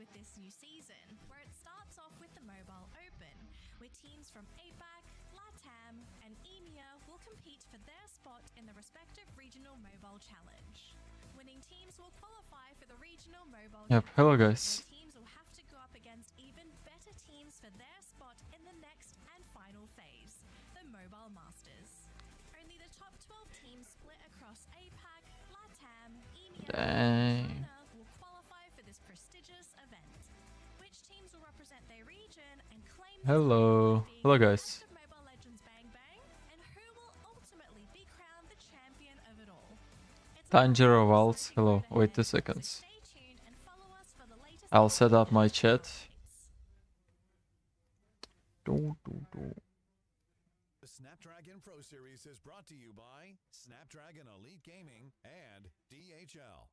with this new season, where it starts off with the Mobile Open, where teams from APAC, LATAM, and EMEA will compete for their spot in the respective regional mobile challenge. Winning teams will qualify for the regional mobile Yep, hello guys. teams will have to go up against even better teams for their spot in the next and final phase, the Mobile Masters. Only the top 12 teams split across APAC, LATAM, EMEA, and China will qualify for this prestigious event. Which teams will represent their region and claim Hello. Hello guys. Mobile Legends Bang Bang, and who will ultimately be crowned the champion of it all? Tanjiro Waltz. Hello. Wait 2 seconds. Stay tuned and follow us for the latest. I'll set up my chat. The Snapdragon Pro Series is brought to you by Snapdragon Elite Gaming and DHL.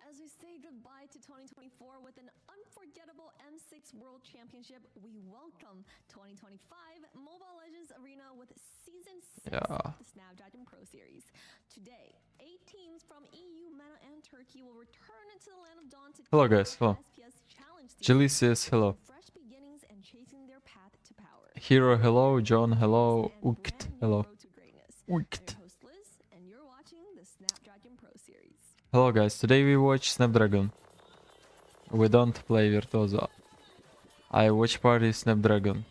As we say goodbye to 2024 with an unforgettable M6 World Championship, we welcome 2025 Mobile Legends Arena with Season 6 of the Snapdragon Pro Series. Today, 8 teams from EUR&MENA and Turkey will return into the Land of Dawn to Hello guys. Hello. SPS Challenge Jelly says hello. fresh beginnings and chasing their path to power. Hero, hello. John, hello. And Ukt, brand new hello. road to greatness. Ukt. I'm your host Liz, and you're watching the Snapdragon Pro Series. Hello guys. Today we watch Snapdragon. We don't play Virtuoso. I watch party Snapdragon.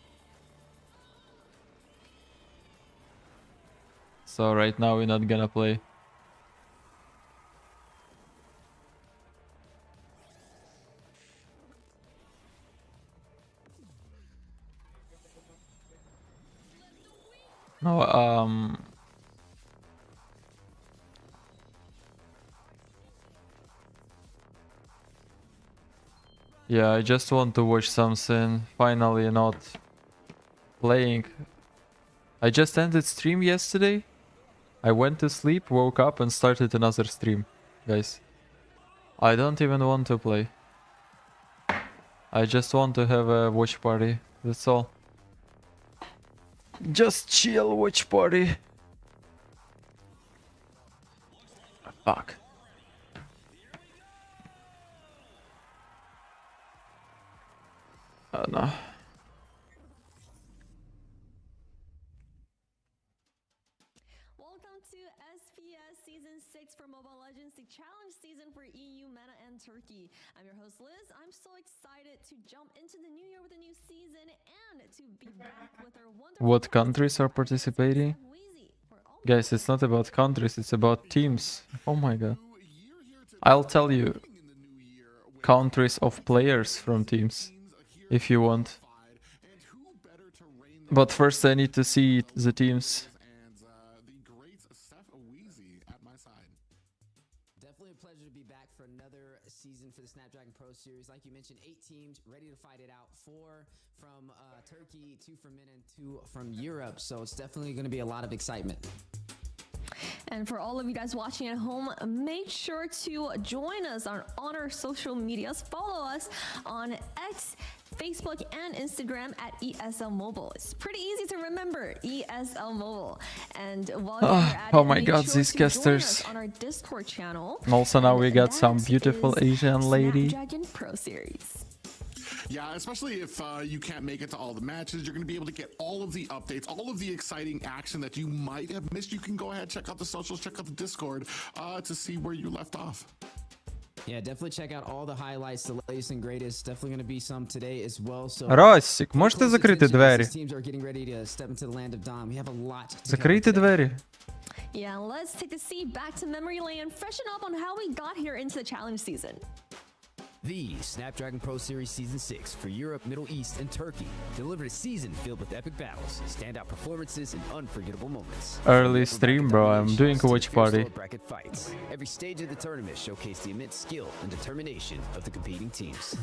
So right now we're not gonna play. No, yeah, I just want to watch something. Finally not playing. I just ended stream yesterday. I went to sleep, woke up and started another stream. Guys, I don't even want to play. I just want to have a watch party. That's all. Just chill watch party. Fuck. No. Welcome to SPS Season 6 for Mobile Legends, the challenge season for EUR&MENA and Turkey. I'm your host Liz. I'm so excited to jump into the new year with a new season and to be back with our wonderful... What countries are participating? Guys, it's not about countries, it's about teams. Oh my god. I'll tell you countries of players from teams if you want. But first I need to see the teams. Definitely a pleasure to be back for another season for the Snapdragon Pro Series. Like you mentioned, 8 teams ready to fight it out. 4 from Turkey, 2 from MENA, and 2 from Europe. So it's definitely going to be a lot of excitement. And for all of you guys watching at home, make sure to join us on our social medias. Follow us on X, Facebook, and Instagram at ESL Mobile. It's pretty easy to remember, ESL Mobile. And while you're at oh it, my make god, sure these to join casters. us on our Discord channel. Also now we got And some that beautiful is Asian lady. Snapdragon Pro Series. Yeah, especially if you can't make it to all the matches, you're going to be able to get all of the updates, all of the exciting action that you might have missed. You can go ahead, check out the socials, check out the Discord to see where you left off. Yeah, definitely check out all the highlights, the latest and greatest. Definitely going to be some today as well. So Ростик, можете закрити двері? teams are getting ready to step into the land of Dom. We have a lot to cover Закрийте today. двері. Yeah, let's take a seat back to memory lane and freshen up on how we got here into the challenge season. The Snapdragon Pro Series Season 6 for Europe, Middle East, and Turkey delivered a season filled with epic battles, standout performances, and unforgettable moments. Early stream, bro. I'm doing a watch party. Bracket fights. Every stage of the tournament showcased the immense skill and determination of the competing teams.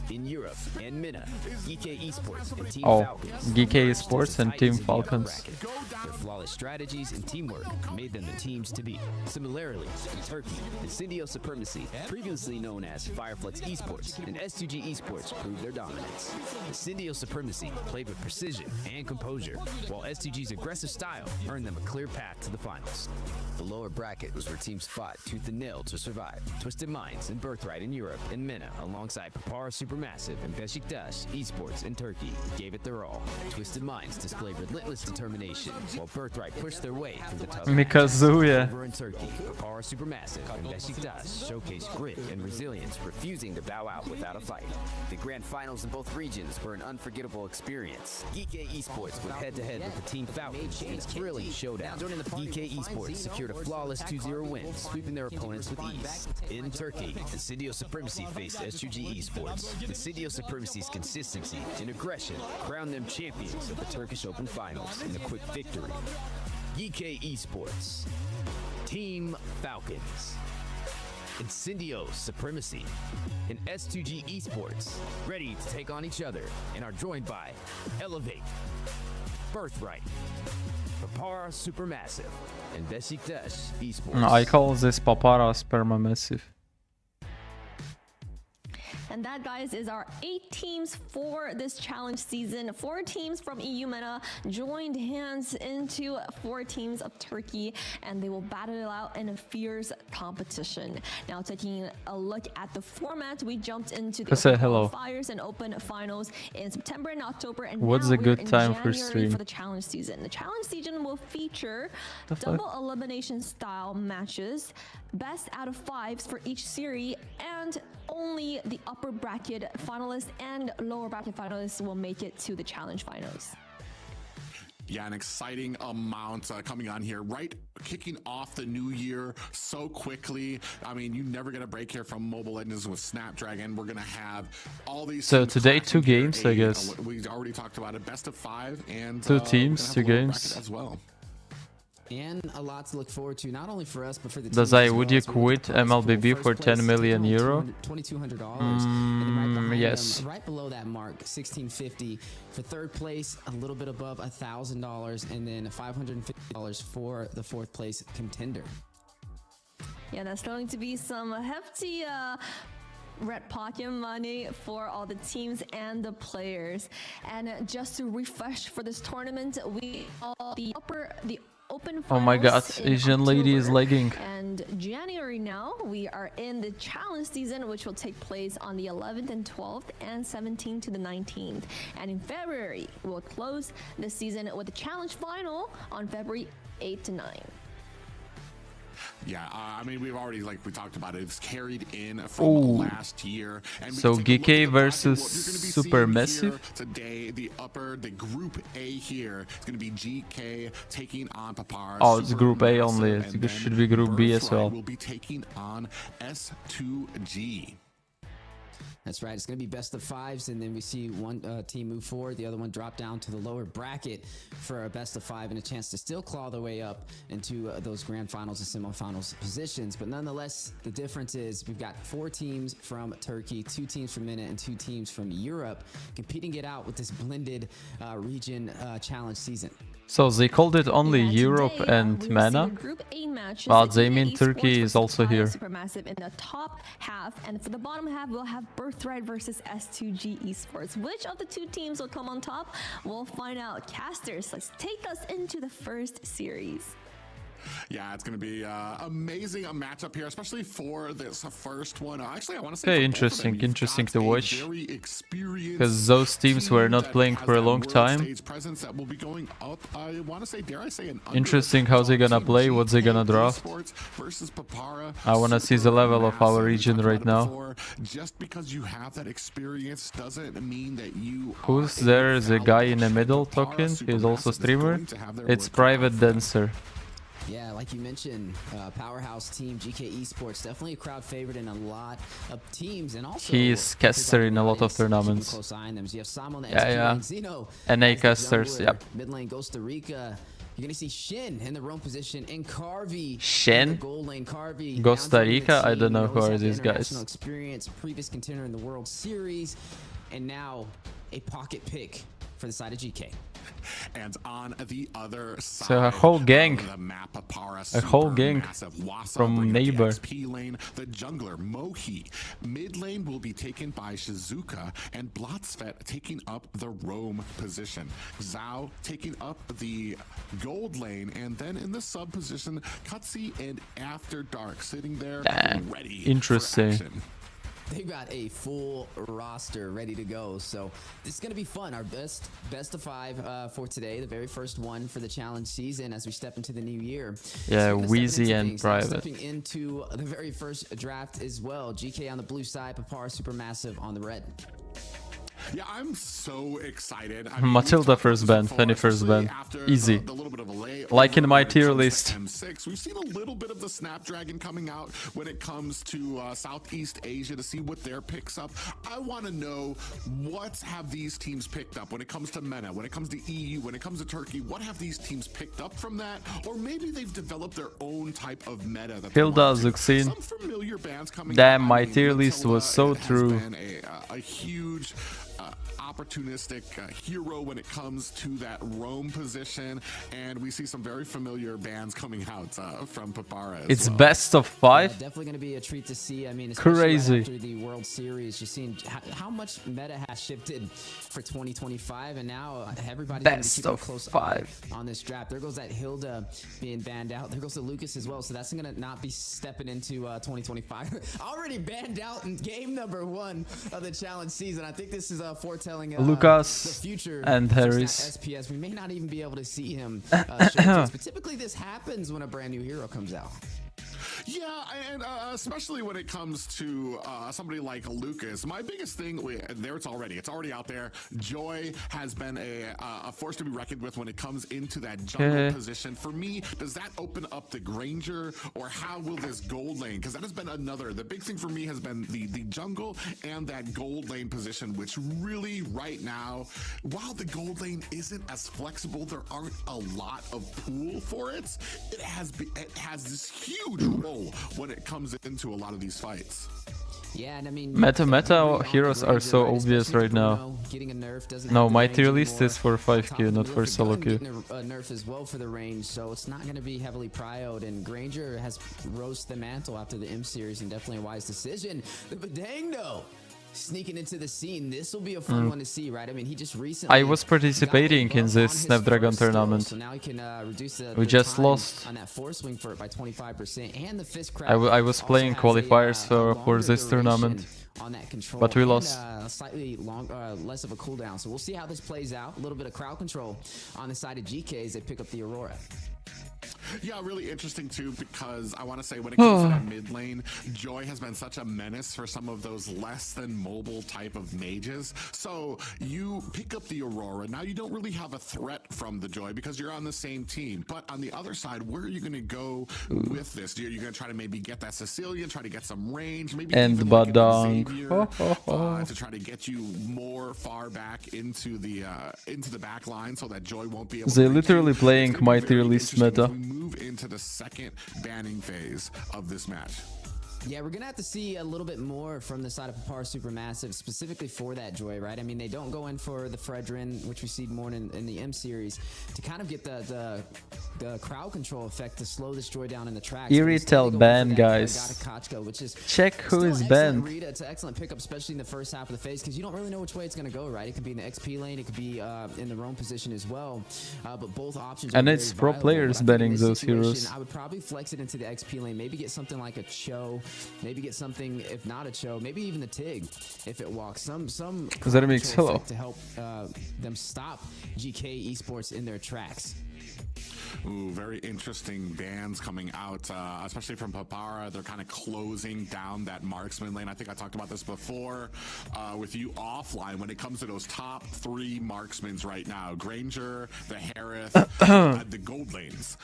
In Europe and MENA, GK Esports and Team Falcons. GK Esports and Team Falcons. Their flawless strategies and teamwork made them the teams to beat. Similarly, in Turkey, Incendio Supremacy, previously known as Fireflex Esports and S2G Esports proved their dominance. The Syndio Supremacy played with precision and composure, while S2G's aggressive style earned them a clear path to the finals. The lower bracket was where teams fought tooth and nail to survive. Twisted Minds and Birthright in Europe and MENA, alongside Papara Supermassive and Beşiktaş Esports in Turkey, gave it their all. Twisted Minds displayed relentless determination, while Birthright pushed their way through the tough Mikazuya. over in Turkey. Papara Supermassive and Beşiktaş showcased grit and resilience, refusing to bow out without a fight. The grand finals in both regions were an unforgettable experience. GK Esports went head-to-head with the Team Falcons in a thrilling showdown. GK Esports secured a flawless 2-0 win, sweeping their opponents with ease. In Turkey, the Syndio Supremacy faced S2G Esports. The Syndio Supremacy's consistency and aggression crowned them champions of the Turkish Open Finals in a quick victory. GK Esports, Team Falcons, and Syndio Supremacy, and S2G Esports, ready to take on each other, and are joined by Elevate, Birthright, Papara Supermassive, and Beşiktaş Esports. I call this Papara Supermassive. And that, guys, is our 8 teams for this challenge season. 4 teams from EUR&MENA joined hands into 4 teams of Turkey, and they will battle it out in a fierce competition. Now, taking a look at the format, we jumped into the qualifiers and open finals in September and October, and what's now a good we're in time for January stream for the challenge season. The challenge season will feature double elimination style matches, best out of 5s for each series, and only the upper bracket finalists and lower bracket finalists will make it to the challenge finals. Yeah, an exciting amount coming on here, right? Kicking off the new year so quickly. I mean, you never get a break here from Mobile Legends with Snapdragon. We're going to have all these. So today 2 games, I guess. We already talked about it. Best of 5 and 2 teams, 2 games as well. And a lot to look forward to, not only for us, but for the Dazai, would you quit MLBB for 10 million euro? $2,200. Yes. Right below that mark, $1,650 for 3rd place, a little bit above $1,000, and then $550 for the 4th place contender. Yeah, that's going to be some hefty red pocket money for all the teams and the players. And just to refresh for this tournament, we all the Open Oh my god, Asian lady is lagging. And January now, we are in the challenge season, which will take place on the 11th and 12th and 17th to the 19th. And in February, we'll close the season with the challenge final on February 8 to 9. Yeah, I mean, we've already, like we talked about it, it's carried in from last year. And so GK versus Supermassive. Today, the Group A here, it's going to be GK taking on Papara. Oh, it's Group A only. It should be Group B as well. Will be taking on S2G. That's right. It's going to be best of 5s, and then we see one team move forward, the other one drop down to the lower bracket for a best of 5 and a chance to still claw their way up into those grand finals and semifinals positions. But nonetheless, the difference is we've got 4 teams from Turkey, 2 teams from MENA, and 2 teams from Europe competing it out with this blended region challenge season. So they called it only Europe and MENA, but they mean Turkey is also here. Supermassive in the top half, and for the bottom half, we'll have Birthright versus S2G Esports. Which of the 2 teams will come on top? We'll find out. Casters, let's take us into the first series. Yeah, it's going to be amazing a matchup here, especially for this first one. Actually, I want to say interesting to watch, because those teams were not playing for a long time. Interesting how they're gonna play, what they're gonna draft. I want to see the level of our region right now. Just because you have that experience doesn't mean that you. Who's there? The guy in the middle talking? He's also streamer. It's Private Dancer. Yeah, like you mentioned, powerhouse team GK Esports, definitely a crowd favorite in a lot of teams, and also he's caster in a lot of tournaments. Yeah. NA casters, yep. Mid lane Costa Rica. You're gonna see Shin in the roam position and Carvey. Shin? Gold lane Carvey. Costa Rica? I don't know who are these guys. Experience, previous contender in the World Series, and now a pocket pick for the side of GK. And on the other side, So a whole gang. of the map, Papara, A whole gang from neighbor. XP lane, the jungler Mohi. Mid lane will be taken by Shizuka, and Blotzfet taking up the roam position. Zhao taking up the gold lane, and then in the sub position, Cutzy and After Dark sitting there ready. Interesting. For action. They've got a full roster ready to go, so this is going to be fun. Our best of 5 for today, the very first one for the challenge season as we step into the new year. Yeah, So Wheezy and now Private. stepping into the very first draft as well. GK on the blue side, Papara Supermassive on the red. Yeah, I'm so excited. Matilda first ban, Penny first ban. Easy. Like in my tier list. M6, we've seen a little bit of the Snapdragon coming out when it comes to Southeast Asia to see what their picks up. I want to know what have these teams picked up when it comes to MENA, when it comes to EU, when it comes to Turkey. What have these teams picked up from that? Or maybe they've developed their own type of meta. That Hilda Zuxin. Some familiar bands coming Damn, out. my tier list was so true. A huge opportunistic hero when it comes to that roam position, and we see some very familiar bands coming out from Papara as It's well. best of 5. Definitely going to be a treat to see. I mean, especially Crazy. right after the World Series, just seeing how much meta has shifted for 2025, and now everybody's going to Best keep a of close 5. eye on this draft. There goes that Hilda being banned out. There goes the Lucas as well. So that's going to not be stepping into 2025. Already banned out in game number 1 of the challenge season. I think this is foretelling Lucas the future and for Harris. SPS. We may not even be able to see him showcase, but typically this happens when a brand new hero comes out. Yeah, and especially when it comes to somebody like Lucas. My biggest thing, it's already out there. Joy has been a force to be reckoned with when it comes into that jungle position. For me, does that open up the Granger, or how will this gold lane? Because that has been the big thing for me has been the jungle and that gold lane position, which really right now, while the gold lane isn't as flexible, there aren't a lot of pool for it. It has this huge role when it comes into a lot of these fights. Yeah, and I mean, Meta heroes are so obvious right now. No, my tier list is for 5Q, not for solo queue. A nerf as well for the range, so it's not going to be heavily prioed. And Granger has rose the mantle after the M series, and definitely a wise decision. The Badangdo sneaking into the scene. This will be a fun one to see, right? I mean, he just recently I was participating in this Snapdragon tournament. So now he can reduce We just lost. on that force swing for it by 25%, and the fist I was playing qualifiers for this tournament, on that control, but we and, lost. Slightly less of a cooldown. So we'll see how this plays out. A little bit of crowd control on the side of GK as they pick up the Aurora. Yeah, really interesting too, because I want to say when it comes to that mid lane, Joy has been such a menace for some of those less than mobile type of mages. So you pick up the Aurora, now you don't really have a threat from the Joy because you're on the same team. But on the other side, where are you going to go with this? Are you going to try to maybe get that Sicilian, try to get some range, maybe And even like Badang. to try to get you more far back into the back line so that Joy won't be able They're to reach literally you. playing It's gonna my be tier very list interesting as meta. we move into the second banning phase of this match. Yeah, we're going to have to see a little bit more from the side of Papara Supermassive, specifically for that Joy, right? I mean, they don't go in for the Fredrin, which we see more in the M series, to kind of get the crowd control effect to slow this Joy down in the tracks. Irritel ban, guys. Which is Check who is excellent banned. read. It's an excellent pickup, especially in the first half of the phase, because you don't really know which way it's going to go, right? It could be in the XP lane, it could be in the roam position as well, but both options are And very it's pro viable. players But I think in banning this those situation, heroes. I would probably flex it into the XP lane, maybe get something like a Cho, maybe get something, if not a Cho, maybe even the Tig if it walks. Some Zermix, control hello. effect to help them stop GK Esports in their tracks. Ooh, very interesting bans coming out, especially from Papara. They're kind of closing down that marksman lane. I think I talked about this before with you offline when it comes to those top 3 marksmans right now. Granger, the Harith, the gold lanes.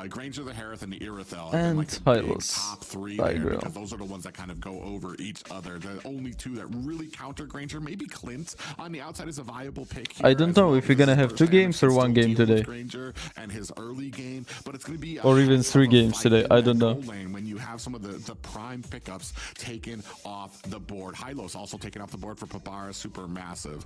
Granger, the Harith, and the Irithel. And like the big Hylos. top 3 Tiger. there, because those are the ones that kind of go over each other. The only 2 that really counter Granger, maybe Clint on the outside is a viable pick here I don't as know well, if we're because gonna his have first 2 damage games can or 1 still game deal with today. Granger and his early game, but it's going to be Or even 3 games fight today, in I that don't know. goal lane when you have some of the prime pickups taken off the board. Hylos also taken off the board for Papara Supermassive.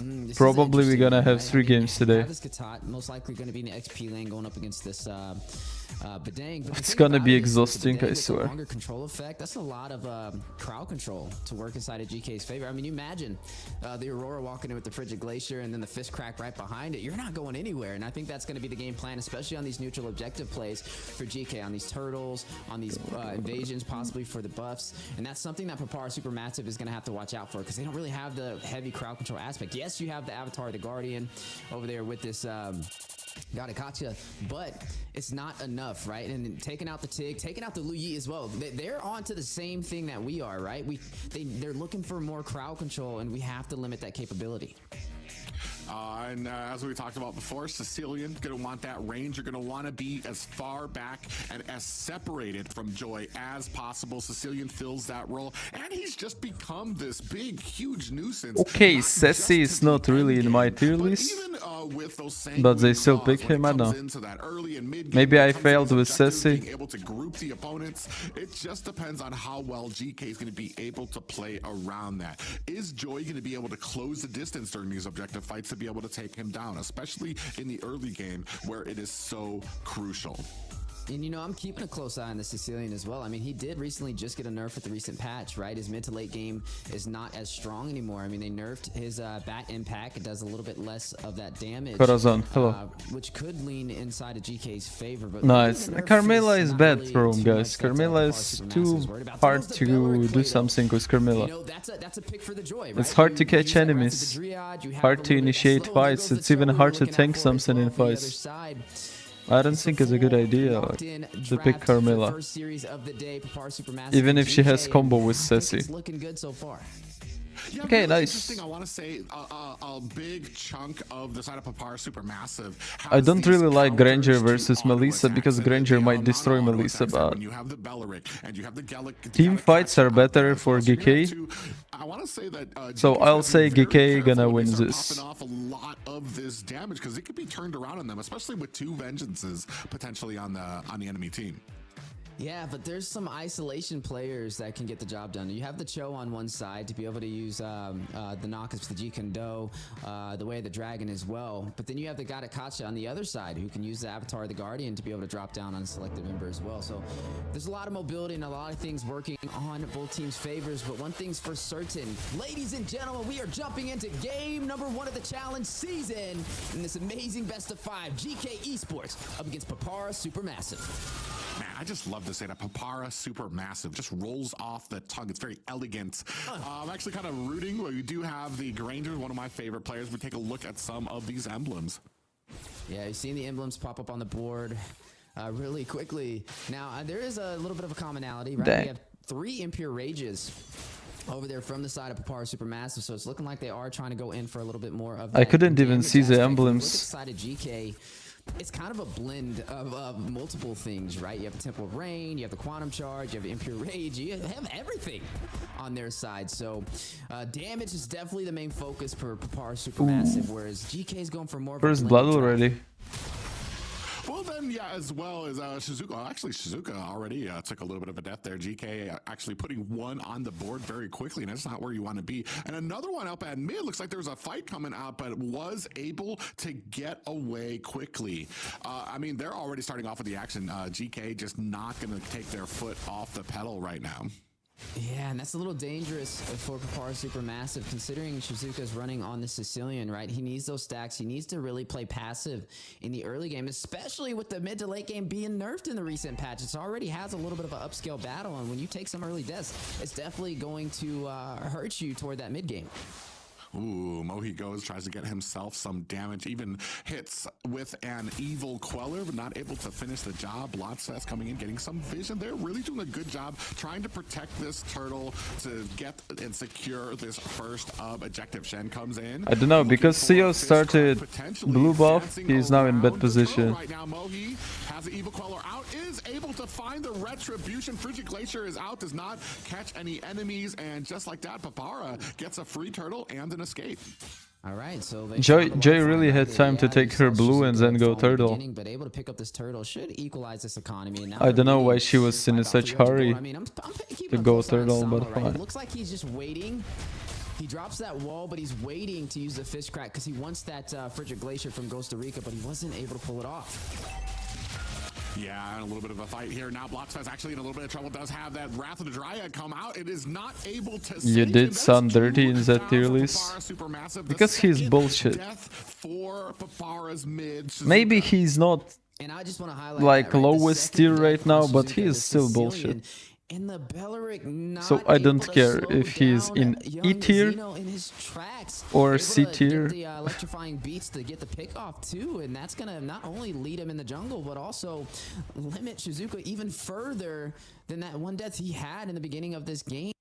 This is Probably we're gonna interesting, have 3 games today. Travis Katat most likely going to be in the XP lane going up against this Badang. But the It's thing gonna about be it is with exhausting, Badang, I with the swear. longer control effect, that's a lot of crowd control to work inside of GK's favor. I mean, you imagine the Aurora walking in with the Frigid Glacier and then the Fist Crack right behind it. You're not going anywhere, and I think that's going to be the game plan, especially on these neutral objective plays for GK, on these turtles, on these invasions, possibly for the buffs. And that's something that Papara Supermassive is going to have to watch out for, because they don't really have the heavy crowd control aspect. Yes, you have the Avatar, the Guardian over there with this Gadakacha, but it's not enough, right? And taking out the Tig, taking out the Lu Yi as well. They're on to the same thing that we are, right? They're looking for more crowd control, and we have to limit that capability. And as we talked about before, Sicilian going to want that range. You're going to want to be as far back and as separated from Joy as possible. Sicilian fills that role, and he's just become this big, huge nuisance. Okay, Sassy is not really in my tier list, but they still pick him. I don't know. Maybe I failed with Sassy. Able to group the opponents. It just depends on how well GK is going to be able to play around that. Is Joy going to be able to close the distance during these objective fights to be able to take him down, especially in the early game where it is so crucial? And, you know, I'm keeping a close eye on the Sicilian as well. I mean, he did recently just get a nerf with the recent patch, right? His mid to late game is not as strong anymore. I mean, they nerfed his bat impact. It does a little bit less of that damage. Corazon, hello. Which could lean inside of GK's favor. But Nice. Carmilla is bad for him, guys. Carmilla is too hard to do something with Carmilla. You know, that's a pick for the Joy, right? It's hard to catch use that right enemies, with the Dryad, you have hard a to little bit initiate slow, there fights. goes the It's even turtle hard we're to looking tank out for as something well in on the other fights. side. I don't think it's a good idea to pick Carmilla, even if she has combo with Sassy. Looking good so far. Yeah, Okay, really nice. Interesting. I want to say a big chunk of the side of Papara Supermassive. I don't really like Granger versus Melissa because Granger might destroy Melissa, but team fights are better for GK. So I'll say GK gonna win this. Off a lot of this damage because it could be turned around on them, especially with 2 vengeances potentially on the enemy team. Yeah, but there's some isolation players that can get the job done. You have the Cho on one side to be able to use the knockups, the Jikendo, the Way of the Dragon as well. But then you have the Gadakacha on the other side who can use the Avatar of the Guardian to be able to drop down on a selected member as well. So there's a lot of mobility and a lot of things working on both teams' favors. But one thing's for certain, ladies and gentlemen, we are jumping into game number 1 of the challenge season in this amazing best of 5 GK Esports up against Papara Supermassive. Man, I just love to say that Papara Supermassive just rolls off the tongue. It's very elegant. I'm actually kind of rooting. We do have the Granger, one of my favorite players. We take a look at some of these emblems. Yeah, you've seen the emblems pop up on the board really quickly. Now, there is a little bit of a commonality, right? Dang. We have 3 Impure Rages over there from the side of Papara Supermassive, so it's looking like they are trying to go in for a little bit more of that. I couldn't even damage see the aspect. When you emblems. look at the side of GK, it's kind of a blend of multiple things, right? You have the Temple of Rain, you have the Quantum Charge, you have the Impure Rage, you have everything on their side. So damage is definitely the main focus for Papara Supermassive, whereas GK is going for more of a First blend blood of already. Well, then, yeah, as well as Shizuka. Well, actually, Shizuka already took a little bit of a death there. GK actually putting 1 on the board very quickly, and that's not where you want to be. And another one up at mid. Looks like there was a fight coming out, but was able to get away quickly. I mean, they're already starting off with the action. GK just not going to take their foot off the pedal right now. Yeah, and that's a little dangerous for Papara Supermassive, considering Shizuka's running on the Sicilian, right? He needs those stacks. He needs to really play passive in the early game, especially with the mid to late game being nerfed in the recent patch. It already has a little bit of an upscale battle, and when you take some early deaths, it's definitely going to hurt you toward that mid game. Ooh, Mohi goes, tries to get himself some damage, even hits with an evil queller, but not able to finish the job. Bloodfest coming in, getting some vision. They're really doing a good job trying to protect this turtle to get and secure this first objective. Shen comes in. I don't know, because Theo started blue buff, he's now in bad position. Right now, Mohi has the evil queller out, is able to find the retribution. Frigid Glacier is out, does not catch any enemies, and just like that, Papara gets a free turtle and an escape. All right, so Joy really had time to take her blue and then go turtle. But able to pick up this turtle should equalize this economy. And now I don't know why she was in such hurry I mean, I'm to go turtle, but right? fine. It looks like he's just waiting He drops that wall, but he's waiting to use the fish crack because he wants that Frigid Glacier from Costa Rica, but he wasn't able to pull it off. Yeah, and a little bit of a fight here. Now Bloxfest actually in a little bit of trouble. Does have that Wrath of the Dryad come out. It is not able to You did sound dirty in that tier list. Because he's bullshit. Maybe he's not And I just want to highlight like that, right? The lowest second tier death right now, from but Shizuka, he is the still Sicilian, bullshit. And the Belleric not So I don't able to care slow if he's down in young E tier Zeno in his tracks. or Able C to tier. get the electrifying beats to get the pick off too, and that's gonna not only lead him in the jungle, but also limit Shizuka even further than that one death he had in the beginning of this game.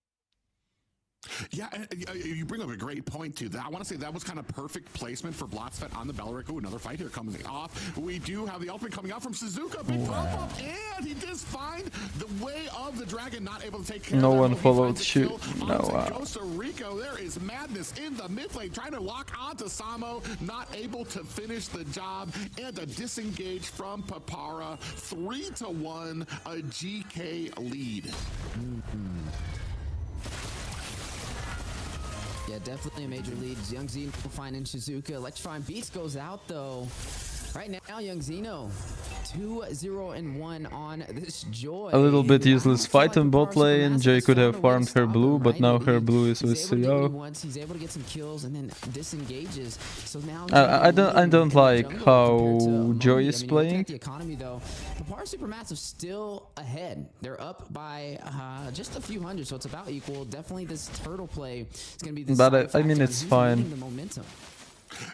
Yeah, and you bring up a great point too. I want to say that was kind of perfect placement for Bloxfet on the Belleric. Ooh, another fight here coming off. We do have the ultimate coming out from Suzuka. Big pop up, and he does find the way of the dragon. Not able to take care No of that. one He followed finds a shoot. kill No, onto Costa Rica. There is madness in the mid lane, trying to lock onto Samo. Not able to finish the job, and a disengage from Papara. 3-1, a GK lead. Yeah, definitely a major lead. Young Zeno finding Shizuka. Electrifying Beats goes out though. Right now, Young Zeno 2-0-1 on this Joy. A little bit And useless I feel fight in Papara bot lane. Supermassive Jay has could found have a way to farmed her stop blue, him, but right? now her blue is with He's able to get what he CEO. wants. He's able to get some kills and then disengages. So now I don't like how Joy is looking playing. at the economy though, Papara Supermassive still ahead. They're up by just a few hundred, so it's about equal. Definitely this turtle play is going to be the But deciding I mean, factor on it's who's fine. leading the momentum.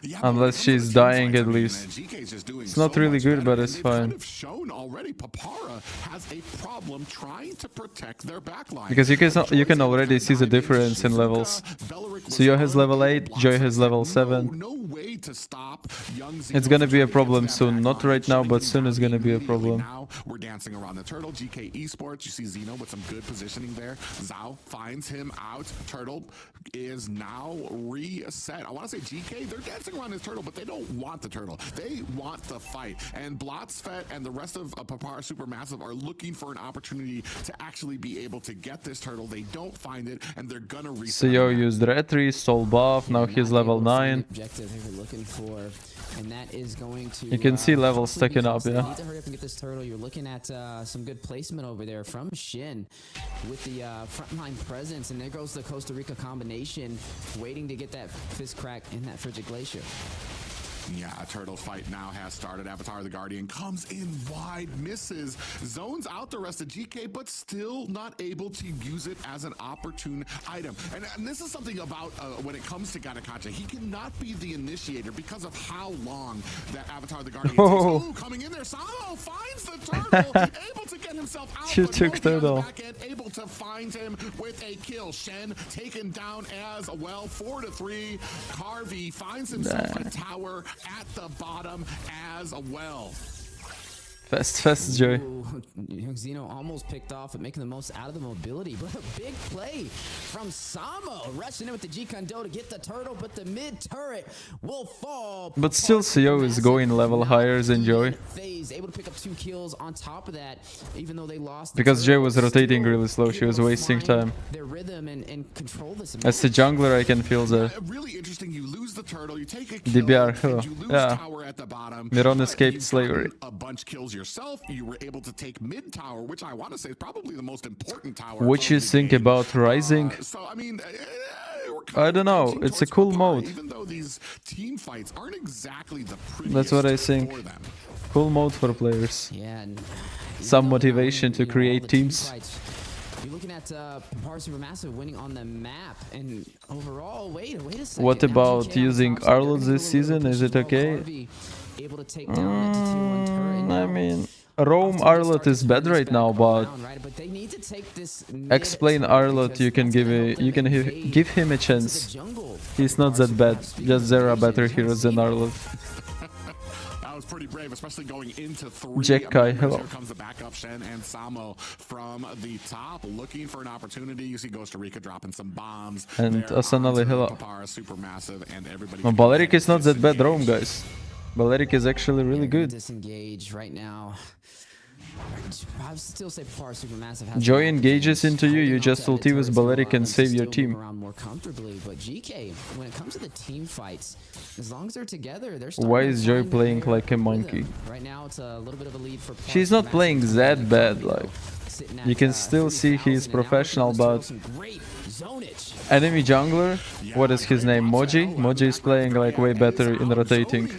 Yeah, Unless she's dying at least. It's not really good, but it's fine. Kind of shown already Papara has a problem trying to protect their backline. Because you can already see the difference in levels. Suyo has level 8, Joy has level 7. No way to stop young It's gonna be a problem soon. Not right now, but soon it's gonna be a problem. Now we're dancing around the turtle. GK Esports, you see Zeno with some good positioning there. Zhao finds him out. Turtle is now reset. I want to say GK, they're dancing around his turtle, but they don't want the turtle. They want the fight. And Blotsfet and the rest of Papara Supermassive are looking for an opportunity to actually be able to get this turtle. They don't find it, and they're gonna reset. CEO used Retry, stole buff, now he's level 9. Objective they were looking for, and that is going to. You can see levels stacking up, They yeah. need to hurry up and get this turtle. You're looking at some good placement over there from Shin with the frontline presence, and there goes the Costa Rica combination, waiting to get that fist crack in that Frigid Glacier. Yeah, a turtle fight now has started. Avatar the Guardian comes in wide, misses, zones out the rest of GK, but still not able to use it as an opportune item. And this is something about when it comes to Ganakacha. He cannot be the initiator because of how long that Avatar the Guardian takes. Ooh, coming in there, Samo finds the turtle, able to get himself out. You but took Moby on the turtle. back end, able to find him with a kill. Shen taken down as well, 4-3. Carvey finds himself a tower at the bottom as well. Fast, Joy. Ooh, Young Zeno almost picked off at making the most out of the mobility, but a big play from Samo, rushing in with the G-Kondo to get the turtle, but the mid turret will fall. But still, CEO is going level higher than Joy. Phase, able to pick up 2 kills on top of that, even though they lost. Because Joy was rotating really slow, she was wasting time. Their rhythm and control this. As a jungler, I can feel the Really interesting. You lose the turtle, you take a kill, DBR. and you lose Yeah. tower at the bottom. Miron but escaped you've slavery. gotten a bunch kills yourself. You were able to take mid tower, which I want to say is probably the most important tower. What of you the think game. about Rising? So I mean, we're I don't know. inching It's a towards cool Papara, mode. Even though these team fights aren't exactly the prettiest. That's what I think. For them. Cool mode for players. Yeah, and Some even though, motivation to you know, all create the team teams. fights, you're looking at Papara Supermassive winning on the map, and overall, wait a second. What now about GK on using top, so they're Arlo gonna do a this little bit of season? Is push it as well. okay? Harvey able to take down that tier 1 turret, and I now mean, Rome Optimus Arlot starts is to bad turn right this now, back but around, right? But they need to take this explain mid Arlot, because you can that's give gonna a, help you them can invade give him a into the chance. jungle. He's not that bad. Just there are better heroes than Arlot. That was pretty brave, especially going into 3. Jack Kai, members. hello. Here comes the backup, Shen and Samo from the top, looking for an opportunity. You see Costa Rica dropping some bombs. And there Asanali, onto hello. Papara Supermassive, and everybody. No, Balearic is not that bad Rome, guys. Balearic is actually really good. Disengage right now. I would still say Papara Supermassive has Joy the engages advantage, into you, holding you on just to ulti with Editors Baletic well and save your still move team. around more comfortably. But GK, when it comes to the team fights, as long as they're together, they're starting Why to is Joy find playing their like a rhythm. monkey? Right now, it's a little bit of a lead for Papara She's not Supermassive. playing that bad, like. Sitting at, You can still see 30,000, he's and now professional, looking but for some great zonage. enemy jungler, what is his name? Moji? Moji is playing like way better in rotating.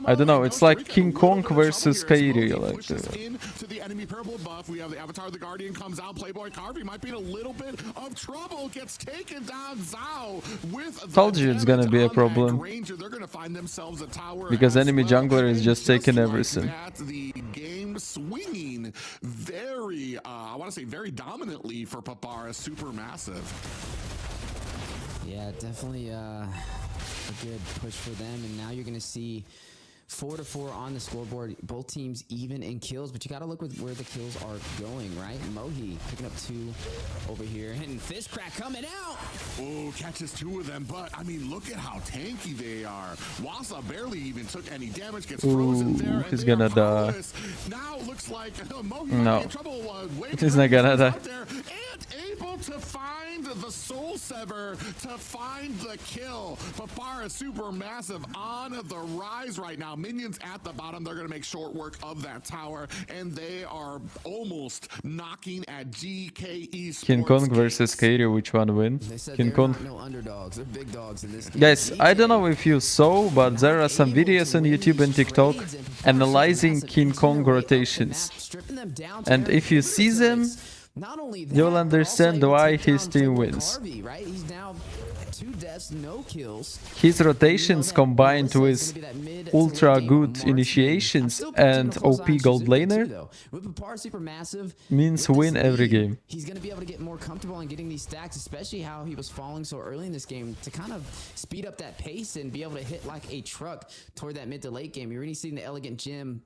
I don't know, it's like King Kong versus Kairi, like. Into the enemy purple buff, we have the Avatar the Guardian comes out. Playboy Carvey might be in a little bit of trouble. Gets taken down. Zhao with the Told you it's gonna be a damage on problem. that Granger. They're gonna find themselves a tower Because as enemy well. jungler is And just taking like everything. that, the game swinging very, I want to say very dominantly for Papara Supermassive. Yeah, definitely a good push for them. And now you're going to see 4-4 on the scoreboard. Both teams even in kills, but you got to look with where the kills are going, right? Mohi picking up 2 over here. And Fishcrack coming out. Oh, catches 2 of them, but I mean, look at how tanky they are. Wasa barely even took any damage, gets frozen there. And he's they gonna are die. powerless. Now looks like Mohi No. might be in trouble. He's not gonna die. And able to find the Soul Sever to find the kill. Papara Supermassive on the rise right now. Minions at the bottom. They're going to make short work of that tower, and they are almost knocking at GKE Sports. King Kong versus Kairi, which one win? They said King they're Kong. not no underdogs. They're big dogs in this game. Guys, I don't know GK if you saw, but there are some videos on YouTube and TikTok analyzing King Kong rotations. And if you see them, not only that, you'll but understand also able to why take his down team Playboy wins. Carvey, right? He's now 2 deaths, no kills. His rotations combined with Melissa's gonna be that mid to ultra late game good marksman. I'm initiations still pitching and a close OP eye to gold Suzuki laner too, though. With Papara Supermassive, means with win this every lead, game. He's going to be able to get more comfortable in getting these stacks, especially how he was falling so early in this game, to kind of speed up that pace and be able to hit like a truck toward that mid to late game. You're already seeing the Elegant Gym.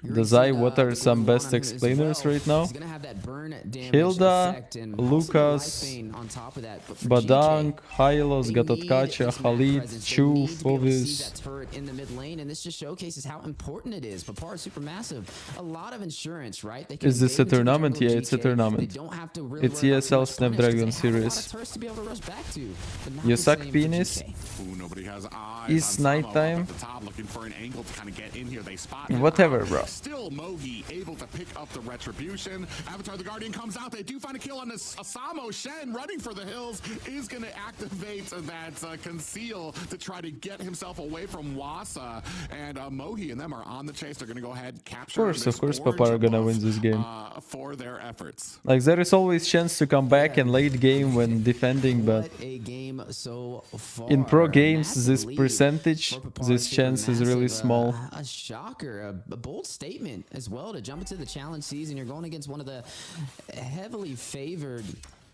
Dazai, what are some best explainers right now? He's gonna have that burn damage Hilda, effect and Lucas, also the life bane on top of that. But for Badang, GK, Hylos, they need Gatotkacha, this map Khalid, presence. They Chu, need to be able to see Fovis. that turret in the mid lane, and this just showcases how important it is. Papara Supermassive, a lot of insurance, right? They can Is this invade a into the tournament? jungle Yeah, of it's a GK. tournament. They don't have to really It's worry about too ESL much punish, 'cause Snapdragon they have a lot series. of turrets to be able to rush back to. But not You the suck, same for penis. GK. Ooh, nobody has eyes It's on Samo up nighttime. at the top, looking for an angle to kind of get in here. They spot him Whatever, out. bro. Still Mogi able to pick up the retribution. Avatar the Guardian comes out. They do find a kill on this Asamo. Shen running for the hills is going to activate that conceal to try to get himself away from Wasa. And Mogi and them are on the chase. They're going to go ahead and capture Of this course, orange Papara gonna buff, win this game. for their efforts. Like, there is always chance to come back in late game when defending, but What a game so far. in pro games, Massive this lead percentage, for Papara this chance is really Supermassive. small. A shocker, a bold statement as well to jump into the challenge season. You're going against one of the heavily favored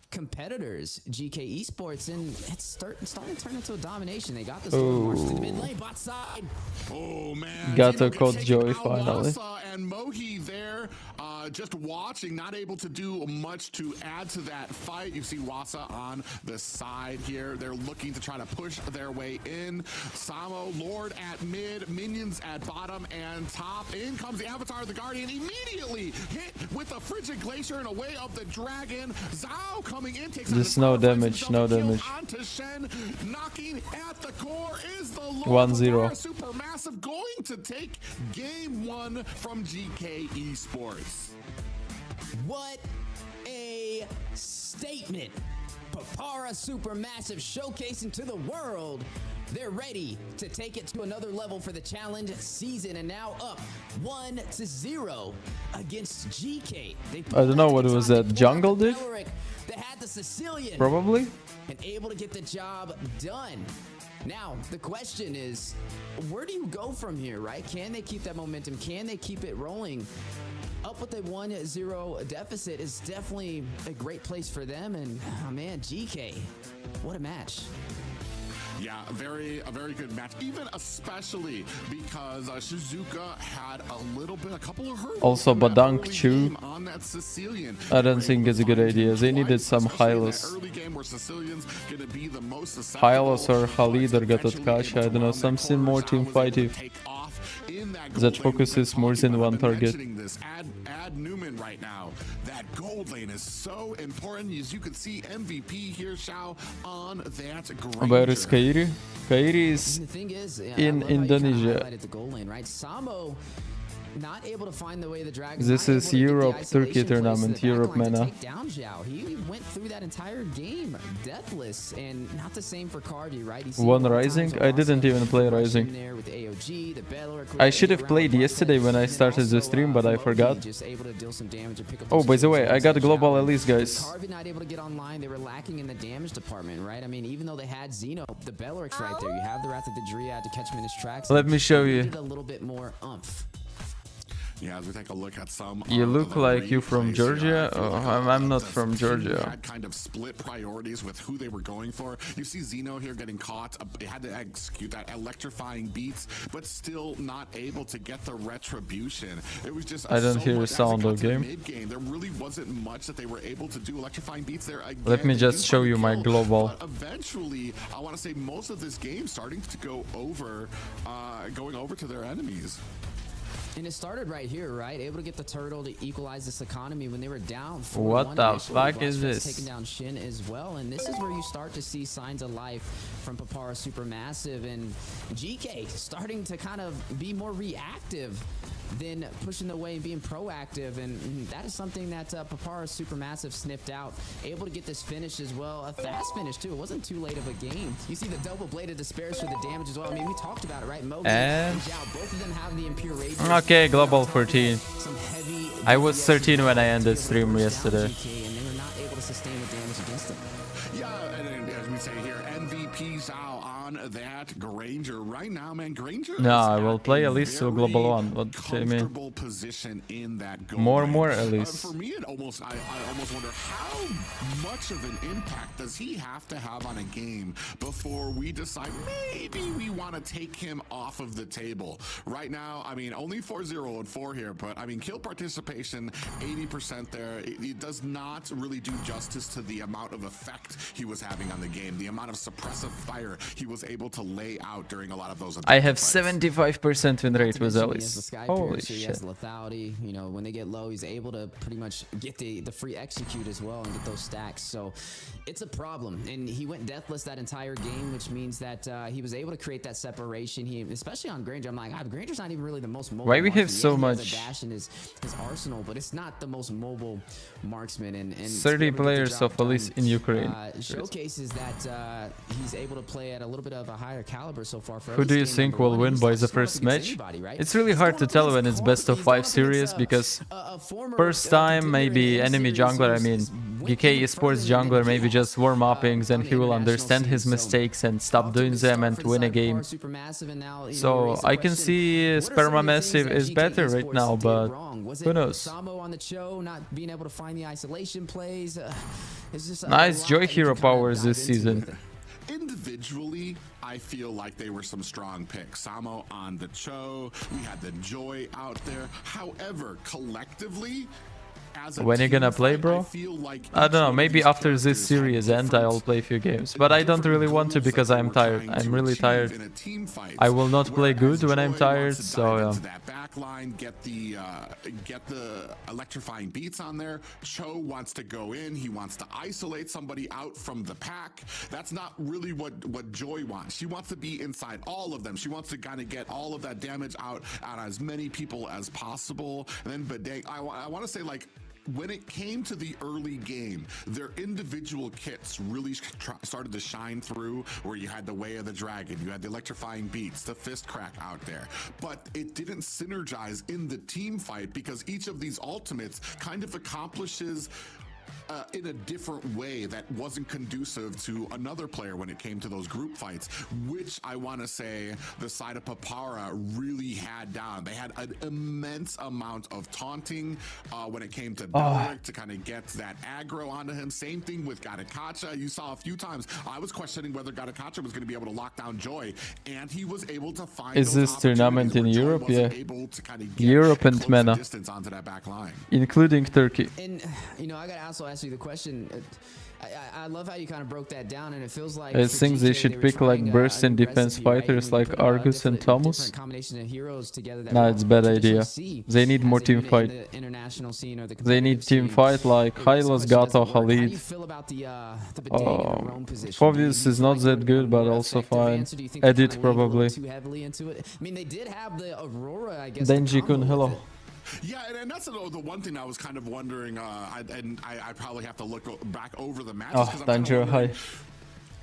competitors, GK Esports, and it's starting to turn into a domination. They got this little march to the mid lane, bot side. Oh man, Got Zeno to caught gets Joey taken out. finally. Wasa and Mohi there, just watching, not able to do much to add to that fight. You see Wasa on the side here. They're looking to try to push their way in. Samo, Lord at mid, minions at bottom and top. In comes the Avatar of the Guardian, immediately hit with a Frigid Glacier and a way of the Dragon. Zhao coming in, takes out Just the no tower, finds damage, himself no a kill damage. onto Shen, knocking at the core is the Lord. 1-0. Supermassive going to take game 1 from GK Esports. What a statement. Papara Supermassive showcasing to the world they're ready to take it to another level for the challenge season, and now up 1-0 against GK. They I don't know what was that, Jungle did? They had the Sicilian Probably. and able to get the job done. Now, the question is, where do you go from here, right? Can they keep that momentum? Can they keep it rolling? Up with a 1-0 deficit is definitely a great place for them. And, oh man, GK, what a match. Yeah, a very good match, even especially because Shizuka had a couple of hurdles. Also, in that Badang early Chu. game on that Sicilian. I don't think it's a good idea. They needed some Hylos. Early game where Sicilian's gonna be the most Hylos or susceptible, Khalid or but eventually Gatotkacha, I able to don't know, round that something corner. more Zhao team was able to fighty. take off in in that that gold lane. We've been focuses more talking than about, one I've been target. mentioning this. Add Newman right now. That gold lane is so important. As you can see, MVP here, Xiao, on that Where is Granger. Kairi? Kairi is And the thing is, in I love how you kinda Indonesia. highlighted the goal lane, right? Samo not able to find the way the Dragons. This not is able to get the Europe isolation Turkey plays to the tournament, back line to EUR&MENA. take down Zhao. He went through that entire game deathless, and not the same for Cardi, right? He's seen One a lot of Rising? times I didn't Awasa even play rush in Rising. there with the AOG, the Belloc, I should have around played with yesterday when I and then started the also, stream, but I Mogi forgot. just able to deal some damage and pick up Oh, those by the kills way, I alongside got a global Zhao. Elise, guys. Carvey not able to get online. They were lacking in the damage department, right? I mean, even though they had Xeno, the Bellocs right there. You have the Wrath of the Dryad to catch him in his tracks. Let me show you. Needed a little bit more oomph. Yeah, as we take a look at some. You of look the like you from replays here, Georgia? I feel Oh, like, I'm not the from team Georgia. had kind of split priorities with who they were going for. You see Xeno here getting caught. They had to execute that electrifying beats, but still not able to get the retribution. It was just. I don't so hear much, sound as it got of to the game. mid-game, there really wasn't much that they were able to do. Electrifying beats there again. Let me They just do show find a you my kill, global. but eventually, I want to say most of this game starting to go over, going over to their enemies. And it started right here, right? Able to get the turtle to equalize this economy when they were down 4-1 What the initially. fuck is Blushfest this? taking down Shin as well, and this is where you start to see signs of life from Papara Supermassive and GK starting to kind of be more reactive than pushing the way and being proactive, and that is something that Papara Supermassive sniffed out. Able to get this finish as well, a fast finish too. It wasn't too late of a game. You see the double bladed despairs for the damage as well. I mean, we talked about it, right? Mogi And- Zhao, both of them have the Impure Rage. Okay, global 14. Some heavy I was DPS 13 when I ended to stream down yesterday. GK, and they were not able to sustain the damage against them. Yeah, and as we say here, MVP Zhao on that Granger right now, man. Granger. No, is I will at play a at least to very global 1. What do you mean? comfortable position in that goal More, lane. more at least. For me, I almost wonder how much of an impact does he have to have on a game before we decide maybe we want to take him off of the table. Right now, I mean, only 4-0 and 4 here, but I mean, kill participation 80% there. It does not really do justice to the amount of effect he was having on the game, the amount of suppressive fire he was able to lay out during a lot of those. I have fights. 75% win rate with He has the Elise. Sky Holy Piercer, he has shit. lethality. You know, when they get low, he's able to pretty much get the free execute as well and get those stacks. So it's a problem. And he went deathless that entire game, which means that he was able to create that separation. He, especially on Granger, I'm like, Granger's not even really the most mobile. Why we have marksman. so Yeah, he has much- a dash in his arsenal, but it's not the most mobile marksman. And 30 players of Elise in Ukraine. Showcases that he's able to play at a little bit of a higher caliber so far. For Who Elise do you game think number will one. win He's by not the just going up first against match? anybody, right? It's really He's hard going to up tell against when it's Cardi. best of He's 5 going up series against because a former first time contender maybe in the enemy series jungler, I who's mean went GK even esports further than jungler maybe he just has, warm upping, then on he the will international understand his scene. So, mistakes and off stop to a doing good them start and for the win a side of game. Papara Supermassive, and now, you know, So raise the I can question, see what are some of the Supermassive things that is GK better right Esports now, did but wrong? Was who it knows? Samo on the show not being able to find the isolation plays? It's just a Nice lot Joy that you Hero can kinda powers this dive into season. with it. Individually, I feel like they were some strong picks. Samo on the Cho, we had the Joy out there. However, collectively, as a When you team gonna play, fight, bro? I feel like I each don't know, one of maybe these after this characters had series ends I'll different- play a few games, but I don't really want to different because goals that I'm they were tired. trying I'm to really achieve tired. in a team fight. I will not play Whereas good when I'm Joy tired, wants to so dive yeah. into that back line, get the electrifying beats on there. Cho wants to go in. He wants to isolate somebody out from the pack. That's not really what Joy wants. She wants to be inside all of them. She wants to kind of get all of that damage out on as many people as possible. And then Badang, I want to say, like, when it came to the early game, their individual kits really started to shine through, where you had the Way of the Dragon, you had the electrifying beats, the fist crack out there, but it didn't synergize in the team fight because each of these ultimates kind of accomplishes in a different way that wasn't conducive to another player when it came to those group fights, which I want to say the side of Papara really had down. They had an immense amount of taunting when it came to Belric to kind of get that aggro onto him. Same thing with Gatakacha. You saw a few times I was questioning whether Gatakacha was going to be able to lock down Joy, and he was able to find Is those this tournament in opportunities where Joy Europe? wasn't Yeah. able to kind of get Europe a and closer MENA, distance onto that back line. including Turkey. And, you know, I got to ask also ask you the question. I love how you kind of broke that down, and it feels like I for think they GK, should were pick like trying burst a and new defense recipe, right? fighters And when you like put a Argus and Thomas. different combination of heroes together that Nah, we it's don't bad traditionally idea. see They need as more a team unit fight. in the international scene or the They need competitive team scene. fight like So Hylos, much Gato, doesn't work. How do you Khalid. feel about the Bedang in the roam position? Phobius Do you is feel not like that it would've good, been but more also effective fine. answer? Do you think they Edit kinda leaned a little probably. too heavily into it? I mean, they did have the Aurora, I guess. the Denji-kun, combo with hello. it. Yeah, and that's the one thing I was kind of wondering, I probably have to look back over the matches. Oh, 'Cause I'm kinda Danger wondering, High.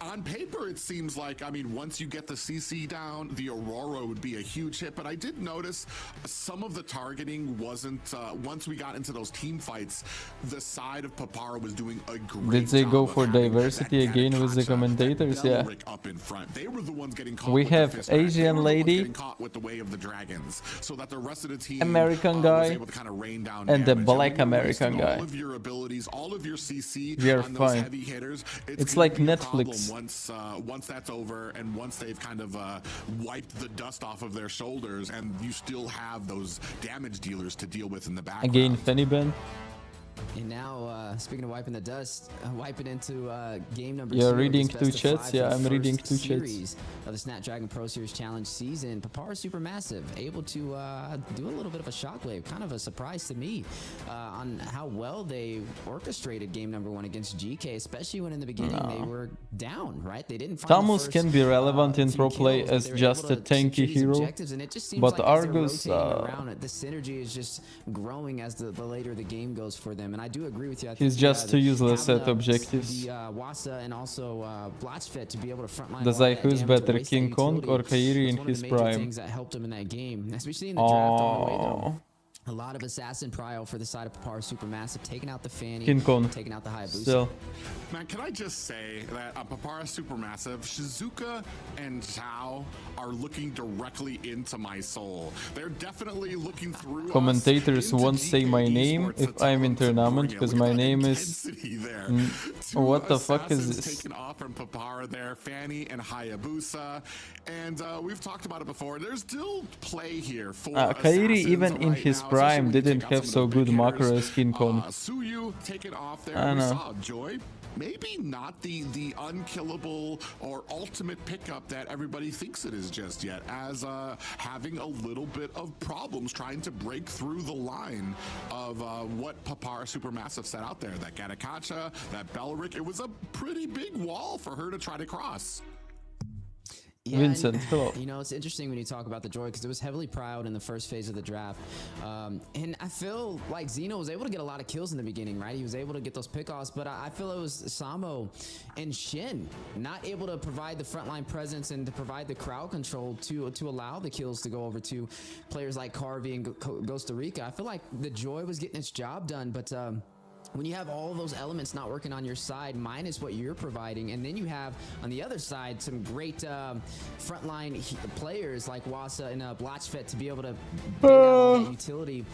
on paper, it seems like, I mean, once you get the CC down, the Aurora would be a huge hit. But I did notice some of the targeting wasn't, once we got into those team fights, the side of Papara was doing a great Did they job go of for having diversity that again with the Gattacacha, commentators? that Yeah. Belric up in front. They were the ones getting caught We with the have fist match. They Asian were the ones lady, getting caught with the way of the dragons, so that the rest of the team American was guy, able to kind of rain down and the damage. black when you're American wasting guy. all of your abilities, all of your CC We are on those fine. heavy hitters, It's gonna like be a Netflix. problem once that's over and once they've kind of wiped the dust off of their shoulders, and you still have those damage dealers to deal with in the background. Again, Feniben. And now, speaking of wiping the dust, wiping into game number You're 2 of reading this two best of chats? 5 Yeah, for the I'm reading first two chats. series of the Snapdragon Pro Series Challenge season. Papara Supermassive able to do a little bit of a shockwave, kind of a surprise to me on how well they orchestrated game number 1 against GK, especially when in the beginning they were down, right? They didn't find the Thomas first, can be relevant in few pro play kills, but as they were just able a to tanky secure these hero, objectives, and it just seems but like Argus, as they're rotating around it, the synergy is just growing as the later the game goes for them. And I do agree with you. I he's think, just too useless having at objectives. The Wasa and also Blotchfet to be able to frontline Dazai, who's better, waste King that Kong utility or Kairi was in one of his the major prime? things that helped him in that game, especially in the draft on the way though. Oh, A lot of assassin prio for the side of Papara Supermassive, taking out the Fanny, King Kong. taking out the Hayabusa. Still. Man, can I just say that Papara Supermassive, Shizuka and Zhao are looking directly into my soul. They're definitely looking through Commentators us into won't say GK my name Esports if to tell I'm in them to tournament, bring it. because Look my at that name is... intensity there. What Two the fuck is assassins this? taken off from Papara there, Fanny and Hayabusa. And we've talked about it before. There's still play here for Kairi, assassins even in right his now, prime, especially when you didn't take out have some so of the good big macro hitters. as King Kong. Suyu taken off there. I We know. saw Joy. Maybe not the unkillable or ultimate pickup that everybody thinks it is just yet, as having a little bit of problems trying to break through the line of what Papara Supermassive set out there. That Gattacacha, that Belric, it was a pretty big wall for her to try to cross. Yeah, Vincent, hello. You know, it's interesting when you talk about the Joy because it was heavily prioritized in the first phase of the draft. And I feel like Zeno was able to get a lot of kills in the beginning, right? He was able to get those pickoffs, but I feel it was Samo and Shin not able to provide the frontline presence and to provide the crowd control to allow the kills to go over to players like Carvey and Costa Rica. I feel like the Joy was getting its job done, but when you have all of those elements not working on your side, minus what you're providing, and then you have on the other side some great frontline players like Wasa and Blotchfet to be able to bait out all that utility,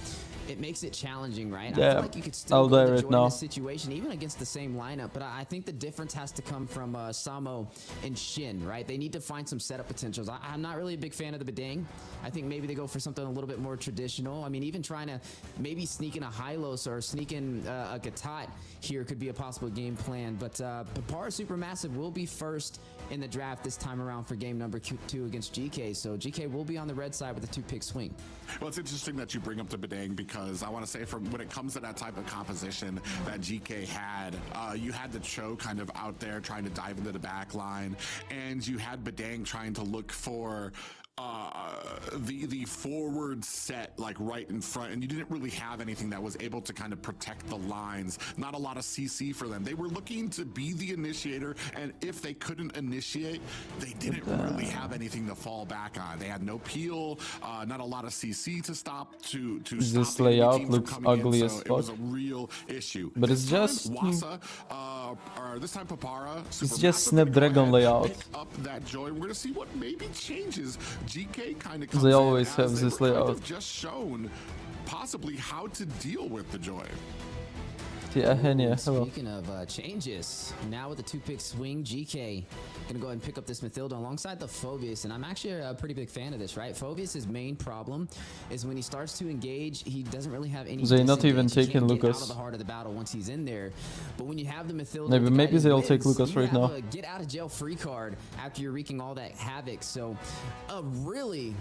it makes it challenging, right? I Yeah, feel like you could still I'll go dare the it Joy now. in this situation, even against the same lineup, but I think the difference has to come from Samo and Shin, right? They need to find some setup potentials. I'm not really a big fan of the Bedang. I think maybe they go for something a little bit more traditional. I mean, even trying to maybe sneak in a Hylos or sneak in a Gatot here could be a possible game plan. But Papara Supermassive will be first in the draft this time around for game number 2 against GK. So GK will be on the red side with a 2-pick swing. Well, it's interesting that you bring up the Bedang because I want to say from when it comes to that type of composition that GK had, you had the Cho kind of out there trying to dive into the back line, and you had Bedang trying to look for the forward set like right in front, and you didn't really have anything that was able to kind of protect the lines. Not a lot of CC for them. They were looking to be the initiator, and if they couldn't initiate, they didn't really have anything to fall back on. They had no peel, not a lot of CC to stop This stop the layout enemy team from looks coming ugly in, as so it was a fuck. real issue. But This it's time, just- Wasa, or this time Papara. It's just Snapdragon layout. Pick up that Joy. We're gonna see what maybe changes. GK kind of They always have this layout. layout. Just shown possibly how to deal with the Joy. The Ahenia, hello. Speaking of changes, now with the 2-pick swing, GK gonna go ahead and pick up this Mathilda alongside the Phobius, and I'm actually a pretty big fan of this, right? Phobius' main problem is when he starts to engage, he doesn't really have any. They not even disengage. He taking can't get Lucas. out of the heart of the battle once he's in there. But when you have the Mathilda, Maybe the guy they'll who take wins, Lucas you right have now. a get out of jail free card after you're wreaking all that havoc. So a really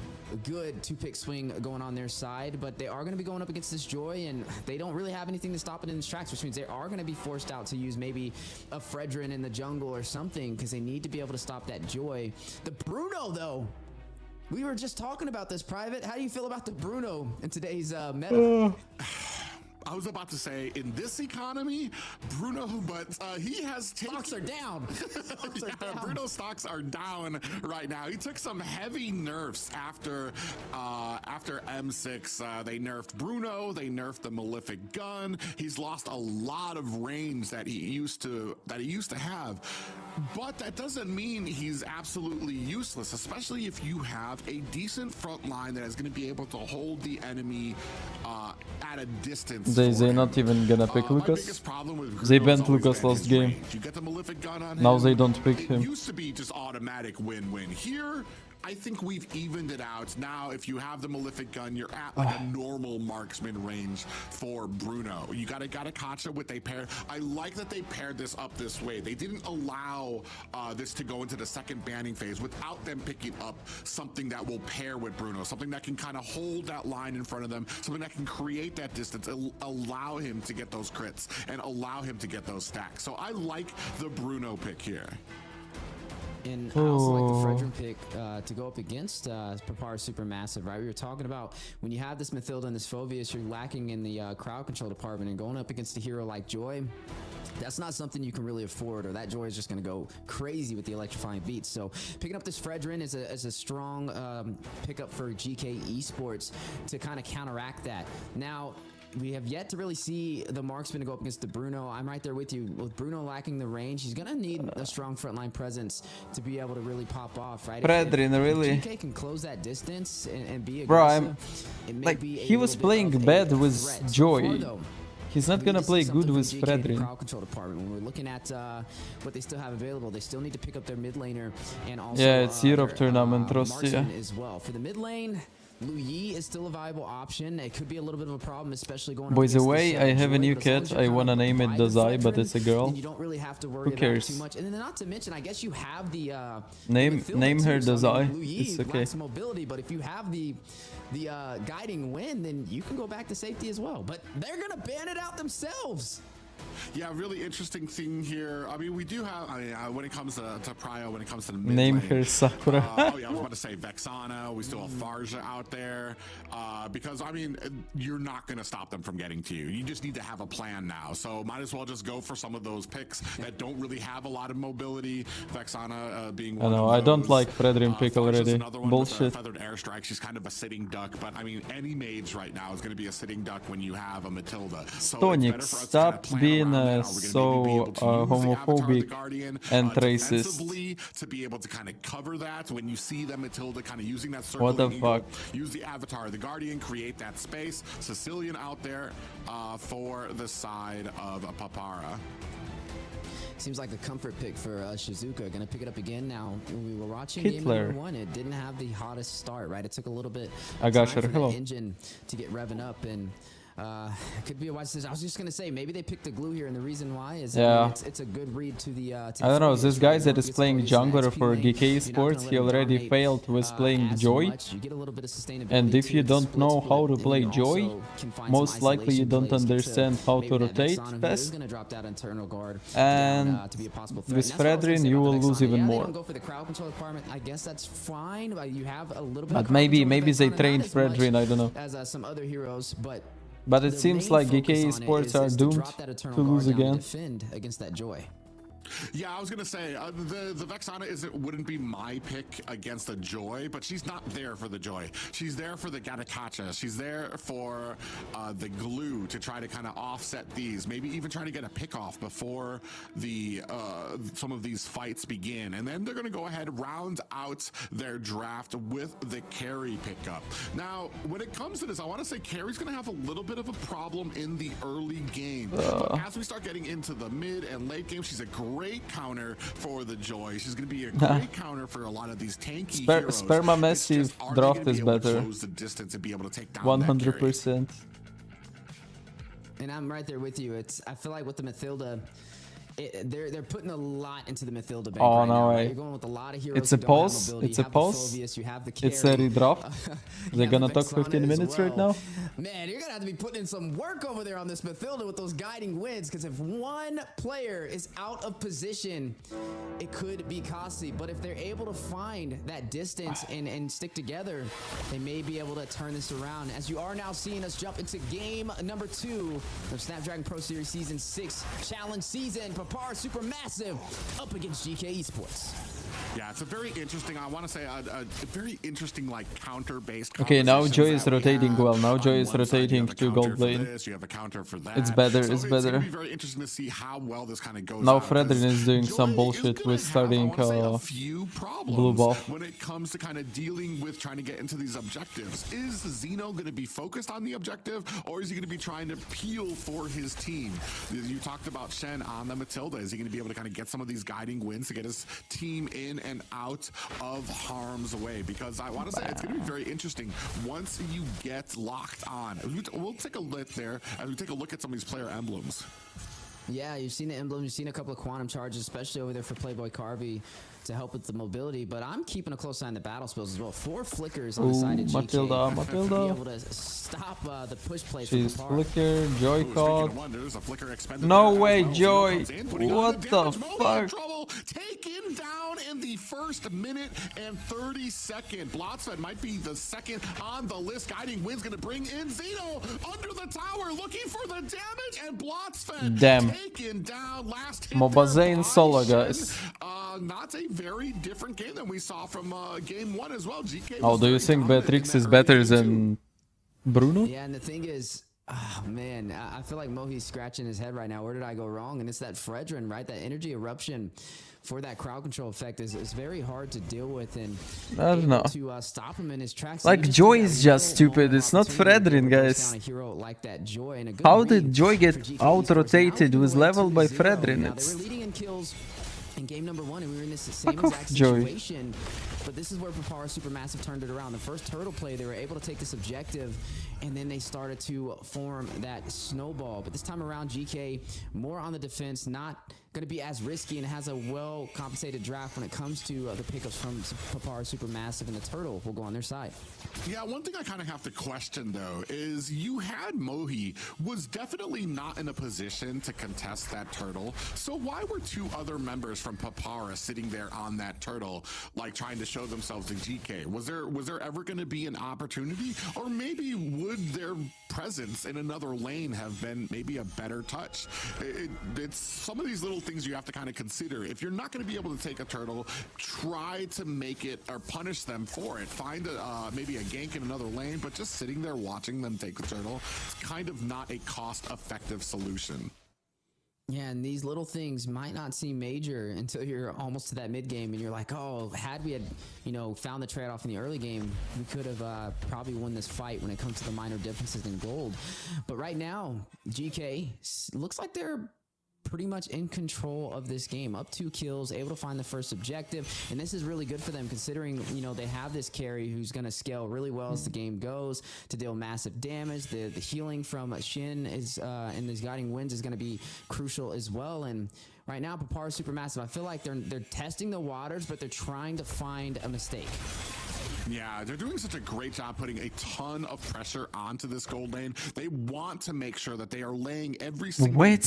good 2-pick swing going on their side, but they are going to be going up against this Joy, and they don't really have anything to stop it in its tracks, which means they are going to be forced out to use maybe a Fredrin in the jungle or something, because they need to be able to stop that Joy. The Bruno, though, we were just talking about this, Private. How do you feel about the Bruno in today's meta? I was about to say, in this economy, Bruno, but he has taken... Stocks are down. Stocks are down. Bruno's stocks are down right now. He took some heavy nerfs after M6. They nerfed Bruno. They nerfed the Malefic gun. He's lost a lot of range that he used to have. But that doesn't mean he's absolutely useless, especially if you have a decent front line that is going to be able to hold the enemy at a distance. They're not even gonna pick Lucas. They banned Lucas last game. You get the Malefic gun on Now him. they don't pick him. It used to be just automatic win-win. Here, I think we've evened it out. Now, if you have the Malefic gun, you're at like a normal marksman range for Bruno. You got to catch it with they pair. I like that they paired this up this way. They didn't allow this to go into the second banning phase without them picking up something that will pair with Bruno, something that can kind of hold that line in front of them, something that can create that distance, allow him to get those crits and allow him to get those stacks. So I like the Bruno pick here. And I also like the Fredrin pick to go up against Papar Supermassive, right? We were talking about when you have this Mathilda and this Phobius, you're lacking in the crowd control department, and going up against a hero like Joy, that's not something you can really afford, or that Joy is just going to go crazy with the electrifying beats. So picking up this Fredrin is a strong pickup for GK Esports to kind of counteract that. Now, we have yet to really see the marksman go up against the Bruno. I'm right there with you. With Bruno lacking the range, he's going to need a strong frontline presence to be able to really pop off, right? Fredrin, really? If GK can close that distance and be aggressive, Bro, I'm it may like, be he was little bit playing of a bad with threat. Joy. So far, though, He's not we gonna need to play see good something with from GK in the Fredrin. crowd control department. When we're looking at what they still have available, they still need to pick up their mid laner and also Yeah, it's Europe their, tournament, Russia. marksman as well. For the mid lane, Lu Yi is still a viable option. It could be a little bit of a problem, especially going. By the up way, against I have a Joy, new but as long as cat. you're I kind wanna of name it by the Dazai, but veteran, it's a girl. then you don't really have to worry Who about cares? it too much. And then not to mention, I guess you have the Name Mathilda her too, so, I mean, Dazai. Lu Yi It's okay. lacks mobility, but if you have the guiding wind, then you can go back to safety as well. But they're gonna ban it out themselves. Yeah, really interesting thing here. I mean, we do have, when it comes to Prio, when it comes to the mid Name lane, her Sakura. oh yeah, I was about to say Vexana. We still have Farja out there. Because, I mean, you're not going to stop them from getting to you. You just need to have a plan now. So might as well just go for some of those picks that don't really have a lot of mobility. Vexana being one I know, of I don't those. like Fredrin pick Farja's already. another one Bullshit. with a feathered airstrike. She's kind of a sitting duck. But, I mean, any mage right now is going to be a sitting duck when you have a Matilda. So Stonic, it's better for us to stop kind of plan being around that. Are we gonna so maybe be able to use the Avatar of the homophobic Guardian, and racist. defensively to be able to kind of cover that when you see the Matilda kind of using that circle. What the fuck? Use the Avatar of the Guardian, create that space. Sicilian out there for the side of Papara. Seems like a comfort pick for Shizuka. Gonna pick it up again now. When we were watching Hitler. game number 1, it didn't have the hottest start, right? It took a little bit I of got time you. for that Hello. engine to get revving up, and it could be a wise decision. I was just gonna say maybe they picked the glue here, and the reason why is Yeah. it's a good read to the. I don't know, this guy that is playing jungler for GK Sports, he already failed with playing Joy. And if you don't know how to play Joy, most likely you don't understand how to rotate fast. And with Fredrin, you will lose even more. I guess that's fine. You have a little bit. But of maybe crowd control they with Vexana, trained not as much Fredrin, I don't know. as some other heroes, but But it the seems main like focus GK on it Sports is are to doomed drop that Eternal to lose Guard down again. defend against that Joy. Yeah, I was gonna say the Vexana wouldn't be my pick against the Joy, but she's not there for the Joy. She's there for the Gatakacha. She's there for the glue to try to kind of offset these. Maybe even trying to get a pick off before the some of these fights begin, and then they're gonna go ahead round out their draft with the carry pickup. Now, when it comes to this, I want to say carry's gonna have a little bit of a problem in the early game, but as we start getting into the mid and late game, she's a great counter for the Joy. She's going to be a great counter for a lot of these tanky heroes. Sperma Massive draft is better. 100%. And I'm right there with you. I feel like with the Mathilda, they're putting a lot into the Mathilda bank. Oh, right no now, way. right? You're going with a lot of heroes. It's a who don't have pause. mobility. It's You a have the pause. Phobius, you have the It's a carry. redraft. They're You gonna have the talk 15 Vexana minutes as right well. now. Man, you're gonna have to be putting in some work over there on this Mathilda with those guiding winds, because if one player is out of position, it could be costly. But if they're able to find that distance and stick together, they may be able to turn this around. As you are now seeing us jump into game number 2 of Snapdragon Pro Series Season 6 Challenge Season. Papar Supermassive up against GK Esports. Yeah, it's a very interesting, I want to say a very interesting like counter-based. Okay, now Joy is rotating well. Now Joy is rotating to gold lane. You have a counter for that. It's better. So it's gonna better. be very interesting to see how well this kind of goes. Now out, Fredrin is doing some Joy bullshit is with gonna starting have, I wanna say, a few problems blue buff. when it comes to kind of dealing with trying to get into these objectives. Is Zeno going to be focused on the objective, or is he going to be trying to peel for his team? You talked about Shen on the Matilda. Is he going to be able to kind of get some of these guiding wins to get his team in and out of harm's way? Because I want to say it's going to be very interesting once you get locked on. We'll take a look there as we take a look at some of these player emblems. Yeah, you've seen the emblems, you've seen a couple of quantum charges, especially over there for Playboy Carby to help with the mobility, but I'm keeping a close eye on the battle spells as well. 4 flickers on the side of GK. Matilda. To be able to stop the push play. She's from flicker, Joy caught. Caught. No way, Joy. What the fuck? Taken down in the first minute and 30-second. Blotsfed might be the second on the list. Guiding Wind's going to bring in Zeno under the tower, looking for the damage, and Blotsfed taken down. Last hit Mobazane solo, Shen. guys. Not a very different game than we saw from game 1 as well. GK Oh, do you think Beatrix is better than Bruno? Yeah, and the thing is, oh, man, I feel like Mohi's scratching his head right now. Where did I go wrong? And it's that Fredrin, right? That energy eruption for that crowd control effect is very hard to deal with, and I don't know. to stop him in his tracks. Like, Joy is just stupid. It's not Fredrin, guys. How did Joy get out-rotated with level by Fredrin? They were leading in kills in game number 1, and we were in this same exact Joy. situation. But this is where Papara Supermassive turned it around. The first turtle play, they were able to take this objective, and then they started to form that snowball. But this time around, GK more on the defense, not going to be as risky, and has a well-compensated draft when it comes to the pickups from Papara Supermassive, and the turtle will go on their side. Yeah, one thing I kind of have to question, though, is you had Mohi was definitely not in a position to contest that turtle. So why were 2 other members from Papara sitting there on that turtle, like trying to show themselves to GK? Was there ever going to be an opportunity, or maybe would their presence in another lane have been maybe a better touch? It's some of these little things you have to kind of consider. If you're not going to be able to take a turtle, try to make it or punish them for it. Find maybe a gank in another lane, but just sitting there watching them take the turtle is kind of not a cost-effective solution. Yeah, and these little things might not seem major until you're almost to that mid game, and you're like, oh, had we had, found the trade-off in the early game, we could have probably won this fight when it comes to the minor differences in gold. But right now, GK looks like they're pretty much in control of this game, up 2 kills, able to find the first objective, and this is really good for them considering they have this carry who's going to scale really well as the game goes to deal massive damage. The healing from Shin is and these guiding winds is going to be crucial as well. And right now, Papara Supermassive, I feel like they're testing the waters, but they're trying to find a mistake. Yeah, they're doing such a great job putting a ton of pressure onto this gold lane. They want to make sure that they are laying every single Why brick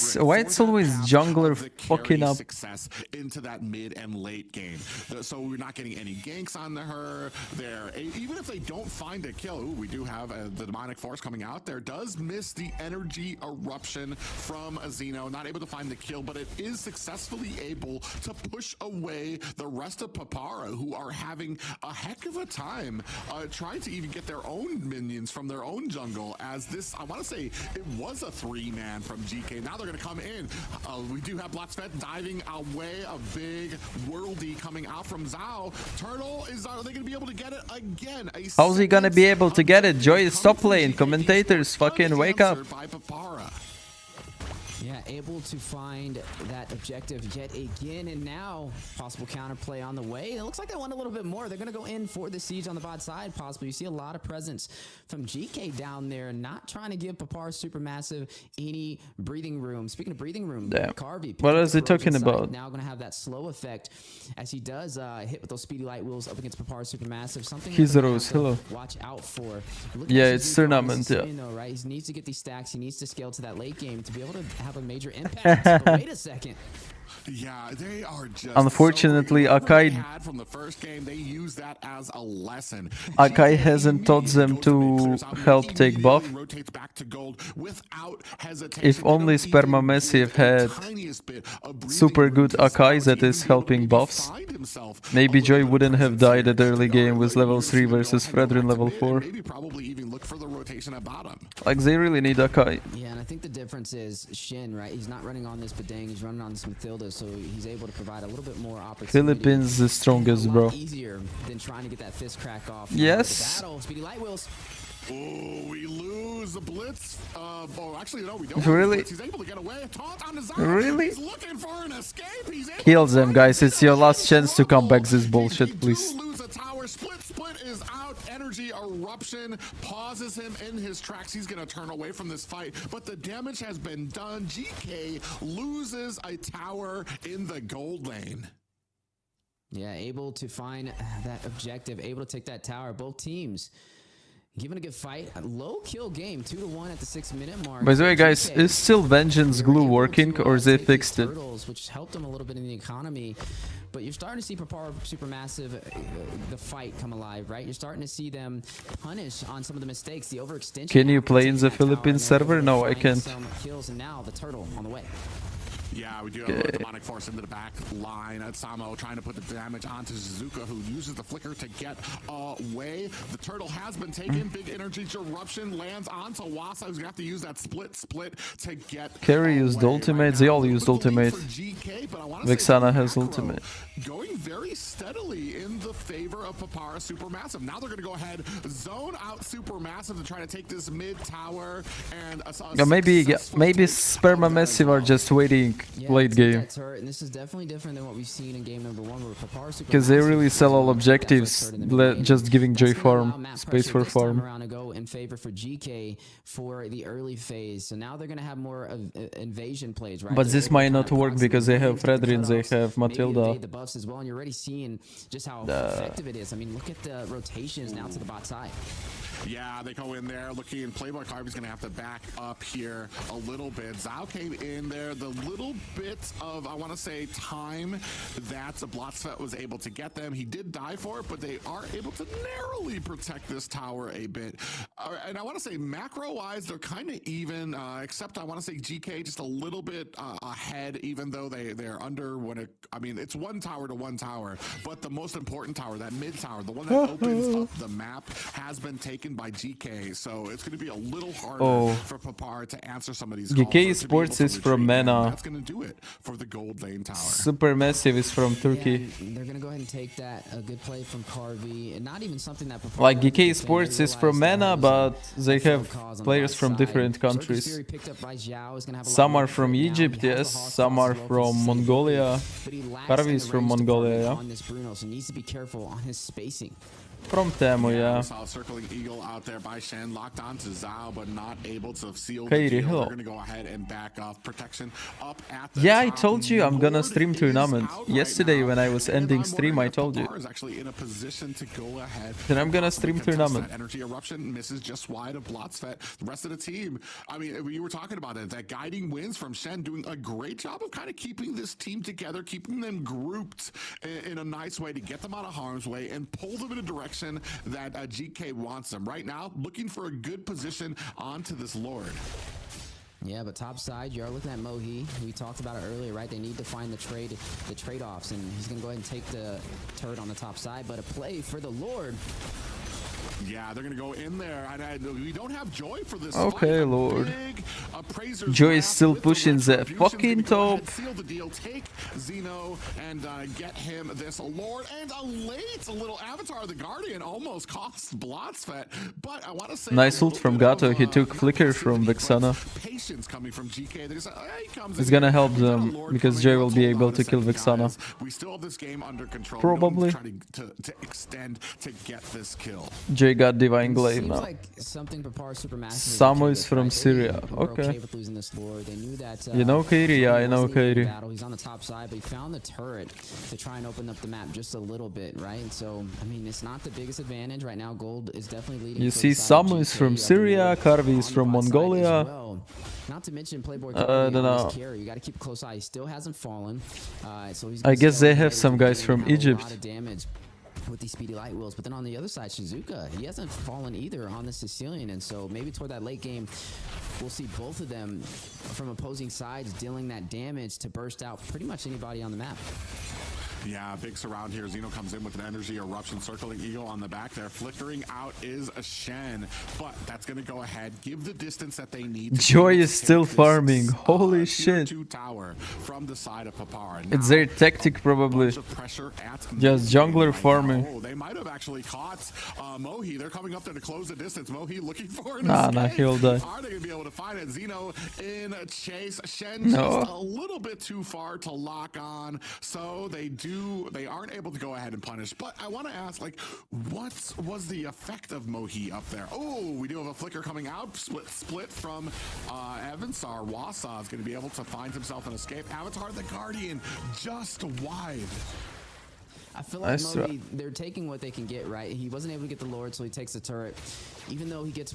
it's for always that jungler path of the fucking carry up? success into that mid and late game. So we're not getting any ganks on her. Even if they don't find a kill, we do have the demonic force coming out there. Does miss the energy eruption from Azino, not able to find the kill, but it is successfully able to push away the rest of Papara, who are having a heck of a time trying to even get their own minions from their own jungle, as this, I want to say, it was a 3-man from GK. Now they're going to come in. We do have Blacksvet diving away, a big worldy coming out from Zhao. Turtle, are they going to be able to get it again? How's he gonna be able to get it? Joy, stop playing. Commentators, fucking wake up. By Papara. Yeah, able to find that objective yet again, and now possible counterplay on the way. It looks like they want a little bit more. They're going to go in for the siege on the bot side, possibly. You see a lot of presence from GK down there, not trying to give Papar Supermassive any breathing room. Speaking of breathing room, Damn. Carvey. What is he talking about? Now going to have that slow effect as he does hit with those speedy light wheels up against Papar Supermassive. Something He's a rose. Hello. watch out for. Yeah, it's tournament. Yeah. Though, right? He needs to get these stacks. He needs to scale to that late game to be able to have a major impact. But wait a second. Yeah, they are just Unfortunately, so Akai had from the first game, they use that as a lesson. Akai hasn't taught them to help take buff. Rotates back to gold without hesitation. If only Sperma Massive had super good Akai that is helping buffs, maybe Joy wouldn't have died at early game with level 3 versus Fredrin level 4. Maybe probably even look for the rotation at bottom. Like, they really need Akai. Yeah, and I think the difference is Shin, right? He's not running on this Bedang, he's running on this Mathilda, so he's able to provide a little bit more opportunity. Philippines the strongest, bro. Easier than trying to get that fist crack off. Yes. Battle, speedy light wheels. Oh, we lose the blitz. Oh, actually, no, we don't. Really? He's able to get away. Taunt on Dazai. Really? He's looking for an escape. He's able Kill to them, find guys. It's your last himself. chance to come back this They bullshit, please. do lose a tower. Split is out. Energy eruption pauses him in his tracks. He's going to turn away from this fight, but the damage has been done. GK loses a tower in the gold lane. Yeah, able to find that objective, able to take that tower. Both teams giving a good fight. A low kill game, 2-1 at the 6-minute mark. By the way, guys, is still Vengeance Glue working, or they fixed it? Turtles, which helped them a little bit in the economy. But you're starting to see Papar Supermassive, the fight come alive, right? You're starting to see them punish on some of the mistakes, the overextension. Can you play in the Philippines server? No, I can't. Some kills, and now the turtle on the way. Yeah, we do have a demonic force into the back line. Samo trying to put the damage onto Suzuka, who uses the flicker to get away. The turtle has been taken. Big energy eruption lands onto Wasa, who's gonna have to use that split to get. Carry used ultimate. They all used ultimate. Vexana has ultimate. Going very steadily in the favor of Papara Supermassive. Now they're gonna go ahead, zone out Supermassive to try to take this mid tower, and Maybe Sperma Massive are just waiting late game. And this is definitely different than what we've seen in game number 1, where Papar Because they really sell all objectives, just giving Joy farm, space for farm. Around to go in favor for GK for the early phase. So now they're going to have more of invasion plays, right? But this might not work because they have Fredrin, they have Matilda. The buffs as well, and you're already seeing just how effective it is. I mean, look at the rotations now to the bot side. Yeah, they go in there looking, and Playboy Carvy's going to have to back up here a little bit. Zhao came in there. The little bit of, I want to say, time that Blotsvet was able to get them. He did die for it, but they are able to narrowly protect this tower a bit. And I want to say, macro-wise, they're kind of even, except I want to say GK just a little bit ahead, even though they're under when it, I mean, it's one tower to one tower, but the most important tower, that mid tower, the one that opens up the map, has been taken by GK, so it's going to be a little harder for Papar to answer some of these calls. GK Sports is from MENA. That's going to do it for the gold lane tower. Supermassive is from Turkey. Yeah, they're going to go ahead and take that. A good play from Carvey, and not even something that Papar Like GK Sports is from MENA, but they have players from different countries. Some are from Egypt, yes. Some are from Mongolia. Carvey is from Mongolia, yeah. On this Bruno, so needs to be careful on his spacing. From Temu, yeah. We saw a circling eagle out there by Shen, locked on to Zhao, but not able to seal the Katie, deal. hello. They're going to go ahead and back off protection up at the Yeah, I top. told you I'm gonna Lord stream is tournament. out right Yesterday now, when I was and ending I'm stream, wondering I if told you. Papar is actually in a position to go ahead. Then I'm gonna and stream contest tournament. that energy eruption misses just wide of Blotzfett. The rest of the team, I mean, we were talking about it. That guiding wins from Shen doing a great job of kind of keeping this team together, keeping them grouped in a nice way to get them out of harm's way and pull them in a direction that GK wants them. Right now, looking for a good position onto this Lord. Yeah, but top side, you are looking at Mohi. We talked about it earlier, right? They need to find the trade-offs, and he's gonna go ahead and take the turret on the top side. But a play for the Lord. Yeah, they're gonna go in there, and we don't have Joy for this. Okay, fight. Lord. Big, Joy is still pushing the fucking top. Seal the deal, take Xeno, and get him this Lord, and a little Avatar of the Guardian almost cost Blotzfett. But I want to say Nice ult from Gato. He took flicker from Vexana. Patience coming from GK. It's gonna help them because Joy will be able to kill Vexana. We still have this game under control. Probably. Trying to extend to get this kill. Joy got Divine Glaive Seems now. like something Papar Supermassive. Samo is from Syria. Okay. With losing this Lord. They knew that, You know Katie? Yeah, I know Katie. He's on the top side, but he found the turret to try and open up the map just a little bit, right? So, I mean, it's not the biggest advantage right now. Gold is definitely leading. You for see, the side of Samo is GK from up Syria, north, Karvi is on the from bot side as Mongolia. well. Not to mention Playboy I Carvi don't on know. this carry. You got to keep a close eye. He still hasn't fallen. So he's I gonna guess stay they on have the some edge of the guys game from and have Egypt. A lot of damage with these speedy light wheels. But then on the other side, Shizuka, he hasn't fallen either on the Sicilian. And so maybe toward that late game, we'll see both of them from opposing sides dealing that damage to burst out pretty much anybody on the map. Yeah, big surround here. Xeno comes in with an energy eruption, circling eagle on the back there. Flickering out is a Shen, but that's going to go ahead, give the distance that they need. Joy is still farming. Holy shit. Tier 2 tower from the side of Papar. It's their tactic probably. Just jungler farming. Oh, they might have actually caught Mohi. They're coming up there to close the distance. Mohi looking for an Nah, escape. he'll die. Are they going to be able to find it? Xeno in chase. Shen No. just a little bit too far to lock on, so they aren't able to go ahead and punish. But I want to ask, like, what was the effect of Mohi up there? Oh, we do have a flicker coming out. Split from Evansar. Wasa is going to be able to find himself an escape. Avatar the Guardian just wide. I feel like Mohi, they're taking what they can get, right? He wasn't able to get the Lord, so he takes the turret. Even though he gets,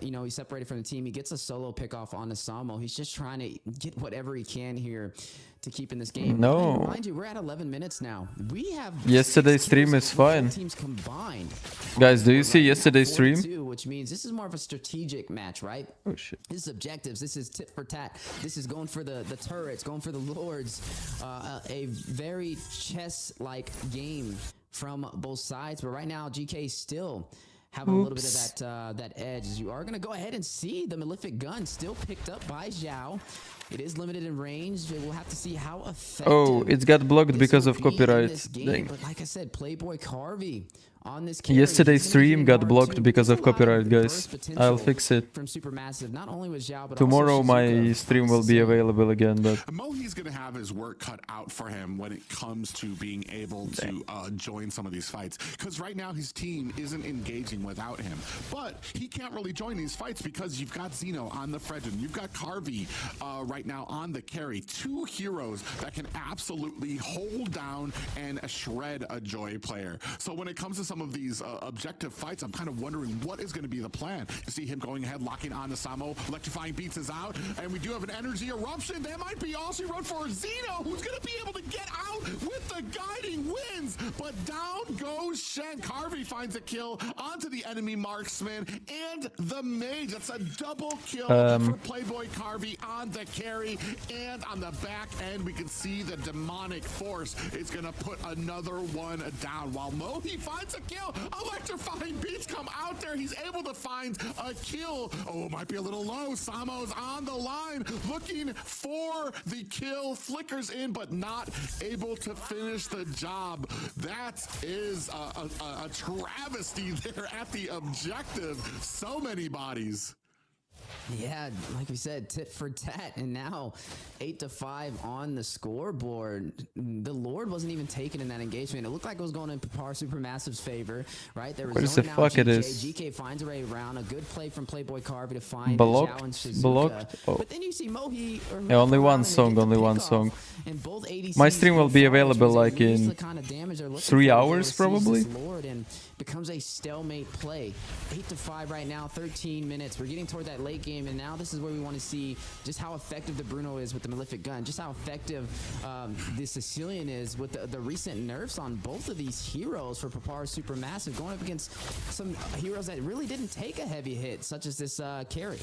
he's separated from the team, he gets a solo pickoff on the Samo. He's just trying to get whatever he can here to keep in this game. No. Mind you, we're at 11 minutes now. We have Yesterday's stream is fine. teams combined. Guys, do you see yesterday's stream? 42, which means this is more of a strategic match, right? Oh shit. This is objectives. This is tit for tat. This is going for the turrets, going for the Lords. A very chess-like game from both sides. But right now, GK still having a little bit of that edge. As you are going to go ahead and see the Malefic Gun still picked up by Zhao. It is limited in range. We'll have to see how effective. Oh, it got blocked because of this will be in copyright. this game. Dang. But like I said, Playboy Carvi on this carry. Yesterday's He's gonna be stream hitting got hard blocked too. because There's of a lot copyright, guys. burst I'll potential fix it. from Supermassive, not only with Zhao, but Tomorrow also my Shizuka. stream will be available again, but Mohi's going to have his work cut out for him when it comes to being able to join some of these fights. Because right now his team isn't engaging without him. But he can't really join these fights because you've got Xeno on the Fredgen. You've got Carvi right now on the carry. Two heroes that can absolutely hold down and shred a Joy player. So when it comes to some of these objective fights, I'm kind of wondering what is going to be the plan. You see him going ahead, locking on to Samo. Electrifying Beats is out. And we do have an energy eruption. That might be all she wrote for Xeno, who's going to be able to get out with the guiding wins. But down goes Shen. Carvi finds a kill onto the enemy marksman and the mage. That's a double kill for Playboy Carvi on the carry. And on the back end, we can see the demonic force is going to put another one down. While Mohi finds a kill, electrifying Beats come out there. He's able to find a kill. Oh, it might be a little low. Samo's on the line, looking for the kill. Flickers in, but not able to finish the job. That is a travesty there at the objective. So many bodies. Yeah, like we said, tit for tat, and now 8-5 on the scoreboard. The Lord wasn't even taken in that engagement. It looked like it was going in Papar Supermassive's favor, right? There was Where's the fuck it is? GK finds a way around. A good play from Playboy Carvey to find Blocked? Zhao and Shizuka. Blocked? Oh. But then you see Mohi. Yeah, only one song, only one song. My stream will be available like in 3 hours probably. And becomes a stalemate play. 8-5 right now, 13 minutes. We're getting toward that late game, and now this is where we want to see just how effective the Bruno is with the Malefic gun, just how effective the Sicilian is with the recent nerfs on both of these heroes for Papar Supermassive, going up against some heroes that really didn't take a heavy hit, such as this carry.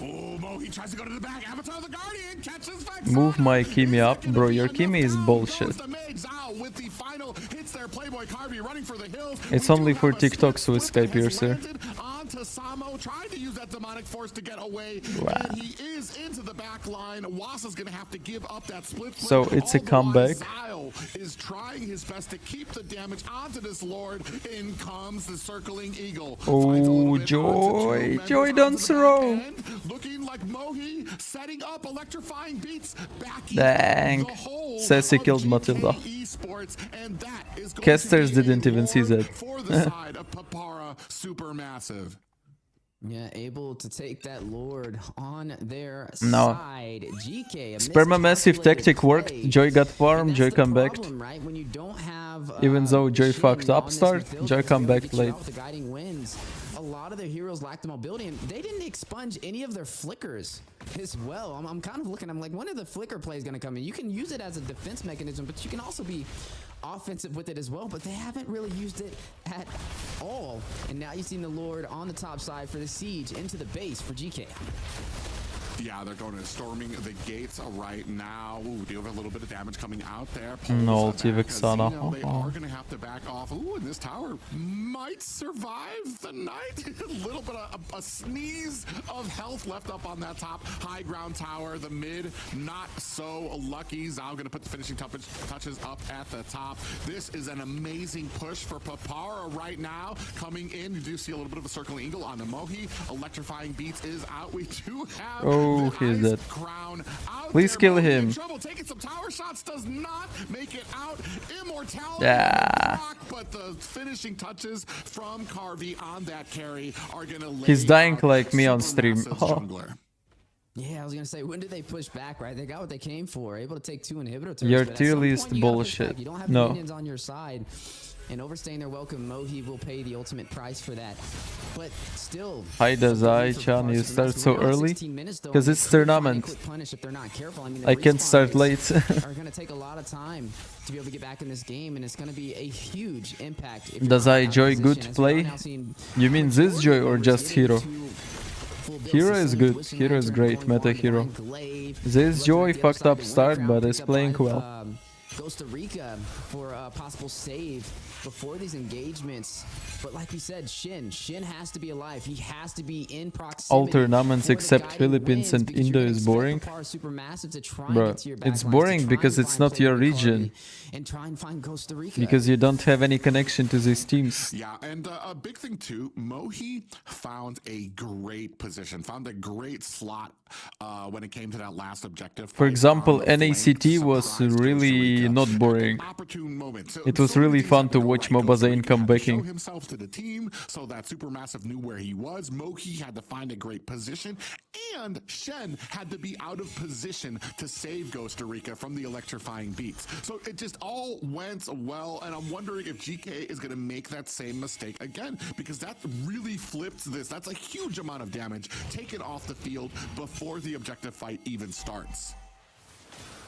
Oh, Mohi tries to go to the back. Avatar the Guardian catches Move my Kimi up, bro. Your Kimi is bullshit. With the final hits there, Playboy Carvey running for the hills. It's only for TikTok, so it's Skype piercer. Onto Samo, trying to use that demonic force to get away. Wow. And he is into the back line. Wasa's gonna have to give up that split. So it's a comeback. Zyle is trying his best to keep the damage onto this Lord. In comes the circling eagle. Oh, Joy. Joy don't throw. Looking like Mohi setting up electrifying beats back. Dang. Sassy killed Matilda. Casters didn't even see that. For the side of Papara Supermassive. Yeah, able to take that Lord on their No. side. GK. Sperma Massive tactic worked. Joy got farm, Joy come back. Right? When you don't have, Even though Joy Shin fucked up on this start, build, Joy it's come gonna back get you late. out with the guiding winds. A lot of their heroes lack the mobility, and they didn't expunge any of their flickers as well. I'm kind of looking, I'm like, when are the flicker plays going to come in? You can use it as a defense mechanism, but you can also be offensive with it as well, but they haven't really used it at all. And now you've seen the Lord on the top side for the siege into the base for GK. Yeah, they're going to storming the gates right now. Ooh, do you have a little bit of damage coming out there? No, They Tivixana. are going to have to back off. Ooh, and this tower might survive the night. A little bit of a sneeze of health left up on that top high ground tower. The mid, not so lucky. Zhao going to put the finishing touches up at the top. This is an amazing push for Papara right now. Coming in, you do see a little bit of a circling eagle on the Mohi. Electrifying beats is out. We do have he's dead. Please there. kill Mohi in him. trouble, taking some tower shots, does not make it out. Immortality Yeah. block, but the finishing touches from Carvey on that carry are gonna lay He's dying out like me on stream. Supermassive's jungler. Yeah, I was gonna say, when did they push back, right? They got what they came for, able to take 2 inhibitor turns. Your but at tier some list point, you gotta push bullshit. back. You don't have No. minions on your side. And overstaying their welcome, Mohi will pay the ultimate price for that. But still, Hi Dazai, Chan, you start so early? Because it's tournament. I can't start late. Are going to take a lot of time to be able to get back in this game, and it's going to be a huge impact. If you're Dazai, out of Joy good position, as play? we're now seeing You mean this Joy or just Hero? full build Hero is systems, good. wishing Hero is Actor great, going meta wide hero. behind Glaive. This Looking Joy at the fucked other up side, start, Wintercrown but is picked up playing by, well. Costa Rica for a possible save before these engagements. But like we said, Shin has to be alive. He has to be in proximity. All tournaments for the except guiding Philippines wins, and because Indo you're gonna is expect boring. Papara Supermassive to try and Bro, get to your it's back lines, to boring try because and it's find not your Playboy region. Carvey and try and find Costa Rica. Because you don't have any connection to these teams. Yeah, and a big thing too, Mohi found a great position, found a great slot when it came to that last objective. For fight example, on the NACT flank, was surprised really Costa Rica not at an boring. opportune moment. So- It was so many really things fun had to go watch right. Costa Mobazain Rica come had to backing. show himself to the team so that Supermassive knew where he was. Mohi had to find a great position, and Shen had to be out of position to save Costa Rica from the electrifying beats. So it just all went well, and I'm wondering if GK is going to make that same mistake again, because that really flips this. That's a huge amount of damage. Take it off the field before the objective fight even starts.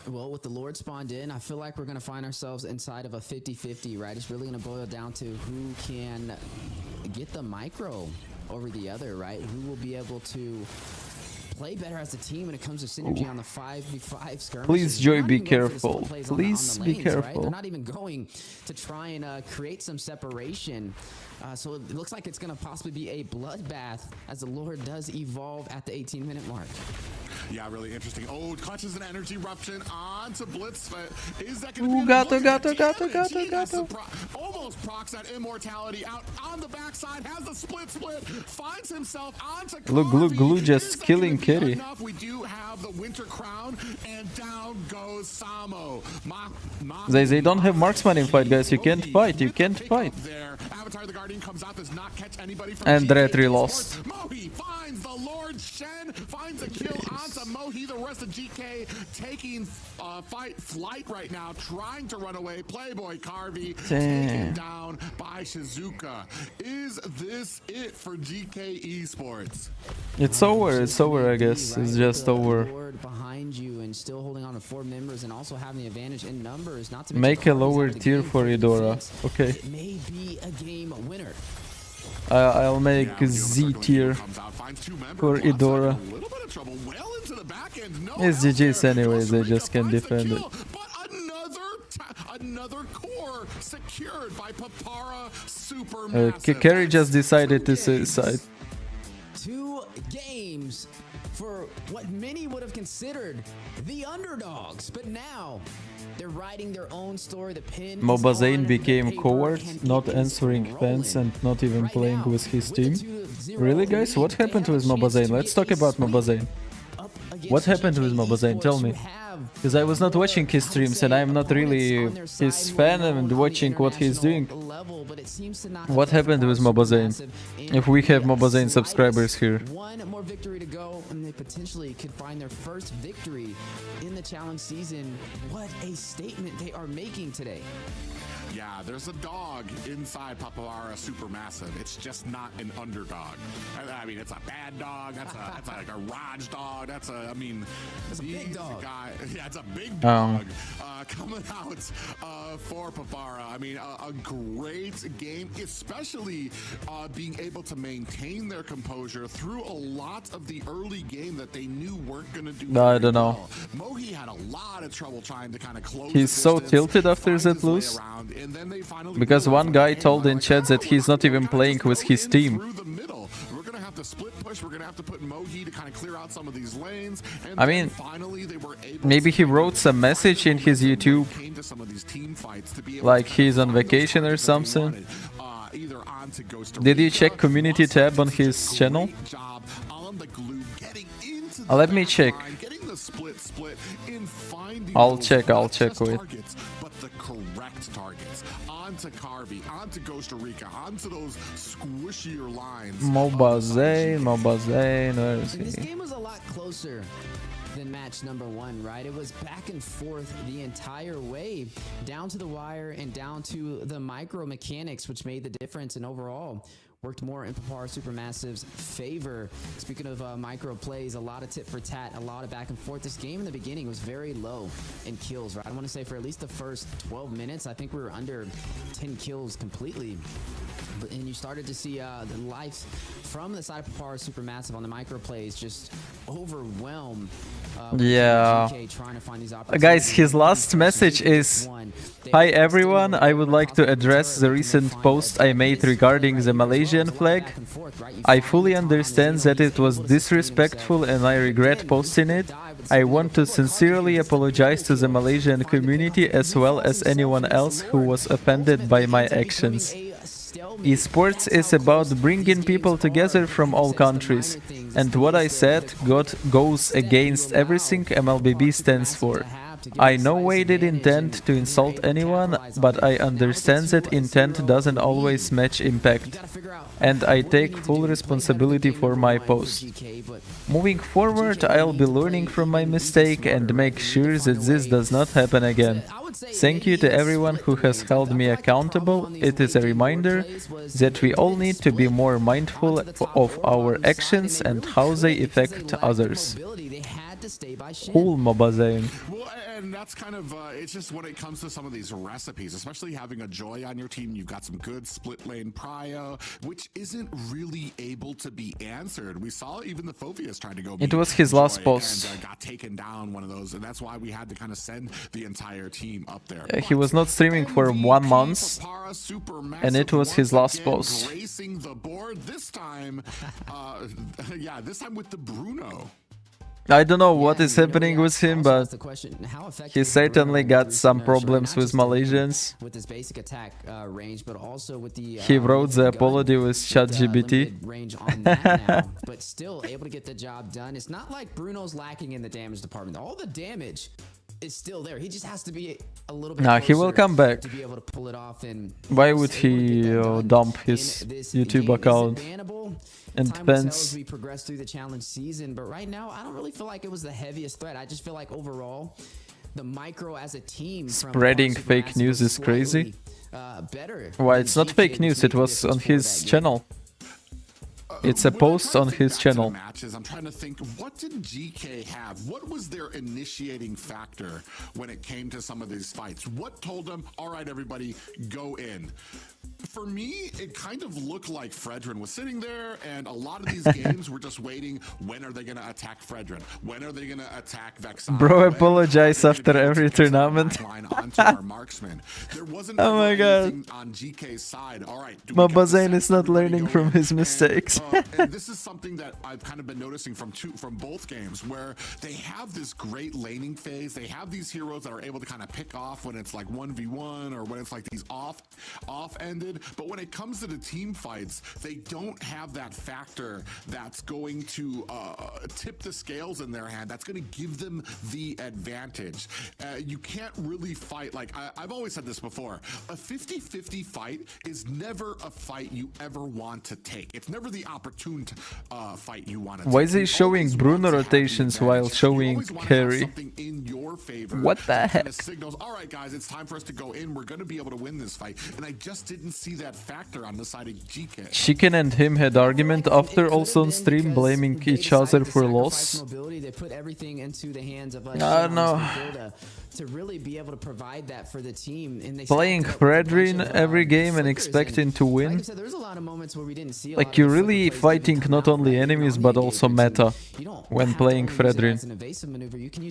Well, with the Lord spawned in, I feel like we're going to find ourselves inside of a 50-50, right? It's really going to boil down to who can get the micro over the other, right? Who will be able to play better as a team when it comes to synergy on the 5v5 skirmishes. Please, They're Joy, not be even going for the split careful. plays on the Please be lanes, right? careful. They're not even going to try and create some separation. So it looks like it's going to possibly be a bloodbath as the Lord does evolve at the 18-minute mark. Yeah, really interesting. Oh, clutches an energy eruption onto Blitz. Is that going to Ooh, be gato, enough? Look at gato, the gato, damage. gato, He got gato. almost almost procs that immortality out on the backside, has the split, finds himself onto Glue just killing Kitty. We do have the winter crown, and down goes Samo. They don't have marksman in fight, guys. You can't fight. You can't fight. Avatar the Guardian comes out, does not catch anybody from And GK Retri lost. Mohi finds the Lord Shen, finds a kill onto Mohi. The rest of GK taking flight right now, trying to run away. Playboy Carvey taken down by Shizuka. Is this it for GK Esports? It's over. It's over, I guess. It's just over. Behind you and still holding on to 4 members and also having the advantage in numbers. Not to Make a lower tier for Eudora. Okay. It may be a game winner. I'll make Z tier for Eudora. It's GG's anyways, they just can't defend it. Another core secured by Papara Supermassive. Kerry just decided to suicide. 2 games for what many would have considered the underdogs, but now they're writing their own story. The pin Mobazane became coward, not answering fans and not even playing with his team. Really, guys? What happened with Mobazane? Let's talk about Mobazane. What happened with Mobazane? Tell me. Because I was not watching his streams and I'm not really his fan and watching what he's doing. What happened with Mobazane? If we have Mobazane subscribers here. One more victory to go and they potentially could find their first victory in the challenge season. What a statement they are making today. Yeah, there's a dog inside Papara Supermassive. It's just not an underdog. I mean, it's a bad dog. That's like a Raj dog. It's a big dog. Yeah, it's a big dog coming out for Papara. I mean, a great game, especially being able to maintain their composure through a lot of the early game that they knew weren't going to do. I don't know. Mohi had a lot of trouble trying to kind of close. He's so tilted after that lose. Because one guy told in chat that he's not even playing with his team. We're gonna have to split push. We're gonna have to put Mohi to kind of clear out some of these lanes. And I mean, finally they were able maybe he wrote some message in his YouTube, like he's on vacation or something. Did you check community tab on his channel? Let me check. I'll check wait. The correct targets onto Carvey, onto Costa Rica, onto those squishier lines. Mobazane, where is he? This game was a lot closer than match number 1, right? It was back and forth the entire way, down to the wire and down to the micro mechanics, which made the difference. And overall, worked more in Papara Supermassive's favor. Speaking of micro plays, a lot of tit for tat, a lot of back and forth. This game in the beginning was very low in kills, right? I want to say for at least the first 12 minutes, I think we were under 10 kills completely. And you started to see the life from the side of Papara Supermassive on the micro plays just overwhelm. Yeah. Trying to find these guys, his last message is, "Hi everyone, I would like to address the recent post I made regarding the Malaysian flag. I fully understand that it was disrespectful and I regret posting it. I want to sincerely apologize to the Malaysian community as well as anyone else who was offended by my actions. Esports is about bringing people together from all countries, and what I said goes against everything MLBB stands for. I no way did intend to insult anyone, but I understand that intent doesn't always match impact, and I take full responsibility for my post. Moving forward, I'll be learning from my mistake and make sure that this does not happen again. Thank you to everyone who has held me accountable. It is a reminder that we all need to be more mindful of our actions and how they affect others." Cool, Mobazane. Well, and that's kind of, it's just when it comes to some of these recipes, especially having a Joy on your team, you've got some good split lane prio, which isn't really able to be answered. We saw even the Phobias tried to go. It was his last post. And, got taken down one of those, and that's why we had to kind of send the entire team up there. He was not streaming for 1 month, and it was his last post. Gracing the board this time, yeah, this time with the Bruno. I don't know what is happening with him, but he certainly got some problems with Malaysians. With his basic attack range, but also with the He wrote the apology with ChatGPT. range on that now, but still able to get the job done. It's not like Bruno's lacking in the damage department. All the damage is still there. He just has to be a little bit Nah, he will come back. to be able to pull it off. And Why would he dump his YouTube account? And depends. As we progress through the challenge season, but right now I don't really feel like it was the heaviest threat. I just feel like overall the micro as a team Spreading fake news is crazy. Better. Why, it's not fake news, it was on his channel. It's a post on his channel. Matches. I'm trying to think, what did GK have? What was their initiating factor when it came to some of these fights? What told them, all right, everybody, go in? For me, it kind of looked like Fredrin was sitting there, and a lot of these games were just waiting. When are they going to attack Fredrin? When are they going to attack Vexana? Bro, apologize after every tournament. Oh my god. On GK's side. All right, Mobazane is not learning from his mistakes. And this is something that I've kind of been noticing from both games, where they have this great laning phase. They have these heroes that are able to kind of pick off when it's like 1v1 or when it's like these off-ended. But when it comes to the team fights, they don't have that factor that's going to tip the scales in their hand. That's going to give them the advantage. You can't really fight, like I've always said this before, a 50-50 fight is never a fight you ever want to take. It's never the opportune fight you want to take. Why is he showing Bruno rotations while showing carry? What the heck? Signals, all right guys, it's time for us to go in. We're going to be able to win this fight. And I just didn't see that factor on the side of GK. Chicken and him had argument after also on stream, blaming each other for loss. They put everything into the hands of I don't know. to really be able to provide that for the team. And they Playing Fredrin every game and expecting to win. Like I said, there's a lot of moments where we didn't see Like you're really fighting not only enemies but also meta when playing Fredrin.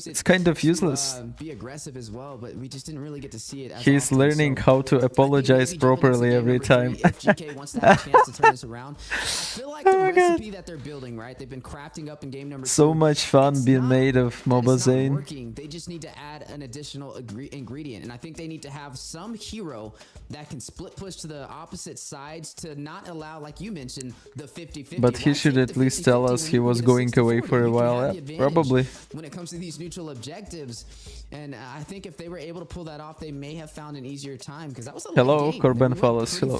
It's kind of useless. Be aggressive as well, but we just didn't really get to see it. He's learning how to apologize properly every time. If GK wants to have a chance to turn this around, I feel like the recipe that they're building, right? They've been crafting up in game number 2. So much fun being made of Mobazane. They just need to add an additional ingredient, and I think they need to have some hero that can split push to the opposite sides to not allow, like you mentioned, the 50-50. But he should at least tell us he was going away for a while. Yeah, probably. When it comes to these neutral objectives, and I think if they were able to pull that off, they may have found an easier time, because that was a Hello, Corben Follows. Hello.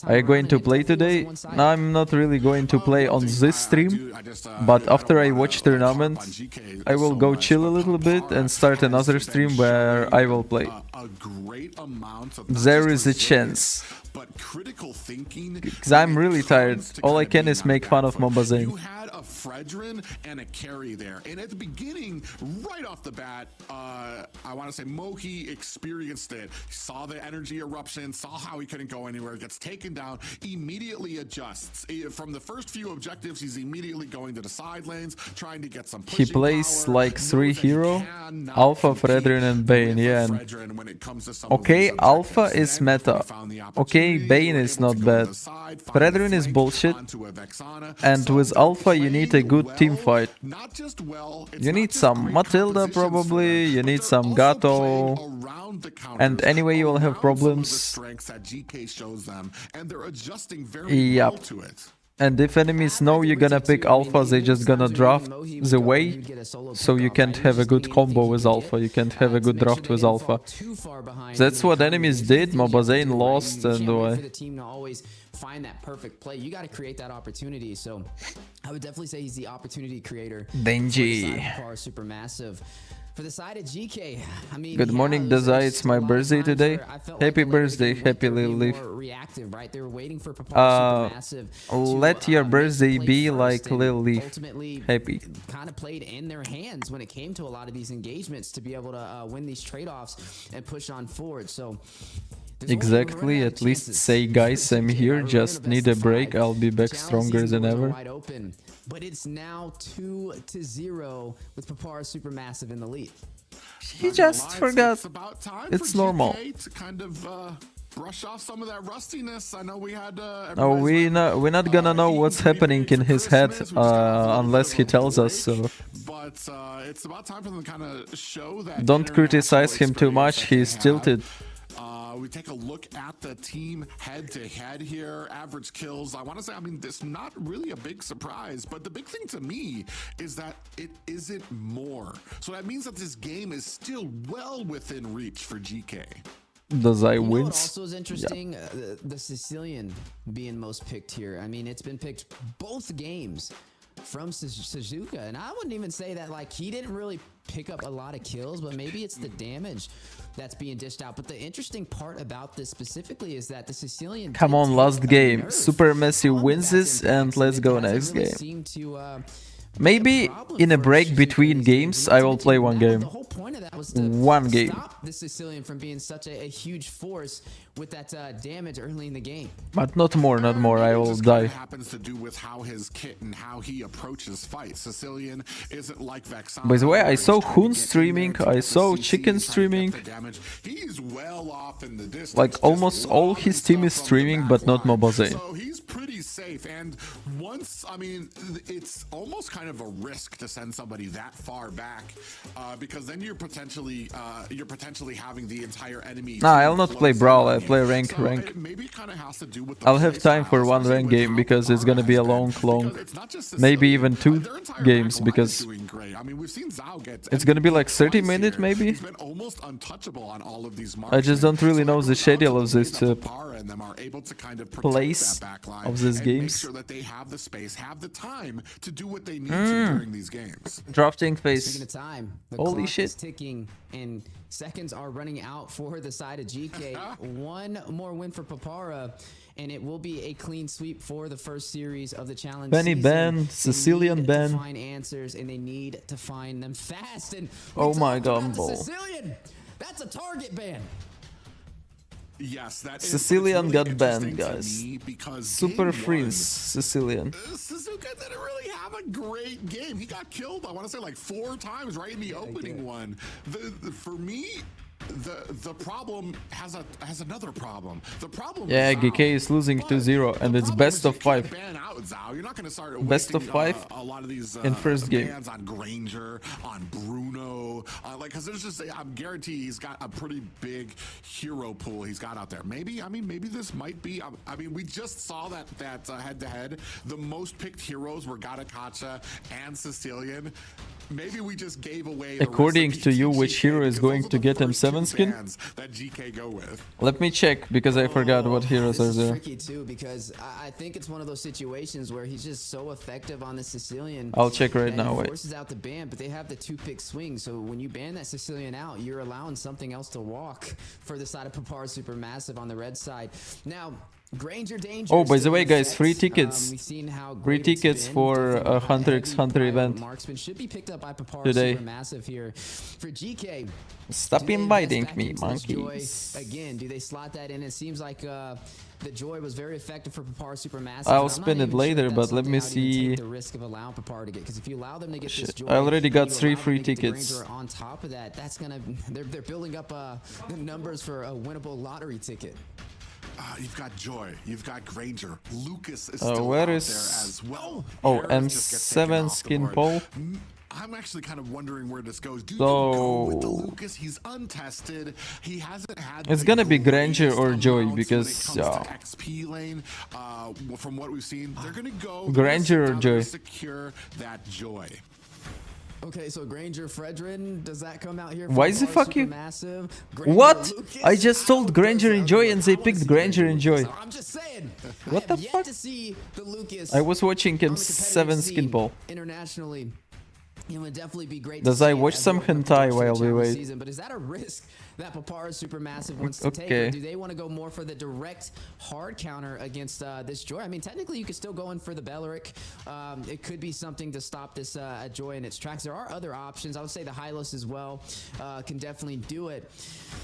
Are you going to play today? No, I'm not really going to play on this stream, but after I watch tournament, I will go chill a little bit and start another stream where I will play. There is a chance. But critical thinking, because I'm really tired. All I can is make fun of Mobazane. You had a Fredrin and a carry there, and at the beginning, right off the bat, I want to say Mohi experienced it. Saw the energy eruption, saw how he couldn't go anywhere, gets taken down, immediately adjusts. From the first few objectives, he's immediately going to the side lanes, trying to get some pushing He plays power, like 3 hero, Alpha, Fredrin and Bane, yeah. Okay, Alpha is meta. Okay, Bane is not bad. Fredrin is bullshit. And with Alpha you need a good team fight. You need some Matilda probably, you need some Gato. And anyway you will have problems. Yep. And if enemies know you're gonna pick Alpha, they just gonna draft the way, so you can't have a good combo with Alpha, you can't have a good draft with Alpha. That's what enemies did, Mobazane lost, and why? Find that perfect play. You got to create that opportunity. So I would definitely say he's the opportunity creator. Denji. Super massive. For the side of GK, I mean, good morning, Dazai. It's my birthday today. Happy birthday, happy little leaf. Right? They were waiting for let your birthday be like Lil Leaf. Happy. Kind of played in their hands when it came to a lot of these engagements to be able to win these trade-offs and push on forward. So exactly, at least say, guys, I'm here, just need a break, I'll be back stronger than ever. But it's now 2-0 with Papara Supermassive in the lead. He just forgot. It's normal. To kind of brush off some of that rustiness. I know we had. Oh, we're not gonna know what's happening in his head unless he tells us. So But it's about time for them to kind of show that. don't criticize him too much. He's tilted. We take a look at the team head-to-head here. Average kills. I want to say, I mean, this not really a big surprise, but the big thing to me is that it isn't more. So that means that this game is still well within reach for GK. Dazai What wins. also is interesting, the Sicilian being most picked here. I mean, it's been picked both games from Suzuka, and I wouldn't even say that like he didn't really pick up a lot of kills, but maybe it's the damage that's being dished out. But the interesting part about this specifically is that the Sicilian Come on, last game. Super Messi wins this, and let's go next game. Maybe in a break between games, I will play one game. The whole point of that was to One game. stop the Sicilian from being such a huge force with that damage early in the game. But not more, not more. I will Just kinda die. happens to do with how his kit and how he approaches fights. Sicilian isn't like Vexana. By the way, I saw Trying to Hoon get in streaming, there, I take saw the CC, Chicken trying to get streaming. the damage. He's well off in the distance. Like just almost all lobbing his team is stuff from the streaming, back but not line. Mobile. So he's pretty safe. And once, I mean, it's almost kind of a risk to send somebody that far back because then you're potentially having the entire enemy. Nah, team I'll not close play in Brawl, on I you. play rank. Maybe it kind of has to do with the I'll have play time for style, one especially rank with game how because it's gonna be a Papara has long, been, because it's not just maybe Sicilian, even 2 their entire games back line is because doing great. I mean, we've seen Zhao get it's gonna be like 30 twice minutes here. maybe. He's been almost untouchable on all of these I just don't really know the schedule of this Papara and them are able to kind of protect place that back line of these and games. make sure that they have the space, have the time to do what they need to during these games. Drafting Speaking phase. of time, the Holy clock shit. is ticking and seconds are running out for the side of GK. One more win for Papara, and it will be a clean sweep for the first series of the challenge. Benny season. Ben, They Sicilian need Ben. to find answers, and they need to find them fast. And we Oh my talked about God, the ball. Sicilian. That's a target ban. Yes, that is Sicilian really got interesting banned, to guys. me because Super game freeze, one, Sicilian. Suzuka didn't really have a great game. He got killed, I want to say, like 4 times right in the opening one. For me, the problem has another problem. The problem Yeah, is GK Zhao. is losing But 2-0 and the it's problem best is you of 5. can't ban out Zhao. You're not going to start Best of wasting, 5 a lot of these in first game. bans on Granger, on Bruno, like because there's just I'm guaranteed he's got a pretty big hero pool he's got out there. Maybe this might be. I mean, we just saw that head to head. The most picked heroes were Gatakacha and Sicilian. Maybe we just gave away. The According recipe to you, which GK, hero is because going those to are the get him first 7 2 skin? bans that GK go with. Let me check because I forgot what heroes This are is there. tricky too because I think it's one of those situations where he's just so effective on the Sicilian. I'll check right that now, he wait. forces out the ban, but they have the 2-pick swing. So when you ban that Sicilian out, you're allowing something else to walk for the side of Papara Supermassive on the red side. Now, Granger Danger. Oh, by is the still way, in guys, effect. free tickets. We've seen how Free great it's tickets been. for Definitely a Hunter x heavy Hunter private event. Marksman should be picked up by Papara Today. Supermassive here. For GK, Stop do they invest inviting back me, into this Joy? monkeys. Again, do they slot that in? It seems like the Joy was very effective for Papara Supermassive. I'll and I'm not spin it even sure later, if but that's let me something I would even see. take the risk of allowing Papara to get, because if you allow them to get this Shit, Joy, I already got and you 3 allow them free to get the tickets. Granger on top of that, that's gonna they're building up the numbers for a winnable lottery ticket. You've got Joy, you've got Granger, Lucas is still where out is- there as well. Oh, Harris just gets taken M7 off the skin board. pole. I'm actually kind of wondering where this goes. Do you go with the So Lucas? He's untested. He hasn't had. it's the gonna be Granger greatest or Joy amounts because, when it comes to XP lane. From what we've seen, they're gonna go Granger or Joy? Secure that Joy. Okay, so Granger Fredrin, does that come out here? Why is it fuck you? Massive? What? I just told Granger and Joy and they picked Granger and Joy. I'm just saying. What I the have yet fuck? to see the Lucas I was watching on the M7 competitive skin scene ball. internationally. It would definitely be great. Does to I see watch as some we look hentai towards the while we challenge wait? season, but is that a risk that Papara Supermassive wants to take? Okay. Or do they want to go more for the direct hard counter against this Joy? I mean, technically, you could still go in for the Belleric. It could be something to stop this Joy in its tracks. There are other options. I would say the Hylos as well can definitely do it.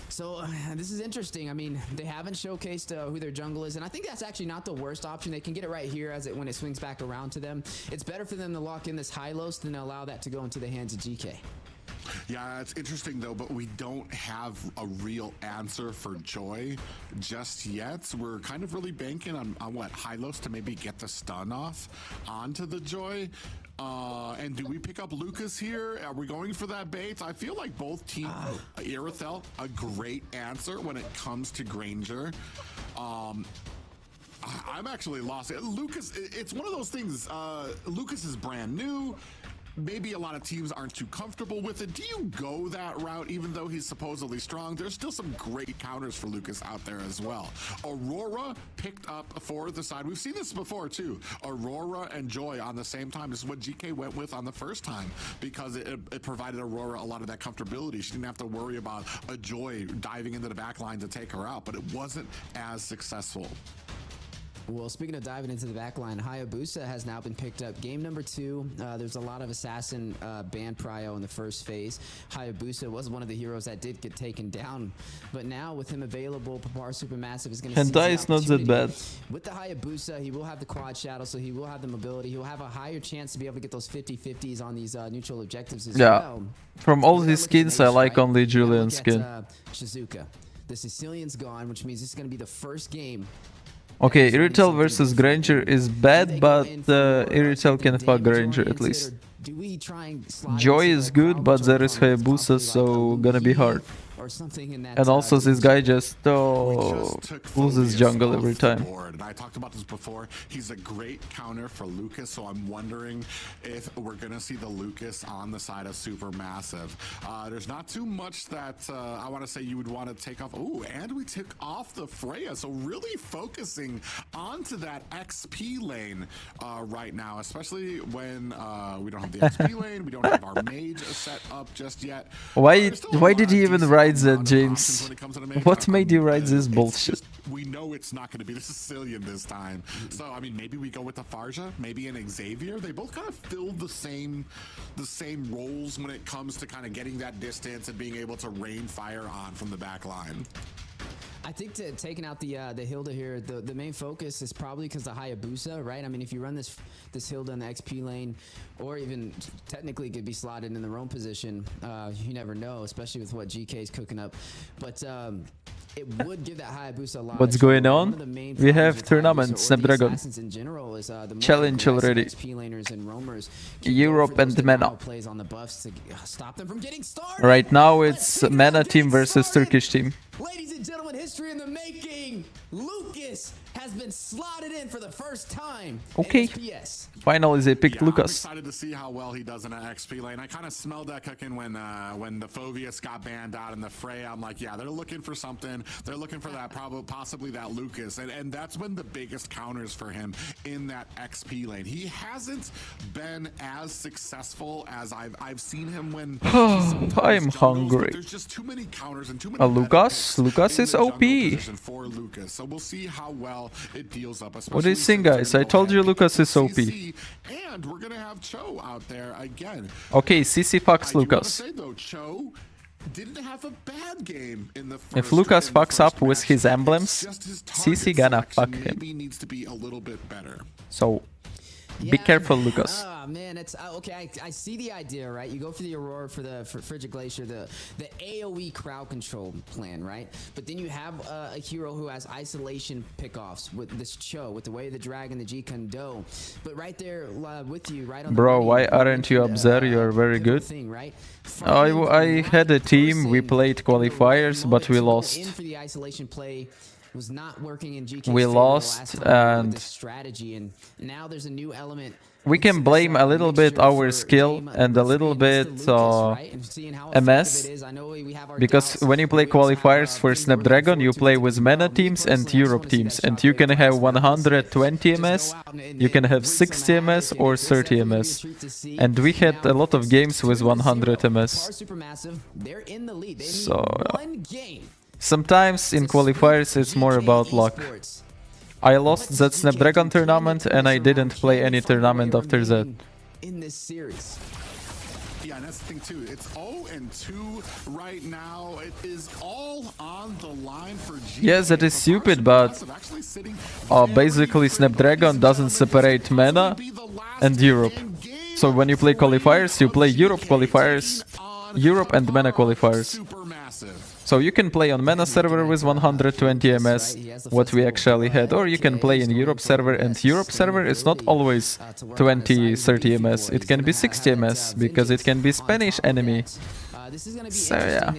So this is interesting. I mean, they haven't showcased who their jungle is, and I think that's actually not the worst option. They can get it right here when it swings back around to them. It's better for them to lock in this Hylos than allow that to go into the hands of GK. Yeah, it's interesting though, but we don't have a real answer for Joy just yet. We're kind of really banking on what, Hylos to maybe get the stun off onto the Joy. And do we pick up Lucas here? Are we going for that bait? I feel like both teams, Irithel, a great answer when it comes to Granger. I'm actually lost. Lucas, it's one of those things. Lucas is brand new. Maybe a lot of teams aren't too comfortable with it. Do you go that route even though he's supposedly strong? There's still some great counters for Lucas out there as well. Aurora picked up for the side. We've seen this before too. Aurora and Joy on the same time. This is what GK went with on the first time because it provided Aurora a lot of that comfortability. She didn't have to worry about a Joy diving into the back line to take her out, but it wasn't as successful. Well, speaking of diving into the back line, Hayabusa has now been picked up. Game number 2, there's a lot of Assassin ban prio in the first phase. Hayabusa was one of the heroes that did get taken down, but now with him available, Papar Supermassive is going to Hentai is not that bad. With the Hayabusa, he will have the quad shadow, so he will have the mobility. He'll have a higher chance to be able to get those 50-50s on these neutral objectives as well. From all these skins, I like only Julian's skin. Shizuka. The Sicilian's gone, which means this is going to be the first game. Okay, Irithel versus Granger is bad, but Irithel can fuck Granger at least. Joy is good, but there is Hayabusa, so gonna be hard. And also this guy just loses jungle every time. And I talked about this before. He's a great counter for Lucas, so I'm wondering if we're gonna see the Lucas on the side of Supermassive. There's not too much that I want to say you would want to take off. Oh, and we took off the Freya, so really focusing onto that XP lane right now, especially when we don't have the XP lane, we don't have our mage set up just yet. Why did he even write that, James? What made you write this bullshit? We know it's not going to be the Sicilian this time. So, I mean, maybe we go with the Farja, maybe an Xavier. They both kind of fill the same roles when it comes to kind of getting that distance and being able to rain fire on from the back line. I think taking out the Hilda here, the main focus is probably because the Hayabusa, right? I mean, if you run this Hilda in the XP lane, or even technically could be slotted in the roam position, you never know, especially with what GK is cooking up. But it would give that Hayabusa a lot. What's going on? We have tournament Snapdragon challenge already. Europe and MENA. Right now it's MENA team versus Turkish team. Ladies and gentlemen, history in the making. Lucas has been slotted in for the first time. Okay. Finally, they picked Lucas. I'm excited to see how well he does in an XP lane. I kind of smelled that cooking when the Phoveus got banned out in the Freya. I'm like, yeah, they're looking for something. They're looking for that, possibly that Lucas, and that's been the biggest counters for him in that XP lane. He hasn't been as successful as I've seen him when. I'm hungry. There's just too many counters and too many. Lucas is OP. For Lucas, so we'll see how well it deals up. What do you think, guys? I told you Lucas is OP. And we're gonna have Cho out there again. Okay, CC fucks Lucas. Say, though, Cho didn't have a bad game in the first. If Lucas fucks up with his emblems, CC gonna fuck him. Needs to be a little bit better. So be careful, Lucas. Man, it's okay. I see the idea, right? You go for the Aurora for Frigid Glacier, the AoE crowd control plan, right? But then you have a hero who has isolation pickoffs with this Cho, with the way the dragon, the G-Kondo. But right there with you, right on the bro, why aren't you up there? You're very good. Thing, right? I had a team, we played qualifiers, but we lost. In for the isolation play was not working in GK's we lost, and strategy, and now there's a new element. We can blame a little bit our skill and a little bit MS, because when you play qualifiers for Snapdragon, you play with MENA teams and Europe teams, and you can have 120 MS, you can have 60 MS or 30 MS, and we had a lot of games with 100 MS. So sometimes in qualifiers it's more about luck. I lost that Snapdragon tournament and I didn't play any tournament after that. In this series. Yeah, and that's the thing too. It's 0-2 right now. It is all on the line for GK. Yes, that is stupid, but basically Snapdragon doesn't separate MENA and Europe. So when you play qualifiers, you play Europe qualifiers Europe and MENA qualifiers. Supermassive. So you can play on MENA server with 120 ms, what we actually had, or you can play in Europe server, and Europe server is not always 20-30 ms, it can be 60 ms, because it can be Spanish enemy. So yeah.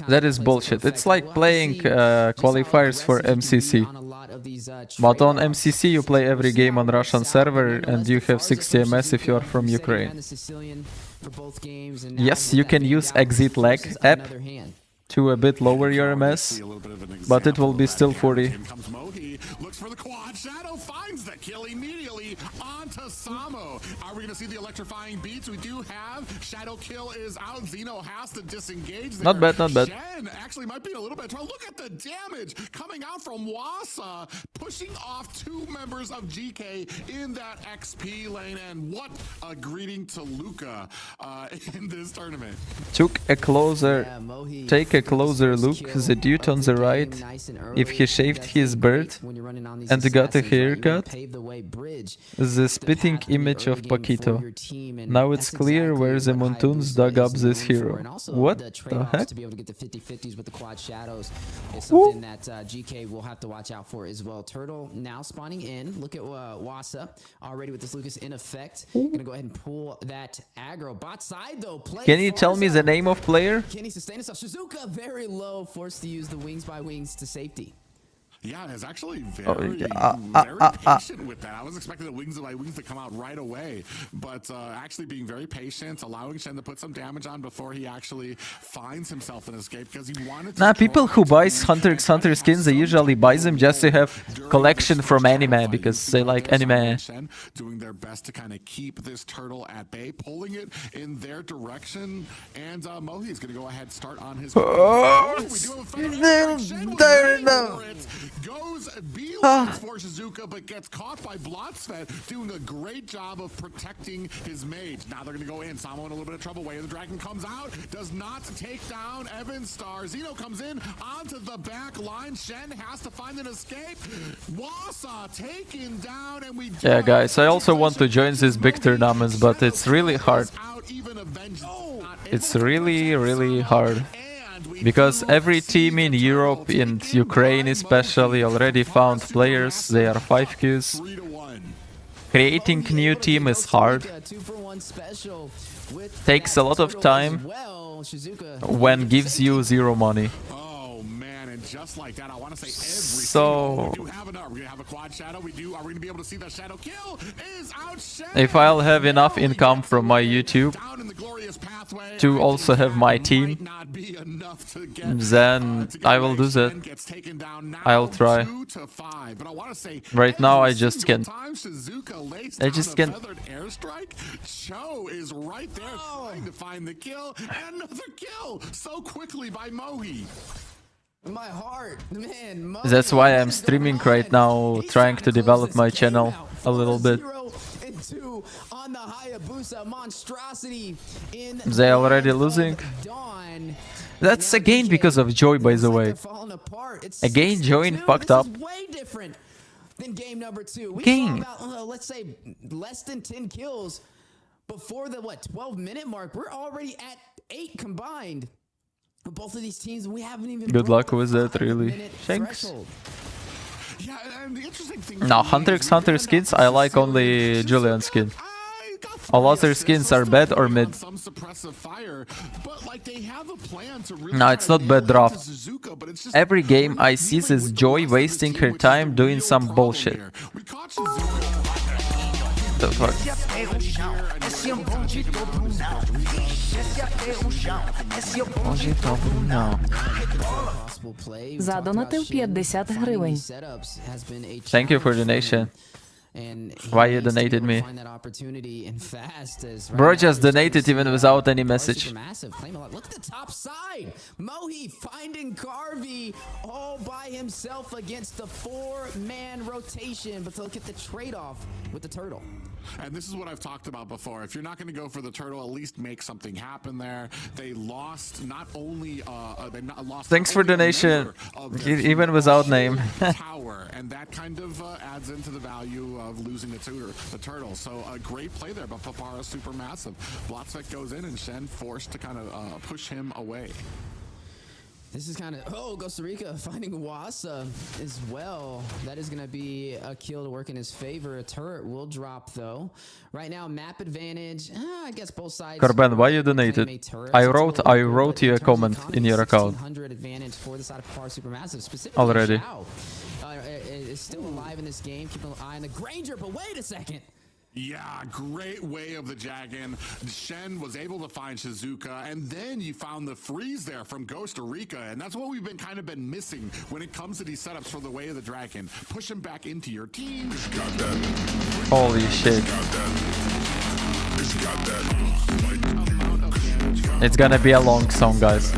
That is bullshit. It's like playing qualifiers for MCC. But on MCC you play every game on Russian server and you have 60 ms if you are from Ukraine. Yes, you can use Exit Lag app to a bit lower your ms, but it will be still 40. Here comes Mohi, looks for the quad. Shadow finds the kill immediately onto Samo. Are we going to see the electrifying beats? We do have. Shadow kill is out. Zeno has to disengage there. Not bad, not bad. Shen actually might be a little bit trouble. Look at the damage coming out from Wasa, pushing off 2 members of GK in that XP lane. And what a greeting to Luca in this tournament. Take a closer look, the dude on the right, if he shaved his beard and got a haircut, the spitting image of Paquito. Now it's clear where the Montoons dug up this hero. What the heck? To be able to get the 50-50s with the quad shadows is something that GK will have to watch out for as well. Turtle now spawning in. Look at Wasa already with this Lucas in effect. Gonna go ahead and pull that aggro. Bot side though. Can you tell me the name of player? Can he sustain himself? Shizuka very low, forced to use the wings by wings to safety. Yeah, it's actually very patient with that. I was expecting the wings to come out right away, but actually being very patient, allowing Shen to put some damage on before he actually finds himself an escape, because he wanted to... Nah, people who buys Hunter x Hunter skins, they usually buy them just to have collection from anime, because they like anime. Doing their best to kind of keep this turtle at bay, pulling it in their direction, and Mohi is going to go ahead and start on his... Goes beelines for Shizuka, but gets caught by Blotsfed, doing a great job of protecting his mage. Now they're going to go in. Samo in a little bit of trouble. Way of the Dragon comes out, does not take down Evan Star. Zeno comes in onto the back line. Shen has to find an escape. Wasa taken down, and we... Yeah, guys, I also want to join these big tournaments, but it's really hard. It's really hard. Because every team in Europe and Ukraine especially already found players, they are 5 queues. Creating new team is hard. Takes a lot of time when gives you 0 money. Just like that, I want to say every so we do have enough. We're gonna have a quad shadow. Are we gonna be able to see that shadow kill? Is out. If I'll have enough income from my YouTube to also have my team, then I will do that. I'll try. Right now I just can't. I just can't. Cho is right there trying to find the kill. Another kill so quickly by Mohi. My heart, man. That's why I'm streaming right now, trying to develop my channel a little bit. They already losing. That's again because of Joy, by the way. Again, Joy fucked up. Than game number 2. We saw about, let's say, less than 10 kills before the 12-minute mark. We're already at 8 combined. Both of these teams, we haven't even... Good luck with that, really. Thanks. Yeah, and the interesting thing... Now, Hunter x Hunter skins, I like only Julian skin. All other skins are bad or mid. No, it's not bad draft. Every game I see this Joy wasting her time doing some bullshit. The fuck? Задонатив 50 гривень. Thank you for the donation. Why you donated me? Bro just donated even without any message. Look at the top side. Mohi finding Carvey all by himself against the 4-man rotation. But look at the trade-off with the turtle. And this is what I've talked about before. If you're not going to go for the turtle, at least make something happen there. They lost not only Thanks for donation, even without name. tower, and and that kind of adds into the value of losing the turtle. So a great play there, but Papara Supermassive. Blotzvik goes in, and Shen forced to kind of push him away. This is kind of, Costa Rica finding Wasa as well. That is going to be a kill to work in his favor. A turret will drop, though. Right now, map advantage. I guess both sides. Corben, why you donated? I wrote you a comment in your account. Advantage for the side of Papara Supermassive, specifically already. Xiao, is still alive in this game. Keep an eye on the Granger, but wait a second. Yeah, great way of the Jagan. Shen was able to find Shizuka, and then you found the freeze there from Costa Rica, and that's what we've been missing when it comes to these setups for the Way of the Dragon. Push him back into your team. Holy shit. It's gonna be a long song, guys.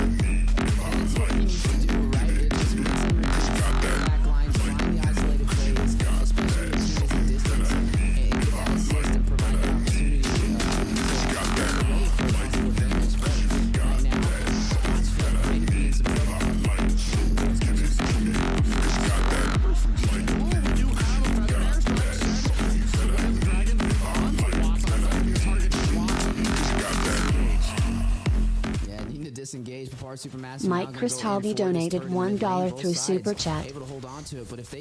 Mike Cristaldi donated $1 through Super Chat.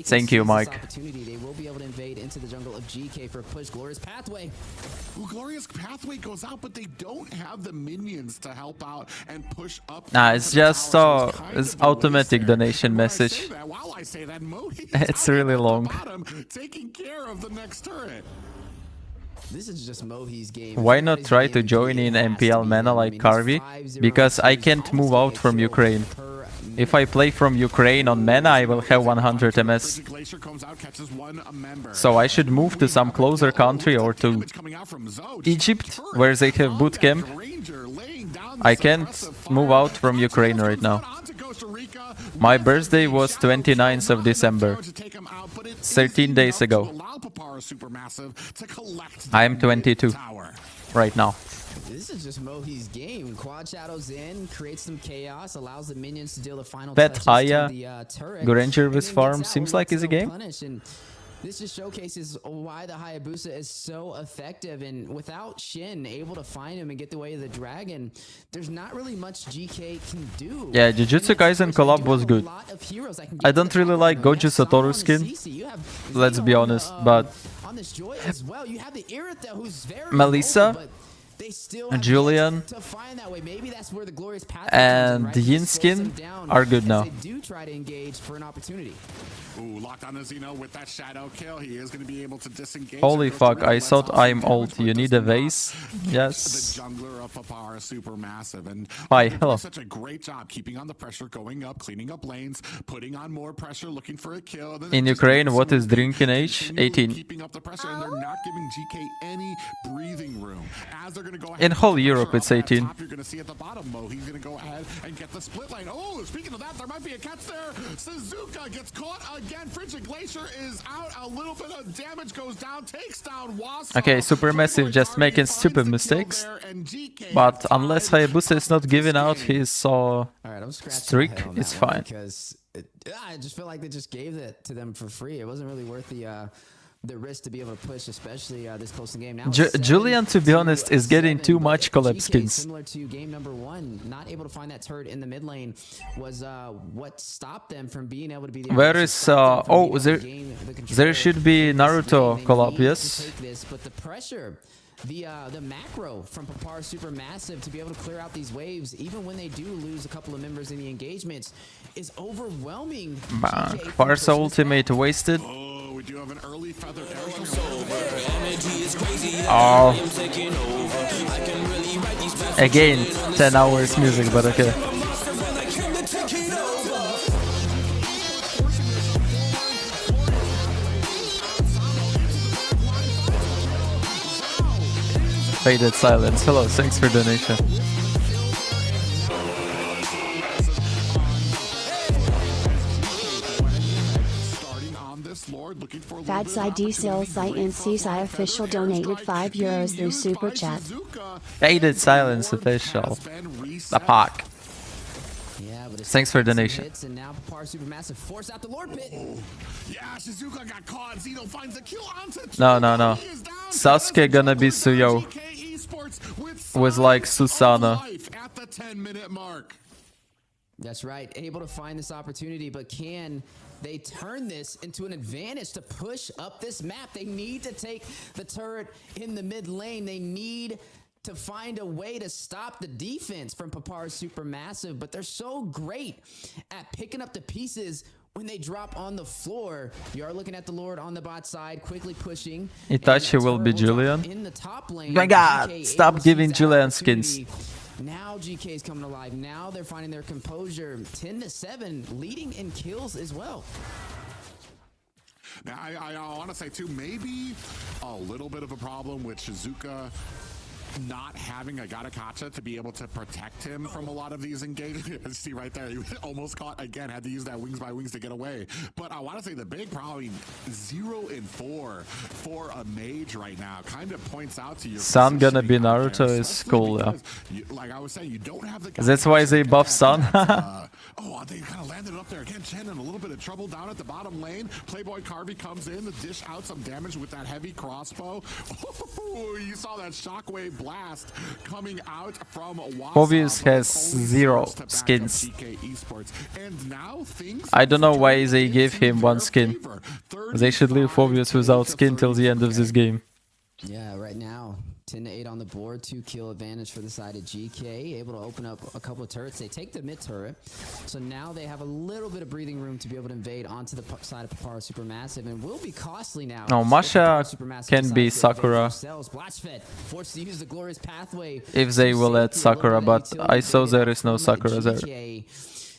Thank you, Mike. They will be able to invade into the jungle of GK for a push. Glorious Pathway. Well, Glorious Pathway goes out, but they don't have the minions to help out and push up. Nah, it's just it's automatic donation message. It's really long. Taking care of the next turret. This is just Mohi's game. Why not try to join in EUR&MENA like Carvi? Because I can't move out from Ukraine. If I play from Ukraine on MENA, I will have 100 MS. So I should move to some closer country or to Egypt, where they have boot camp. I can't move out from Ukraine right now. My birthday was 29th of December, 13 days ago. I am 22 right now. This is just Mohi's game. Quad shadows in, creates some chaos, allows the minions to deal the final Pet touches Haya, to the turret. Granger with farm seems like is a game. This just showcases why the Hayabusa is so effective, and without Shin able to find him and get the Way of the Dragon, there's not really much GK can do. Yeah, Jujutsu Kaisen collab was good. I don't really like Goju Satoru skin, let's be honest, but Melissa, Julian, and Yin skin are good now. Ooh, locked on Azino with that shadow kill. He is going to be able to disengage. Holy fuck, I thought I'm old. You need a vase? Yes. The jungler of Papara Supermassive. And hi, hello. Such a great job keeping on the pressure, going up, cleaning up lanes, putting on more pressure, looking for a kill. In Ukraine, what is drinking age? 18. Keeping up the pressure, and they're not giving GK any breathing room. As they're going to go ahead in whole Europe, it's 18. You're going to see at the bottom, Mo. He's going to go ahead and get the split lane. Oh, speaking of that, there might be a catch there. Suzuka gets caught again. Frigid Glacier is out. A little bit of damage goes down, takes down Wasa. Okay, Supermassive just making stupid mistakes. But unless Hayabusa is not giving out his streak, it's fine. Because I just feel like they just gave it to them for free. It wasn't really worth the risk to be able to push, especially this close in game. Now Julian, to be honest, is getting too much collab skins. Similar to game number 1, not able to find that turret in the mid lane was what stopped them from being able to be. Where is oh, there should be Naruto collab, yes. But the pressure, the macro from Papara Supermassive to be able to clear out these waves, even when they do lose a couple of members in the engagements, is overwhelming. Farsa ultimate wasted. Oh, we do have an early feather. Oh. Again, 10 hours music, but okay. Faded silence. Hello, thanks for donation. Dazai DCLSI and CSI official donated €5 through Super Chat. Faded silence official. The pack. Yeah, able to Thanks for some donation. hits, and now Papar Supermassive force out the Lord Pit. Yeah, Shizuka got caught. Zeno finds the kill onto No. He is down. Sasuke gonna be Suyo GK Esports with like signs of Susana. life at the 10-minute mark. That's right, able to find this opportunity, but can they turn this into an advantage to push up this map? They need to take the turret in the mid lane. They need to find a way to stop the defense from Papar Supermassive, but they're so great at picking up the pieces when they drop on the floor. You are looking at the Lord on the bot side, quickly pushing. Itachi And will be turret drop Julian. in the top lane. My God, GK stop able to giving seize that Julian skins. opportunity. Now GK is coming alive. Now they're finding their composure. 10-7, leading in kills as well. Now, I want to say, too, maybe a little bit of a problem with Shizuka not having a Gatakacha to be able to protect him from a lot of these engagements. See right there, he almost caught again, had to use that wings by wings to get away. But I want to say the big problem, 0-4 for a mage right now, kind of points out to your Sun gonna be positioning out Naruto there, is cool, yeah. like I was saying, you don't have the That's why they buff Sun. They kind of landed up there again. Chen in a little bit of trouble down at the bottom lane. Playboy Carvey comes in to dish out some damage with that heavy crossbow. You saw that shockwave blast coming out from Phobius has 0 skins. And now things I don't know why they gave him one skin. They should leave Phobius without skin till the end of this game. Yeah, right now, 10-8 on the board, 2-kill advantage for the side of GK, able to open up a couple of turrets. They take the mid turret, so now they have a little bit of breathing room to be able to invade onto the side of Papara Supermassive, and will be costly now. No, Masha can be Sakura Forced to use the glorious pathway if they will add Sakura, but I saw there is no Sakura there.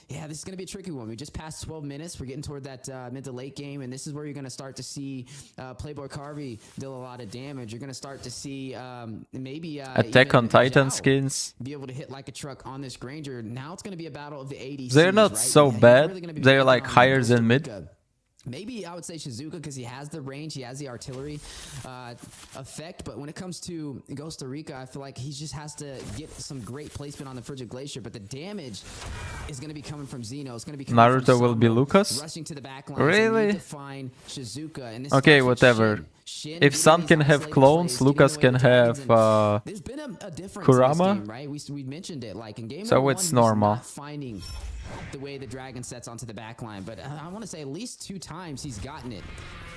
Yeah, this is going to be a tricky one. We just passed 12 minutes. We're getting toward that mid to late game, and this is where you're going to start to see Playboy Carvey deal a lot of damage. You're going to start to see maybe Attack on Titan skins. Be able to hit like a truck on this Granger. Now it's going to be a battle of the 80s. They're not right? so Yeah, bad. really gonna be They're betting like on higher Costa than mid. Rica. Maybe I would say Shizuka because he has the range, he has the artillery effect. But when it comes to Costa Rica, I feel like he just has to get some great placement on the Frigid Glacier. But the damage is going to be coming from Zeno. It's going to be coming Naruto from will be Samo, Lucas? rushing to the back line. Really? To find Shizuka. And this Okay, starts with whatever. Shin If getting Sun these can have isolated clones, plays, Lucas getting can away with have dragons, and there's been a difference in Kurama? this game, right? We mentioned it. Like in game So number it's one, he was normal. not finding the way the dragon sets onto the back line, but I want to say at least 2 times he's gotten it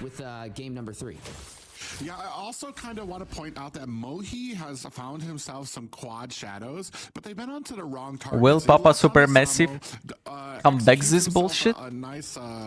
with game number 3. Yeah, I also kind of want to point out that Mohi has found himself some quad shadows, but they've been onto the wrong target. Will Papa Supermassive come back this bullshit?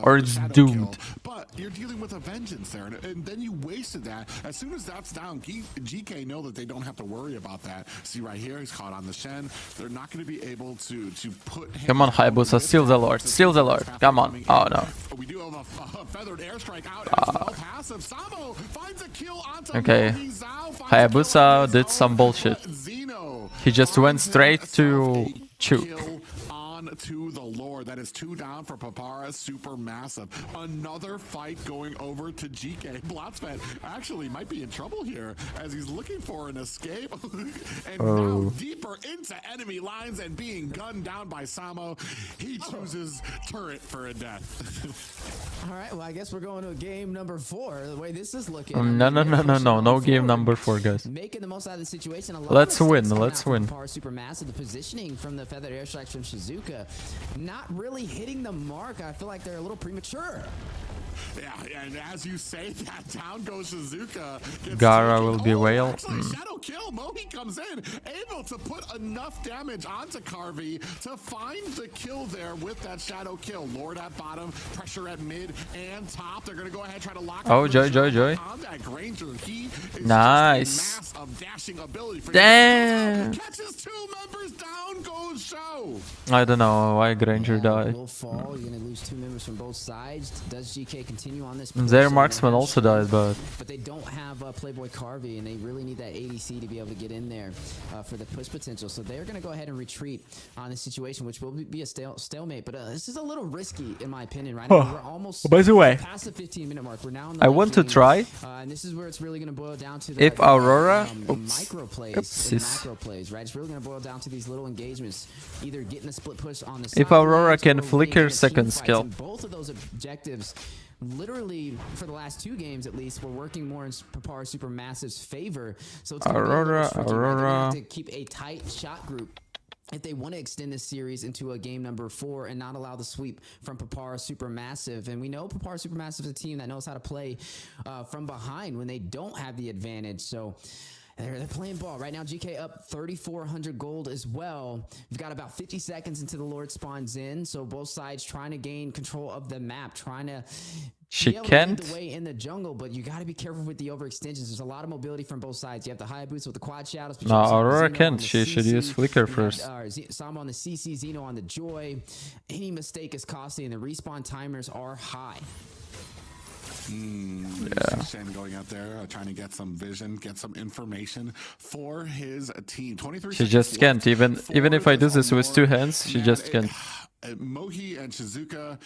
Or it's doomed? But you're dealing with a vengeance there, and then you wasted that. As soon as that's down, GK know that they don't have to worry about that. See right here, he's caught on the Shen. They're not going to be able to put him. Come on, Hayabusa, steal the Lord. Steal the Lord. Come on. Oh no. We do have a feathered airstrike out as well. Passive. Samo finds a kill onto Okay. Mohi. Zhao finds a Hayabusa kill on did his some own, bullshit. but Zeno He just went finds straight himself to a Chook. kill on to the Lord. That is 2 down for Papara Supermassive. Another fight going over to GK. Blotsfed actually might be in trouble here as he's looking for an escape. And now deeper into enemy lines and being gunned down by Samo. He chooses turret for a death. All right, well, I guess we're going to game number 4. The way this is looking. No game number 4, guys. Making the most out of the situation. A lot Let's of win, mistakes coming let's out from win. Papara Supermassive. The positioning from the feathered airstrikes from Shizuka, not really hitting the mark. I feel like they're a little premature. Yeah, and as you say that, down goes Shizuka. Gara will be whale. Actually, shadow kill. Mohi comes in, able to put enough damage onto Carvey to find the kill there with that shadow kill. Lord at bottom, pressure at mid and top. They're gonna go ahead and try to lock. Oh, up Joy. on that Granger. He is Nice. just a mass of dashing ability. For Damn. catches 2 members down. Goes Show. I don't know why Granger died. Will fall. You're gonna lose 2 members from both sides. Does GK continue on this. Their push. marksman also died, but they don't have Playboy Carvey, and they really need that ADC to be able to get in there for the push potential. So they're going to go ahead and retreat on this situation, which will be a stalemate. But this is a little risky, in my opinion, right now. We're almost by the way, past the 15-minute mark. We're now in the I want to try and this is where it's really going to boil down to if Aurora micro plays and macro plays, right? It's really going to boil down to these little engagements, either getting a split push on the side if Aurora lanes can or flicker winning second team skill. fights. And both of those objectives, literally for the last 2 games at least, were working more in Papara Supermassive's favor. So it's Aurora have to keep a tight shot group if they want to extend this series into a game number 4 and not allow the sweep from Papara Supermassive. And we know Papara Supermassive is a team that knows how to play from behind when they don't have the advantage. So they're playing ball. Right now, GK up 3,400 gold as well. We've got about 50 seconds until the Lord spawns in. So both sides trying to gain control of the map, trying to She be able can't. to lead the way in the jungle, but you got to be careful with the overextensions. There's a lot of mobility from both sides. You have the high boots with the quad shadows. but you No, also have Aurora Xeno on can't. the She should CC. use Flicker You got, first. Sama on the CC, Xeno on the Joy. Any mistake is costly, and the respawn timers are high. Shen going out there trying to get some vision, get some information for his team. 23 She just can't. Even if I do this with 2 hands, she just can't. Mohi and Shizuka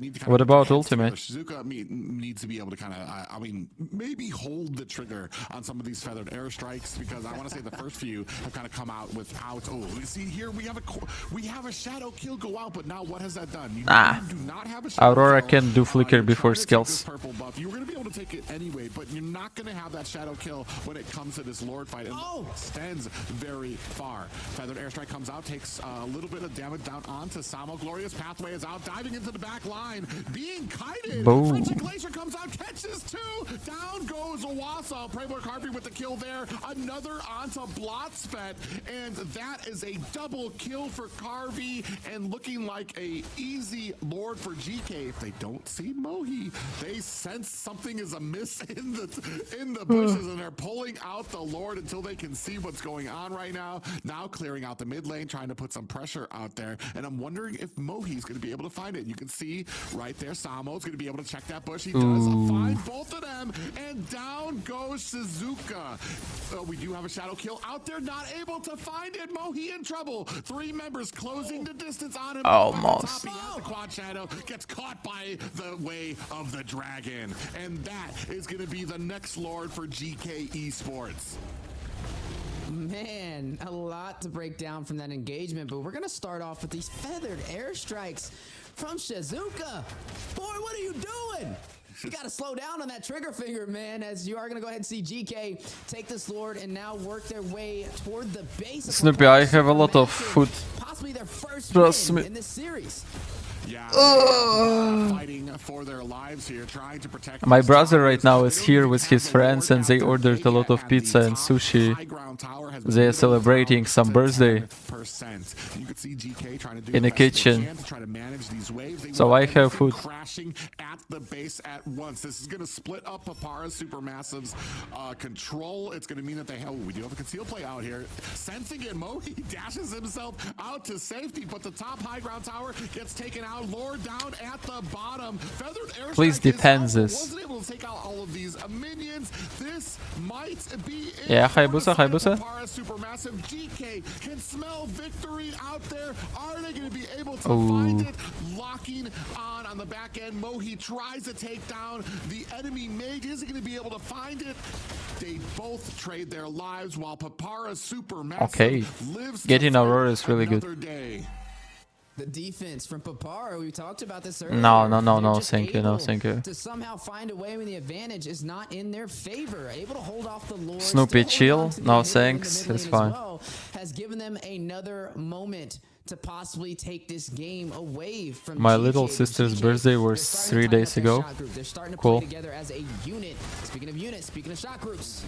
need to kind What of about put their heads ultimate? together. Shizuka needs to be able to kind of, I mean, maybe hold the trigger on some of these feathered airstrikes, because I want to say the first few have kind of come out without. Oh, you see here we have a shadow kill go out, but now what has that done? You do not have a shadow Aurora kill. can do Flicker You're before trying to take this skills. purple buff. You were going to be able to take it anyway, but you're not going to have that shadow kill when it comes to this Lord fight. And extends very far. Feathered airstrike comes out, takes a little bit of damage down onto Samo. Glorious pathway is out, diving into the back line, being kited. Boom. French Glacier comes out, catches 2. Down goes Owasa. Playboy Carvey with the kill there. Another onto Blotsfet, and that is a double kill for Carvey, and looking like a easy Lord for GK. If they don't see Mohi, they sense something is amiss in the bushes, and they're pulling out the Lord until they can see what's going on right now. Now clearing out the mid lane, trying to put some pressure out there, and I'm wondering if Mohi's going to be able to find it. You can see right there, Samo's going to be able to check that bush. He does find both of them, and down goes Shizuka. We do have a shadow kill out there, not able to find it. Mohi in trouble. 3 members closing the distance on him. Almost. He has the quad shadow, gets caught by the way of the dragon, and that is going to be the next Lord for GK Esports. Man, a lot to break down from that engagement, but we're going to start off with these feathered airstrikes from Shizuka. Boy, what are you doing? You got to slow down on that trigger finger, man, as you are going to go ahead and see GK take this Lord and now work their way toward the base. Snoopy, I have a lot of food. Possibly their first Trust win me. in this series. Yeah, fighting for their lives here, trying to protect. My brother right now is here with his friends, and they ordered a lot of pizza and sushi. They are celebrating some birthday in the kitchen. So I have food. Crashing at the base at once. This is going to split up Papara Supermassive's control. It's going to mean that we do have a concealed play out here. Sensing it, Mohi dashes himself out to safety, but the top high ground tower gets taken out. Lord down at the bottom. Feathered airstrike. Please defend this. Wasn't able to take out all of these minions. This might be it. Yeah, Hayabusa, Hayabusa. Supermassive GK can smell victory out there. Are they going to be able to find it? Locking on the back end. Mohi tries to take down the enemy mage. Is he going to be able to find it? They both trade their lives while Papara Supermassive lives. Getting Aurora is really good. Day. The defense from Papara, we talked about this earlier. No, thank you, no, thank you. To somehow find a way when the advantage is not in their favor, able to hold off the Lord. Snoopy, chill. No, thanks. It's fine. Has given them another moment to possibly take this game away from My GK. little sister's GK, birthday they're was starting 3 to days tie up their ago. shot group. They're starting to Cool. play together as a unit. Speaking of units, speaking of shot groups.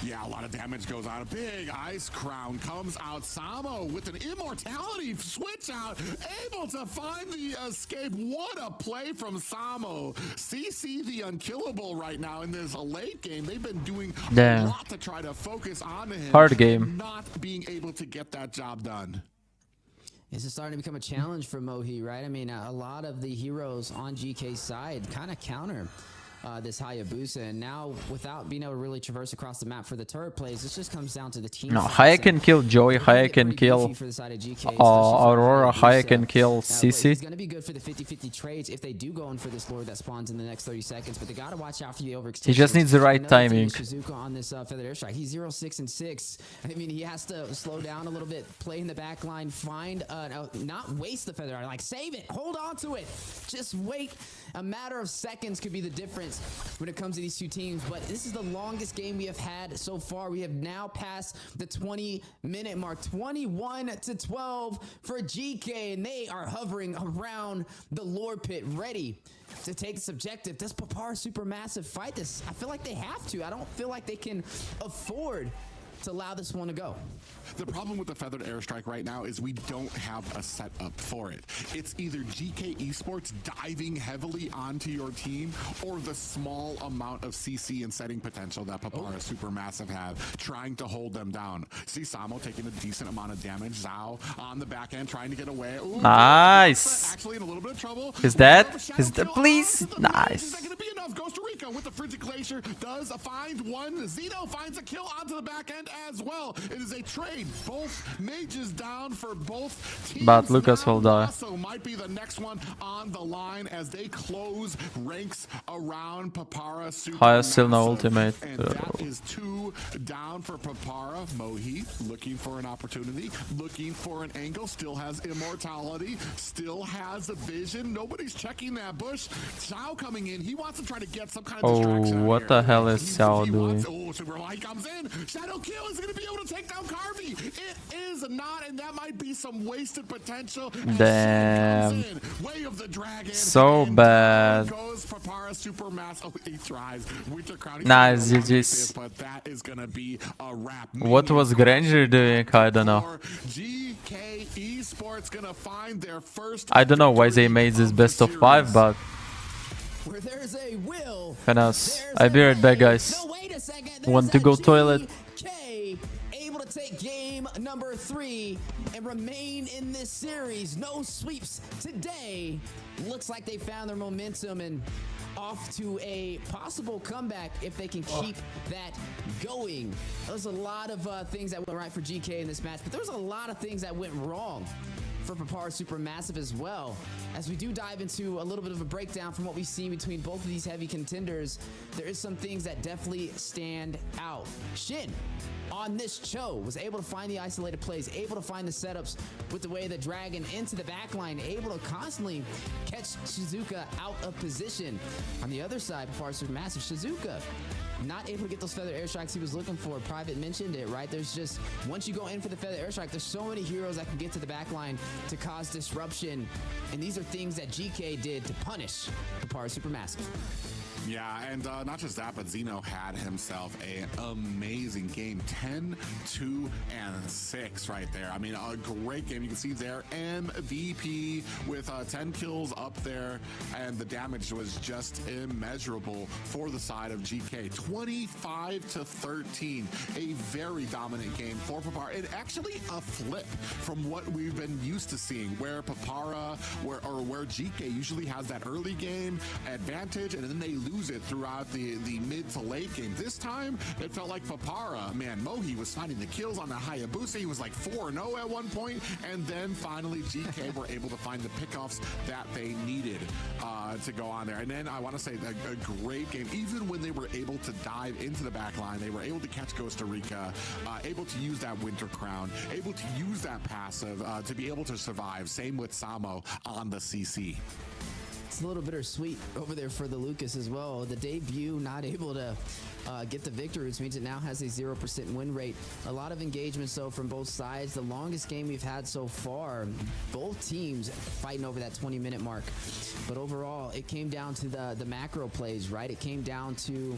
Yeah, a lot of damage goes on. A big ice crown comes out. Samo with an immortality switch out, able to find the escape. What a play from Samo. CC the unkillable right now in this late game. They've been doing a lot to try to focus on him. Hard game. Not being able to get that job done. This is starting to become a challenge for Mohi, right? I mean, a lot of the heroes on GK's side kind of counter this Hayabusa, and now without being able to really traverse across the map for the turret plays, this just comes down to the team. No, Haya can kill Joey, Haya can kill Aurora, Haya can kill Sisi. It's going to be good for the 50-50 trades if they do go in for this lord that spawns in the next 30 seconds, but they got to watch out for the overextension. He just needs the right timing. Shizuka on this feathered airstrike. He's 0-6-6. I mean, he has to slow down a little bit, play in the back line, find, not waste the feather, like save it, hold on to it. Just wait. A matter of seconds could be the difference when it comes to these two teams, but this is the longest game we have had so far. We have now passed the 20-minute mark, 21-12 for GK, and they are hovering around the lore pit, ready to take this objective. Does Papara Supermassive fight this? I feel like they have to. I don't feel like they can afford to allow this one to go. The problem with the feathered airstrike right now is we don't have a setup for it. It's either GK Esports diving heavily onto your team or the small amount of CC and setting potential that Papara Supermassive have, trying to hold them down. See Samo taking a decent amount of damage. Zhao on the back end trying to get away. Ooh, nice. Actually in a little bit of trouble. Is that? Please? Nice. Is that going to be enough? Costa Rica with the Frigid Glacier does find one. Zeno finds a kill onto the back end as well. It is a trade. Both mages down for both teams. But Lucas will die. Also might be the next one on the line as they close ranks around Papara. Haya still no ultimate. And that is 2 down for Papara. Mohi looking for an opportunity, looking for an angle, still has immortality, still has a vision. Nobody's checking that bush. Xiao coming in. He wants to try to get some kind of distraction. Oh, what the hell is Xiao doing? Oh, Super Light comes in. Shadow Kill is going to be able to take down Carvey. It is not, and that might be some wasted potential. Damn. Way of the dragon. So bad. Goes Papara Supermassive. Oh, he tries. Winter Crown. Nice, GG's. But that is going to be a wrap. What was Granger doing? I don't know. GK Esports going to find their first. I don't know why they made this best of 5, but where there's a will, I'll be right back, guys. No, wait a second. Want to go toilet? GK able to take game number 3 and remain in this series. No sweeps today. Looks like they found their momentum and off to a possible comeback if they can keep that going. There's a lot of things that went right for GK in this match, but there's a lot of things that went wrong for Papara Supermassive as well. As we do dive into a little bit of a breakdown from what we've seen between both of these heavy contenders, there is some things that definitely stand out. Shin on this show was able to find the isolated plays, able to find the setups with the way the dragon into the backline, able to constantly catch Shizuka out of position. On the other side, Papara Supermassive, Shizuka not able to get those feather airstrikes he was looking for. Private mentioned it, right? There's just, once you go in for the feather airstrike, there's so many heroes that can get to the back line to cause disruption. And these are things that GK did to punish Papara Supermassive. Yeah, and not just that, but Zeno had himself an amazing game. 10-2-6 right there. I mean, a great game. You can see there MVP with 10 kills up there, and the damage was just immeasurable for the side of GK. 25-13, a very dominant game for Papara. And actually a flip from what we've been used to seeing, where Papara, where GK usually has that early game advantage, and then they lose it throughout the mid to late game. This time, it felt like Papara, man, Mohi was finding the kills on the Hayabusa. He was like 4-0 at one point, and then finally GK were able to find the pickoffs that they needed to go on there. And then I want to say a great game, even when they were able to dive into the back line, they were able to catch Costa Rica, able to use that Winter Crown, able to use that passive to be able to survive. Same with Samo on the CC. It's a little bittersweet over there for the Lucas as well. The debut not able to get the victory, which means it now has a 0% win rate. A lot of engagement so from both sides. The longest game we've had so far. Both teams fighting over that 20-minute mark. But overall, it came down to the macro plays, right? It came down to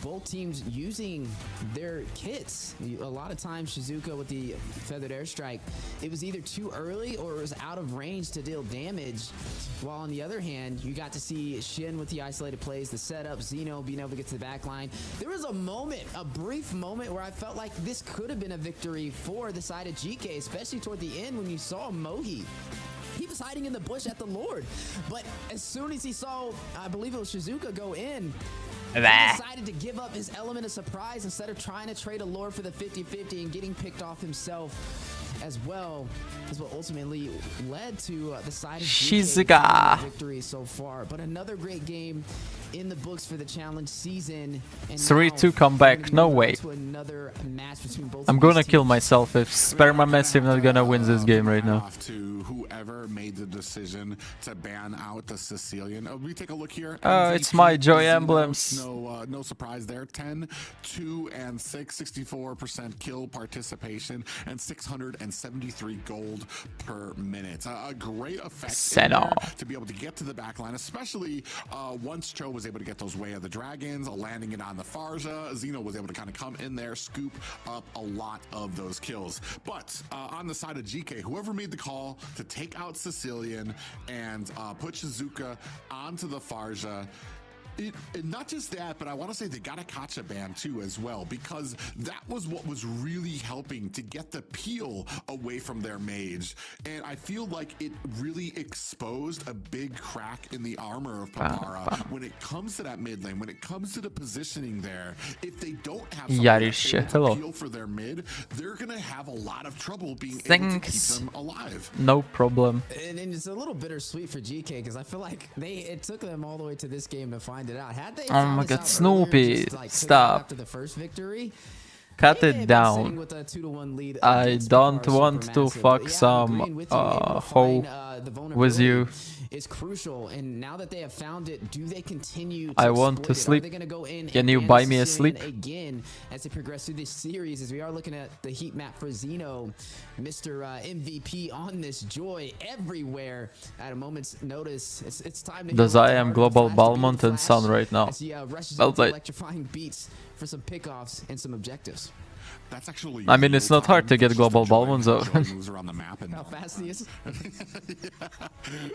both teams using their kits. A lot of times, Shizuka with the feathered airstrike, it was either too early or it was out of range to deal damage, while on the the other hand, you got to see Shin with the isolated plays, the setup, Zeno being able to get to the back line. There was a moment, a brief moment, where I felt like this could have been a victory for the side of GK, especially toward the end when you saw Mohi. He was hiding in the bush at the Lord, but as soon as he saw, I believe it was Shizuka go in, he decided to give up his element of surprise instead of trying to trade a Lord for the 50-50 and getting picked off himself as well, is what ultimately led to the side of Shizuka victory so far. But another great game in the books for the challenge season. 3-2 comeback, no way. I'm gonna kill myself if Sperma Massive not gonna win this game right now. To whoever made the decision to ban out the Sicilian. We take a look here. It's my Joy Emblems. No surprise there. 10, 2, and 6, 64% kill participation, and 673 gold per minute. A great effect in there to be able to get to the back line, especially once Cho was able to get those Way of the Dragons, landing it on the Farja. Zeno was able to kind of come in there, scoop up a lot of those kills. But on the side of GK, whoever made the call to take out Sicilian and put Shizuka onto the Farja, not just that, but I want to say they got a Kacha ban too as well, because that was what was really helping to get the peel away from their mage. And I feel like it really exposed a big crack in the armor of Papara when it comes to that mid lane, when it comes to the positioning there. If they don't have something to peel for their mid, they're going to have a lot of trouble being able to keep them alive. No problem. And it's a little bittersweet for GK, because I feel like it took them all the way to this game to find it out. Had they oh my god, Snoopy, stop. After the first victory, cut it down. I don't want to fuck some hoe with you. Is crucial, and now that they have found it, do they continue to I want to sleep. Can you buy me a sleep again as they progress through this series? As we are looking at the heat map for Zeno, Mr. MVP on this Joy everywhere at a moment's notice. It's time to Dazai, I'm Global Balmont and Sun right now. Well played. Electrifying beats for some pickoffs and some objectives. That's actually. I mean, it's not hard to get global Balmons though. Moves around the map and how fast he is.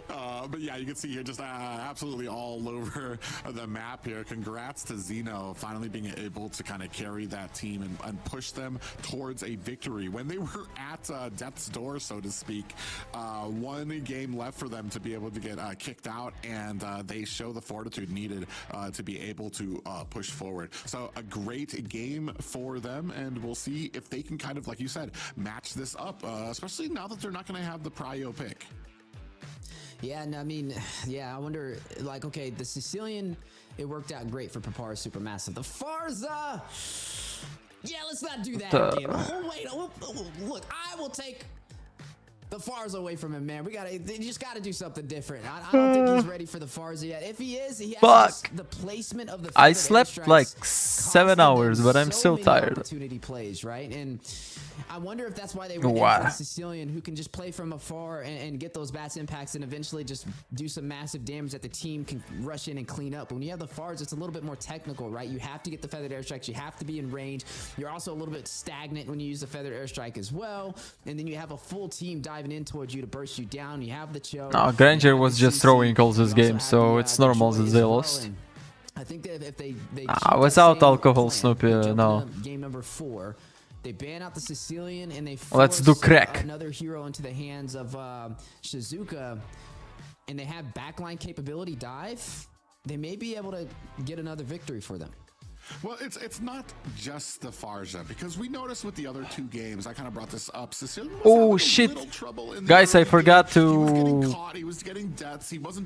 But yeah, you can see here just absolutely all over the map here. Congrats to Zeno finally being able to kind of carry that team and push them towards a victory when they were at death's door, so to speak. One game left for them to be able to get kicked out, and they show the fortitude needed to be able to push forward. So a great game for them, and we'll see if they can kind of, like you said, match this up, especially now that they're not going to have the prio pick. Yeah, and I mean, yeah, I wonder, like, okay, the Sicilian, it worked out great for Papara Supermassive. The Farza, yeah, let's not do that again. Oh, wait, look, I will take the Farza away from him, man. You just gotta do something different. I don't think he's ready for the Farza yet. If he is, he has the placement of the. I slept like 7 hours, but I'm still tired. Opportunity plays, right? And I wonder if that's why they went for the Sicilian, who can just play from afar and get those bats impacts and eventually just do some massive damage that the team can rush in and clean up. But when you have the Farza, it's a little bit more technical, right? You have to get the feathered airstrikes. You have to be in range. You're also a little bit stagnant when you use the feathered airstrike as well. And then you have a full team diving in towards you to burst you down. You have the Cho. No, Granger was just throwing calls this game, so it's normal that they lost. I think that if they without alcohol, Snoopy, no. Game number 4. They ban out the Sicilian and they let's do crack. Another hero into the hands of Shizuka, and they have backline capability dive. They may be able to get another victory for them. Well, it's not just the Farja, because we noticed with the other 2 games, I kind of brought this up. Oh shit, guys! I forgot to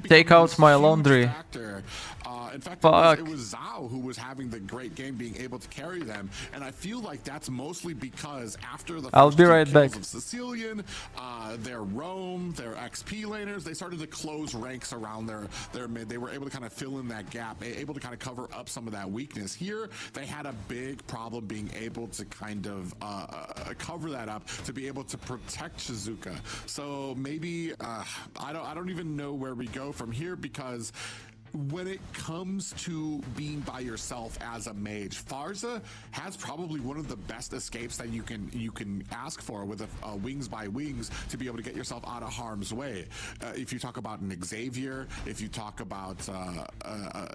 take out my laundry. In fact, fuck. It was Zhao who was having the great game, being able to carry them, and I feel like that's mostly because after the I'll be right back. Of Sicilian, their roam, their XP laners, they started to close ranks around their mid. They were able to kind of fill in that gap, able to kind of cover up some of that weakness. Here, they had a big problem being able to kind of cover that up to be able to protect Shizuka. So maybe I don't even know where we go from here, because when it comes to being by yourself as a mage, Farza has probably one of the best escapes that you can ask for with a wings by wings to be able to get yourself out of harm's way. If you talk about an Xavier, if you talk about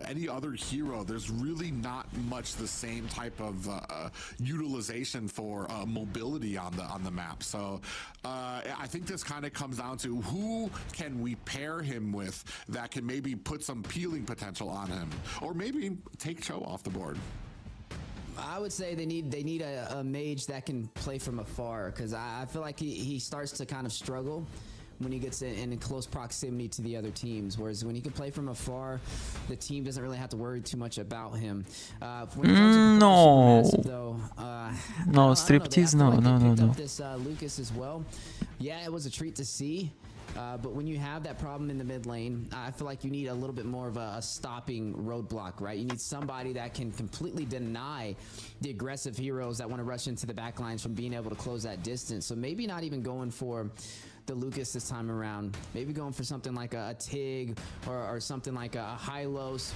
any other hero, there's really not much the same type of utilization for mobility on the map. So I think this kind of comes down to who can we pair him with that can maybe put some healing potential on him, or maybe take Cho off the board. I would say they need a mage that can play from afar, because I feel like he starts to kind of struggle when he gets in close proximity to the other teams, whereas when he can play from afar, the team doesn't really have to worry too much about him. No, striptease, no. This Lucas as well. Yeah, it was a treat to see. But when you have that problem in the mid lane, I feel like you need a little bit more of a stopping roadblock, right? You need somebody that can completely deny the aggressive heroes that want to rush into the back lines from being able to close that distance. So maybe not even going for the Lucas this time around. Maybe going for something like a Tig or something like a Hylos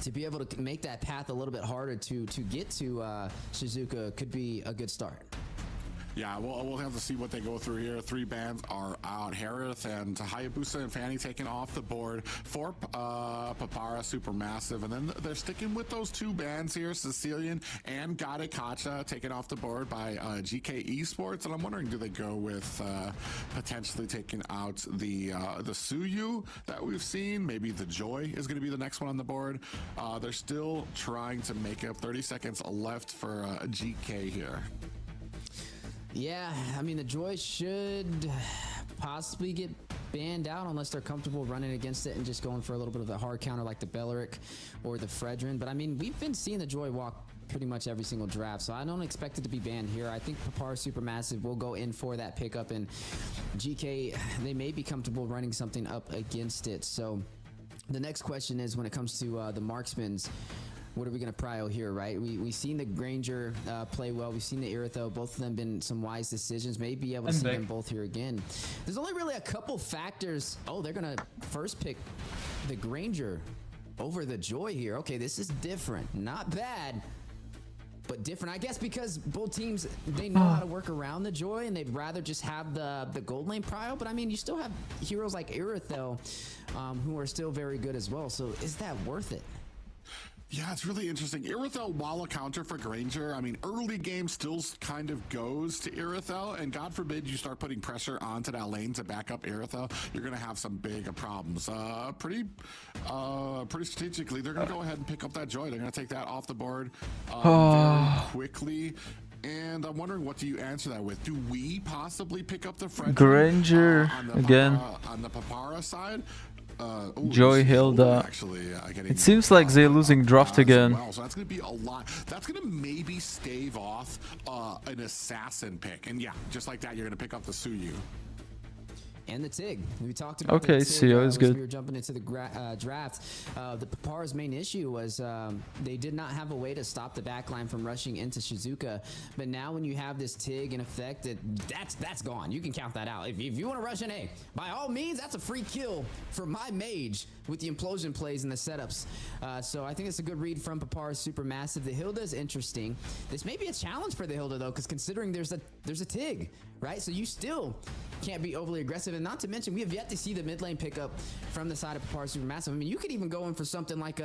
to be able to make that path a little bit harder to get to Shizuka could be a good start. Yeah, we'll have to see what they go through here. 3 bans are out. Harith and Hayabusa and Fanny taken off the board for Papara Supermassive. And then they're sticking with those 2 bans here, Sicilian and Gade Kacha taken off the board by GK Esports. And I'm wondering, do they go with potentially taking out the Suyu that we've seen? Maybe the Joy is going to be the next one on the board. They're still trying to make up. 30 seconds left for GK here. Yeah, I mean, the Joy should possibly get banned out unless they're comfortable running against it and just going for a little bit of a hard counter like the Belleric or the Fredrin. But I mean, we've been seeing the Joy walk pretty much every single draft, so I don't expect it to be banned here. I think Papara Supermassive will go in for that pickup, and GK, they may be comfortable running something up against it. So the next question is, when it comes to the marksmans, what are we going to prio here, right? We've seen the Granger play well. We've seen the Iritho. Both of them been some wise decisions. Maybe be able to see them both here again. There's only really a couple factors. Oh, they're going to first pick the Granger over the Joy here. Okay, this is different. Not bad, but different, I guess, because both teams, they know how to work around the Joy, and they'd rather just have the gold lane prio. But I mean, you still have heroes like Iritho who are still very good as well. So is that worth it? Yeah, it's really interesting. Iritho, while a counter for Granger, I mean, early game still kind of goes to Iritho, and God forbid you start putting pressure onto that lane to back up Iritho, you're going to have some big problems. Pretty strategically, they're going to go ahead and pick up that Joy. They're going to take that off the board very quickly. And I'm wondering, what do you answer that with? Do we possibly pick up the Fredrin, Granger again on the Papara side? Joy Hilda. It seems like they're losing draft again. So that's going to be a lot. That's going to maybe stave off an assassin pick. And yeah, just like that, you're going to pick up the Suyu. And the Tig. We talked about okay, the Tig, CO is good. We were jumping into the draft. The Papara's main issue was they did not have a way to stop the backline from rushing into Shizuka. But now when you have this Tig in effect, that's gone. You can count that out. If you want to rush in A, by all means, that's a free kill for my mage with the implosion plays and the setups. So I think it's a good read from Papara Supermassive. The Hilda is interesting. This may be a challenge for the Hilda, though, because considering there's a Tig, right? So you still can't be overly aggressive. And not to mention, we have yet to see the mid lane pickup from the side of Papara Supermassive. I mean, you could even go in for something like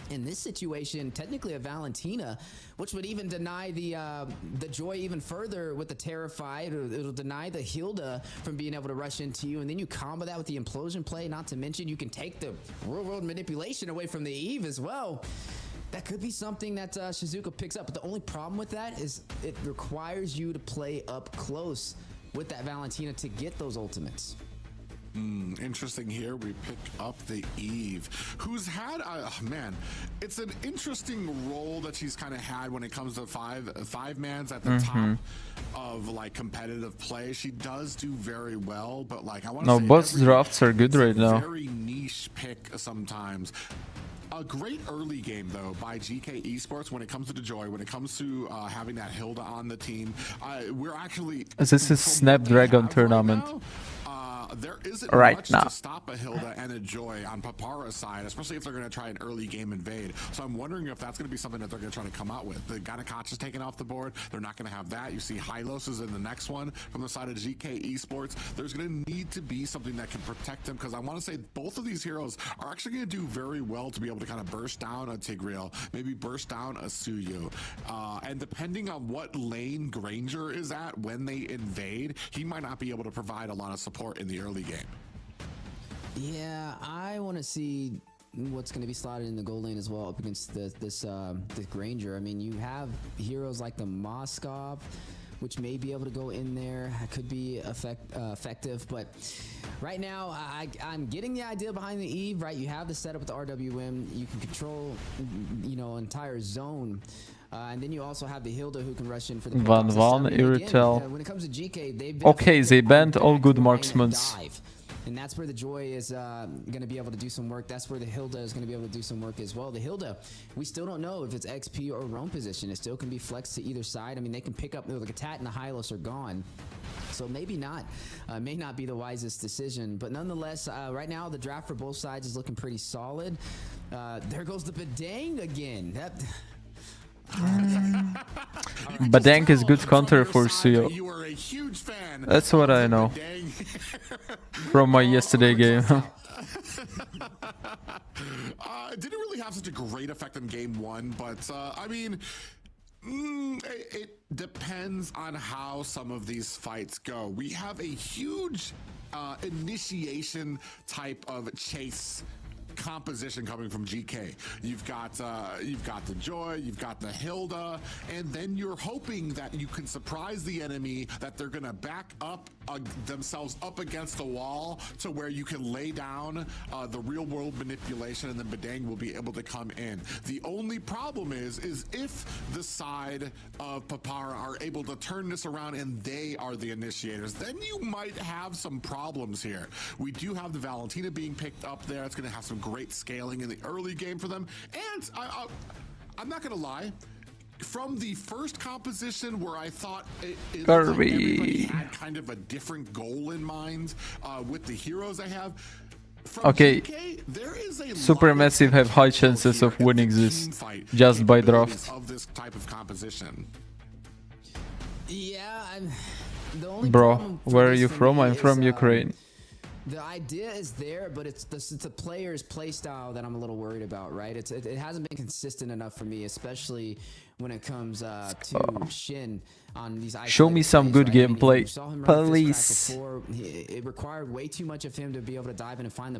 in this situation, technically a Valentina, which would even deny the Joy even further with the Terrified. It'll deny the Hilda from being able to rush into you, and then you combo that with the implosion play. Not to mention, you can take the real world manipulation away from the Eve as well. That could be something that Shizuka picks up, but the only problem with that is it requires you to play up close with that Valentina to get those ultimates. Interesting here. We pick up the Eve, who's had man, it's an interesting role that she's kind of had when it comes to five mans at the top of like competitive play. She does do very well, but like I want to say both drafts are good right now. Very niche pick sometimes. A great early game, though, by GK Esports when it comes to the Joy, when it comes to having that Hilda on the team. We're actually... This is Snapdragon tournament. there isn't right much now. to stop a Hilda and a Joy on Papara's side, especially if they're going to try an early game invade. So I'm wondering if that's going to be something that they're going to try to come out with. The Ganakacha is taken off the board. They're not going to have that. You see Hylos is in the next one from the side of GK Esports. There's going to need to be something that can protect them, because I want to say both of these heroes are actually going to do very well to be able to kind of burst down a Tigreal, maybe burst down a Suyu. And depending on what lane Granger is at when they invade, he might not be able to provide a lot of support in the early game. Yeah, I want to see what's going to be slotted in the gold lane as well up against this Granger. I mean, you have heroes like the Moskov, which may be able to go in there. Could be effective, but right now I'm getting the idea behind the Eve, right? You have the setup with the RWM. You can control, you know, entire zone. And then you also have the Hilda who can rush in for the Van Irritel. when it comes to GK, they've Okay, they banned all good marksmans. And that's where the Joy is going to be able to do some work. That's where the Hilda is going to be able to do some work as well. The Hilda, we still don't know if it's XP or roam position. It still can be flexed to either side. I mean, they can pick up, like a Tat and the Hylos are gone. So maybe not, may not be the wisest decision. But nonetheless, right now, the draft for both sides is looking pretty solid. There goes the Bedang again. Badang is good counter for Suyo. You are a huge fan. That's what I know from my yesterday game. It didn't really have such a great effect in game one, but I mean, it depends on how some of these fights go. We have a huge initiation type of chase composition coming from GK. You've got the Joy, you've got the Hilda, and then you're hoping that you can surprise the enemy, that they're gonna back up themselves up against the wall to where you can lay down the real world manipulation, and then Bedang will be able to come in. The only problem is if the side of Papara are able to turn this around and they are the initiators, then you might have some problems here. We do have the Valentina being picked up there. It's going to have some great scaling in the early game for them. And I'm not going to lie, from the first composition where I thought it like everybody had kind of a different goal in mind with the heroes I have. Okay, GK, there is a Supermassive have high chances of winning this just by draft. Of this type of composition. Yeah, the only Bro, problem where are this you for from? me I'm from is, Ukraine. The idea is there, but it's the player's playstyle that I'm a little worried about, right? It hasn't been consistent enough for me, especially when it comes to Shin on these. Show me some good gameplay, please. It required way too much of him to be able to dive in and find the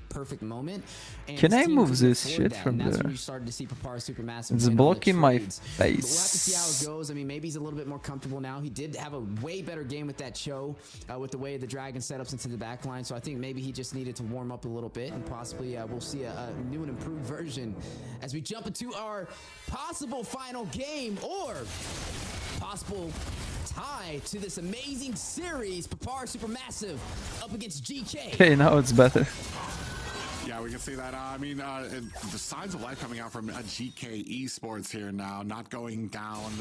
perfect moment. And Can I move this shit from there? That's there? when you started to see Papara Supermassive. It's blocking my face. But we'll have to see how face. it goes. I mean, maybe he's a little bit more comfortable now. He did have a way better game with that Cho, with the way the Dragon setups into the back line. So I think maybe he just needed to warm up a little bit, and possibly we'll see a new and improved version as we jump into our possible final game or possible tie to this amazing series. Papara Supermassive up against GK. Okay, now it's better. Yeah, we can see that. I mean, the signs of life coming out from GK Esports here now, not going down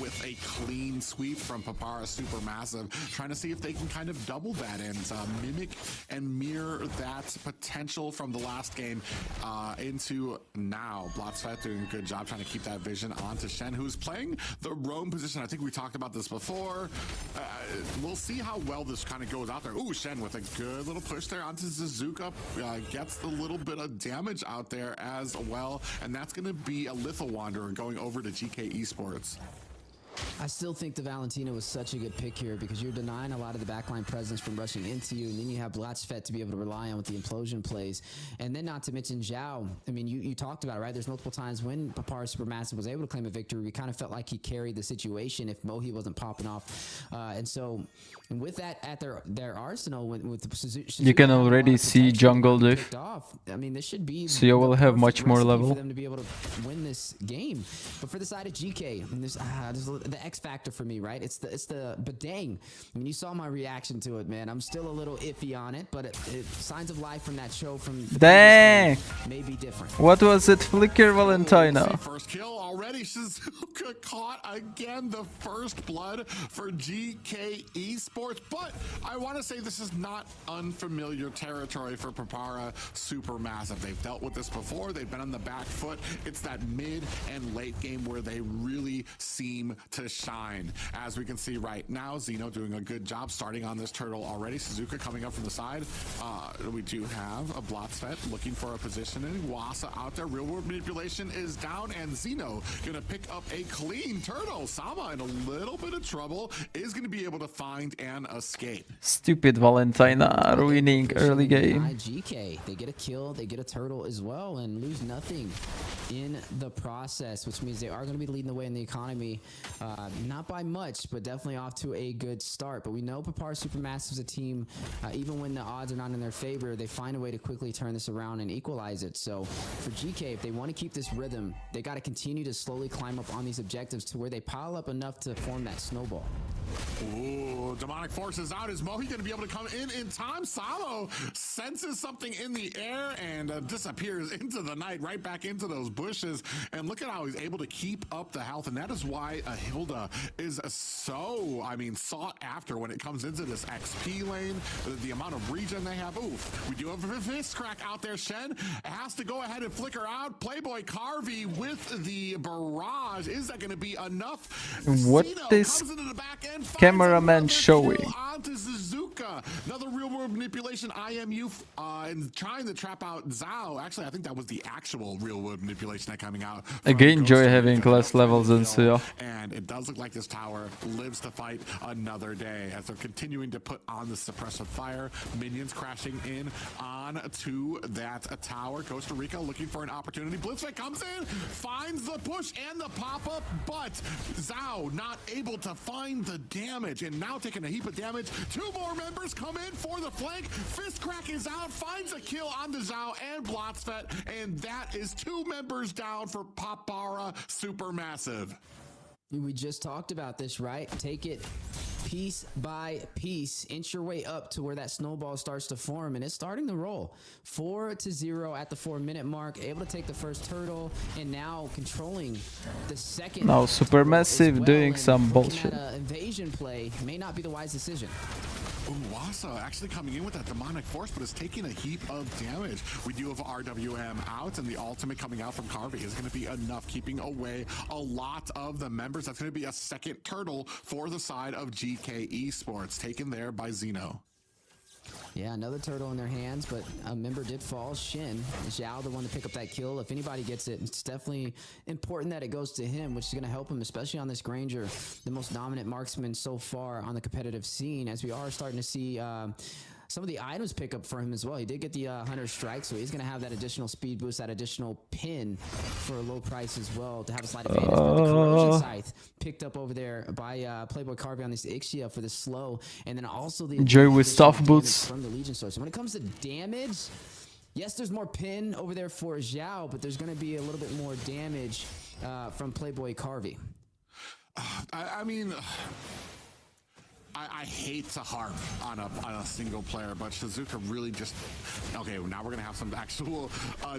with a clean sweep from Papara Supermassive, trying to see if they can kind of double that and mimic and mirror that potential from the last game into now. Blotzfett doing a good job trying to keep that vision onto Shen, who's playing the roam position. I think we talked about this before. We'll see how well this kind of goes out there. Ooh, Shen with a good little push there onto Suzuka, gets the little bit of damage out there as well, and that's going to be a Litho Wanderer going over to GK Esports. I still think the Valentina was such a good pick here because you're denying a lot of the backline presence from rushing into you, and then you have Blotzfett to be able to rely on with the implosion plays. And then not to mention Zhao. I mean, you talked about it, right? There's multiple times when Papara Supermassive was able to claim a victory, we kind of felt like he carried the situation if Mohi wasn't popping off. And so with that at their arsenal, with the Suzuki, You can already see jungle diff. I mean, this should be So you will have much more level for them to be able to win this game. But for the side of GK, I mean, there's the X factor for me, right? It's the Bedang. I mean, you saw my reaction to it, man. I'm still a little iffy on it, but signs of life from that show from Dang! may be different. What was it? Flicker Valentina. First kill already. Shizuka caught again the first blood for GK Esports, but I want to say this is not unfamiliar territory for Papara Supermassive. They've dealt with this before. They've been on the back foot. It's that mid and late game where they really seem to shine. As we can see right now, Zeno doing a good job starting on this turtle already. Suzuka coming up from the side. We do have a Blotzfett looking for a positioning. Wasa out there. Real world manipulation is down, and Zeno gonna pick up a clean turtle. Sama in a little bit of trouble, is gonna be able to find an escape. Stupid Valentina ruining early game. GK, they get a kill, they get a turtle as well, and lose nothing in the process, which means they are going to be leading the way in the economy. Not by much, but definitely off to a good start. But we know Papara Supermassive is a team, even when the odds are not in their favor, they find a way to quickly turn this around and equalize it. So for GK, if they want to keep this rhythm, they got to continue to slowly climb up on these objectives to where they pile up enough to form that snowball. Ooh, demonic forces out. Is Mohi going to be able to come in time? Samo senses something in the air and disappears into the night, right back into those bushes. And look at how he's able to keep up the health. And that is why Hilda is so, I mean, sought after when it comes into this XP lane. The amount of regen they have. Oof, we do have a fist crack out there. Shen has to go ahead and flicker out. Playboy Carvey with the barrage. Is that going to be enough? What Zeno is comes into the back end, cameraman showing? Onto Suzuka. Another real world manipulation IMU and trying to trap out Zhao. Actually, I think that was the actual real world manipulation that coming out. Again, Joy having less levels than Suyo. And it does look like this tower lives to fight another day as they're continuing to put on the suppressive fire. Minions crashing in on to that tower. Costa Rica looking for an opportunity. Blitzfight comes in, finds the push and the pop-up, but Zhao not able to find the damage, and now taking a heap of damage. Two more members come in for the flank. Fist crack is out, finds a kill on the Zhao and Blotzfett, and that is two members down for Papara Supermassive. We just talked about this, right? Take it piece by piece, inch your way up to where that snowball starts to form, and it's starting to roll. 4-0 at the 4-minute mark, able to take the first turtle, and now controlling the second. Now Supermassive well, doing some bullshit. Invasion play may not be the wise decision. Wasa actually coming in with that demonic force, but is taking a heap of damage. We do have RWM out, and the ultimate coming out from Carvey is going to be enough, keeping away a lot of the members. That's going to be a second turtle for the side of GK Esports, taken there by Zeno. Yeah, another turtle in their hands, but a member did fall. Shin, Zhao, the one to pick up that kill. If anybody gets it, it's definitely important that it goes to him, which is going to help him, especially on this Granger, the most dominant marksman so far on the competitive scene, as we are starting to see some of the items pick up for him as well. He did get the Hunter Strike, so he's going to have that additional speed boost, that additional pin for a low price as well to have a slight advantage. But the Corrosion Scythe picked up over there by Playboy Carvey on this Ixia for the slow, and then also the Joy with soft boots from the Legion source. So when it comes to damage, yes, there's more pin over there for Zhao, but there's going to be a little bit more damage from Playboy Carvey. I mean, I hate to harp on a single player, but Shizuka really just... Okay, now we're going to have some actual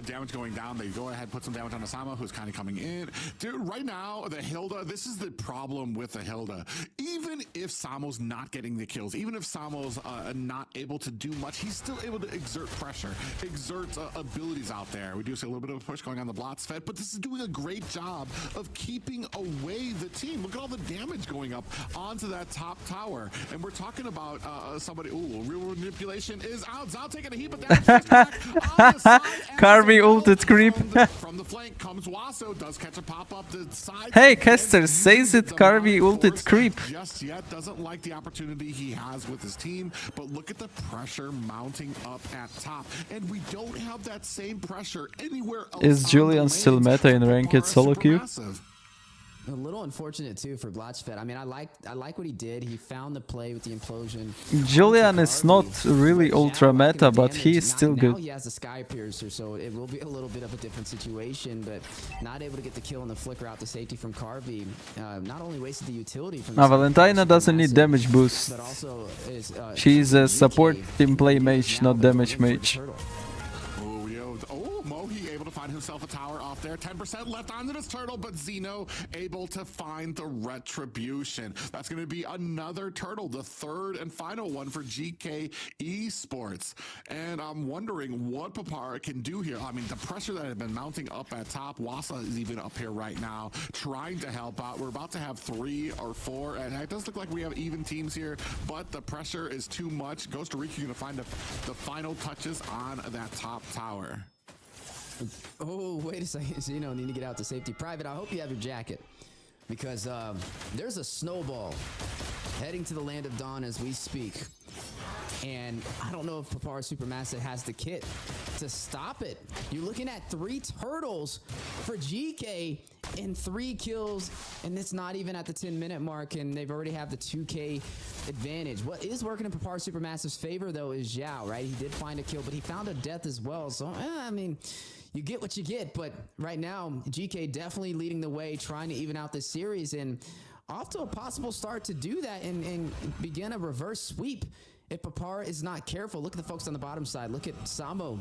damage going down. They go ahead, put some damage on Asama, who's kind of coming in. Dude, right now, the Hilda, this is the problem with the Hilda. Even if Samo's not getting the kills, even if Samo's not able to do much, he's still able to exert pressure, exert abilities out there. We do see a little bit of a push going on the Blotzfett, but this is doing a great job of keeping away the team. Look at all the damage going up onto that top tower. And we're talking about somebody. Ooh, real manipulation is out. Zhao taking a heap of damage. Carvey ulted creep. From the flank comes Waso. Does catch a pop up the side. Hey, Kester says it. Carvey ulted creep. Just yet doesn't like the opportunity he has with his team. But look at the pressure mounting up at top, and we don't have that same pressure anywhere else. Is Julian still meta in ranked solo queue? A little unfortunate too for Blotzfett. I mean, I like what he did. He found the play with the implosion. Julian is not really ultra meta, but he is still good. Now he has the Sky Piercer, so it will be a little bit of a different situation. But not able to get the kill and the flicker out the safety from Carvey. Not only wasted the utility from. Now Valentina doesn't need damage boost. But also is, she's a support team play mage, not damage mage. able to find himself a tower off there. 10% left onto this turtle, but Xeno able to find the retribution. That's going to be another turtle, the third and final one for GK Esports. And I'm wondering what Papara can do here. I mean, the pressure that had been mounting up at top, Wasa is even up here right now, trying to help out. We're about to have 3 or 4, and it does look like we have even teams here, but the pressure is too much. Ghost Rico going to find the final touches on that top tower. Oh, wait a second. So you don't need to get out to safety. Private, I hope you have your jacket, because there's a snowball heading to the land of Dawn as we speak. And I don't know if Papara Supermassive has the kit to stop it. You're looking at 3 turtles for GK and 3 kills, and it's not even at the 10-minute mark, and they've already have the 2K advantage. What is working in Papara Supermassive's favor, though, is Zhao, right? He did find a kill, but he found a death as well. So, I mean, you get what you get, but right now, GK definitely leading the way, trying to even out this series, and off to a possible start to do that and begin a reverse sweep if Papara is not careful. Look at the folks on the bottom side. Look at Samo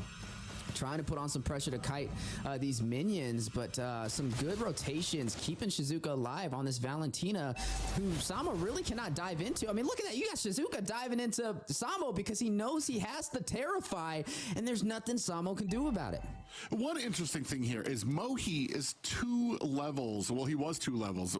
trying to put on some pressure to kite these minions, but some good rotations, keeping Shizuka alive on this Valentina, who Samo really cannot dive into. I mean, look at that. You got Shizuka diving into Samo because he knows he has to Terrify, and there's nothing Samo can do about it. One interesting thing here is Mohi is 2 levels. Well, he was 2 levels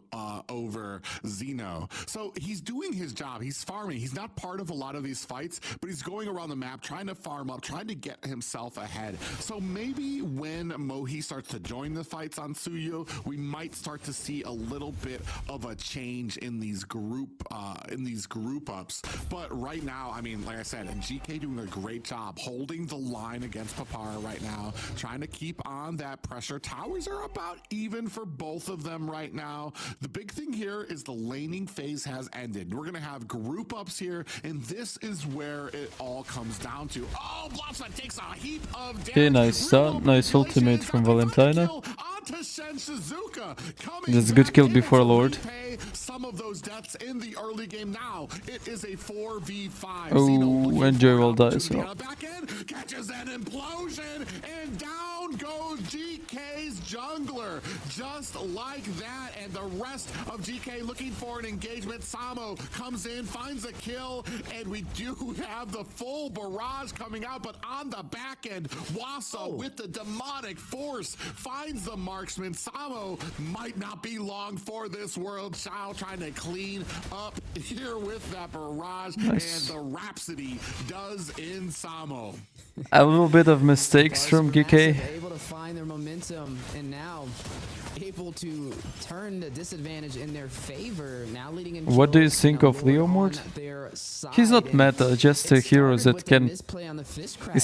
over Xeno. So he's doing his job. He's farming. He's not part of a lot of these fights, but he's going around the map, trying to farm up, trying to get himself ahead. So maybe when Mohi starts to join the fights on Suyo, we might start to see a little bit of a change in these group ups. But right now, I mean, like I said, GK doing a great job holding the line against Papara right now, trying to keep on that pressure. Towers are about even for both of them right now. The big thing here is the laning phase has ended. We're going to have group ups here, and this is where it all comes down to. Oh, Blobside takes a heap of damage. Okay, nice start. Nice ultimate from Valentina. That's a good kill before Lord. Some of those deaths in the early game now. It is a 4v5. Oh, Enjoy will die as well. Back end catches an implosion, and down goes GK's jungler. Just like that, and the rest of GK looking for an engagement. Samo comes in, finds a kill, and we do have the full barrage coming out, but on the back end, Wasa with the demonic force finds the marksman. Samo might not be long for this world. Shao trying to clean up here with that barrage, nice. And the Rhapsody does in Samo. A little bit of mistakes from GK. Able to find their momentum, and now able to turn the disadvantage in their favor. Now leading in. What do you think of Leomord? He's not meta, just a hero that can is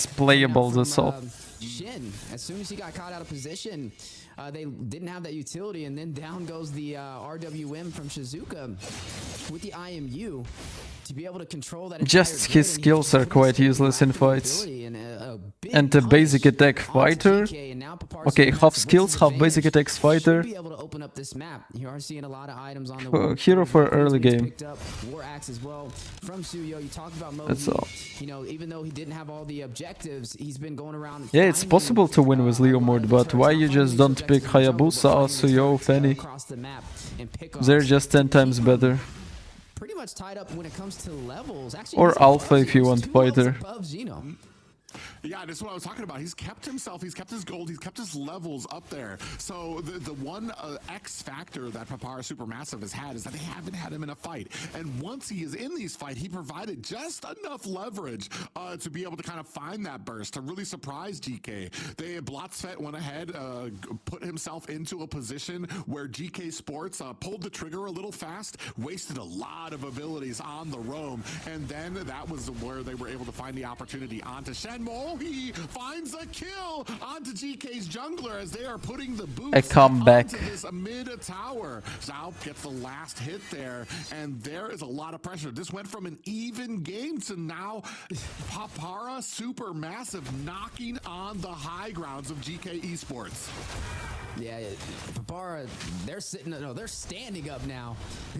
playable, that's all. Shin, as soon as he got caught out of position, they didn't have that utility, and then down goes the RWM from Shizuka with the IMU to be able to control that. Just his skills are quite useless in fights. And the basic attack fighter. Okay, half skills, half basic attacks fighter. Hero for early game. That's all. You know, even though he didn't have all the objectives, he's been going around. Yeah, it's possible to win with Leomord, but why you just don't pick Hayabusa or Suyo, Fanny? They're just 10 times better. Pretty much tied up when it comes to levels. Actually, or Alpha if you want fighter. Yeah, that's what I was talking about. He's kept himself, he's kept his gold, he's kept his levels up there. So the one X factor that Papara Supermassive has had is that they haven't had him in a fight. And once he is in these fights, he provided just enough leverage to be able to kind of find that burst, to really surprise GK. Blotzfett went ahead, put himself into a position where GK Sports pulled the trigger a little fast, wasted a lot of abilities on the roam, and then that was where they were able to find the opportunity onto Shenmue. He finds a kill onto GK's jungler as they are putting the boots onto this mid tower. Zhao gets the last hit there, and there is a lot of pressure. This went from an even game to now Papara Supermassive knocking on the high grounds of GK Esports. Yeah, Papara, they're standing up now,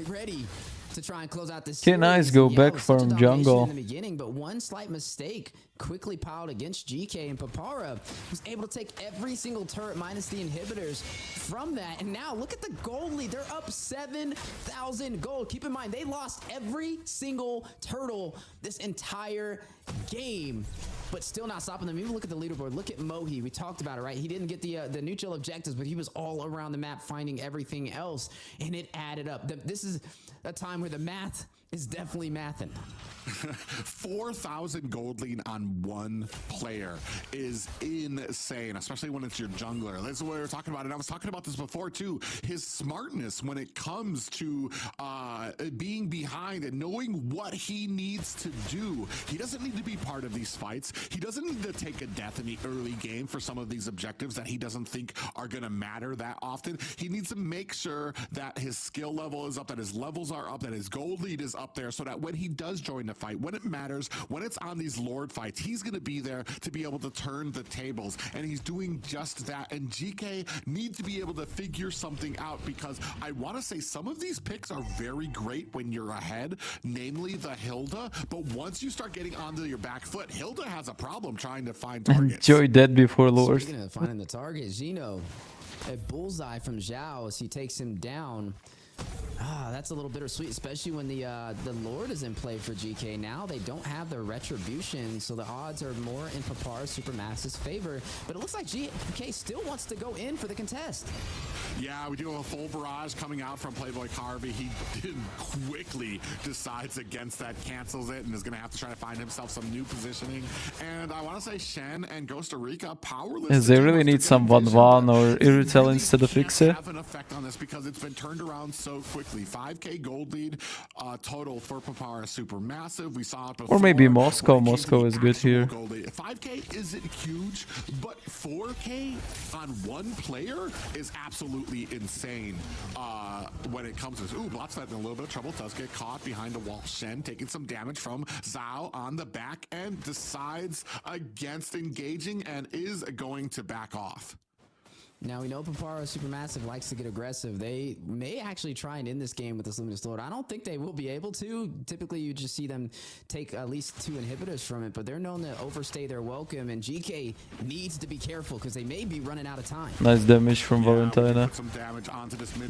ready to try and close out this Can series. nice go Yeah, back it was such a from domination jungle. in the beginning, but one slight mistake quickly piled against GK, and Papara was able to take every single turret minus the inhibitors from that. And now look at the gold lead. They're up 7,000 gold. Keep in mind, they lost every single turtle this entire game, but still not stopping them. Even look at the leaderboard. Look at Mohi. We talked about it, right? He didn't get the neutral objectives, but he was all around the map finding everything else, and it added up. This is a time where the math is definitely mathing. 4,000 gold lead on one player is insane, especially when it's your jungler. That's what we were talking about, and I was talking about this before too. His smartness when it comes to being behind and knowing what he needs to do. He doesn't need to be part of these fights. He doesn't need to take a death in the early game for some of these objectives that he doesn't think are going to matter that often. He needs to make sure that his skill level is up, that his levels are up, that his gold lead is up there, so that when he does join the fight, when it matters, when it's on these Lord fights, he's going to be there to be able to turn the tables, and he's doing just that. And GK needs to be able to figure something out, because I want to say some of these picks are very great when you're ahead, namely the Hilda, but once you start getting onto your back foot, Hilda has a problem trying to find targets. Enjoy dead before Lord. Speaking of finding the target, Zeno, a bullseye from Zhao as he takes him down. That's a little bittersweet, especially when the Lord is in play for GK. Now they don't have their retribution, so the odds are more in Papara Supermassive's favor. But it looks like GK still wants to go in for the contest. Yeah, we do have a full barrage coming out from Playboy Carvey. He quickly decides against that, cancels it, and is going to have to try to find himself some new positioning. And I want to say Shen and Costa Rica powerless. Yes, they really need some 1-1 or Irritel instead of Ixe. Have an effect on this because it's been turned around so quickly. 5k gold lead total for Papara Supermassive. We saw it before. Or maybe Moscow. Moscow is good here. 5k isn't huge, but 4k on one player is absolutely insane when it comes to this. Ooh, Blotsvet in a little bit of trouble. Does get caught behind the wall. Shen taking some damage from Zhao on the back end. Decides against engaging and is going to back off. Now, we know Papara Supermassive likes to get aggressive. They may actually try and end this game with this Luminous Lord. I don't think they will be able to. Typically, you just see them take at least 2 inhibitors from it, but they're known to overstay their welcome, and GK needs to be careful because they may be running out of time. Nice damage from Valentina.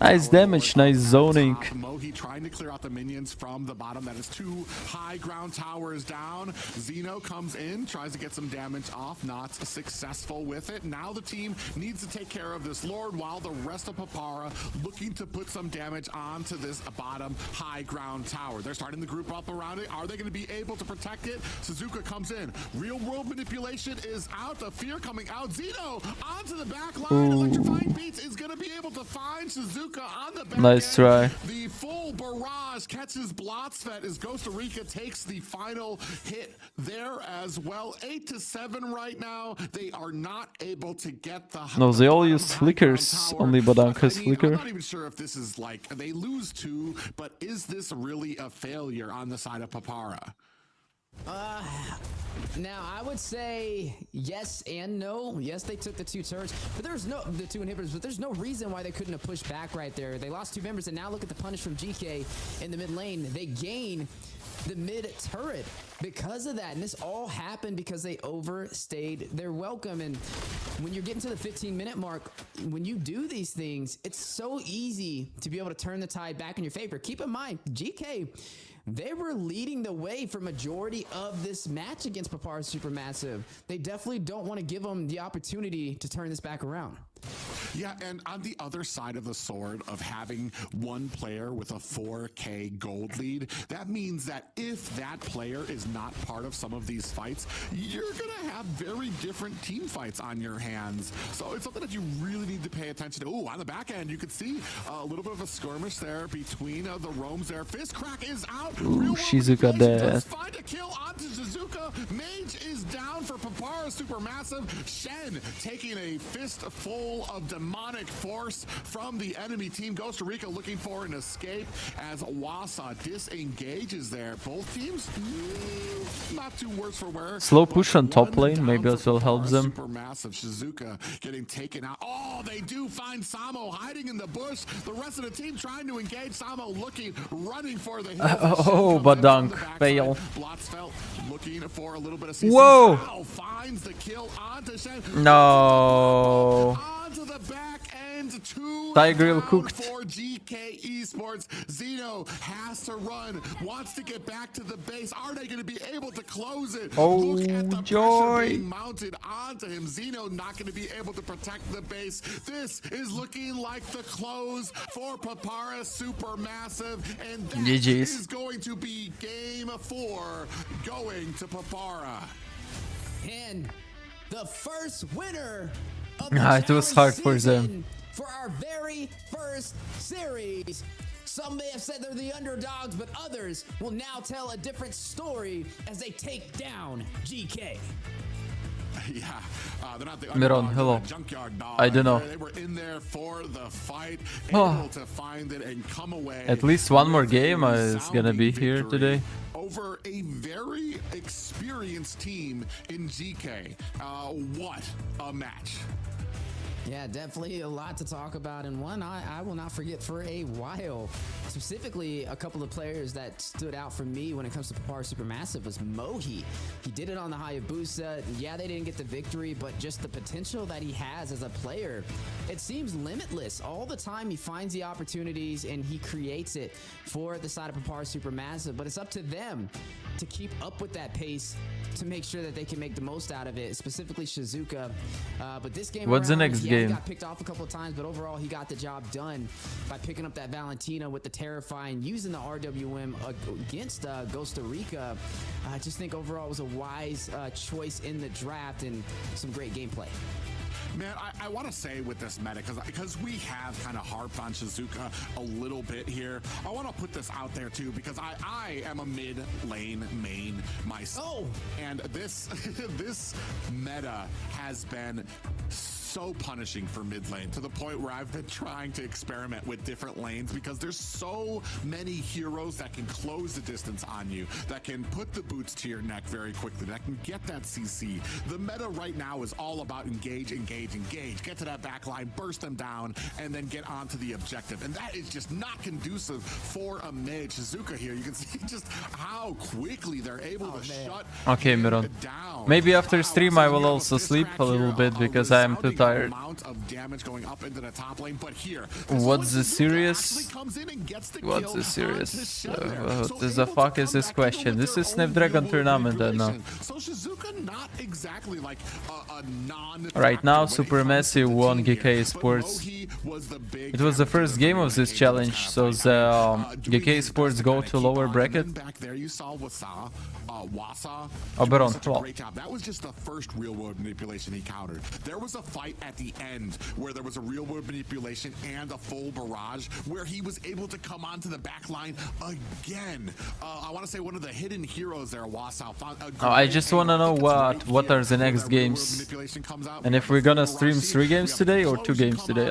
Nice damage, nice zoning. Mohi trying to clear out the minions from the bottom. That is 2 high ground towers down. Zeno comes in, tries to get some damage off, not successful with it. Now the team needs to take care of this Lord, while the rest of Papara looking to put some damage onto this bottom high ground tower. They're starting to group up around it. Are they going to be able to protect it? Suzuka comes in. Real world manipulation is out. The fear coming out. Zeno onto the back line. Electrifying Beats is going to be able to find Suzuka on the back Nice end. try. The full barrage catches Blotsvet as Costa Rica takes the final hit there as well. 8-7 right now. They are not able to get the... No, they all used flickers. Only Badanka's flicker. I'm not even sure if this is like... They lose 2, but is this really a failure on the side of Papara? Now, I would say yes and no. Yes, they took the 2 turrets, but there's no... The 2 inhibitors, but there's no reason why they couldn't have pushed back right there. They lost 2 members, and now look at the punish from GK in the mid lane. They gain the mid turret because of that, and this all happened because they overstayed their welcome. And when you're getting to the 15-minute mark, when you do these things, it's so easy to be able to turn the tide back in your favor. Keep in mind, GK, they were leading the way for majority of this match against Papara Supermassive. They definitely don't want to give them the opportunity to turn this back around. Yeah, and on the other side of the sword of having one player with a 4k gold lead, that means that if that player is not part of some of these fights, you're going to have very different team fights on your hands. So it's something that you really need to pay attention to. Ooh, on the back end, you can see a little bit of a skirmish there between the roams there. Fist Crack is out. Ooh, Shizuka dead. Find a kill onto Suzuka. Mage is down for Papara Supermassive. Shen taking a fist full of demonic force from the enemy team. Costa Rica looking for an escape as Wasa disengages there. Both teams, not too worse for wear. Slow push on top lane, maybe that will help them. Supermassive Shizuka getting taken out. Oh, they do find Samo hiding in the bush. The rest of the team trying to engage. Samo looking, running for the oh, but dunk fail. Blotzfeld looking for a little bit of CC. Whoa! Wow, finds the kill onto Shen. No. Onto the back end. Tigreal cooked. For GK Esports. Zeno has to run. Wants to get back to the base. Are they going to be able to close it? Oh, look at the joy. pressure being mounted onto him. Zeno not going to be able to protect the base. This is looking like the close for Papara Supermassive, and that GG's. is going to be game 4 going to Papara. And the first winner of It was hard for them. For our very first series. Some may have said they're the underdogs, but others will now tell a different story as they take down GK. Yeah, they're not the Miron, hello. junkyard dog. I don't know. They were in there for the fight, able to find it and come away. At least one more game a is gonna be here victory today. over a very experienced team in GK. What a match. Yeah, definitely a lot to talk about, and one I will not forget for a while. Specifically, a couple of players that stood out for me when it comes to Papara Supermassive was Mohi. He did it on the Hayabusa. Yeah, they didn't get the victory, but just the potential that he has as a player, it seems limitless. All the time he finds the opportunities and he creates it for the side of Papara Supermassive, but it's up to them to keep up with that pace to make sure that they can make the most out of it, specifically Shizuka. But this game, what's the next game? He got picked off a couple of times, but overall he got the job done by picking up that Valentina with the Terrifying, using the RWM against Costa Rica. I just think overall it was a wise choice in the draft and some great gameplay. Man, I want to say with this meta, because we have kind of harped on Shizuka a little bit here, I want to put this out there too, because I am a mid lane main myself. And this this meta has been so punishing for mid lane, to the point where I've been trying to experiment with different lanes, because there's so many heroes that can close the distance on you, that can put the boots to your neck very quickly, that can get that CC. The meta right now is all about engage, get to that back line, burst them down, and then get onto the objective. And that is just not conducive for a mid. Shizuka here, you can see just how quickly they're able to shut Miron. down. Maybe after stream I will also sleep a little bit because I am too tired. Of damage going up into the top lane, but here, what's the serious? What's the serious? What the fuck is this question? This is Snapdragon tournament, I know. So Shizuka not exactly like a non. Right now, Supermassive won GK Sports. It was the first game of this challenge, so the GK Sports go to lower bracket. Back there, you saw Wasa. Oberon. That was just the first real world manipulation he countered. There was a fight at the end where there was a real world manipulation and a full barrage where he was able to come onto the back line again. I want to say one of the hidden heroes there, Wasa. I just want to know what are the next games, and if we're gonna stream 3 games today or 2 games today.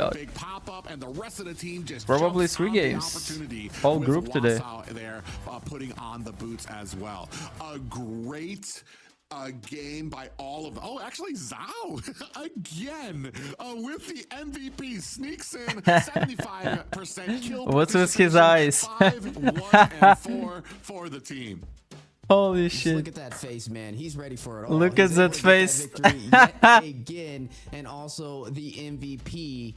Probably 3 games. Whole group today. There, putting on the boots as well. A great game by all of them. Oh, actually, Zhao again with the MVP, sneaks in 75% kill. What's with his eyes? 5, 1, and 4 for the team. Holy Just shit. look at that face, man. He's ready for it all. Look at that face. Yet again, and also the MVP.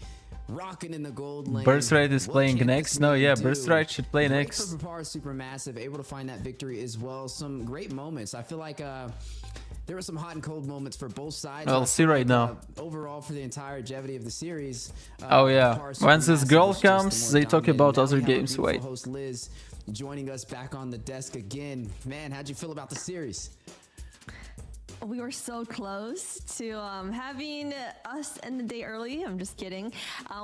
Rocking in the gold lane. Birthright is playing next? No, yeah, Birthright should play next. Papara Supermassive, able to find that victory as well. Some great moments. I feel like there were some hot and cold moments for both sides. I'll see right now. Overall, for the entire longevity of the series. Oh yeah, once this girl comes, they talk about other games. Wait. Host Liz joining us back on the desk again. Man, how'd you feel about the series? We were so close to having us end the day early. I'm just kidding.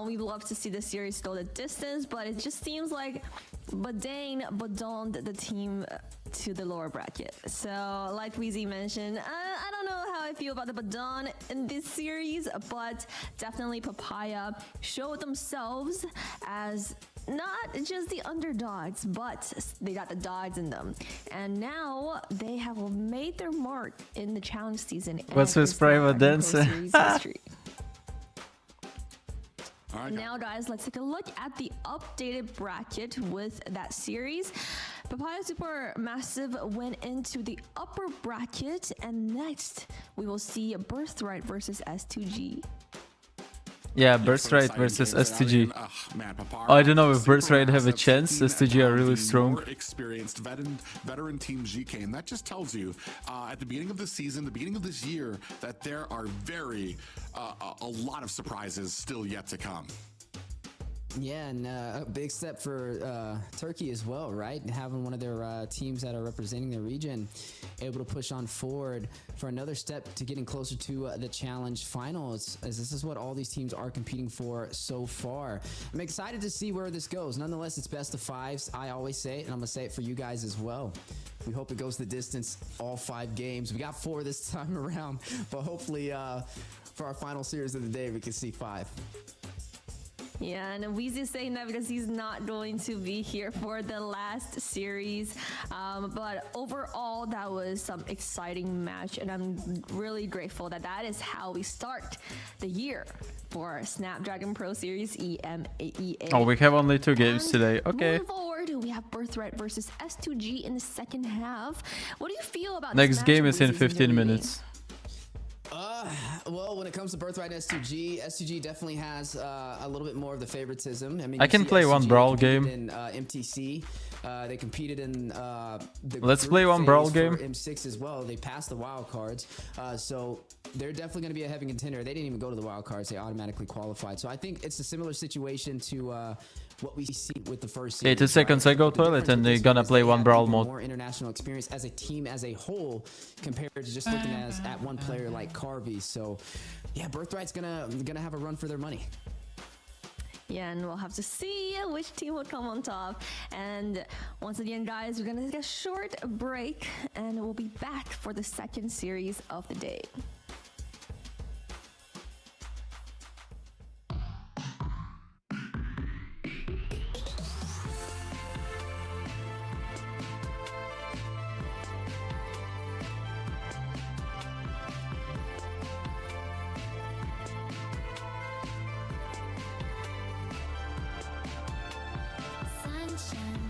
We'd love to see the series go the distance, but it just seems like Badane badoned the team to the lower bracket. So like Weezy mentioned, I don't know how I feel about the Badan in this series, but definitely Papaya showed themselves as not just the underdogs, but they got the dogs in them. And now they have made their mark in the challenge season. What's his private dancer? Now, guys, let's take a look at the updated bracket with that series. Papaya Supermassive went into the upper bracket, and next we will see Birthright versus S2G. Yeah, Birthright versus S2G. I don't know if Birthright have a chance. S2G are really strong. More experienced veteran team GK, and that just tells you at the beginning of the season, the beginning of this year, that there are a lot of surprises still yet to come. Yeah, and a big step for Turkey as well, right? Having one of their teams that are representing their region able to push on forward for another step to getting closer to the challenge finals, as this is what all these teams are competing for so far. I'm excited to see where this goes. Nonetheless, it's best of fives. I always say it, and I'm going to say it for you guys as well. We hope it goes the distance, all 5 games. We got 4 this time around, but hopefully for our final series of the day, we can see 5. Yeah, and Weezy is saying that because he's not going to be here for the last series. But overall, that was some exciting match, and I'm really grateful that that is how we start the year for Snapdragon Pro Series EMEA. Oh, we have only 2 games today. Okay. Moving forward, we have Birthright versus S2G in the second half. What do you feel about Next game is in 15 minutes. Well, when it comes to Birthright and S2G definitely has a little bit more of the favoritism. I mean, I can play one brawl game. In MTC, they competed in the Let's play one brawl game. M6 as well. They passed the wild cards, so they're definitely going to be a heavy contender. They didn't even go to the wild cards; they automatically qualified. So I think it's a similar situation to what we see with the first series. 2 seconds I go toilet and they're gonna play one brawl mode. More international experience as a team as a whole compared to just looking at one player like Carvey. So yeah, Birthright's gonna have a run for their money. Yeah, and we'll have to see which team will come on top. And once again, guys, we're gonna take a short break and we'll be back for the second series of the day.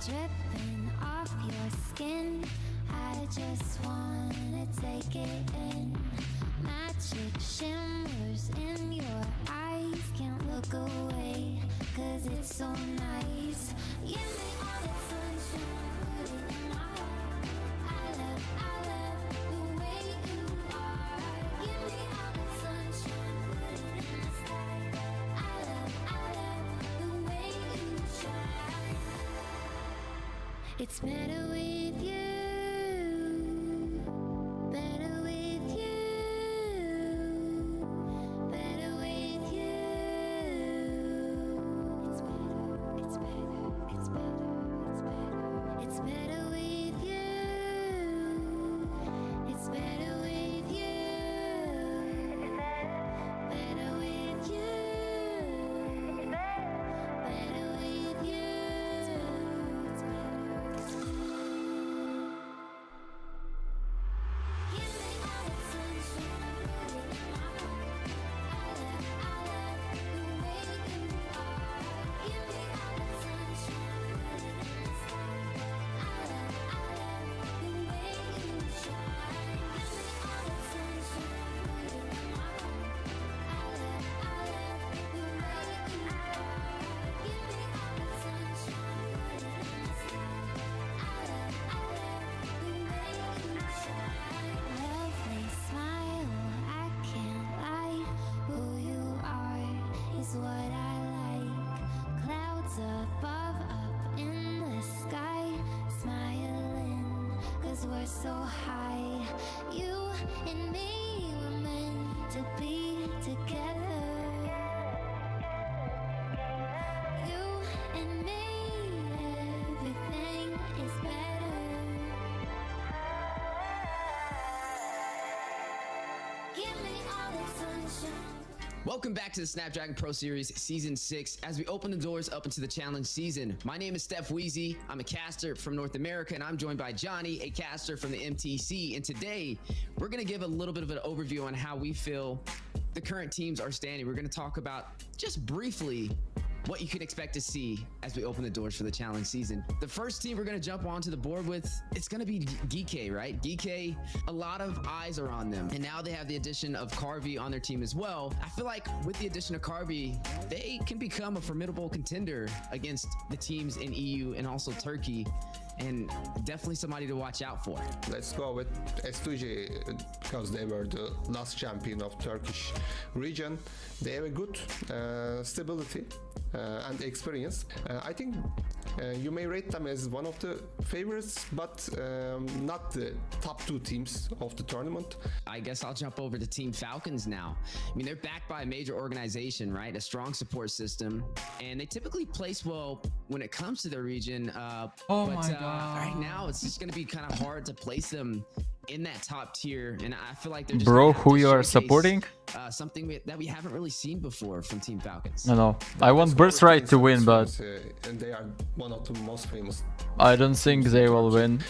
Dripping off your skin, I just wanna take it in. Magic shimmers in your eyes, can't look away, cause it's so nice. Give me all the sunshine, put it in my heart. I love the way you are. Give me all the sunshine, put it in the sky. I love the way you shine. It's better with you, better with you, better with you. It's better, it's better, it's better, it's better with you. It's better with you. Better with you. Better with you. We're so high, you and me were meant to be together. You and me, everything is better. Welcome back to the Snapdragon Pro Series Season 6 as we open the doors up into the challenge season. My name is Steph Weezy. I'm a caster from North America, and I'm joined by Johnny, a caster from the MTC. And today, we're going to give a little bit of an overview on how we feel the current teams are standing. We're going to talk about, just briefly, what you can expect to see as we open the doors for the challenge season. The first team we're going to jump onto the board with, it's going to be Geeky, right? Geeky, a lot of eyes are on them. And now they have the addition of Carvey on their team as well. I feel like with the addition of Carvey, they can become a formidable contender against the teams in EU and also Turkey. And definitely somebody to watch out for. Let's go with S2G because they were the last champion of Turkish region. They have a good stability and experience. I think you may rate them as one of the favorites, but not the top 2 teams of the tournament. I guess I'll jump over to Team Falcons now. I mean, they're backed by a major organization, right? A strong support system, and they typically place well when it comes to their region. Right now, it's just going to be kind of hard to place them in that top tier, and I feel like they're just bro, who you are supporting? Something that we haven't really seen before from Team Falcons. No, I want Birthright to win, but and they are one of the most famous. I don't think they will win.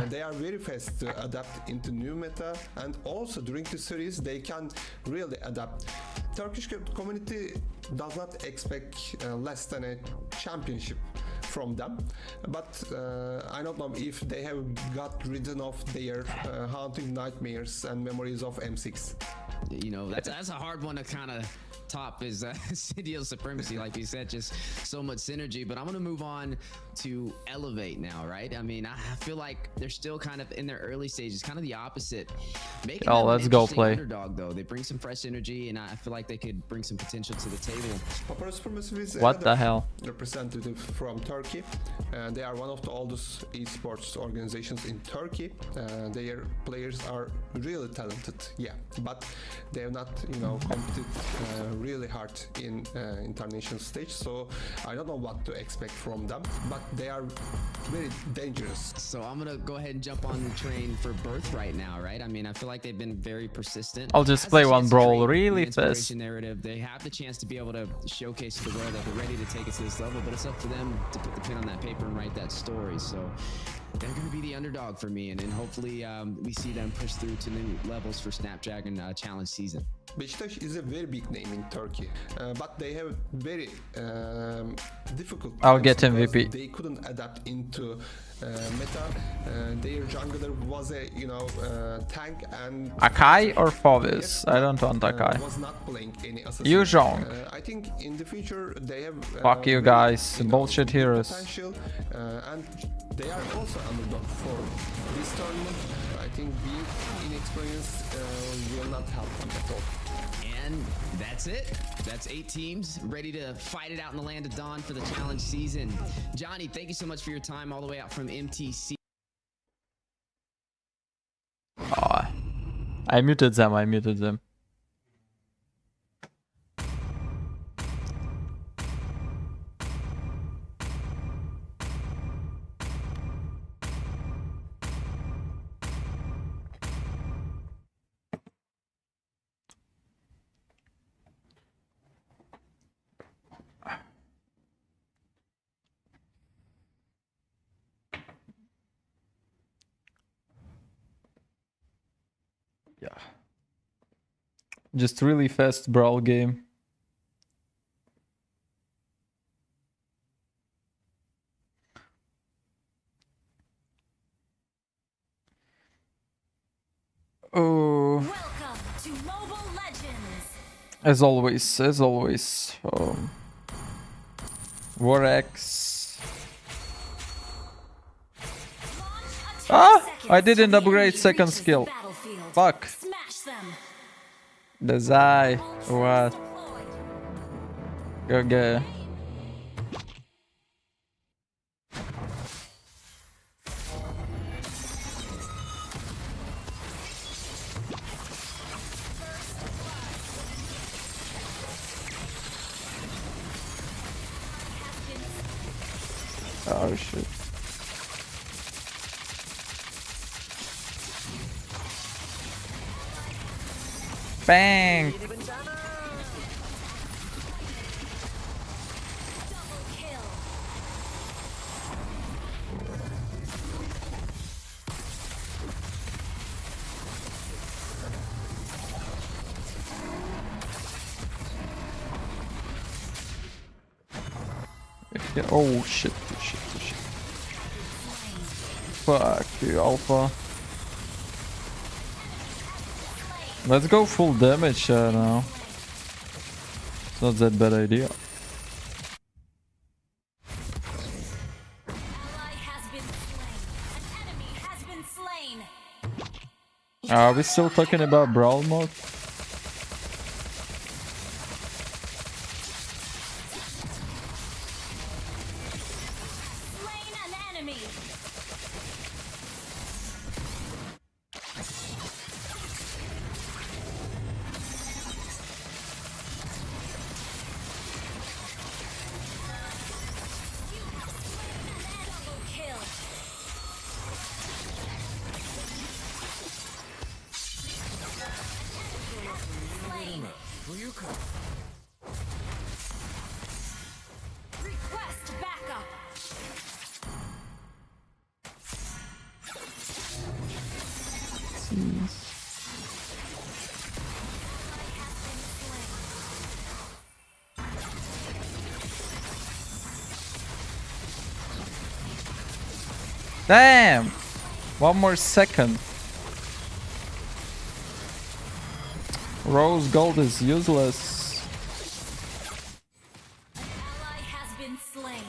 They are very fast to adapt into new meta, and also during the series they can really adapt. Turkish community does not expect less than a championship from them, but I don't know if they have got rid of their haunting nightmares and memories of M6. You know, that's a hard one to kind of top, is City's supremacy. Like you said, just so much synergy. But I'm going to move on to Elevate now, right? I mean, I feel like they're still kind of in their early stages, kind of the opposite. Let's go play. Underdog, though. They bring some fresh energy, and I feel like they could bring some potential to the table. What the hell? Representative from Turkey. They are one of the oldest esports organizations in Turkey. Their players are really talented, yeah, but they have not, competed really hard in international stage, so I don't know what to expect from them, but they are very dangerous. So I'm gonna go ahead and jump on the train for Birthright now, right? I mean, I feel like they've been very persistent. I'll just play one brawl really fast. Narrative. They have the chance to be able to showcase to the world that they're ready to take it to this level, but it's up to them to put the pen on that paper and write that story. So they're going to be the underdog for me, and hopefully we see them push through to new levels for Snapdragon Challenge season. Beşiktaş is a very big name in Turkey, but they have very difficult. I'll get MVP. They couldn't adapt into meta. Their jungler was a tank, and Akai or Fovis? I don't want Akai. Was not playing any assassin. Yu Zhong. I think in the future they have. Fuck you guys, bullshit heroes. Potential, and they are also underdog for this tournament. I think being inexperienced will not help them at all. And that's it. That's 8 teams ready to fight it out in the land of Dawn for the challenge season. Johnny, thank you so much for your time all the way out from MTC. Oh, I muted them. Yeah. Just really fast brawl game. Oh. Welcome to Mobile Legends. As always. Warx. I didn't upgrade second skill. Fuck. Dazai. What? Go get. Oh shit. Bang! Yeah. Oh shit, shit, shit. Fuck you, Alpha. Let's go full damage now. It's not that bad idea. Are we still talking about Brawl mode? Request backup. Damn! One more second. Rose gold is useless. An ally has been slain.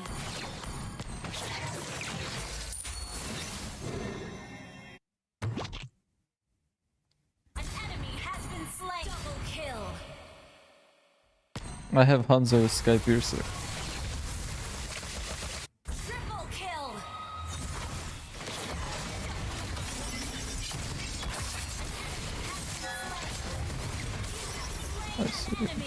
An enemy has been slain. Double kill. I have Hanzo Sky Piercer. Triple kill. I see. Enemy.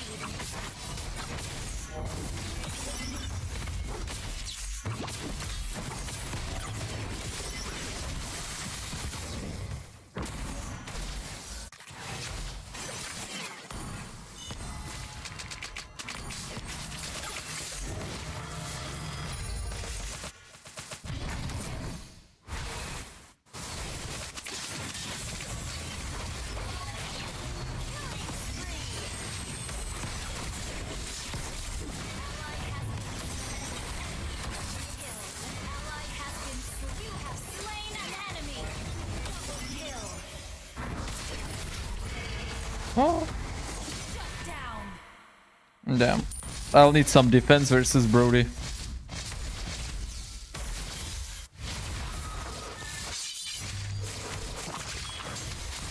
Oh. Damn. I'll need some defense versus Brody.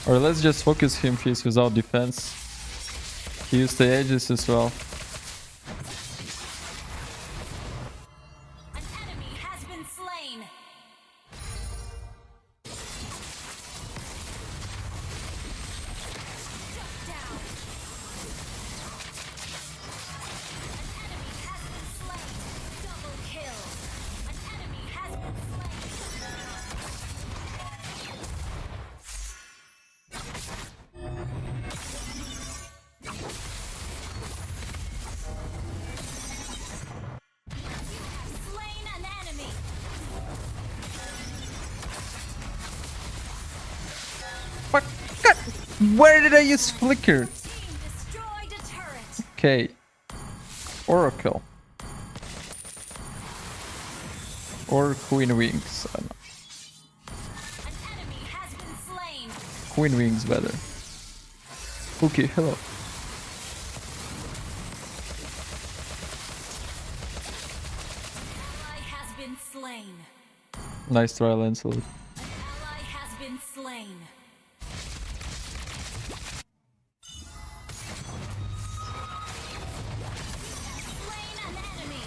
Or let's just focus him, he's without defense. He used the edges as well. An enemy has been slain. Shut down. An enemy has been slain. Double kill. An enemy has been slain an enemy. Fuck! God. Where did I use Flicker? Team destroyed a turret. Okay. Oracle. Or Queen Wings. I don't know. An enemy has been slain. Queen Wings better. Okay, hello. Ally has been slain. Nice try, Lancelot. An ally has been slain. Slain an enemy.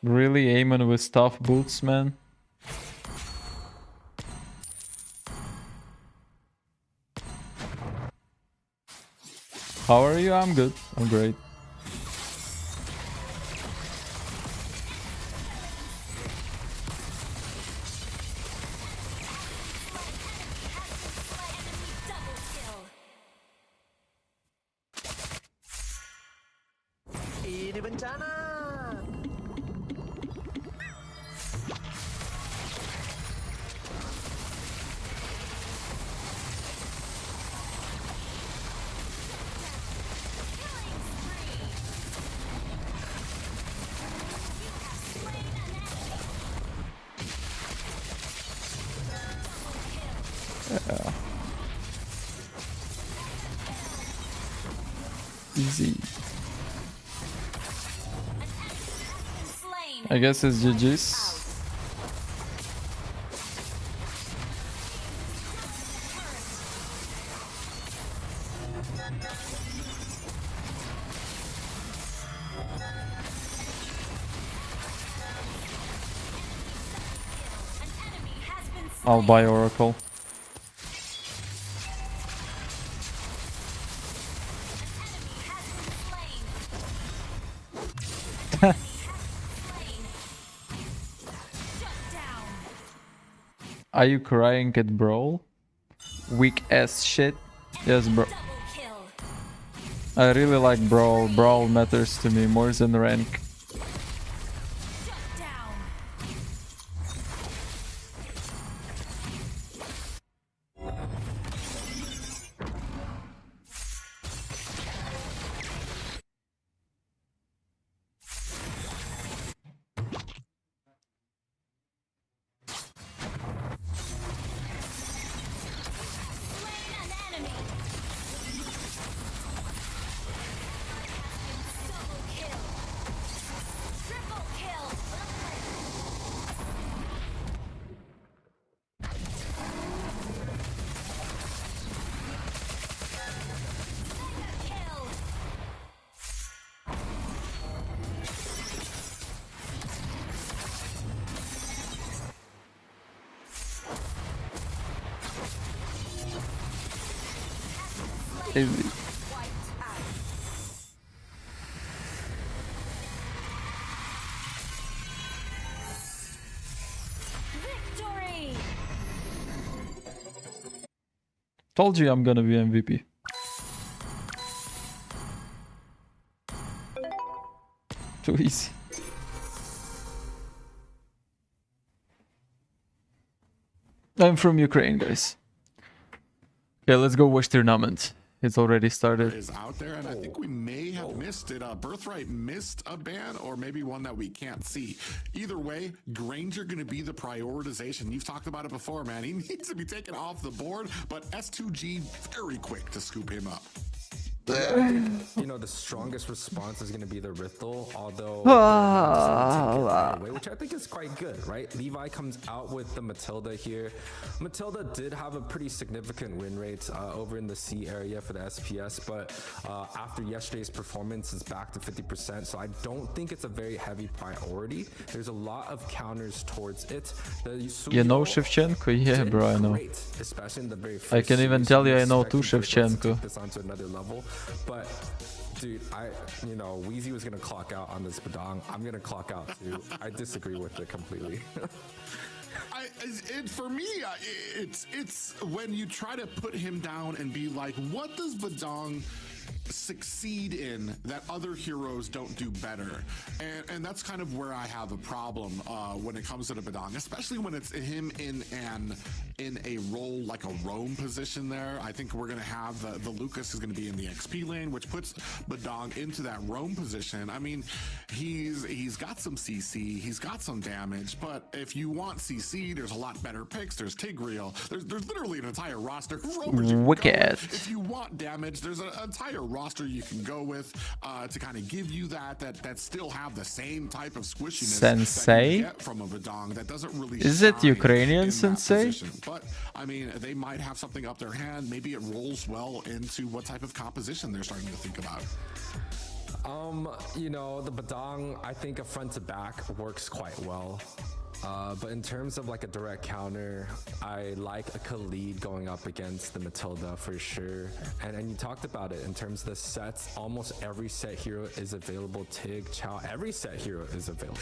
Really aiming with tough boots, man. How are you? I'm good. I'm great. Ini bencana. Easy. I guess it's GG's. I'll buy Oracle. Are you crying at Brawl? Weak ass shit. Yes, bro. I really like Brawl. Brawl matters to me more than rank. Easy. Victory! Told you I'm gonna be MVP. Too easy. I'm from Ukraine, guys. Okay, let's go watch tournament. It's already started. Is out there, and I think we may have missed it. Birthright missed a ban, or maybe one that we can't see. Either way, Granger going to be the prioritization. You've talked about it before, man. He needs to be taken off the board, but S2G very quick to scoop him up. You know, the strongest response is going to be the Rithel, although which I think is quite good, right? Levi comes out with the Matilda here. Matilda did have a pretty significant win rate over in the C area for the SPS, but after yesterday's performance, it's back to 50%, so I don't think it's a very heavy priority. There's a lot of counters towards it. You know Shevchenko? Yeah, bro, I know. Especially in the very first I can even tell you I know two Shevchenko. This onto another level. But dude, you know, Wheezy was gonna clock out on this Badang. I'm gonna clock out too. I disagree with it completely. For me, it's when you try to put him down and be like, what does Badang succeed in that other heroes don't do better? And that's kind of where I have a problem when it comes to the Badang, especially when it's him in a role like a roam position there. I think we're going to have the Lucas is going to be in the XP lane, which puts Badang into that roam position. I mean, he's got some CC, he's got some damage, but if you want CC, there's a lot better picks. There's Tigreal. There's literally an entire roster of roamers. Wicked. If you want damage, there's an entire roster you can go with to kind of give you that still have the same type of squishiness Sensei? that you get from a Badang that doesn't really Is it shine Ukrainian in Sensei? that position. But I mean, they might have something up their hand. Maybe it rolls well into what type of composition they're starting to think about. You know, the Badang, I think a front to back works quite well. But in terms of like a direct counter, I like a Khalid going up against the Matilda for sure. And you talked about it in terms of the sets. Almost every set hero is available. Tig, Chow, every set hero is available.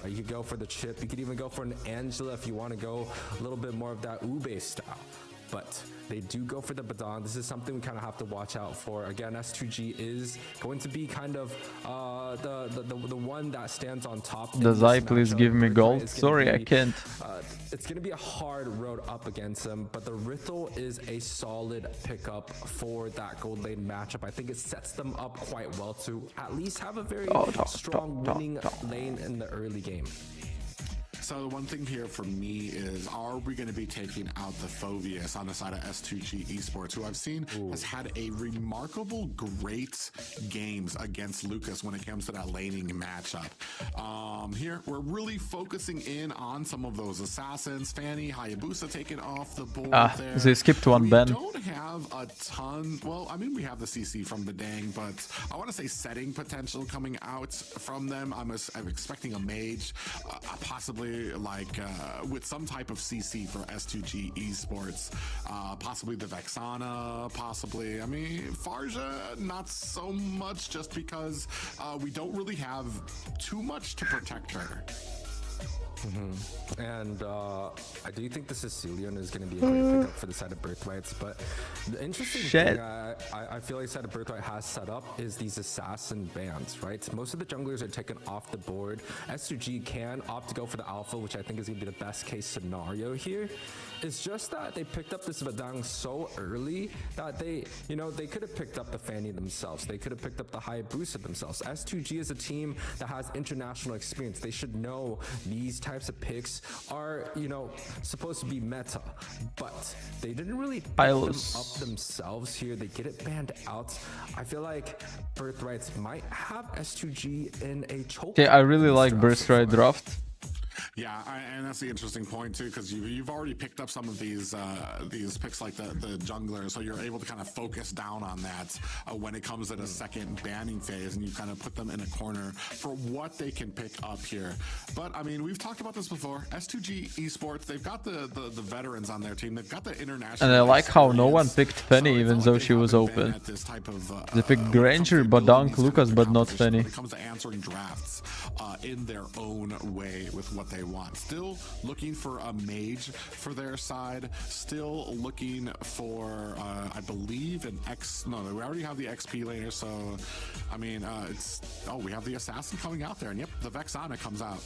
You could go for the chip. You could even go for an Angela if you want to go a little bit more of that Ube style. but they do go for the Badang. This is something we kind of have to watch out for. Again, S2G is going to be kind of the one that stands on top. Dazai, please give me gold. Sorry, I can't. It's going to be a hard road up against him, but the Rithel is a solid pickup for that gold lane matchup. I think it sets them up quite well to at least have a very strong winning lane in the early game. So the one thing here for me is, are we going to be taking out the Phobius on the side of S2G Esports, who I've seen has had a remarkable great games against Lucas when it comes to that laning matchup. Here, we're really focusing in on some of those assassins. Fanny, Hayabusa taken off the board there. They skipped one ban. We don't have a ton. Well, I mean, we have the CC from Badang, but I want to say setting potential coming out from them. I'm expecting a mage, possibly like with some type of CC for S2G Esports, possibly the Vexana, possibly. I mean, Farja, not so much, just because we don't really have too much to protect her. And I do think the Sicilian is going to be a great pickup for the side of Birthrights, but the interesting thing I feel like side of Birthright has set up is these assassin bans, right? Most of the junglers are taken off the board. S2G can opt to go for the alpha, which I think is going to be the best case scenario here. It's just that they picked up this Badang so early that they could have picked up the Fanny themselves. They could have picked up the Hayabusa themselves. S2G is a team that has international experience. They should know these types of picks are, supposed to be meta, but they didn't really pick them up themselves here. They get it banned out. I feel like Birthrights might have S2G in a choke. Yeah, I really like Birthright draft. Yeah, and that's the interesting point too, because you've already picked up some of these picks like the jungler, so you're able to kind of focus down on that when it comes to the second banning phase, and you kind of put them in a corner for what they can pick up here. But I mean, we've talked about this before. S2G Esports, they've got the veterans on their team. They've got the international. And I like how no one picked Fanny, even though she was open. They picked Granger, Badang, Lucas, but not Fanny. When it comes to answering drafts in their own way with what they want. Still looking for a mage for their side. Still looking for, I believe, an X. No, we already have the XP laner. So, I mean, we have the assassin coming out there, and yep, the Vexana comes out.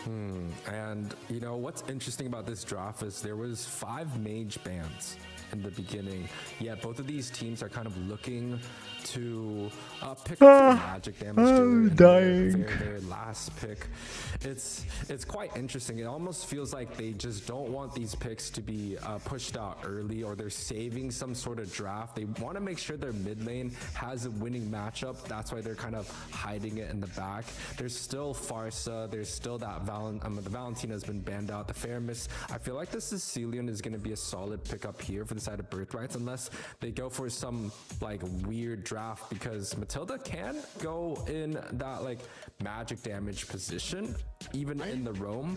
And what's interesting about this draft is there was 5 mage bans in the beginning. Yeah, both of these teams are kind of looking to pick up the magic damage their last pick. It's quite interesting. It almost feels like they just don't want these picks to be pushed out early, or they're saving some sort of draft. They want to make sure their mid lane has a winning matchup. That's why they're kind of hiding it in the back. There's still Farsa. There's still that the Valentina has been banned out. The Faramis. I feel like the Sicilian is going to be a solid pickup here for the side of Birthrights, unless they go for some like weird draft, because Matilda can go in that like magic damage position even in the roam.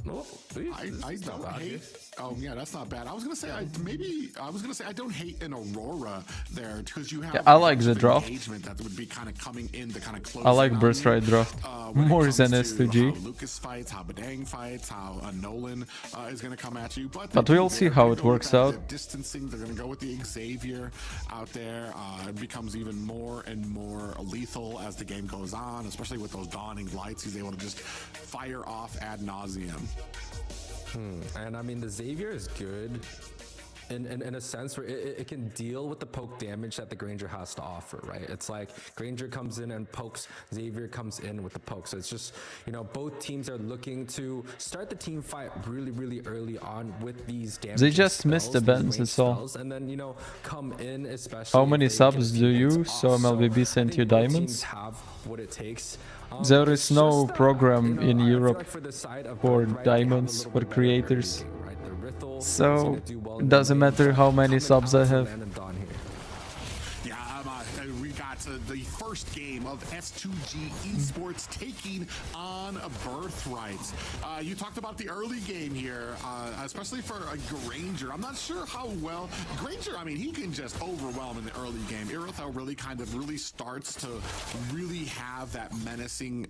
I don't hate. Oh yeah, that's not bad. I was gonna say I don't hate an Aurora there, because you have. Yeah, I like the draft. That would be kind of coming in to kind of close. I like Birthright draft more than S2G. How Lucas fights, how Badang fights, how Nolan is gonna come at you, but we'll see how it works out. Distancing, they're gonna go with the Xavier out there. It becomes even more and more lethal as the game goes on, especially with those dawning lights. He's able to just fire off ad nauseum. And I mean, the Xavier is good in a sense where it can deal with the poke damage that the Granger has to offer, right? It's like Granger comes in and pokes, Xavier comes in with the poke. So it's just, both teams are looking to start the team fight really, really early on with these damage. They just missed the bans, that's all. And then, come in, especially. How many subs do you? So MLBB sent you diamonds? Have what it takes. There is no program in Europe for diamonds for creators. So it doesn't matter how many subs I have. Yeah, we got the first first game of S2G Esports taking on Birthright. You talked about the early game here, especially for a Granger. I'm not sure how well Granger, I mean, he can just overwhelm in the early game. Iritho really starts to really have that menacing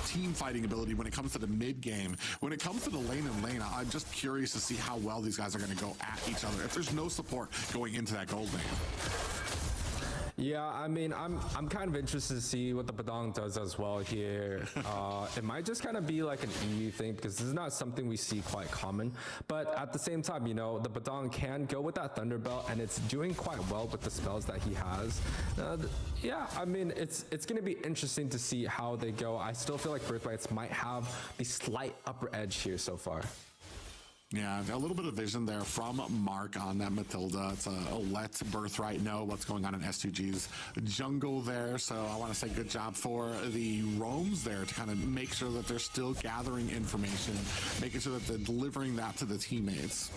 team fighting ability when it comes to the mid game. When it comes to the lane and lane, I'm just curious to see how well these guys are going to go at each other if there's no support going into that gold lane. Yeah, I mean, I'm kind of interested to see what the Badong does as well here. It might just kind of be like an EU thing because this is not something we see quite common. But at the same time, you know, the Badong can go with that Thunderbelt, and it's doing quite well with the spells that he has. Yeah, I mean, it's going to be interesting to see how they go. I still feel like Birthrights might have the slight upper edge here so far. Yeah, a little bit of vision there from Mark on that Matilda. It's a let Birthright know what's going on in S2G's jungle there. So I want to say good job for the roams there to kind of make sure that they're still gathering information, making sure that they're delivering that to the teammates.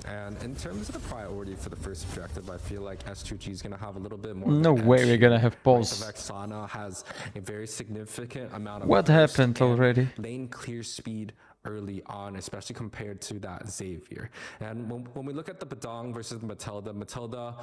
And in terms of the priority for the first objective, I feel like S2G is going to have a little bit more. No way we're going to have balls. Vexana has a very significant amount of. What happened already? Lane clear speed early on, especially compared to that Xavier. And when we look at the Badong versus Matilda,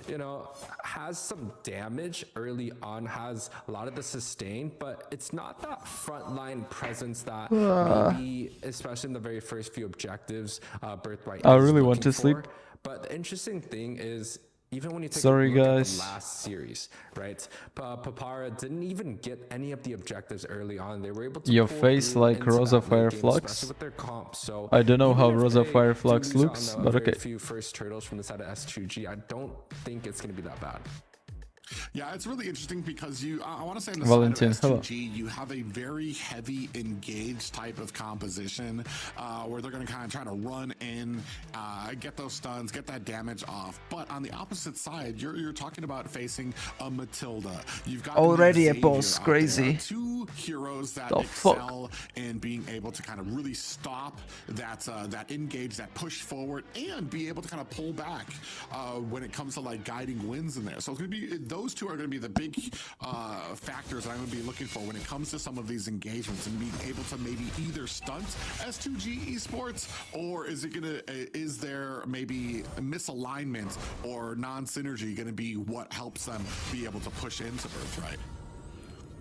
you know, has some damage early on, has a lot of the sustain, but it's not that frontline presence that maybe, especially in the very first few objectives, Birthright. I really want to sleep. But the interesting thing is, even when you take Sorry, a look guys. at the last series, right? Papara didn't even get any of the objectives early on. They were able to Your pull face through like into Rosa that late game, Fireflux. especially with their comp. So I don't know even how if Rosa they Fireflux do lose looks, on but a okay. very few first turtles from the side of S2G, I don't think it's going to be that bad. Yeah, it's really interesting because I want to say on the Valentin, side of S2G, you have a very heavy engaged type of composition where they're going to kind of try to run in, get those stuns, get that damage off. But on the opposite side, you're talking about facing a Matilda. You've got already a Xavier boss, out crazy. there. Two heroes that The excel in being able to kind of really stop that engage, that push forward, and be able to kind of pull back when it comes to like guiding wins in there. So it's going to be those two are going to be the big factors that I'm going to be looking for when it comes to some of these engagements and being able to maybe either stunt S2G Esports, or is there maybe misalignment or non-synergy going to be what helps them be able to push into Birthright?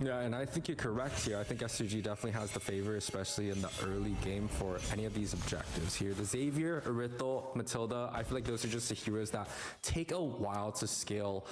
Yeah, and I think you're correct here. I think S2G definitely has the favor, especially in the early game for any of these objectives here. The Xavier, Irithel, Matilda, I feel like those are just the heroes that take a while to scale,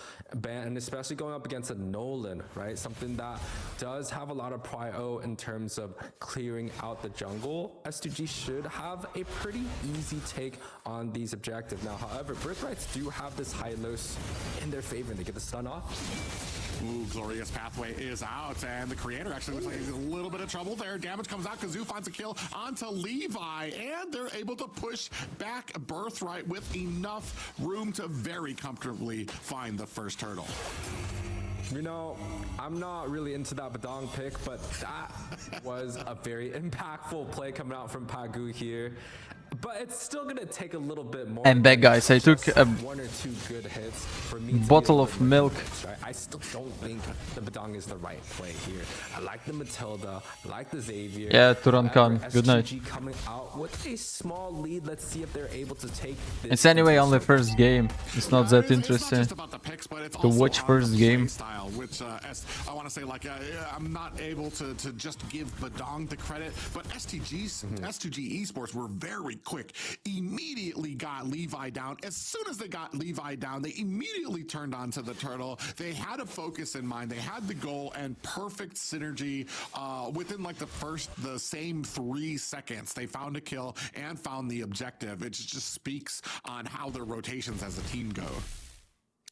and especially going up against a Nolan, right? Something that does have a lot of prio in terms of clearing out the jungle. S2G should have a pretty easy take on these objectives. Now, however, Birthrights do have this Hylos in their favor, and they get the stun off. Ooh, Glorious Pathway is out, and the creator actually looks like he's in a little bit of trouble there. Damage comes out, Kazoo finds a kill onto Levi, and they're able to push back Birthright with enough room to very comfortably find the first turtle. You know, I'm not really into that Badong pick, but that was a very impactful play coming out from Pagu here. But it's still going to take a little bit more. I'm back, guys. I took a one or two good hits for me to bottle of milk. Right? I still don't think the Badong is the right play here. I like the Matilda, I like the Xavier. Yeah, Turan Khan. Good night. SGG coming out with a small lead. Let's see if they're able to take this. It's anyway only first game. It's not that interesting to watch first game. Style, which I want to say, like, I'm not able to just give Badong the credit, but S2G Esports were very quick. Immediately got Levi down. As soon as they got Levi down, they immediately turned on to the turtle. They had a focus in mind. They had the goal and perfect synergy within like the same 3 seconds. They found a kill and found the objective. It just speaks on how their rotations as a team go.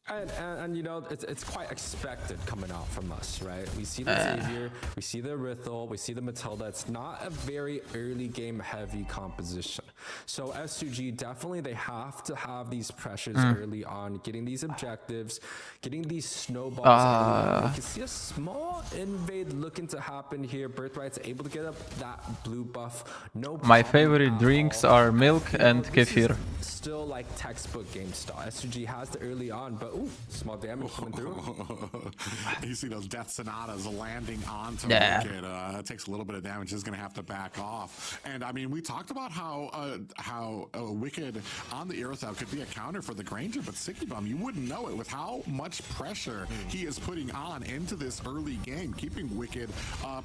And you know, it's quite expected coming out from us, right? We see the Xavier, we see the Irithel, we see the Matilda. It's not a very early game heavy composition. So S2G definitely, they have to have these pressures early on, getting these objectives, getting these snowballs early on. You can see a small invade looking to happen here. Birthright's able to get up that blue buff. No problem. My favorite drinks are milk and kefir. Still like textbook game style. S2G has the early on, but ooh, small damage coming through. You see those death sonatas landing onto Wicked. It takes a little bit of damage. He's going to have to back off. And I mean, we talked about how Wicked on the Earthbound could be a counter for the Granger, but Sickybum, you wouldn't know it with how much pressure he is putting on into this early game, keeping Wicked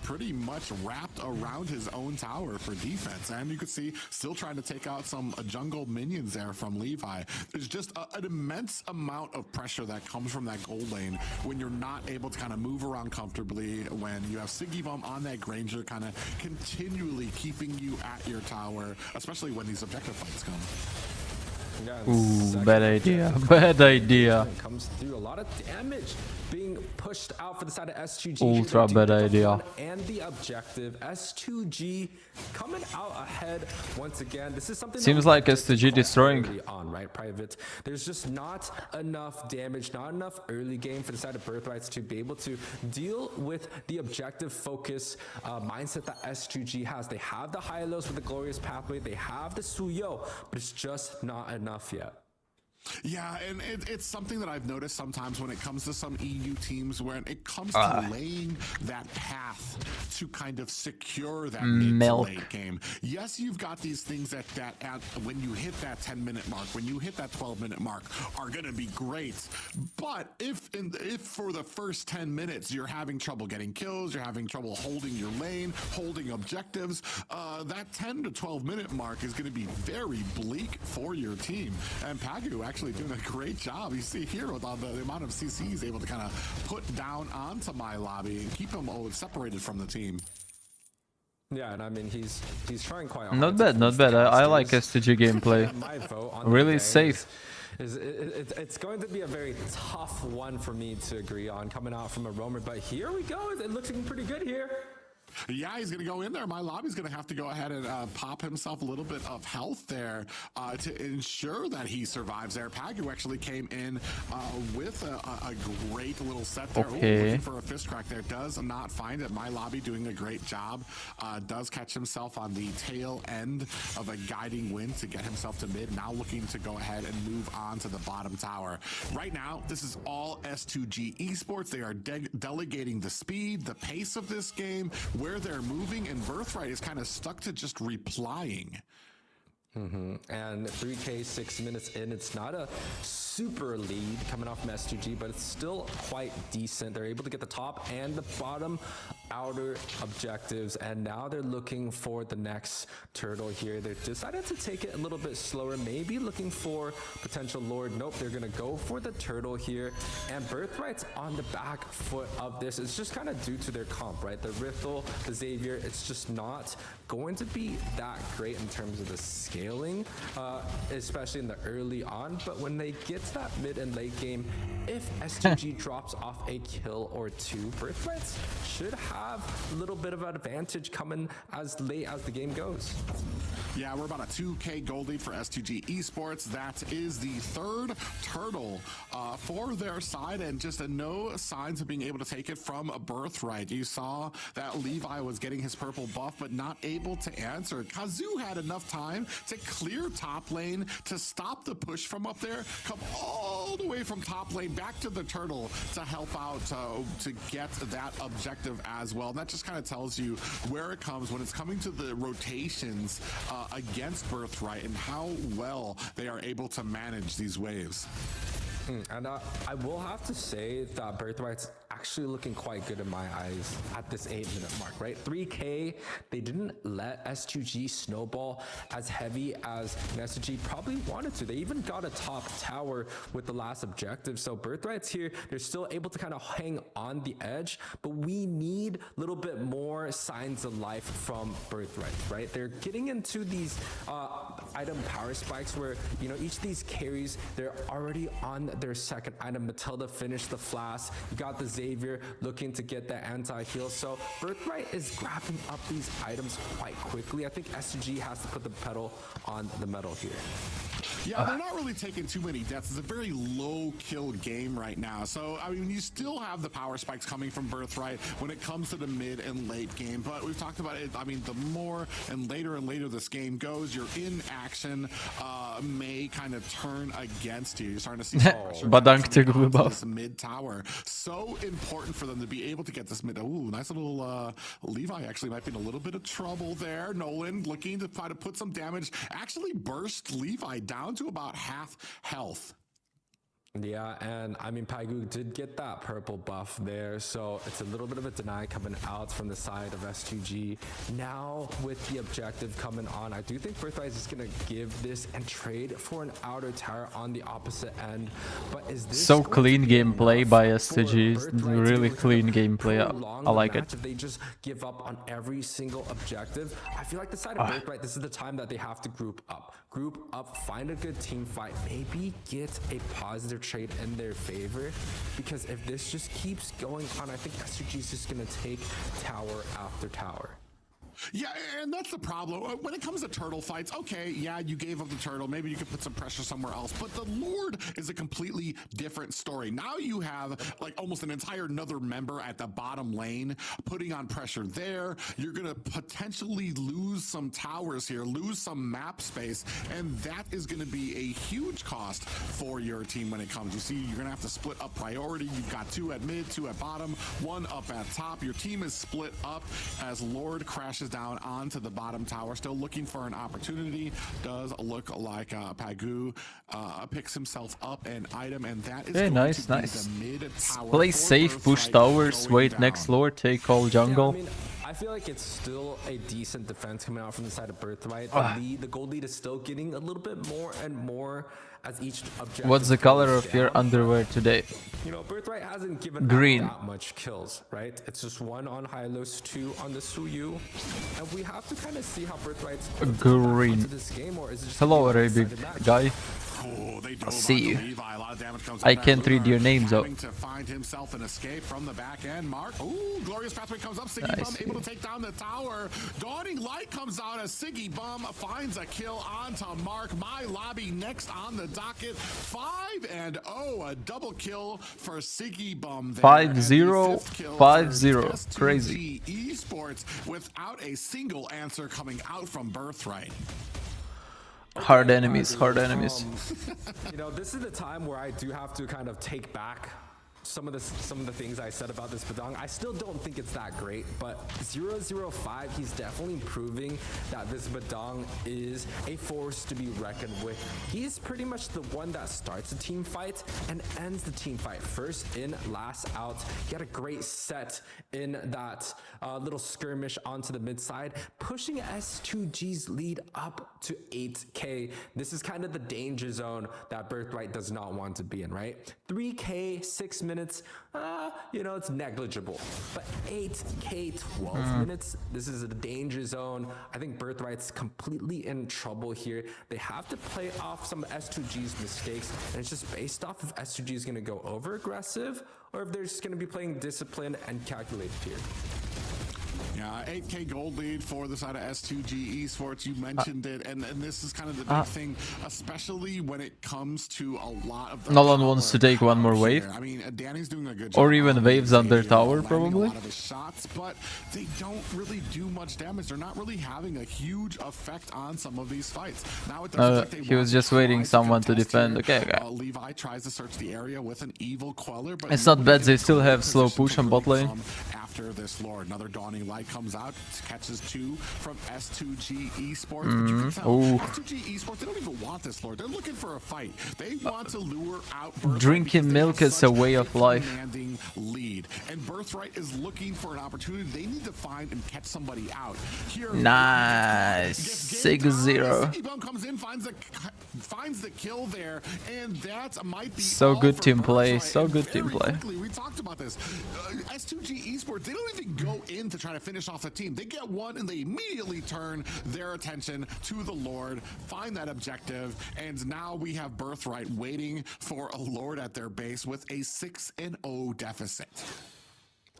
pretty much wrapped around his own tower for defense. And you could see still trying to take out some jungle minions there from Levi. There's just an immense amount of pressure that comes from that gold lane when you're not able to kind of move around comfortably, when you have Siggybum on that Granger kind of continually keeping you at your tower, especially when these objective fights come. Ooh, bad idea. Bad idea. Comes through a lot of damage being pushed out for the side of S2G. Ultra bad idea. And the objective, S2G coming out ahead once again. This is something seems like S2G destroying on, right? Private. There's just not enough damage, not enough early game for the side of Birthrights to be able to deal with the objective focus mindset that S2G has. They have the Hylos with the Glorious Pathway. They have the Suyo, but it's just not enough yet. Yeah, and it's something that I've noticed sometimes when it comes to some EU teams, when it comes to laying that path to kind of secure that mid to late game. Yes, you've got these things that when you hit that 10-minute mark, when you hit that 12-minute mark, are going to be great. But if for the first 10 minutes you're having trouble getting kills, you're having trouble holding your lane, holding objectives, that 10 to 12-minute mark is going to be very bleak for your team. And Pagu actually doing a great job. You see here with all the amount of CC he's able to kind of put down onto MLBB and keep him separated from the team. Yeah, and I mean he's trying quite hard. Not bad, not bad. I like S2G gameplay. Really safe. It's going to be a very tough one for me to agree on coming out from a roamer, but here we go. It looks pretty good here. Yeah, he's going to go in there. MLBB's going to have to go ahead and pop himself a little bit of health there to ensure that he survives there. Pagu actually came in with a great little set there. Okay. Ooh, looking for a fist crack there. Does not find it. MLBB doing a great job. Does catch himself on the tail end of a guiding wind to get himself to mid. Now looking to go ahead and move on to the bottom tower. Right now, this is all S2G esports. They are delegating the speed, the pace of this game, where they're moving, and Birthright is kind of stuck to just replying. And 3K 6 minutes in, it's not a super lead coming off from S2G, but it's still quite decent. They're able to get the top and the bottom outer objectives, and now they're looking for the next turtle here. They decided to take it a little bit slower, maybe looking for potential Lord. Nope, they're gonna go for the turtle here, and Birthright's on the back foot of this. It's just kind of due to their comp, right? The Rithel, the Xavier, it's just not going to be that great in terms of the scaling, especially in the early on. But when they get to that mid and late game, if S2G drops off a kill or two, Birthrights should have a little bit of an advantage coming as late as the game goes. Yeah, we're about a 2K gold lead for S2G esports. That is the third turtle for their side, and just no signs of being able to take it from Birthright. You saw that Levi was getting his purple buff, but not able to answer. Kazoo had enough time to clear top lane, to stop the push from up there, come all the way from top lane back to the turtle to help out to get that objective as well. And that just kind of tells you where it comes when it's coming to the rotations against Birthright and how well they are able to manage these waves. And I will have to say that Birthright's actually looking quite good in my eyes at this 8-minute mark, right? 3K, they didn't let S2G snowball as heavy as S2G probably wanted to. They even got a top tower with the last objective. So Birthright's here, they're still able to kind of hang on the edge, but we need a little bit more signs of life from Birthright, right? They're getting into these item power spikes where, you know, each of these carries, they're already on their second item. Matilda finished the flash. You got the Xavier savior, looking to get that anti-heal. So Birthright is grabbing up these items quite quickly. I think SG has to put the pedal on the metal here. Yeah, they're not really taking too many deaths. It's a very low kill game right now. So, I mean, you still have the power spikes coming from Birthright when it comes to the mid and late game. But we've talked about it. I mean, the more and later this game goes, your in action may kind of turn against you. You're starting to see this mid tower. So important for them to be able to get this mid. Ooh, nice little Levi actually might be in a little bit of trouble there. Nolan looking to try to put some damage. Actually burst Levi down to about half health. Yeah, and I mean, Paigu did get that purple buff there, so it's a little bit of a deny coming out from the side of S2G. Now, with the objective coming on, I do think Birthright is just going to give this and trade for an outer tower on the opposite end. But is this so clean gameplay by S2G? Really clean gameplay. I like it. If they just give up on every single objective, I feel like the side of Birthright, this is the time that they have to group up. Group up, find a good team fight, maybe get a positive trade in their favor, because if this just keeps going on, I think SG is just going to take tower after tower. Yeah, and that's the problem. When it comes to turtle fights, okay, yeah, you gave up the turtle. Maybe you could put some pressure somewhere else. But the Lord is a completely different story. Now you have like almost an entire another member at the bottom lane putting on pressure there. You're going to potentially lose some towers here, lose some map space, and that is going to be a huge cost for your team when it comes. You see, you're going to have to split up priority. You've got 2 at mid, 2 at bottom, 1 up at top. Your team is split up as Lord crashes down onto the bottom tower, still looking for an opportunity. Does look like Paigu picks himself up an item, and that is nice. Play safe, push towers, wait next Lord, take all jungle. Yeah, I mean, I feel like it's still a decent defense coming out from the side of Birthright. The gold lead is still getting a little bit more and more as each objective. What's the color of your underwear today? You know, Birthright hasn't given green that much kills, right? It's just 1 on Hylos, 2 on the Suyu, and we have to kind of see how Birthright's green. this game, or is it just hello, Arabic guy. I'll see you. I can't read your names though. To find himself an escape from the back end. Mark, ooh, glorious pathway comes up. Siggy Bum able to take down the tower. Dawning Light comes out as Siggy Bum finds a kill onto Mark. My Lobby next on the docket. 5-0, a double kill for Siggy Bum. 5-0, 5-0, crazy. Esports without a single answer coming out from Birthright. Hard enemies. You know, this is the time where I do have to kind of take back some of the things I said about this Badang. I still don't think it's that great, but 005, he's definitely proving that this Badang is a force to be reckoned with. He's pretty much the one that starts a team fight and ends the team fight. First in, last out. He had a great set in that little skirmish onto the mid side, pushing S2G's lead up to 8k. This is kind of the danger zone that Birthright does not want to be in, right? 3k, 6 minutes, you know, it's negligible. But 8k, 12 minutes, this is a danger zone. I think Birthright's completely in trouble here. They have to play off some of S2G's mistakes, and it's just based off if S2G is going to go over aggressive or if they're just going to be playing disciplined and calculated here. Yeah, 8k gold lead for the side of S2G Esports. You mentioned it, and this is kind of the big thing, especially when it comes to a lot of the Nolan wants to take one more wave. I mean, Danny's doing a good job. Or even waves under tower, probably. A lot of his shots, but they don't really do much damage. They're not really having a huge effect on some of these fights. Now it doesn't like they he was just waiting someone to defend. Okay. Levi tries to search the area with an evil queller, but it's not bad. They still have slow push on bot lane. After this Lord, another Dawning Light comes out, catches 2 from S2G Esports. But you can tell, S2G Esports, they don't even want this Lord. They're looking for a fight. They want to lure out Birthright. Drinking milk is a way of life. Lead. And Birthright is looking for an opportunity. They need to find and catch somebody out. Here, nice. 6-0. Bum comes in, finds the kill there, and that might be so good team play. So good team play. Quickly, we talked about this. S2G Esports, they don't even go in to try to finish off the team. They get one and they immediately turn their attention to the Lord, find that objective, and now we have Birthright waiting for a Lord at their base with a 6-0 deficit.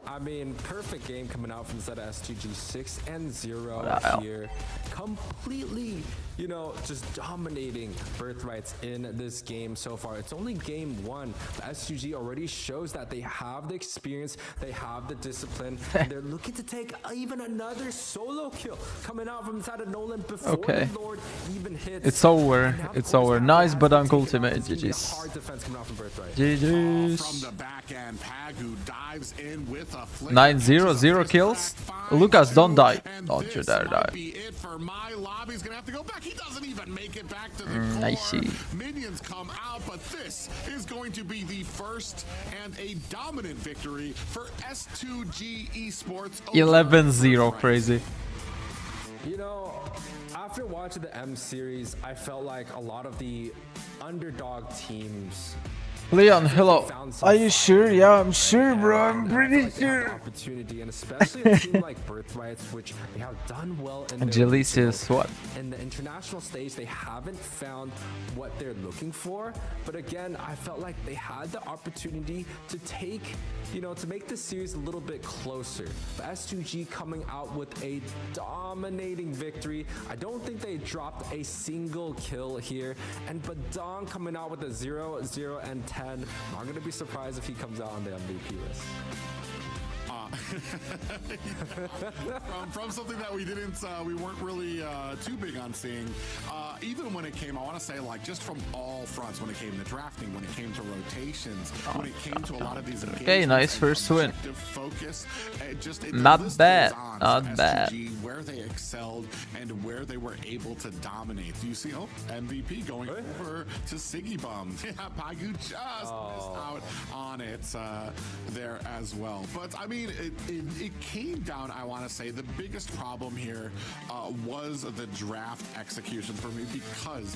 I mean, perfect game coming out from Zeta S2G 6-0 here. Completely, you know, just dominating Birthrights in this game so far. It's only game one, but S2G already shows that they have the experience, they have the discipline, and they're looking to take even another solo kill coming out from Zeta Nolan before the Lord even hits. It's over. It's over. Nice but ultimate. GG's. Hard defense coming out from Birthright. GG's. From the back end, Pagu dives in with a 9-0, 0 kills. Lucas, don't die. Don't you dare die. He's gonna have to go back. He doesn't even make it back to the core. I see. Minions come out, but this is going to be the first and a dominant victory for S2G Esports. 11-0, crazy. You know, after watching the M series, I felt like a lot of the underdog teams. Leon, hello. Are you sure? Yeah, I'm sure, bro. I'm pretty sure. Opportunity, and especially a team like Birthrights, which they have done well in Angelicius, what? In the international stage, they haven't found what they're looking for. But again, I felt like they had the opportunity to take, you know, to make this series a little bit closer. But S2G coming out with a dominating victory. I don't think they dropped a single kill here. And Badong coming out with a 0-0 and 10. I'm not going to be surprised if he comes out on the MVP list. From something that we weren't really too big on seeing, even when it came, I want to say, like, just from all fronts, when it came to drafting, when it came to rotations, when it came to a lot of these okay, nice first win. Focus, not bad, not bad. Where they excelled and where they were able to dominate. Do you see? Oh, MVP going over to Siggy Bum. Yeah, Pagu just missed out on it there as well. But I mean, it came down, I want to say, the biggest problem here was the draft execution for me, because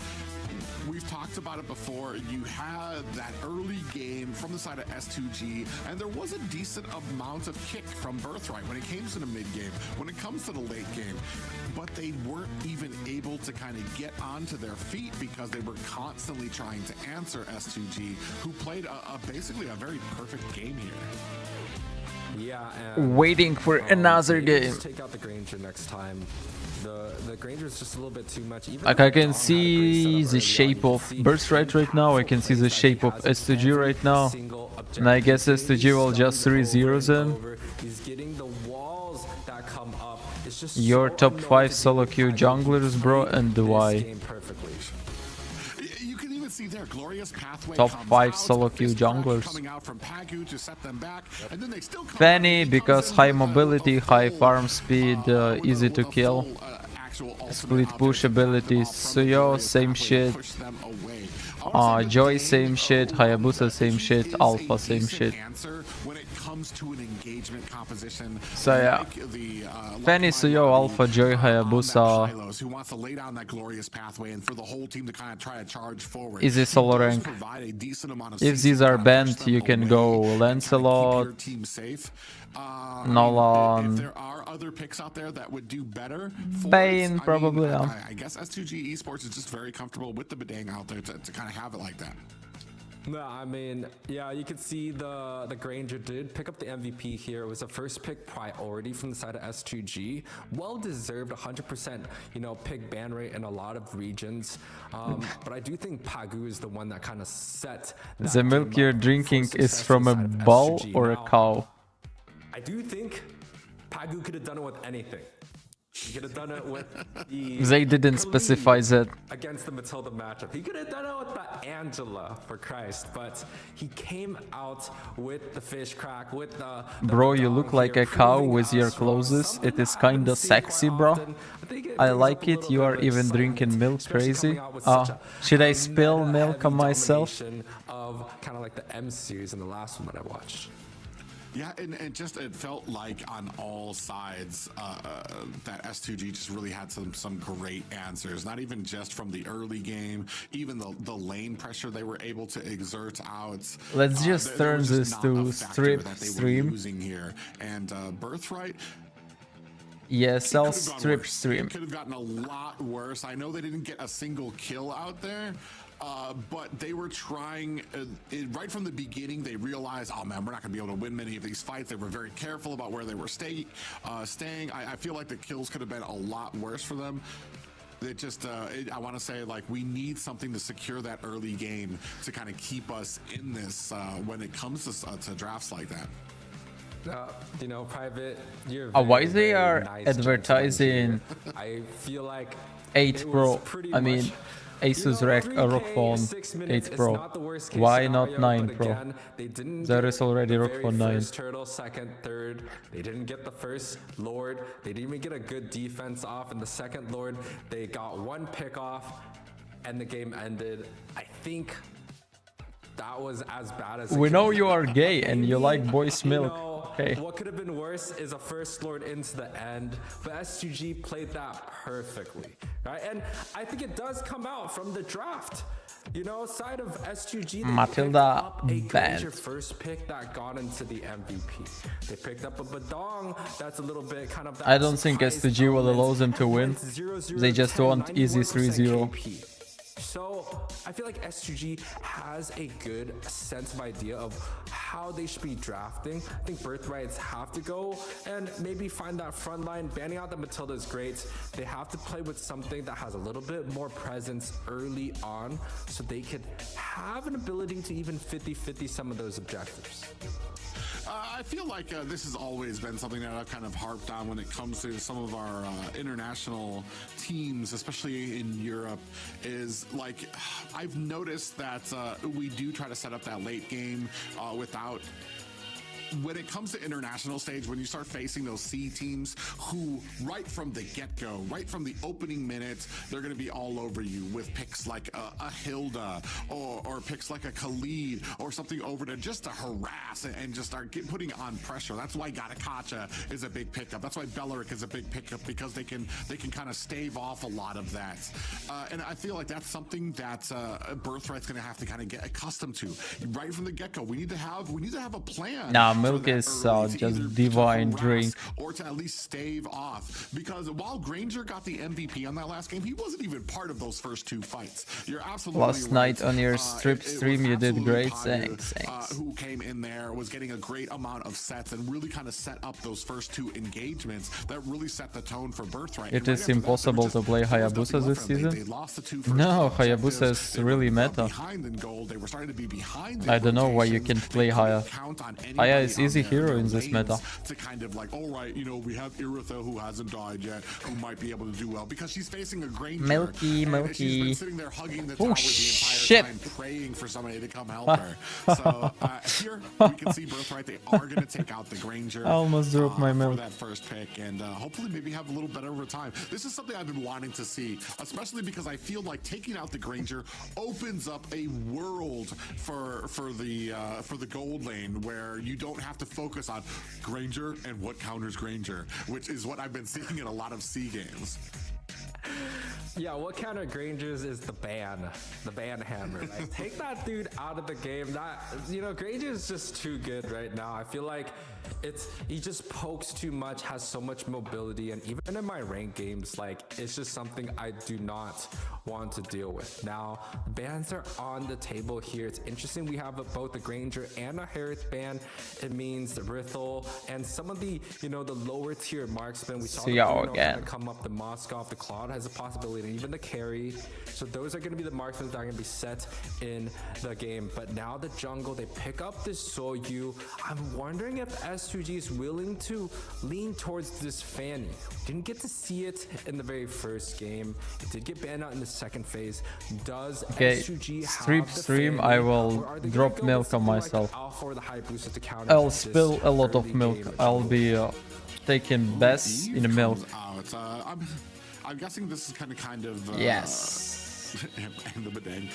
we've talked about it before. You had that early game from the side of S2G, and there was a decent amount of kick from Birthright when it came to the mid game, when it comes to the late game, but they weren't even able to kind of get onto their feet because they were constantly trying to answer S2G, who played basically a very perfect game here. Yeah, waiting for another game. Take out the Granger next time. The Granger is just a little bit too much. Even like, I can see the shape of Birthright right now. I can see the shape of S2G right now. And I guess S2G will just 3-0 them. He's getting the walls that come up. It's just your top 5 solo queue junglers, bro, and Dazai. See their glorious pathway. Top 5 solo queue junglers. Coming out from Pagu to set them back, and then they still come Fanny, because high mobility, high farm speed, easy to kill. Split push abilities. Suyo, same shit. Joy, same shit. Hayabusa, same shit. Alpha, same shit. So yeah, Fanny, Suyo, Alpha, Joy, Hayabusa. Who wants to lay down that glorious pathway and for the whole team to kind of try to charge forward. Easy solo rank. If these are banned, you can go Lancelot, Nolan. If there are other picks out there that would do better, Bane probably. I guess S2G Esports is just very comfortable with the Badang out there to kind of have it like that. No, I mean, yeah, you could see the Granger did pick up the MVP here. It was a first pick priority from the side of S2G. Well deserved, 100%, you know, pick ban rate in a lot of regions. But I do think Pagu is the one that kind of set that the milk you're drinking is from a bull or a cow? I do think Pagu could have done it with anything. He could have done it with the... They didn't specify that. Against the Matilda matchup. He could have done it with the Angela, for Christ. But he came out with the fish crack, with the... Bro, you look like a cow with your clothes. It is kinda sexy, bro. I like it. You are even drinking milk, crazy. Should I spill milk on myself? Of kind of like the M series in the last one that I watched. Yeah, and it felt like on all sides that S2G just really had some great answers. Not even just from the early game, even the lane pressure they were able to exert out. Let's just turn this to strip stream. Here. And Birthright. Yes, I'll strip stream. It could have gotten a lot worse. I know they didn't get a single kill out there, but they were trying right from the beginning. They realized, oh man, we're not going to be able to win many of these fights. They were very careful about where they were staying. I feel like the kills could have been a lot worse for them. It just, I want to say, like, we need something to secure that early game to kind of keep us in this when it comes to drafts like that. You know, Private, you're why very, they very are nice advertising gentleman here. I feel like 8 it Pro? was pretty I mean, much, Asus you know, ROG 3K, Phone 6 minutes 8 is Pro. not the worst case Why not scenario, 9 but Pro? again, they didn't There get is already the ROG very Phone 9. first turtle, second, third. They didn't get the first Lord. They didn't even get a good defense off in the second Lord. They got one pick off, and the game ended. I think that was as bad as We know you are gay and you like boys' you milk. know, Okay. what could have been worse is a first Lord into the end, but S2G played that perfectly, right? And I think it does come out from the draft. You know, side of S2G, they Matilda picked up a banned. Granger first pick that got into the MVP. They picked up a Badong that's a little bit kind of that I don't think surprise S2G will allow element. them to win. Went 0-0, They just 10, want easy 91% 3-0. KP. So I feel like S2G has a good sense of idea of how they should be drafting. I think birthrights have to go and maybe find that front line. Banning out the Matilda is great. They have to play with something that has a little bit more presence early on so they could have an ability to even 50-50 some of those objectives. I feel like this has always been something that I've kind of harped on when it comes to some of our international teams, especially in Europe, is like I've noticed that we do try to set up that late game without. When it comes to international stage, when you start facing those C teams who right from the get-go, right from the opening minutes, they're going to be all over you with picks like a Hilda or picks like a Khalid or something over to just to harass and just start putting on pressure. That's why Gatakacha is a big pickup. That's why Belleric is a big pickup, because they can kind of stave off a lot of that. And I feel like that's something that Birthright's going to have to kind of get accustomed to right from the get-go. We need to have a plan. Nah, milk is just divine drink. Or to at least stave off, because while Granger got the MVP on that last game, he wasn't even part of those first two fights. You're absolutely Last right. night on your strip stream you did great. Pioneer, Thanks. who came in there, was getting a great amount of sets and really kind of set up those first two engagements that really set the tone for Birthright. It is impossible to play Hayabusa this season. No, Hayabusa is really meta. I don't know why you can't play Haya. Haya is easy hero in this meta. To kind of like, all right, you know, we have Iritha who hasn't died yet, who might be able to do well because she's facing a Granger. Milky. She's been sitting there hugging the tower the entire time, praying for somebody to come help her. So here we can see Birthright. They are going to take out the Granger. I almost dropped my milk. For that first pick, and hopefully maybe have a little better of a time. This is something I've been wanting to see, especially because I feel like taking out the Granger opens up a world for the gold lane where you don't have to focus on Granger and what counters Granger, which is what I've been seeing in a lot of C games. Yeah, what counter Grangers is the ban hammer. Like, take that dude out of the game. That, you know, Granger is just too good right now. I feel like he just pokes too much, has so much mobility, and even in my ranked games, like, it's just something I do not want to deal with. Now, bans are on the table here. It's interesting we have both a Granger and a Harith ban. It means the Rithel and some of the, you know, the lower tier marksmen. We saw the Bruno kind of come up, the Moskov, the Cloud has a possibility, and even the carry. So those are going to be the marksmen that are going to be set in the game. But now the jungle, they pick up this Soyu. I'm wondering if S2G is willing to lean towards this Fanny. Didn't get to see it in the very first game. It did get banned out in the second phase. Does S2G have the stream, Fanny, I will drop milk on myself. I'll spill a lot of milk. I'll be taking baths in the milk. I'm guessing this is kind of yes. And the Badang.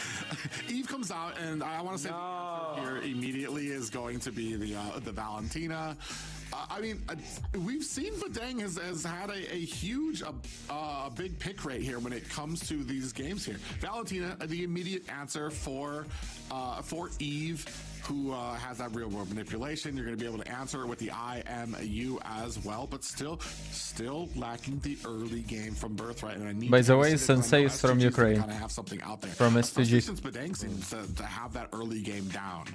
Eve comes out, and I want to say here immediately is going to be the Valentina. I mean, we've seen Badang has had a huge, big pick rate here when it comes to these games here. Valentina, the immediate answer for Eve. who has that real world manipulation. You're going to be able to answer it with the IMU as well, but still lacking the early game from Birthright. And I need By the way, Sensei is from Ukraine. Kind of have something out there. From STG. Since Bedang seems to have that early game down.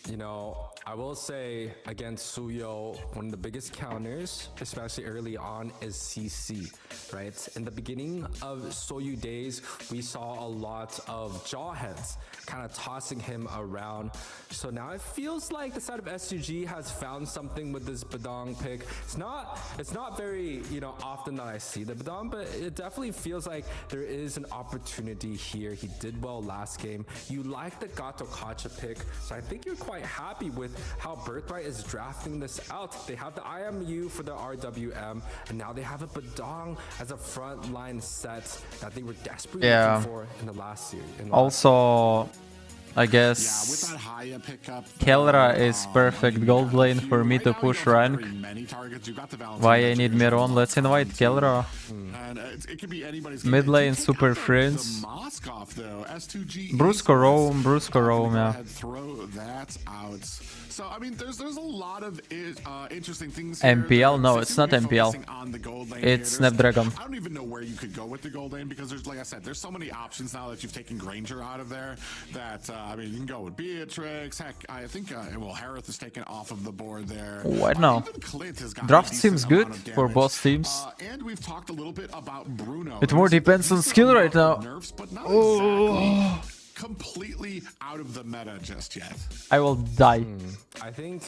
You know, I will say against Suyo, one of the biggest counters, especially early on, is CC, right? In the beginning of Soyu days, we saw a lot of jawheads kind of tossing him around. So now it feels like the side of SUG has found something with this Bedong pick. It's not very, you know, often that I see the Bedong, but it definitely feels like there is an opportunity here. He did well last game. You like the Gato Kacha pick, so I think you're quite happy with how Birthright is drafting this out. They have the IMU for the RWM, and now they have a Bedong as a frontline set that they were desperately looking for in the last series. Also, I guess Kelra is perfect gold lane for me to push rank. Why I need Miron? Let's invite Kelra. Mid lane super friends. Brusco roam, yeah. So I mean, there's a lot of interesting things. MPL? No, it's not MPL. It's Snapdragon. I don't even know where you could go with the gold lane because there's, like I said, there's so many options now that you've taken Granger out of there. That I mean, you can go with Beatrix. Heck, I think Harith is taken off of the board there. What now? Draft seems good for both teams. And we've talked a little bit about Bruno. It more depends on skill right now. Nerfs, but not exactly completely out of the meta just yet. I will die. I think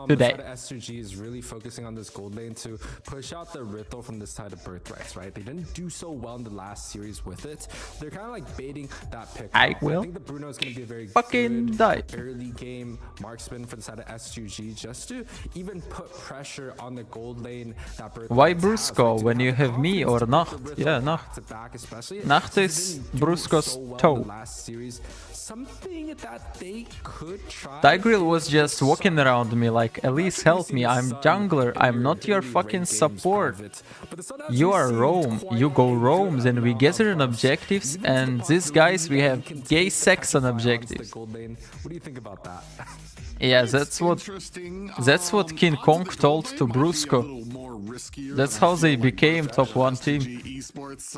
today the side of SUG is really focusing on this gold lane to push out the Rithel from the side of Birthrights, right? They didn't do so well in the last series with it. They're kind of like baiting that pick. I think the Bruno is going to be a very good early game marksman for the side of SUG, just to even put pressure on the gold lane that Birthrights Why Brusco when you have me or Nacht? Yeah, Nacht. Nacht is Brusco's toe. Last series, something that they could try. Tigreal was just walking around me like, Elise, help me, I'm jungler, I'm not your fucking support. You are roam, you go roams and we gather on objectives, and these guys, we have gay sex on objectives. What do you think about that? Yeah, that's what King Kong told to Brusco. That's how they became top 1 team. Esports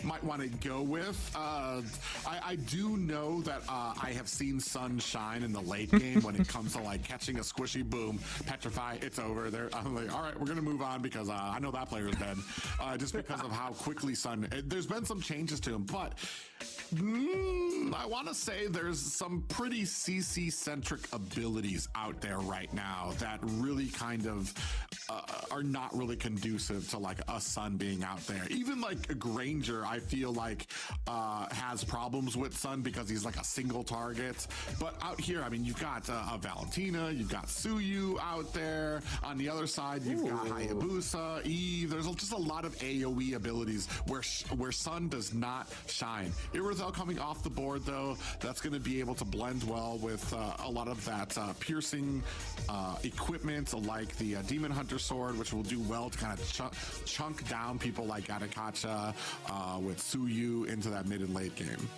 might want to go with. I do know that I have seen Sun shine in the late game when it comes to like catching a squishy boom, petrify, it's over. I'm like, all right, we're gonna move on because I know that player is dead, just because of how quickly Sun. There's been some changes to him, but I want to say there's some pretty CC-centric abilities out there right now that really kind of are not really conducive to like a Sun being out there. Even like a Granger, I feel like has problems with Sun because he's like a single target. But out here, I mean, you've got a Valentina, you've got Suyu out there. On the other side, you've got Hayabusa, Eve. There's just a lot of AoE abilities where Sun does not shine. Irithyll coming off the board though, that's going to be able to blend well with a lot of that piercing equipment like the Demon Hunter sword, which will do well to kind of chunk down people like Atakacha with Suyu into that mid and late game.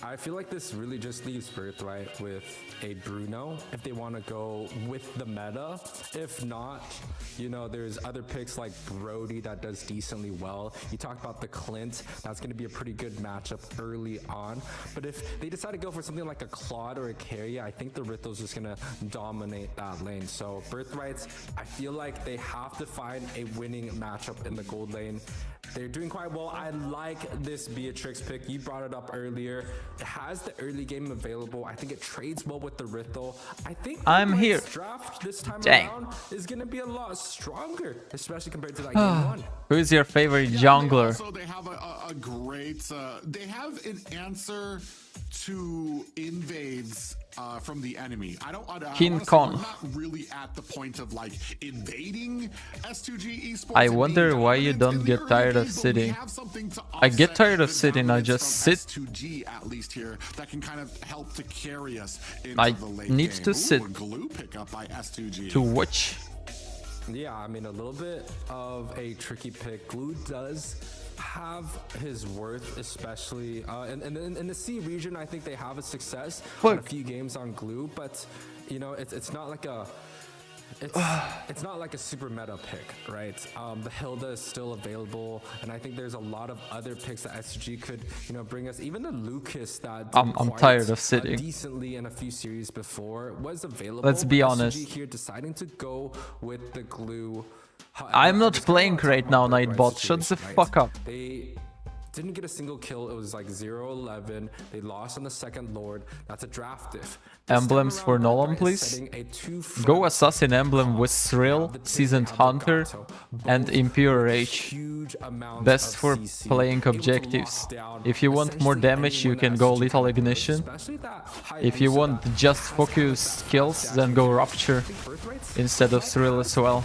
I feel like this really just leaves Birthright with a Bruno if they want to go with the meta. If not, you know, there's other picks like Brody that does decently well. You talked about the Clint. That's going to be a pretty good matchup early on. But if they decide to go for something like a Claude or a Carry, I think the Rithel's just going to dominate that lane. So Birthrights, I feel like they have to find a winning matchup in the gold lane. They're doing quite well. I like this Beatrix pick. You brought it up earlier. It has the early game available. I think it trades well with the Rithel. I think I'm here. Draft this time around is going to be a lot stronger, especially compared to like game 1. Who is your favorite jungler? So they have a great. They have an answer to invades from the enemy. King Kong. I'm not really at the point of like invading S2G esports. I wonder why you don't get tired of sitting. I get tired of sitting. I just sit. S2G at least here that can kind of help to carry us into the late need game. to sit Glue pickup by S2G. to watch. Yeah, I mean, a little bit of a tricky pick. Glue does have his worth, especially in the C region. I think they have a success Look. on a few games on glue, but you know, it's not like a it's not like a super meta pick, right? The Hilda is still available, and I think there's a lot of other picks that SG could, you know, bring us. Even the Lucas that I'm tired of sitting decently in a few series before was available. Let's be honest. SG here deciding to go with the glue. I'm not playing right now, Nightbot. Shut the fuck up. They didn't get a single kill. It was like 0-11. They lost on the second Lord. That's a draft diff. Emblems for Nolan, please. Go Assassin emblem with Thrill, Seasoned Hunter, and Impure Rage. Best for playing objectives. If you want more damage, you can go Lethal Ignition. If you want just focus kills, then go Rupture instead of Thrill as well.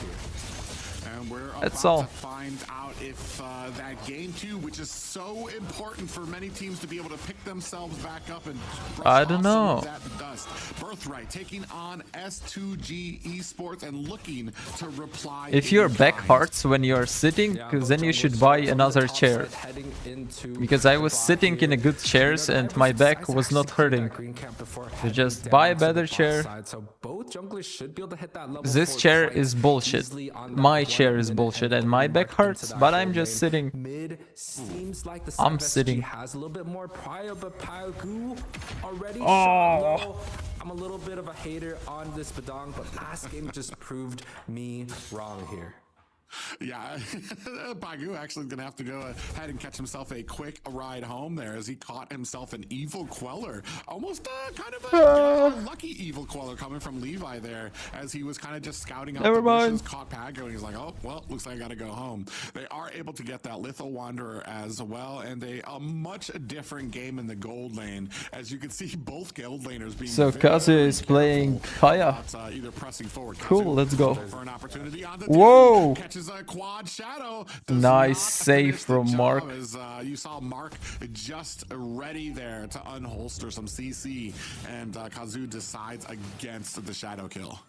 That's all. Find out if that game 2, which is so important for many teams to be able to pick themselves back up and I don't know. that dust. Birthright taking on S2G Esports and looking to reply. If your back hurts when you're sitting, then you should buy another chair. Because I was sitting in a good chairs and my back was not hurting. So just buy a better chair. This chair is bullshit. My chair is bullshit and my back hurts, but I'm just sitting. I'm sitting. Has a little bit more prior, but Pagu already Oh. I'm a little bit of a hater on this Badong, but last game just proved me wrong here. Yeah, Bagu actually gonna have to go ahead and catch himself a quick ride home there as he caught himself an evil queller. Almost kind of a lucky evil queller coming from Levi there as he was kind of just scouting out the bushes, caught Pagu, and he's like, oh, well, looks like I gotta go home. They are able to get that Lethal Wanderer as well, and a much different game in the gold lane. As you can see, both gold laners being So Kazu is playing Kaya. either pressing forward. Cool, let's go. For an opportunity on the Whoa! catches a quad shadow. Nice save from Mark. As you saw Mark just ready there to unholster some CC, and Kazu decides against the shadow kill.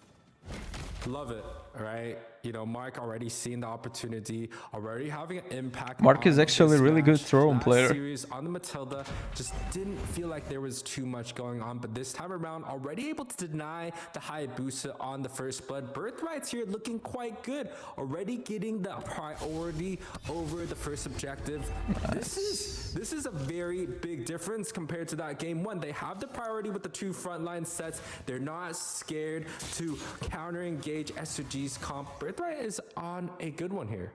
Love it, right? You know, Mark already seeing the opportunity, already having an impact. Mark is actually a really good throw-in player. Series on the Matilda just didn't feel like there was too much going on, but this time around, already able to deny the Hayabusa on the first blood. Birthright's here looking quite good, already getting the priority over the first objective. Nice. This is a very big difference compared to that game 1. They have the priority with the 2 frontline sets. They're not scared to counter engage SOG's comp. Birthright is on a good one here.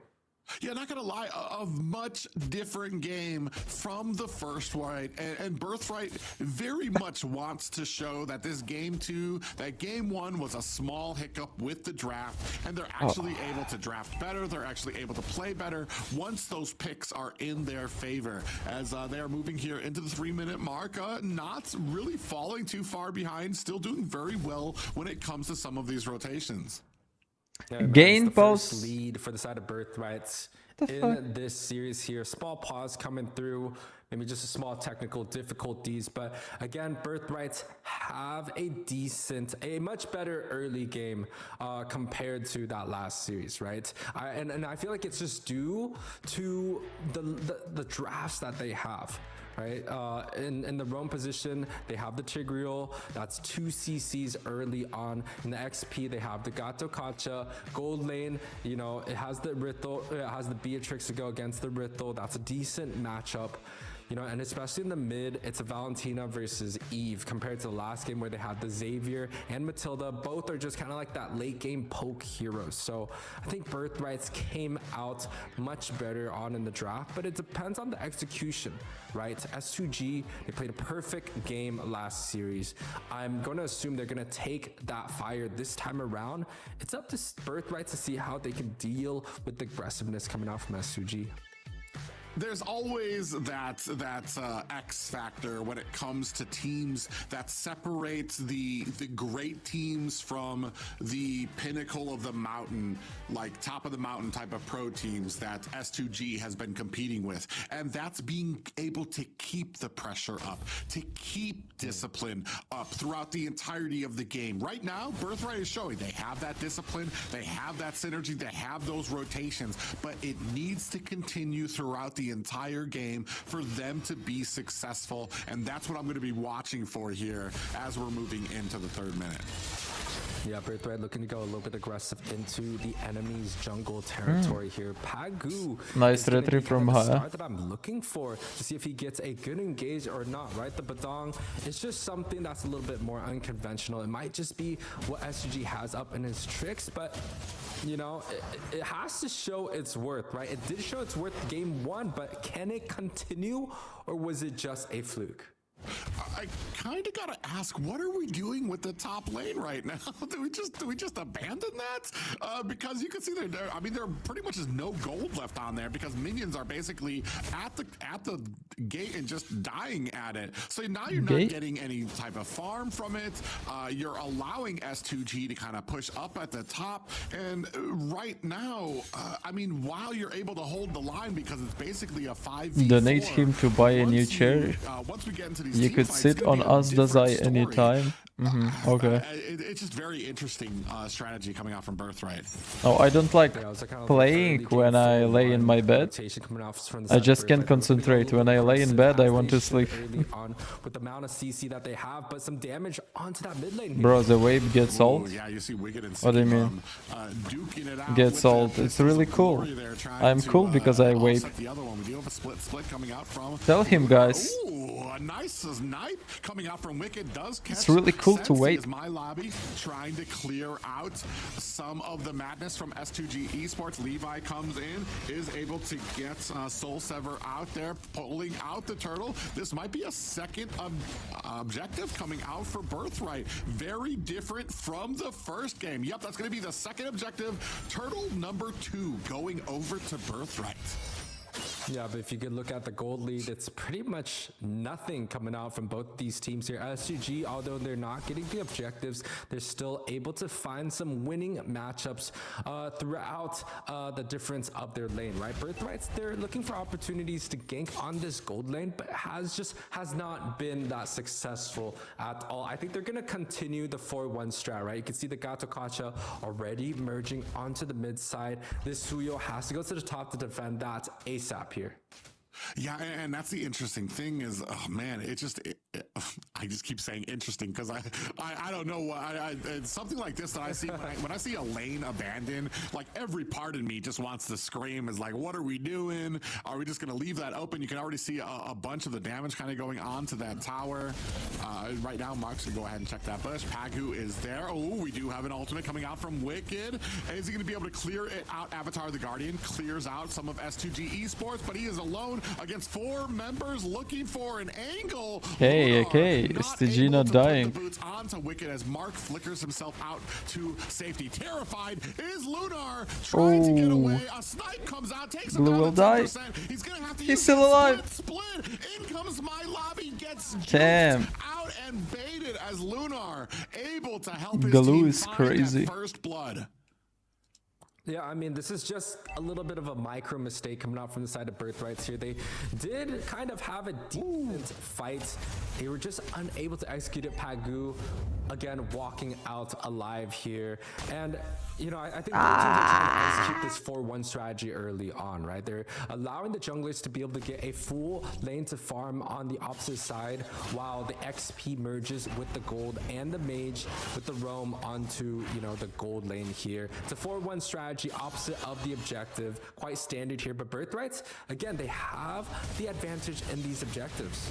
Yeah, not gonna lie, a much different game from the first one, and Birthright very much wants to show that this game 2, that game 1 was a small hiccup with the draft, and they're actually able to draft better, they're actually able to play better once those picks are in their favor, as they are moving here into the 3-minute mark, not really falling too far behind, still doing very well when it comes to some of these rotations. Yeah, Gain post lead for the side of Birthrights in this series here. Small pause coming through, maybe just a small technical difficulties, but again, Birthrights have a much better early game compared to that last series, right? And I feel like it's just due to the drafts that they have. Right, in the roam position, they have the Tigreal, that's 2 CCs early on. In the XP, they have the Gato Kacha. Gold lane, you know, it has the Rithel, it has the Beatrix to go against the Rithel. That's a decent matchup. You know, and especially in the mid, it's a Valentina versus Eve compared to the last game where they had the Xavier and Matilda. Both are just kind of like that late game poke heroes. So I think Birthrights came out much better on in the draft, but it depends on the execution, right? S2G, they played a perfect game last series. I'm going to assume they're going to take that fire this time around. It's up to Birthrights to see how they can deal with the aggressiveness coming out from S2G. There's always that X factor when it comes to teams that separates the great teams from the pinnacle of the mountain, like top of the mountain type of pro teams that S2G has been competing with. And that's being able to keep the pressure up, to keep discipline up throughout the entirety of the game. Right now, Birthright is showing they have that discipline, they have that synergy, they have those rotations, but it needs to continue throughout the the entire game for them to be successful. And that's what I'm going to be watching for here as we're moving into the third minute. Yeah, Birthright looking to go a little bit aggressive into the enemy's jungle territory here. Pagu, nice retry from Haya. That I'm looking for to see if he gets a good engage or not, right? The Badong is just something that's a little bit more unconventional. It might just be what SUG has up in his tricks, but you know, it has to show its worth, right? It did show its worth game one, but can it continue, or was it just a fluke? I kind of gotta ask, what are we doing with the top lane right now? do we just abandon that? Because you can see there, I mean, there pretty much is no gold left on there because minions are basically at the gate and just dying at it. So now you're not getting any type of farm from it. You're allowing S2G to kind of push up at the top, and right now, I mean, while you're able to hold the line because it's basically a 5v4. Donate him to buy a new chair. Once we get into these You could sit on us, Dazai, anytime. Okay. It's just very interesting strategy coming out from Birthright. Oh, I don't like playing when I lay in my bed. I just can't concentrate. When I lay in bed, I want to sleep. With the amount of CC that they have, but some damage onto that mid lane. Bro, the wave gets ult. Yeah, you see Wicked and What do you mean? Gets ult. It's really cool. I'm cool because I wave. Tell him, guys. A nice snipe coming out from Wicked does catch. It's really cool to wait. Is my lobby trying to clear out some of the madness from S2G Esports. Levi comes in, is able to get Soul Sever out there, pulling out the turtle. This might be a second objective coming out for Birthright. Very different from the first game. Yep, that's going to be the second objective. Turtle number 2 going over to Birthright. Yeah, but if you could look at the gold lead, it's pretty much nothing coming out from both these teams here. SUG, although they're not getting the objectives, they're still able to find some winning matchups throughout the difference of their lane, right? Birthrights, they're looking for opportunities to gank on this gold lane, but has not been that successful at all. I think they're going to continue the 4-1 strat, right? You can see the Gato Kacha already merging onto the mid side. This Suyo has to go to the top to defend that ASAP here. Yeah, and that's the interesting thing is, oh man, I just keep saying interesting because I don't know what it's something like this that I see when I see a lane abandoned, like every part of me just wants to scream is like, what are we doing? Are we just going to leave that open? You can already see a bunch of the damage kind of going on to that tower. Right now, Mark's going to go ahead and check that bush. Pagu is there. Oh, we do have an ultimate coming out from Wicked. Is he going to be able to clear it out? Avatar the Guardian clears out some of S2G Esports, but he is alone against 4 members looking for an angle. Okay, STG not dying. The boots onto Wicked as Mark flickers himself out to safety. Terrified is Lunar trying to get away. A snipe comes out, takes him Blue down will to 10%. die. He's gonna have to He's still alive. Split. In comes my lobby, gets Damn. out and baited as Lunar able to help his Galoo team is find crazy. that first blood. Yeah, I mean, this is just a little bit of a micro mistake coming out from the side of Birthrights here. They did kind of have a decent fight. They were just unable to execute it. Pagu, again, walking out alive here. And, you know, I think they're trying to execute this 4-1 strategy early on, right? They're allowing the junglers to be able to get a full lane to farm on the opposite side while the XP merges with the gold and the mage with the roam onto, you know, the gold lane here. It's a 4-1 strategy. Opposite of the objective, quite standard here, but Birthrights, again, they have the advantage in these objectives.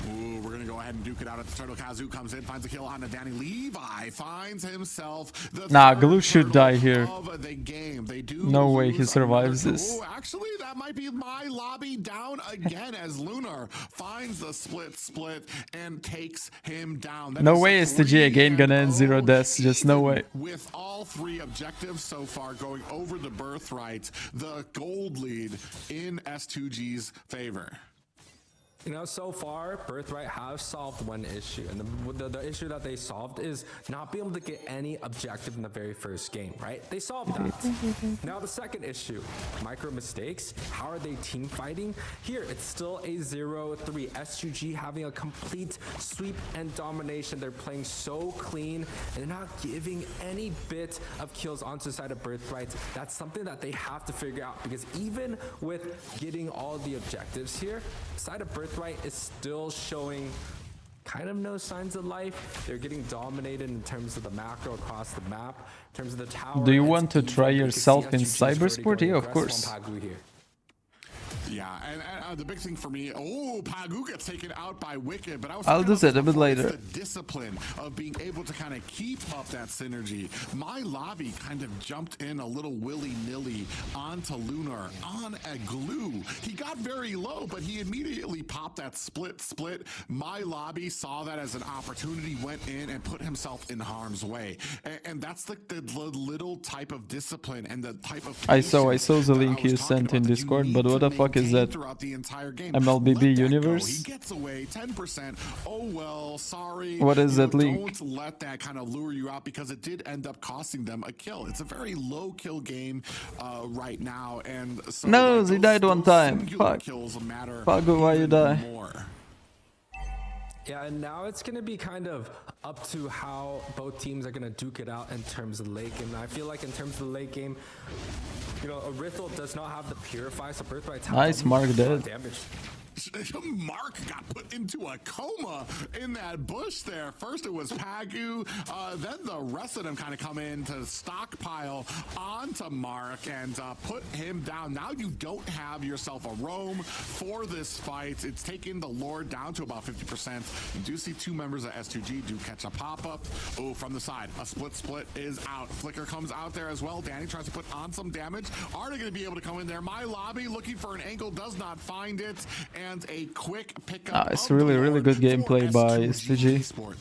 Ooh, we're gonna go ahead and duke it out at the turtle. Kazu comes in, finds a kill on the Danny. Levi finds himself the Galoo should die here. of the game. They do no way he survives this. Ooh, actually, that might be my lobby down again as Lunar finds the split and takes him down. That No is way a STG again gonna end 0 deaths, just no way. With all 3 objectives so far going over the Birthright, the gold lead in S2G's favor. You know, so far, Birthright has solved one issue, and the issue that they solved is not being able to get any objective in the very first game, right? They solved that. Now the second issue, micro mistakes. How are they team fighting? Here, it's still a 0-3. S2G having a complete sweep and domination. They're playing so clean, and they're not giving any bit of kills onto the side of Birthright. That's something that they have to figure out, because even with getting all the objectives here, the side of Birthright is still showing kind of no signs of life. They're getting dominated in terms of the macro across the map, in terms of the tower. Do you want to try yourself in cybersport? Yeah, of course. Yeah, and the big thing for me, Pagu gets taken out by Wicked, but I'll do that a bit later. The discipline of being able to kind of keep up that synergy. My lobby kind of jumped in a little willy-nilly onto Lunar on a glue. He got very low, but he immediately popped that split. My lobby saw that as an opportunity, went in and put himself in harm's way. And that's like the little type of discipline and the type of... I saw the link you sent in Discord, but what the fuck is that? MLBB universe? He gets away 10%. Oh well, sorry. What is that link? Don't let that kind of lure you out, because it did end up costing them a kill. It's a very low kill game right now, and so no, like they died one time. Fuck. Fuck, why you die? More. Yeah, and now it's going to be kind of up to how both teams are going to duke it out in terms of the late game. And I feel like in terms of the late game, you know, Arithal does not have the Purify, so Birthright's nice, Mark dead. Damage. Mark got put into a coma in that bush there. First it was Pagu, then the rest of them kind of come in to stockpile onto Mark and put him down. Now you don't have yourself a roam for this fight. It's taken the Lord down to about 50%. You do see two members of S2G do catch a pop-up. Oh, from the side, a split is out. Flicker comes out there as well. Danny tries to put on some damage. Are they going to be able to come in there? My lobby looking for an angle, does not find it. And a quick pickup. It's really good gameplay by S2G.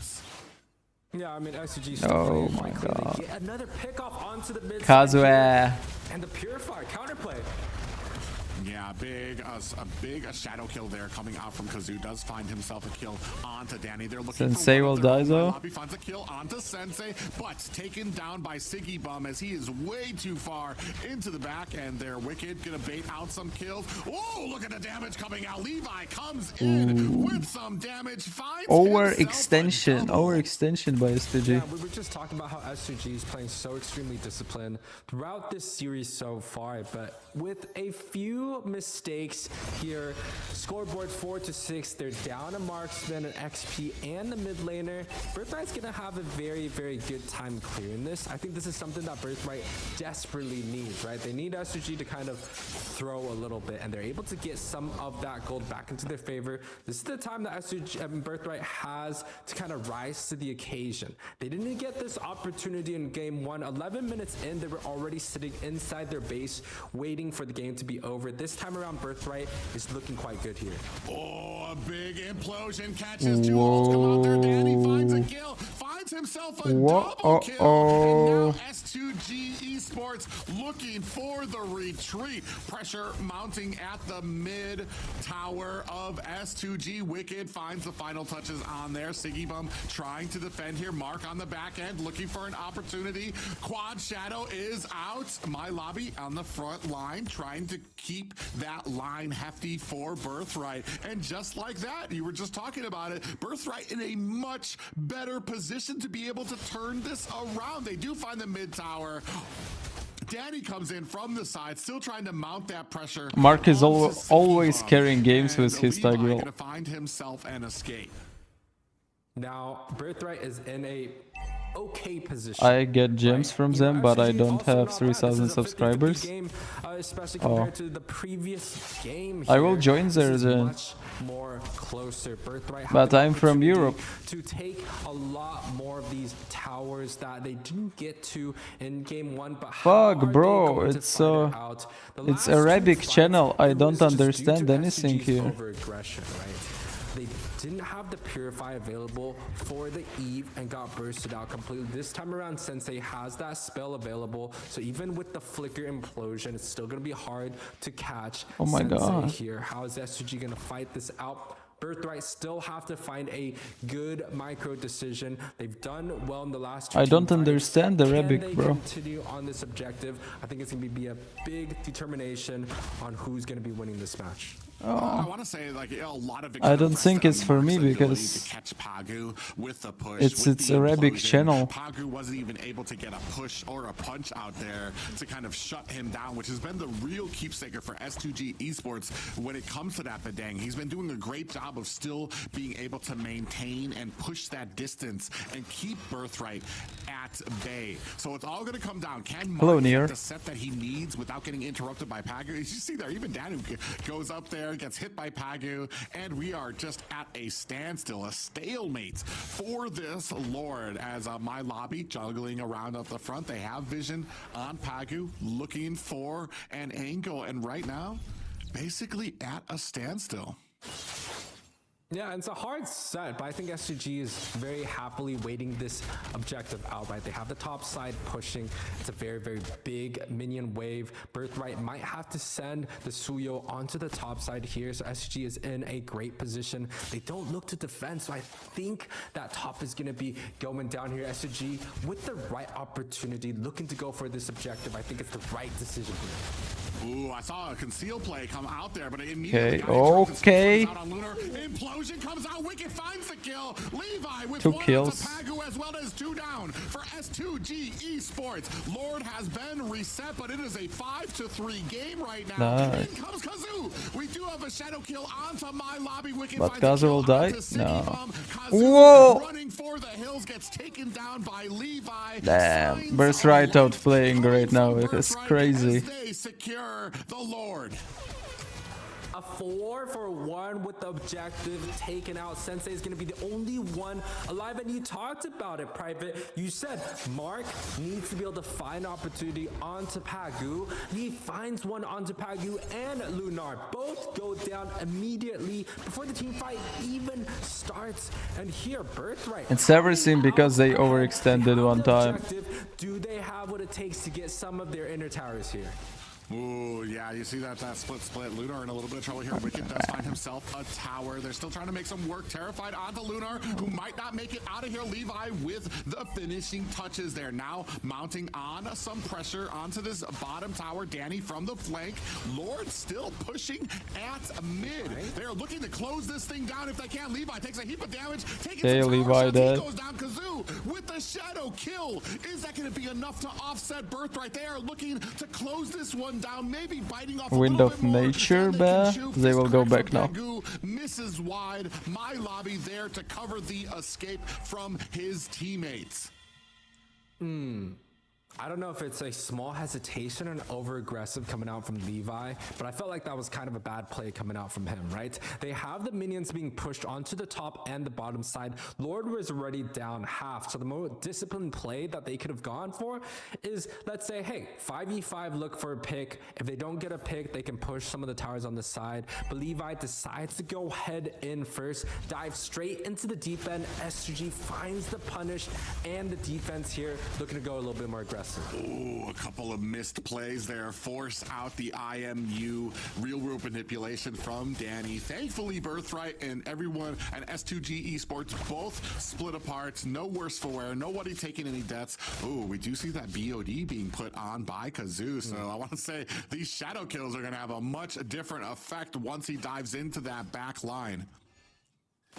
Yeah, I mean SG. Oh my god. Another pick off onto the mid. Kazue. And the Purifier counterplay. Yeah, a big shadow kill there coming out from Kazoo. Does find himself a kill onto Danny. They're looking Sensei will die though. Lobby finds a kill onto Sensei, but taken down by Siggy Bum as he is way too far into the back, and they're Wicked gonna bait out some kills. Oh, look at the damage coming out. Levi comes in with some damage. Finds overextension by S2G. Yeah, we were just talking about how S2G is playing so extremely disciplined throughout this series so far, but with a few mistakes here, scoreboard 4-6, they're down a marksman, an XP, and the mid laner. Birthright's gonna have a very good time clearing this. I think this is something that Birthright desperately needs, right? They need S2G to kind of throw a little bit, and they're able to get some of that gold back into their favor. This is the time that S2G, Birthright has to kind of rise to the occasion. They didn't get this opportunity in game 1. 11 minutes in, they were already sitting inside their base waiting for the game to be over. This time around, Birthright is looking quite good here. Oh, a big implosion catches two ults. Come out there, Danny finds a kill, finds himself a double kill, and now S2G Esports looking for the retreat. Pressure mounting at the mid tower of S2G. Wicked finds the final touches on there. Siggy Bum trying to defend here. Mark on the back end looking for an opportunity. Quad Shadow is out. My lobby on the front line trying to keep that line hefty for Birthright. And just like that, you were just talking about it, Birthright in a much better position to be able to turn this around. They do find the mid tower. Danny comes in from the side, still trying to mount that pressure. Mark is always carrying games with his tag wheel. Gonna find himself an escape. Now, Birthright is in a okay position. I get gems from them, but I don't have 3,000 subscribers. Game, especially compared to the previous game here. I will join there then. More closer. Birthright, but I'm from Europe. To take a lot more of these towers that they didn't get to in game 1. But fuck, bro, it's Arabic channel. I don't understand anything here. They didn't have the Purify available for the Eve and got bursted out completely. This time around, Sensei has that spell available, so even with the Flicker Implosion, it's still going to be hard to catch Sensei here. How is S2G going to fight this out? Birthright still have to find a good micro decision. They've done well in the last 2 I don't team fights. understand the Can Rebic, they bro. continue on this objective? I think it's going to be a big determination on who's going to be winning this match. I want to say like a lot of I don't think it's for me because to catch Pagu with the push. it's with the Arabic implosion. channel. Pagu wasn't even able to get a push or a punch out there to kind of shut him down, which has been the real keepsaker for S2G Esports when it comes to that Bedang. He's been doing a great job of still being able to maintain and push that distance and keep Birthright at bay. So it's all going to come down. Can Hello, Mark Nier. get the set that he needs without getting interrupted by Pagu? You see there, even Danu goes up there, gets hit by Pagu, and we are just at a standstill, a stalemate for this Lord as my lobby juggling around up the front. They have vision on Pagu, looking for an angle, and right now, basically at a standstill. Yeah, and it's a hard set, but I think SGG is very happily waiting this objective out, right? They have the top side pushing. It's a very, very big minion wave. Birthright might have to send the Suyo onto the top side here, so SGG is in a great position. They don't look to defend, so I think that top is going to be going down here. SGG, with the right opportunity, looking to go for this objective. I think it's the right decision here. Ooh, I saw a conceal play come out there, but it immediately Okay. out on Lunar. Implosion comes out. Wicked finds the kill. Levi with 2 one kills. to Pagu as well as 2 down for S2G Esports. Lord has been reset, but it is a 5-3 game right now. Nice. In comes Kazoo. We do have a shadow kill onto my lobby. Wicked But finds the Kazoo kill will die? onto Siggy No. Bomb. Kazoo Whoa! running for the hills gets taken down by Levi. Damn. Signs Birthright of life outplaying right now. coming It from is Birthright crazy. as they secure the Lord. A 4-for-1 with the objective taken out. Sensei is going to be the only one alive, and you talked about it, Private. You said Mark needs to be able to find opportunity onto Pagu. He finds one onto Pagu and Lunar. Both go down immediately before the team fight even starts. And here, Birthright. It's everything because they overextended one time. Do they have what it takes to get some of their inner towers here? Ooh, yeah, you see that split. Lunar in a little bit of trouble here. Wicked does find himself a tower. They're still trying to make some work. Terrified onto Lunar, who might not make it out of here. Levi with the finishing touches there. Now mounting on some pressure onto this bottom tower. Danny from the flank. Lord still pushing at mid. They're looking to close this thing down if they can. Levi takes a heap of damage. Okay, Levi dead. He goes down. Kazoo with the shadow kill. Is that going to be enough to offset Birthright? They are looking to close this one down, maybe biting off Wind a of little bit more. nature, They bah. can shoot. They will This go crack back from now. Pagu misses wide. My lobby there to cover the escape from his teammates. I don't know if it's a small hesitation and over-aggressive coming out from Levi, but I felt like that was kind of a bad play coming out from him, right? They have the minions being pushed onto the top and the bottom side. Lord was already down half, so the more disciplined play that they could have gone for is, let's say, hey, 5v5, look for a pick. If they don't get a pick, they can push some of the towers on the side, but Levi decides to go head in first, dive straight into the deep end. SG finds the punish, and the defense here looking to go a little bit more aggressive. Ooh, a couple of missed plays there. Force out the IMU. Real world manipulation from Danny. Thankfully, Birthright and everyone and S2G Esports both split apart. No worse for wear. Nobody taking any deaths. Ooh, we do see that BOD being put on by Kazoo. So I want to say these shadow kills are going to have a much different effect once he dives into that back line.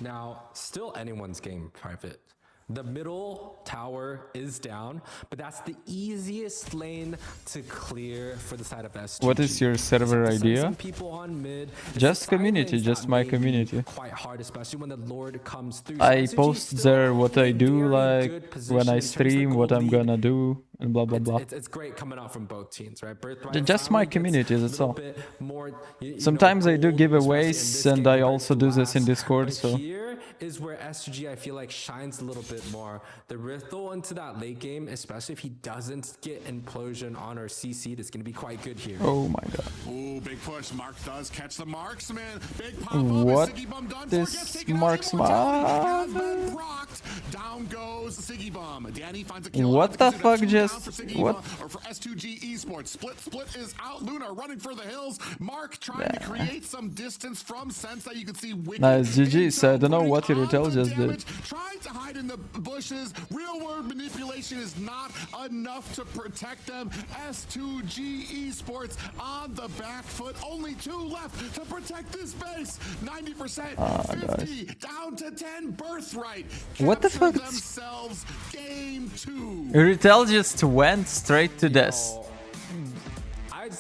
Now, still anyone's game, Private. The middle tower is down, but that's the easiest lane to clear for the side of S2G. What is your server idea? Some people on mid. It's Just the side community, lanes just that my may be community. Quite hard, especially when the Lord comes through. I S2G post still there what I in do, very like good position when I in terms of the stream, what gold I'm lead. gonna do, and blah blah blah. It's great coming out from both teams, right? Birthright Just my finally gets community, a that's little all. bit more, you know, Sometimes I do gold, especially in giveaways, this and game I compared also to do this in last. Discord, But so here, is where SUG, I feel like, shines a little bit more. The Rithel into that late game, especially if he doesn't get implosion on or CC'd, it's going to be quite good here. Oh my god. Ooh, big push. Mark does catch the marksman. Big pop What? Siggy Bum done This marksman? has been procced. Down goes Siggy Bum. Danny finds a kill. What the fuck just? What? Or for S2G Esports. Split is out. Luna running for the hills. Mark trying to create some distance from Sense that you can see. Nice, GG. So I don't know what Irritel just did. Trying to hide in the bushes. Real world manipulation is not enough to protect them. S2G Esports on the back foot. Only 2 left to protect this base. 90%, 50 down to 10. Birthright. What the fuck? Themselves game 2. Irritel just went straight to this.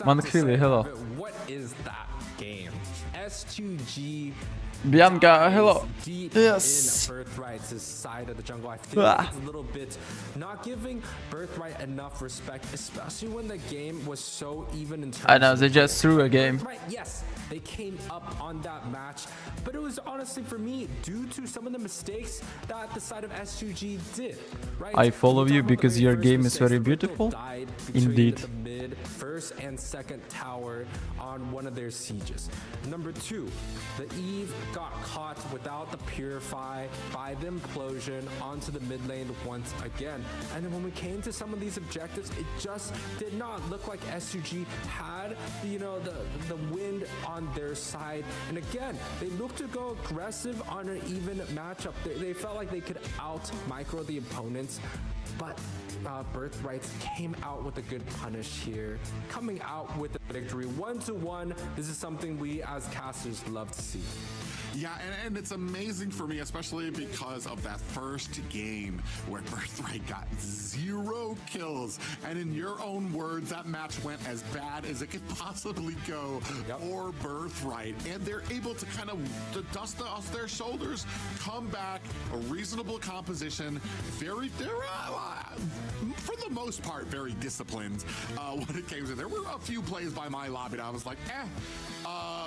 Mankrili, hello. What is that game? S2G Bianca, hello. Deep Yes. in Birthright's side of the jungle. I feel like it's a little bit not giving Birthright enough respect, especially when the game was so even in terms I know, of they just threw a game. Birthright, yes, they came up on that match, but it was honestly for me due to some of the mistakes that the side of S2G did. Right? I follow We you talk about because the your very game first is very mistakes. The beautiful. Rithel died between Indeed. the mid, first and second tower on one of their sieges. Number 2, the Eve got caught without the Purify by the implosion onto the mid lane once again. And then when we came to some of these objectives, it just did not look like SUG had, you know, the wind on their side. And again, they looked to go aggressive on an even matchup. They felt like they could out micro the opponents, but Birthrights came out with a good punish here, coming out with the victory 1-1. This is something we as casters love to see. Yeah, and it's amazing for me, especially because of that first game where Birthright got 0 kills. And in your own words, that match went as bad as it could possibly go for Birthright. And they're able to kind of dust off their shoulders, come back, a reasonable composition, they're for the most part, very disciplined when it came to. There were a few plays by my lobby that I was like,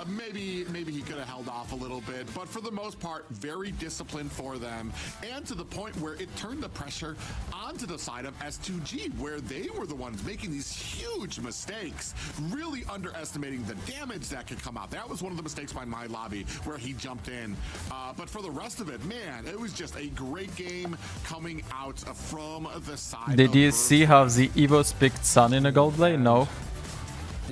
maybe he could have held off a little bit, but for the most part, very disciplined for them, and to the point where it turned the pressure onto the side of S2G, where they were the ones making these huge mistakes, really underestimating the damage that could come out. That was one of the mistakes by my lobby where he jumped in, but for the rest of it, man, it was just a great game coming out from the side. Did you see how the Evos picked Sun in a gold lane? No.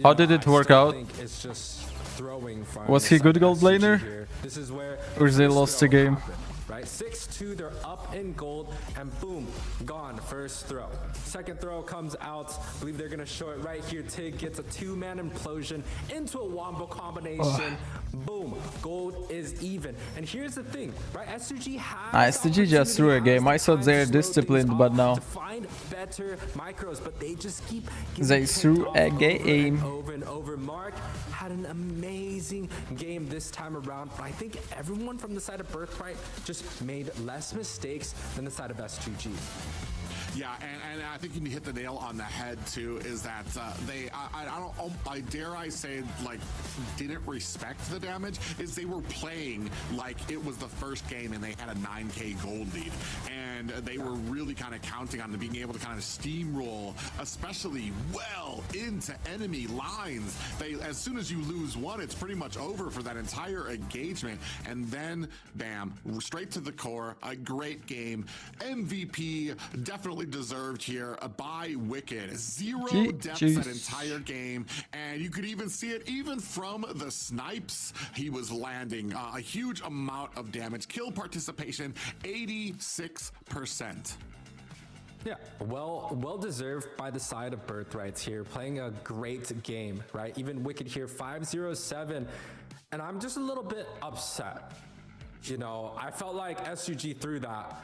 How did it work out? It's just throwing. Was he good gold laner? This is where Or they lost the game? Right, 6-2, they're up in gold, and boom, gone. First throw. Second throw comes out. I believe they're gonna show it right here. Tig gets a 2-man implosion into a wombo combination. Boom, gold is even. And here's the thing, right? SUG has SUG just threw a game. I thought they're disciplined, but no. to find better micros, but they just keep They threw a game. over and over. Mark had an amazing game this time around, but I think everyone from the side of Birthright just made less mistakes than the side of S2G. Yeah, and I think you hit the nail on the head too. Is that I dare I say, like, didn't respect the damage. Is they were playing like it was the first game and they had a 9K gold lead, and they were really kind of counting on being able to kind of steamroll, especially well into enemy lines. As soon as you lose one, it's pretty much over for that entire engagement, and then bam, straight to the core. A great game. MVP definitely deserved here by Wicked. 0 deaths that entire game, and you could even see it even from the snipes he was landing. A huge amount of damage. Kill participation 86%. Yeah, well deserved by the side of Birthrights here, playing a great game, right? Even Wicked here, 5-0-7, and I'm just a little bit upset. You know, I felt like SUG threw that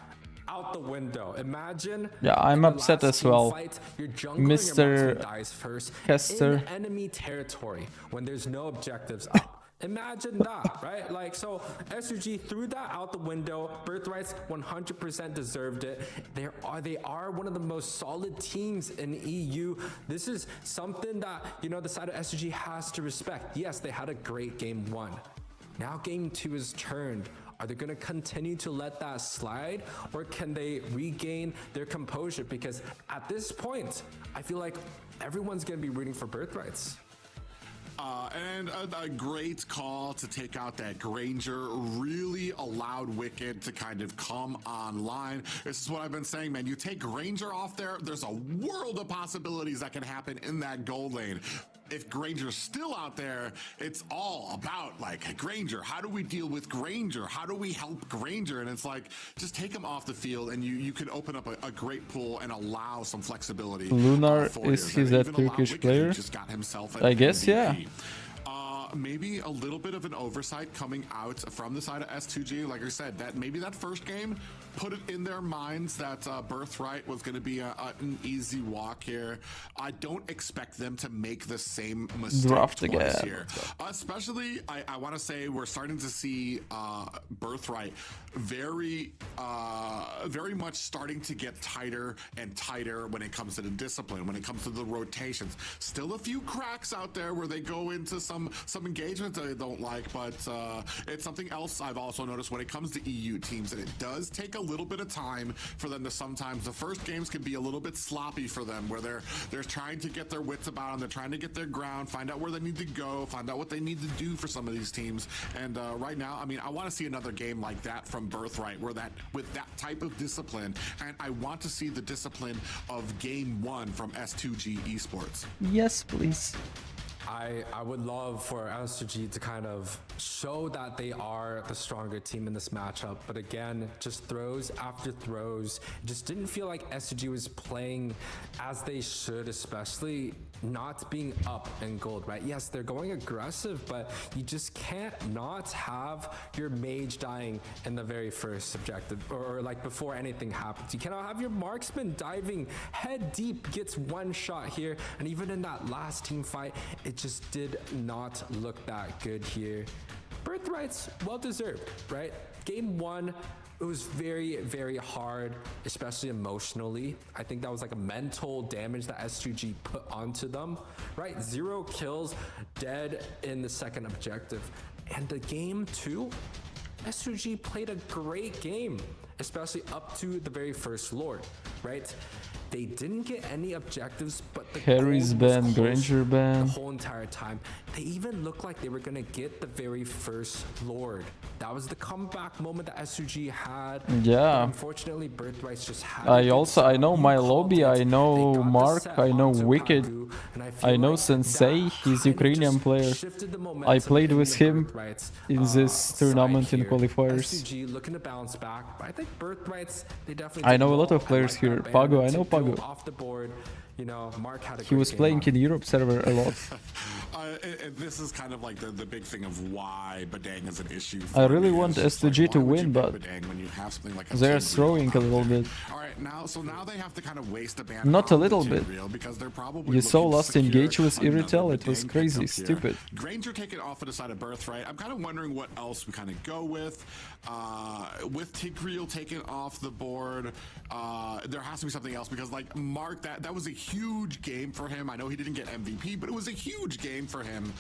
out the window. Imagine. Yeah, I'm upset as well. Fight, Mr. dies first Kester. in enemy territory when there's no objectives up. Imagine that, right? Like, so SUG threw that out the window. Birthrights 100% deserved it. They are one of the most solid teams in EU. This is something that, you know, the side of SUG has to respect. Yes, they had a great game 1. Now game 2 is turned. Are they going to continue to let that slide, or can they regain their composure? Because at this point, I feel like everyone's going to be rooting for Birthrights. And a great call to take out that Granger really allowed Wicked to kind of come online. This is what I've been saying, man. You take Granger off there, there's a world of possibilities that can happen in that gold lane. If Granger's still out there, it's all about like Granger. How do we deal with Granger? How do we help Granger? And it's like, just take him off the field and you can open up a great pool and allow some flexibility. Lunar, is he that Turkish player? Just got himself I guess, MVP. yeah. Maybe a little bit of an oversight coming out from the side of S2G. Like I said, that maybe that first game put it in their minds that Birthright was going to be an easy walk here. I don't expect them to make the same mistake Draft twice again. here. Especially, I want to say we're starting to see Birthright very much starting to get tighter and tighter when it comes to the discipline, when it comes to the rotations. Still a few cracks out there where they go into some engagements that I don't like, but it's something else I've also noticed when it comes to EU teams, and it does take a little bit of time for them to sometimes, the first games can be a little bit sloppy for them, where they're trying to get their wits about them, they're trying to get their ground, find out where they need to go, find out what they need to do for some of these teams. And right now, I mean, I want to see another game like that from Birthright, where with that type of discipline, and I want to see the discipline of game one from S2G Esports. Yes, please. I would love for S2G to kind of show that they are the stronger team in this matchup, but again, just throws after throws. It just didn't feel like S2G was playing as they should, especially not being up in gold, right? Yes, they're going aggressive, but you just can't not have your mage dying in the very first objective, or like before anything happens. You cannot have your marksman diving head deep, gets one shot here, and even in that last team fight, it just did not look that good here. Birthrights, well deserved, right? Game one, it was very, very hard, especially emotionally. I think that was like a mental damage that S2G put onto them, right? 0 kills, dead in the second objective. And the game two, S2G played a great game, especially up to the very first Lord, right? They didn't get any objectives, but the Harry's ban, Granger ban. the whole entire time. They even looked like they were gonna get the very first Lord. That was the comeback moment that S2G had. Yeah. But unfortunately, Birthrights just had. I know my lobby, I know Mark, I know Wicked, I know Sensei, he's Ukrainian player. I played with him in this tournament in qualifiers. S2G looking to bounce back, but I think Birthrights, they definitely. I know a lot of players here. Pago, I know Pago. Off the board, you know, Mark had a He was playing in Europe server a lot. This is kind of like the big thing of why Badang is an issue. I really want S2G to win, but when you have something like they're throwing a little bit. All right, now they have to kind of waste a ban. Not a little bit. Because they're probably You saw last engage with another Iritel, it was Badang crazy, pickup here. stupid. Granger taking off to the side of Birthright. I'm kind of wondering what else we kind of go with. With Tigreal taking off the board, there has to be something else, because like Mark, that was a huge game for him. I know he didn't get MVP, but it was a huge game for him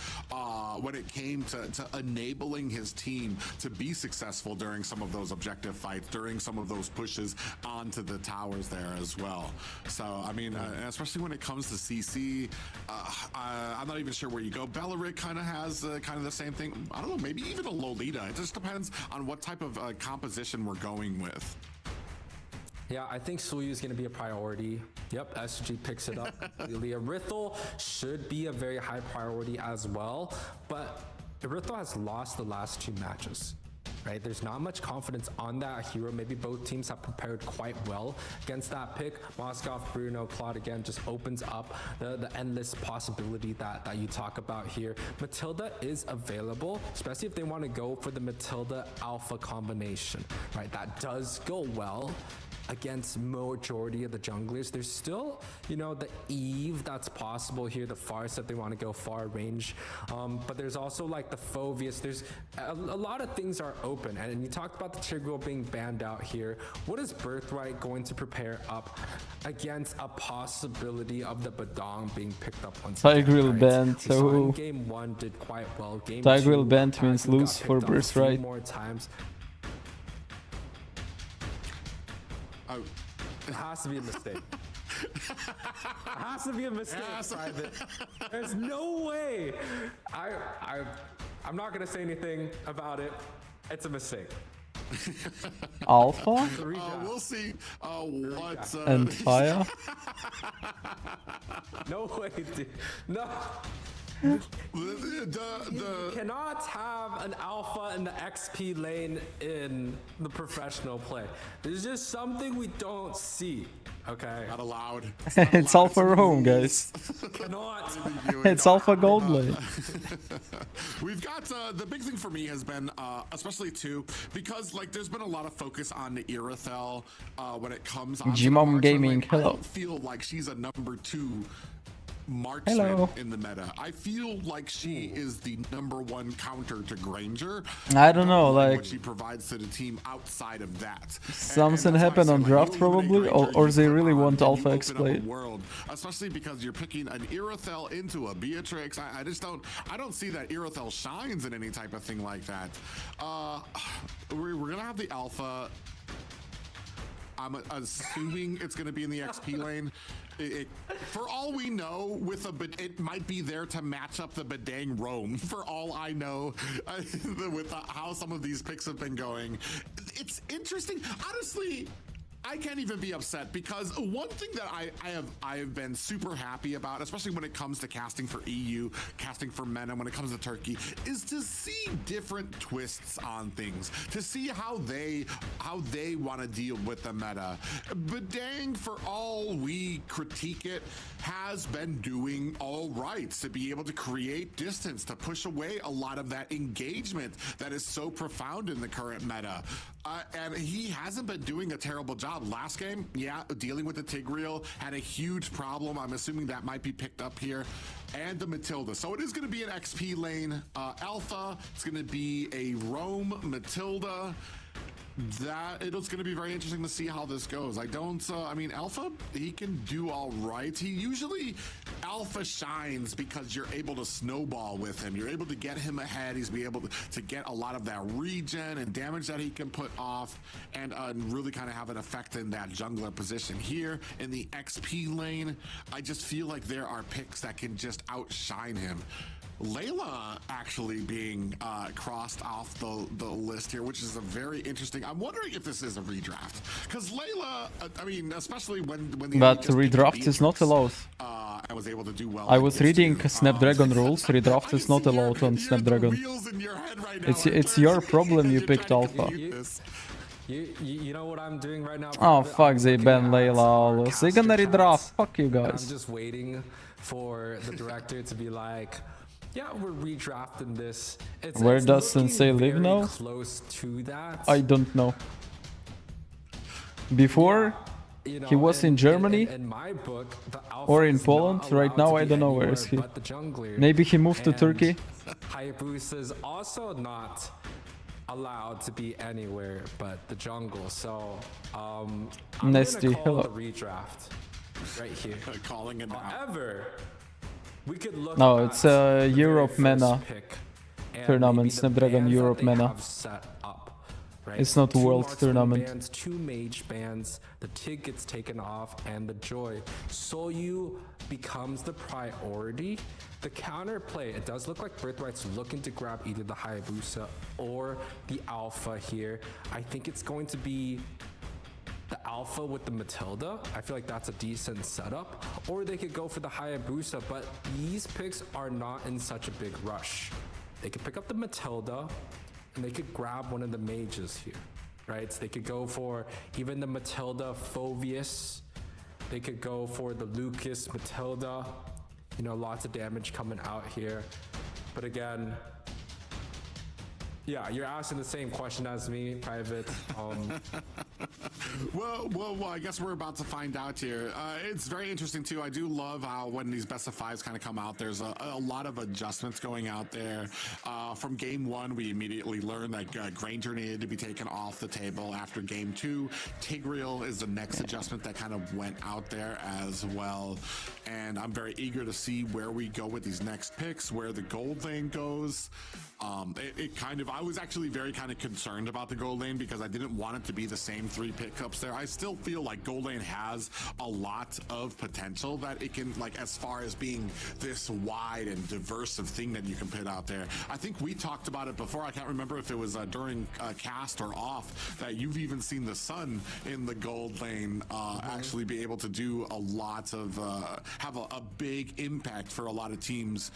when it came to enabling his team to be successful during some of those objective fights, during some of those pushes onto the towers there as well. So, I mean, especially when it comes to CC, I'm not even sure where you go. Bellaric kind of has kind of the same thing. I don't know, maybe even a Lolita. It just depends on what type of composition we're going with. Yeah, I think Suyu is going to be a priority. Yep, SG picks it up. Leah Rithel should be a very high priority as well, but Rithel has lost the last 2 matches. Right, there's not much confidence on that hero. Maybe both teams have prepared quite well against that pick. Moskov, Bruno, Claude again just opens up the endless possibility that you talk about here. Matilda is available, especially if they want to go for the Matilda Alpha combination. Right, that does go well against majority of the junglers. There's still, you know, the Eve that's possible here, the Farce if they want to go far range, but there's also like the Phoveus. There's a lot of things are open, and you talked about the Tigreal being banned out here. What is Birthright going to prepare up against a possibility of the Badong being picked up once again? Tigreal banned, so game 1 did quite well. Game Tigreal 2, banned means got lose picked for up a few Birthright. more times. It has to be a mistake. It has to be a mistake, Private. There's no way. I'm not gonna say anything about it. It's a mistake. Alpha We'll see what. and fire. No way, dude. No. You cannot have an alpha in the XP lane in the professional play. There's just something we don't see. Okay. Not allowed. It's Alpha Rome, guys. Cannot. It's Alpha Gold lane. We've got the big thing for me has been especially too because like there's been a lot of focus on the Irithel when it comes on Gmom Gaming. I Hello. don't feel like she's a number 2 marksman in the meta. I feel like she is the number 1 counter to Granger. I don't know, like what she provides to the team outside of that. something happened on draft probably, or they really want Alpha X-Blade. Especially because you're picking an Irithel into a Beatrix. I don't see that Irithel shines in any type of thing like that. We're gonna have the Alpha. I'm assuming it's going to be in the XP lane. For all we know, it might be there to match up the Bedang Rome. For all I know, with how some of these picks have been going, it's interesting. Honestly, I can't even be upset because one thing that I have been super happy about, especially when it comes to casting for EU, casting for MENA, when it comes to Turkey, is to see different twists on things, to see how they want to deal with the meta. But dang, for all we critique it, has been doing all right to be able to create distance, to push away a lot of that engagement that is so profound in the current meta. And he hasn't been doing a terrible job. Last game, yeah, dealing with the Tigreal, had a huge problem. I'm assuming that might be picked up here. And the Matilda. So it is going to be an XP lane Alpha. It's going to be a Rome Matilda. It's going to be very interesting to see how this goes. I mean, Alpha, he can do all right. He usually Alpha shines because you're able to snowball with him. You're able to get him ahead. He's be able to get a lot of that regen and damage that he can put off and really kind of have an effect in that jungler position. Here in the XP lane, I just feel like there are picks that can just outshine him. Layla actually being crossed off the list here, which is a very interesting. I'm wondering if this is a redraft because Layla, I mean, especially when the but redraft is not allowed. I was able to do well. I was reading Snapdragon rules. Redraft is not allowed on Snapdragon. It's your problem. You picked Alpha. You know what I'm doing right now? Oh fuck! They ban Layla. They're gonna redraft. Fuck you guys. I'm just waiting for the director to be like, yeah, we're redrafting this. Where does Sensei live now? Close to that. I don't know. Before, he was in Germany in my book, or in Poland. Right now, I don't know where is he. Maybe he moved to Turkey. Hayabusa is also not allowed to be anywhere but the jungle. So, I'm Nesty, gonna call hello. the redraft right here. Calling it out. However, we could look. No, it's a EUR&MENA tournament, Snapdragon EUR&MENA. Right? It's not a world tournament. Bands, 2 mage bands, the Tig gets taken off, and the Joy. Soyu becomes the priority. The counterplay, it does look like Birthright's looking to grab either the Hayabusa or the Alpha here. I think it's going to be the Alpha with the Matilda. I feel like that's a decent setup. Or they could go for the Hayabusa, but these picks are not in such a big rush. They could pick up the Matilda, and they could grab one of the mages here, right? So they could go for even the Matilda Phoveus. They could go for the Lucas Matilda. You know, lots of damage coming out here. But again, yeah, you're asking the same question as me, Private. Well, I guess we're about to find out here. It's very interesting too. I do love how when these best of fives kind of come out, there's a lot of adjustments going out there. From game 1, we immediately learned that Granger needed to be taken off the table. After game 2, Tigreal is the next adjustment that kind of went out there as well. And I'm very eager to see where we go with these next picks, where the gold lane goes. I was actually very kind of concerned about the gold lane because I didn't want it to be the same 3 pick matchups there. I still feel like Gold Lane has a lot of potential that it can, like, as far as being this wide and diverse of thing that you can put out there. I think we talked about it before. I can't remember if it was during cast or off, that you've even seen the Sun in the Gold Lane actually be able to do a lot of have a big impact for a lot of teams.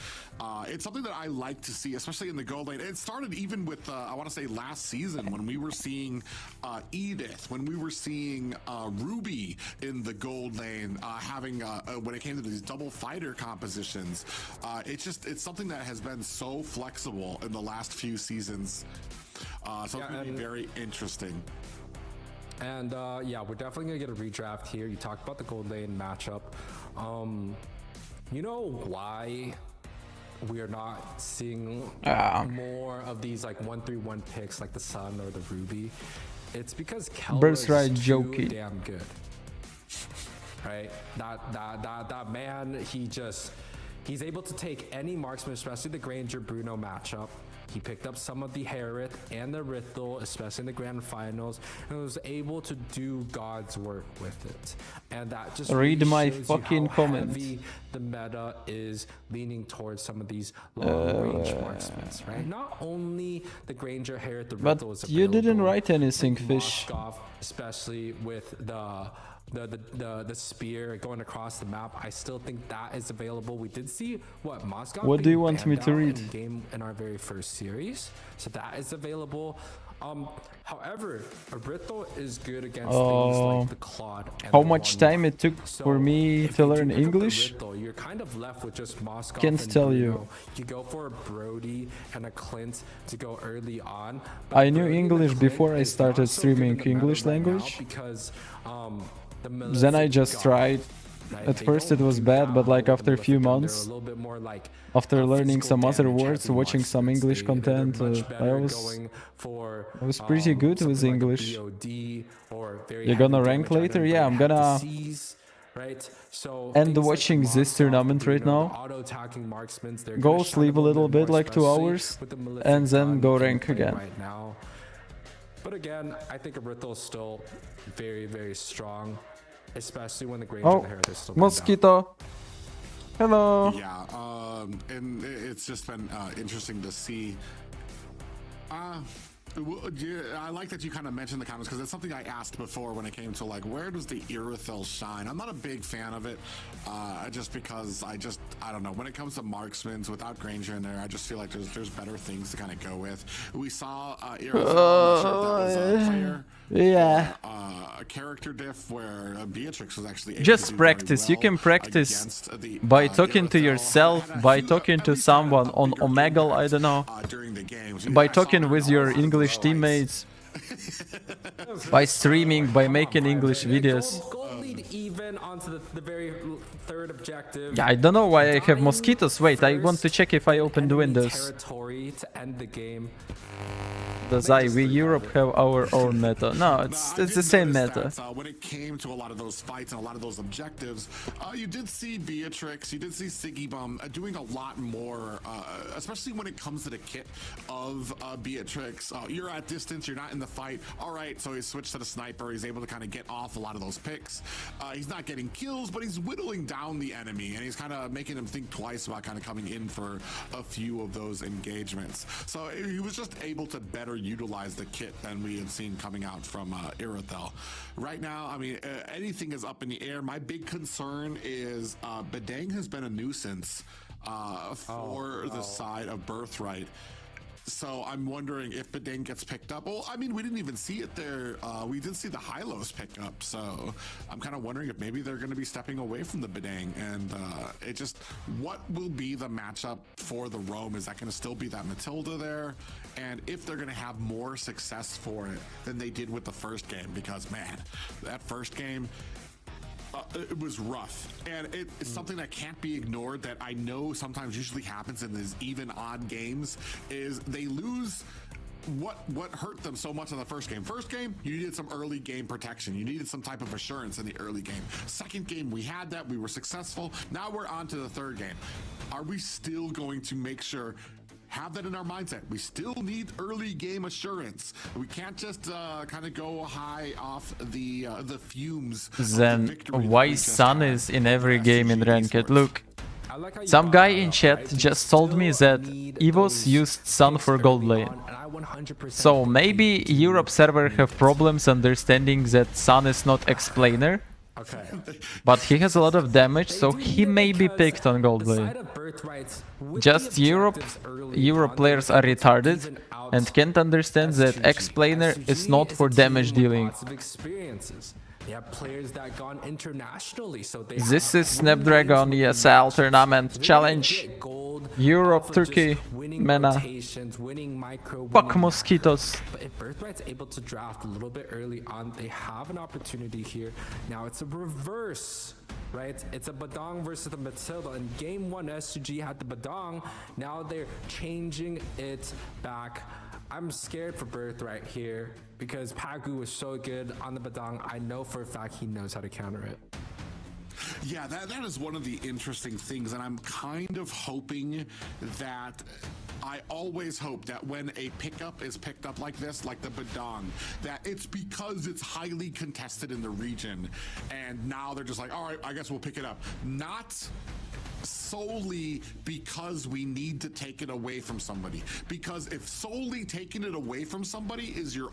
It's something that I like to see, especially in the Gold Lane. It started even with I want to say last season, when we were seeing Edith, when we were seeing Ruby in the Gold Lane, having when it came to these double fighter compositions. It's something that has been so flexible in the last few seasons. So it's going to be very interesting. And yeah, we're definitely gonna get a redraft here. You talked about the Gold Lane matchup. You know why we are not seeing more of these like 1-3-1 picks like the Sun or the Ruby? It's because Kelra's too damn good, right? That man, he's able to take any marksman, especially the Granger Bruno matchup. He picked up some of the Harith and the Rithel, especially in the grand finals, and was able to do God's work with it. And that just read really my shows fucking you how comment. heavy the meta is leaning towards some of these long-range marksmen, right? Not only the Granger, Harith, the Rithel is available. You didn't write anything, Fish. Moskov, especially with the spear going across the map, I still think that is available. We did see what Moskov. What do you want me to read? In our very first series, so that is available. However, Rithel is good against things like the Claude. And how the much One. time it took for me to learn English? Rithel, you're kind of left with just Moskov. Can't and tell Bruno. you. You go for a Brody and a Clint to go early on. I knew English before I started streaming English language. Because then I just tried. At first it was bad, but like after a few months, after learning some other words, watching some English content, I was pretty good with English. You're gonna rank later? Yeah, I'm gonna end watching this tournament right now, go sleep a little bit, like 2 hours, and then go rank again. But again, I think Rithel is still very, very strong, especially when the Granger and the Harith is still Mosquito. Hello. Yeah, and it's just been interesting to see. I like that you kind of mentioned the comments, because it's something I asked before when it came to like, where does the Irithyll shine? I'm not a big fan of it, just because I don't know, when it comes to marksmen without Granger in there, I just feel like there's better things to kind of go with. We saw Irithyll, a character diff where Beatrix was actually just practice. You can practice by talking to yourself, by talking to someone on Omegle, I don't know, by talking with your English teammates, by streaming, by making English videos. Gold lead even onto the very third objective. Yeah, I don't know why I have mosquitoes. Wait, I want to check if I opened the windows. Territory to end the game. Dazai, we Europe have our own meta. No, it's the same meta. When it came to a lot of those fights and a lot of those objectives, you did see Beatrix, you did see Siggy Bum doing a lot more, especially when it comes to the kit of Beatrix. You're at distance, you're not in the fight. All right, so he switched to the sniper. He's able to kind of get off a lot of those picks. He's not getting kills, but he's whittling down the enemy, and he's kind of making him think twice about kind of coming in for a few of those engagements. So he was just able to better utilize the kit than we had seen coming out from Irithyll. Right now, I mean, anything is up in the air. My big concern is Bedang has been a nuisance for the side of Birthright. So I'm wondering if Bedang gets picked up. Well, I mean, we didn't even see it there. We did see the Hylos pick up. So I'm kind of wondering if maybe they're going to be stepping away from the Bedang. And it just, what will be the matchup for the Roam? Is that going to still be that Matilda there? And if they're going to have more success for it than they did with the first game, because man, that first game, it was rough, and it's something that can't be ignored, that I know sometimes usually happens in these even odd games, is they lose what hurt them so much in the first game. First game, you needed some early game protection. You needed some type of assurance in the early game. Second game, we had that. We were successful. Now we're on to the third game. Are we still going to make sure have that in our mindset. We still need early game assurance. We can't just kind of go high off the fumes. Then why Sun is in every game in Ranked? Look, some guy in chat just told me that EVOS used Sun for gold lane. So maybe Europe server have problems understanding that Sun is not explainer. Okay. But he has a lot of damage, so he may be picked on gold lane. Just Europe players are retarded and can't understand that explainer is not for damage dealing. They have players that gone internationally, so this is Snapdragon ESL Tournament Challenge. Europe, Turkey, MENA. Fuck mosquitoes. But if Birthright's able to draft a little bit early on, they have an opportunity here. Now it's a reverse, right? It's a Badong versus the Matilda. In game 1, S2G had the Badong. Now they're changing it back. I'm scared for Birthright here because Pagu was so good on the Badong. I know for a fact he knows how to counter it. Yeah, that is one of the interesting things, and I'm kind of hoping that I always hope that when a pickup is picked up like this, like the Badong, that it's because it's highly contested in the region, and now they're just like, all right, I guess we'll pick it up. Not solely because we need to take it away from somebody, because if solely taking it away from somebody is the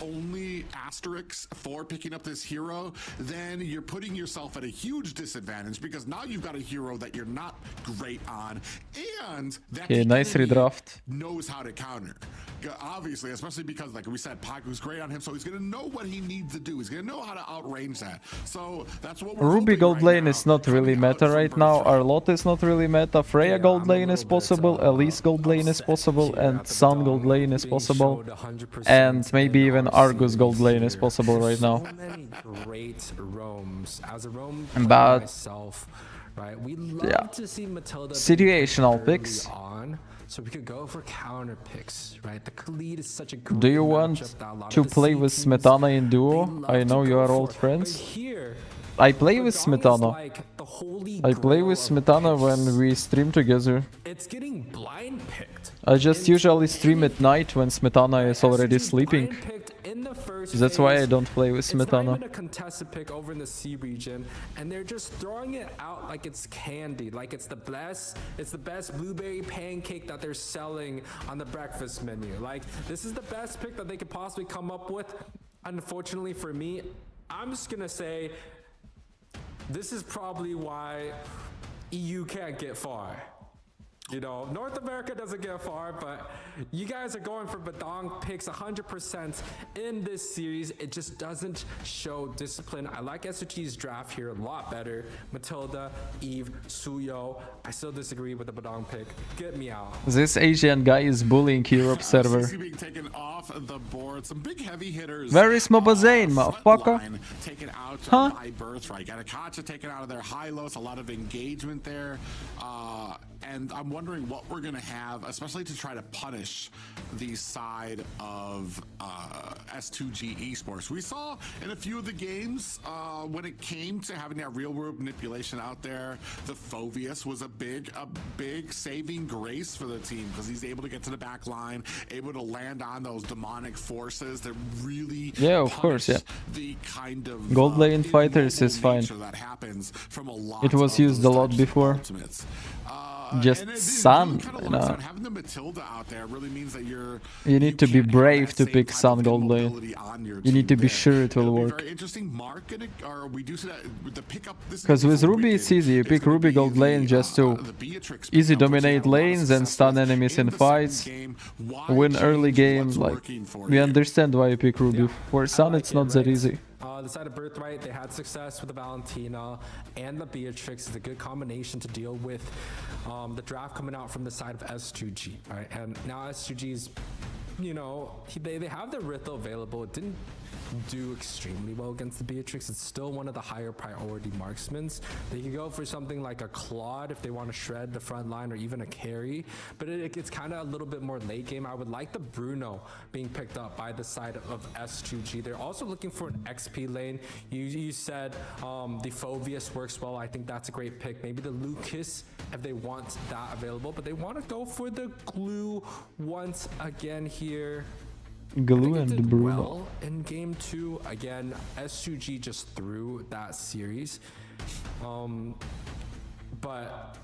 only asterisk for picking up this hero, then you're putting yourself at a huge disadvantage, because now you've got a hero that you're not great on and that nice redraft knows how to counter, obviously, especially because, like we said, Pagu's great on him, so he's gonna know what he needs to do. He's gonna know how to outrange that. So that's what we're Ruby gold right lane now, is not really meta right now. Arlott is not really meta. Freya gold lane is possible. Elise gold lane is possible. And Sun gold lane is possible. And maybe even Argus gold lane is possible right now. Great roams. As a roam But myself, right? We love yeah, to see Matilda situational picks. So we could go for counter picks, right? The Khalid is such a great Do you want to play with Smetana in duo? I know you are old friends. I play with Smetana. I play with Smetana when we stream together. It's getting blind picked. I just usually stream at night when Smetana is already sleeping. That's why I don't play with Smetana. It's not even a contested pick over in the C region, and they're just throwing it out like it's candy, like it's the best blueberry pancake that they're selling on the breakfast menu. Like, this is the best pick that they could possibly come up with. Unfortunately for me, I'm just gonna say this is probably why EU can't get far. You know, North America doesn't get far, but you guys are going for Badong picks 100% in this series. It just doesn't show discipline. I like SOT's draft here a lot better. Matilda, Eve, Suyo. I still disagree with the Badong pick. Get me out. This Asian guy is bullying Europe server. being taken off the board. Some big heavy hitters. Where is Mobazane, motherfucker? Taken out huh? by Birthright. Got Akacha taken out of their high-lows. A lot of engagement there. And I'm wondering what we're going to have, especially to try to punish the side of S2G esports. We saw in a few of the games when it came to having that real-world manipulation out there, the Phoveus was a big saving grace for the team, because he's able to get to the back line, able to land on those demonic forces that really of course, the kind of gold lane fighters is fine. That happens from a lot it was used a lot before. Just Sun, you know. Having the Matilda out there really means that you need to be brave to pick Sun gold lane. You need to be sure it will work. Because with Ruby it's easy. You pick Ruby gold lane just to easy dominate lanes and stun enemies in fights, win early game. Like, we understand why you pick Ruby. For Sun it's not that easy. The side of Birthright, they had success with the Valentina and the Beatrix. It's a good combination to deal with the draft coming out from the side of S2G. Right? And now S2G's, you know, they have the Rithel available. It didn't do extremely well against the Beatrix. It's still one of the higher priority marksmen. They can go for something like a Claude if they want to shred the front line, or even a carry, but it's kind of a little bit more late game. I would like the Bruno being picked up by the side of S2G. They're also looking for an XP lane. You said the Phoveus works well. I think that's a great pick. Maybe the Lucas if they want that available, but they want to go for the Glue once again here. Glue and did Bruno. well in game 2. Again, S2G just threw that series. But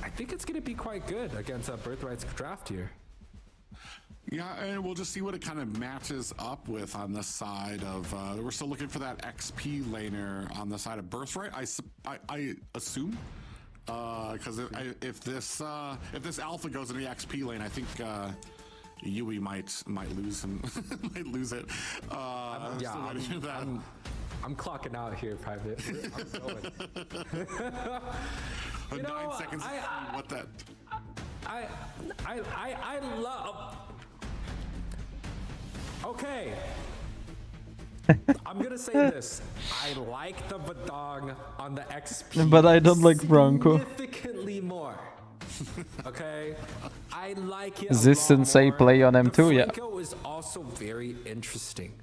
I think it's going to be quite good against Birthright's draft here. Yeah, and we'll just see what it kind of matches up with on the side of. We're still looking for that XP laner on the side of Birthright. I assume, because if this alpha goes in the XP lane, I think Yui might lose him, might lose it. I'm clocking out here, Private. I'm going. 9 seconds. What that? I love. Okay. I'm gonna say this. I like the Badong on the XP, But I don't like Bronco. significantly more. Okay, I like it. This Sensei play on M2, yeah. Franco is also very interesting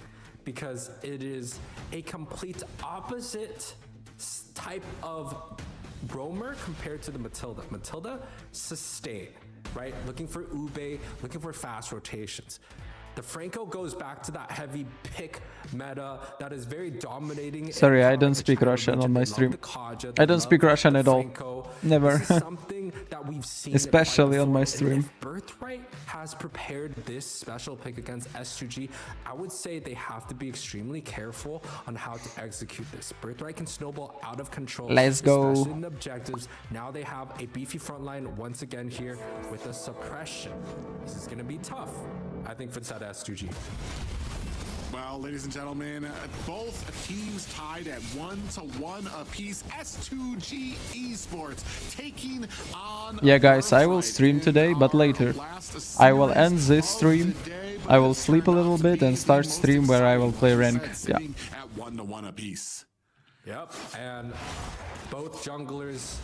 because it is a complete opposite type of roamer compared to the Matilda. Matilda, sustain, right? Looking for Ube, looking for fast rotations. The Franco goes back to that heavy pick meta that is very dominating. Sorry, I don't speak Russian on my stream. I don't speak Russian at all. Never. Something that we've seen Especially on my stream. If Birthright has prepared this special pick against S2G, I would say they have to be extremely careful on how to execute this. Birthright can snowball out of control. Let's go. Especially in the objectives. Now they have a beefy front line once again here with a suppression. This is going to be tough, I think, for the side of S2G. Well, ladies and gentlemen, both teams tied at 1-1 apiece. S2G Esports taking on. Yeah, guys, I will stream today, but later. I will end this stream. I will sleep a little bit and start stream where I will play rank. Yeah. At 1-1 apiece. Yep, and both junglers,